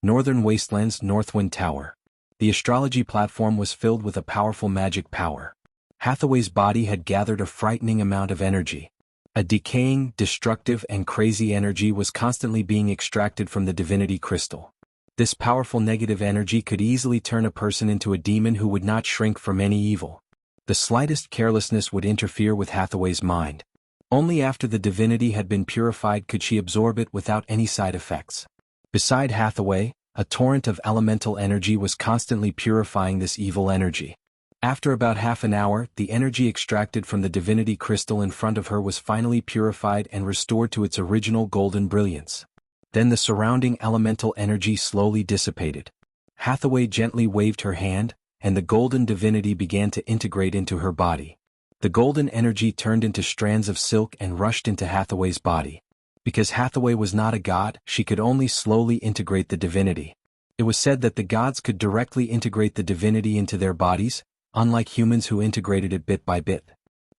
Northern Wastelands Northwind Tower. The astrology platform was filled with a powerful magic power. Hathaway's body had gathered a frightening amount of energy. A decaying, destructive, and crazy energy was constantly being extracted from the divinity crystal. This powerful negative energy could easily turn a person into a demon who would not shrink from any evil. The slightest carelessness would interfere with Hathaway's mind. Only after the divinity had been purified could she absorb it without any side effects. Beside Hathaway, a torrent of elemental energy was constantly purifying this evil energy. After about half an hour, the energy extracted from the divinity crystal in front of her was finally purified and restored to its original golden brilliance. Then the surrounding elemental energy slowly dissipated. Hathaway gently waved her hand, and the golden divinity began to integrate into her body. The golden energy turned into strands of silk and rushed into Hathaway's body. Because Hathaway was not a god, she could only slowly integrate the divinity. It was said that the gods could directly integrate the divinity into their bodies, unlike humans who integrated it bit by bit.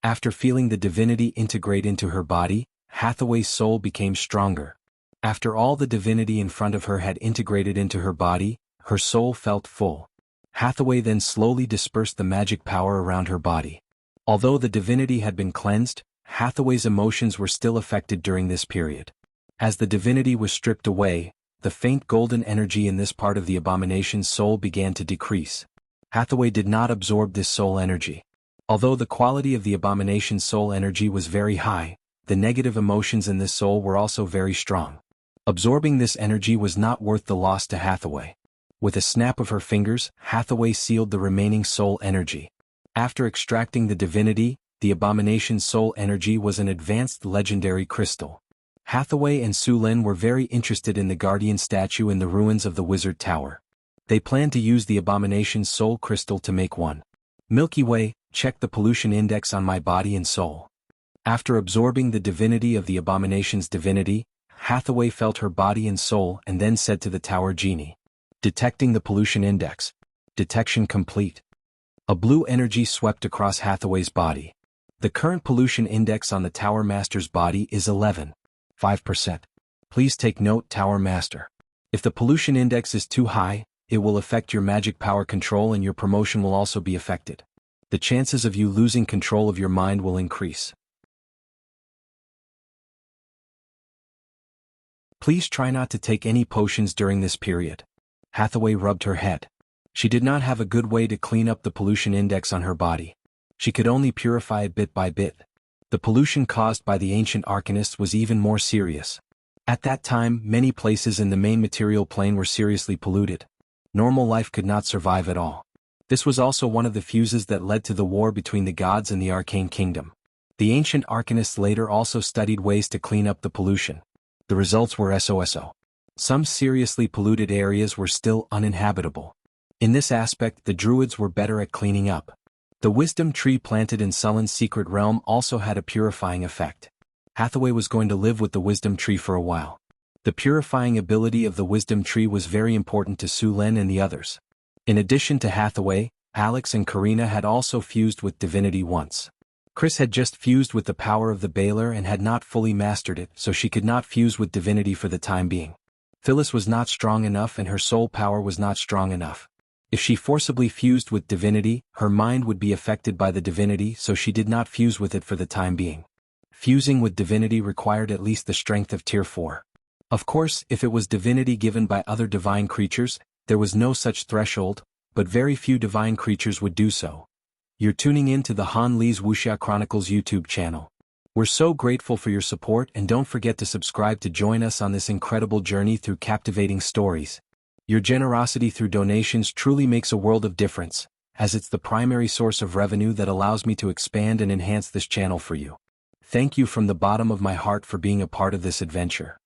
After feeling the divinity integrate into her body, Hathaway's soul became stronger. After all the divinity in front of her had integrated into her body, her soul felt full. Hathaway then slowly dispersed the magic power around her body. Although the divinity had been cleansed, Hathaway's emotions were still affected during this period. As the divinity was stripped away, the faint golden energy in this part of the abomination's soul began to decrease. Hathaway did not absorb this soul energy. Although the quality of the abomination's soul energy was very high, the negative emotions in this soul were also very strong. Absorbing this energy was not worth the loss to Hathaway. With a snap of her fingers, Hathaway sealed the remaining soul energy. After extracting the divinity, the abomination's soul energy was an advanced legendary crystal. Hathaway and Sulin were very interested in the guardian statue in the ruins of the Wizard Tower. They planned to use the abomination's soul crystal to make one. Milky Way, check the pollution index on my body and soul. After absorbing the divinity of the abomination's divinity, Hathaway felt her body and soul and then said to the tower genie, "Detecting the pollution index. Detection complete." A blue energy swept across Hathaway's body. The current pollution index on the Tower Master's body is 11.5%. Please take note, Tower Master. If the pollution index is too high, it will affect your magic power control and your promotion will also be affected. The chances of you losing control of your mind will increase. Please try not to take any potions during this period. Hathaway rubbed her head. She did not have a good way to clean up the pollution index on her body. She could only purify it bit by bit. The pollution caused by the ancient arcanists was even more serious. At that time, many places in the main material plane were seriously polluted. Normal life could not survive at all. This was also one of the fuses that led to the war between the gods and the arcane kingdom. The ancient arcanists later also studied ways to clean up the pollution. The results were SOSO. Some seriously polluted areas were still uninhabitable. In this aspect, the Druids were better at cleaning up. The wisdom tree planted in Sullen's secret realm also had a purifying effect. Hathaway was going to live with the wisdom tree for a while. The purifying ability of the wisdom tree was very important to Su Len and the others. In addition to Hathaway, Alex and Karina had also fused with divinity once. Chris had just fused with the power of the Baylor and had not fully mastered it, so she could not fuse with divinity for the time being. Phyllis was not strong enough and her soul power was not strong enough. If she forcibly fused with divinity, her mind would be affected by the divinity, so she did not fuse with it for the time being. Fusing with divinity required at least the strength of Tier 4. Of course, if it was divinity given by other divine creatures, there was no such threshold, but very few divine creatures would do so. You're tuning in to the Han Lee's Wuxia Chronicles YouTube channel. We're so grateful for your support, and don't forget to subscribe to join us on this incredible journey through captivating stories. Your generosity through donations truly makes a world of difference, as it's the primary source of revenue that allows me to expand and enhance this channel for you. Thank you from the bottom of my heart for being a part of this adventure.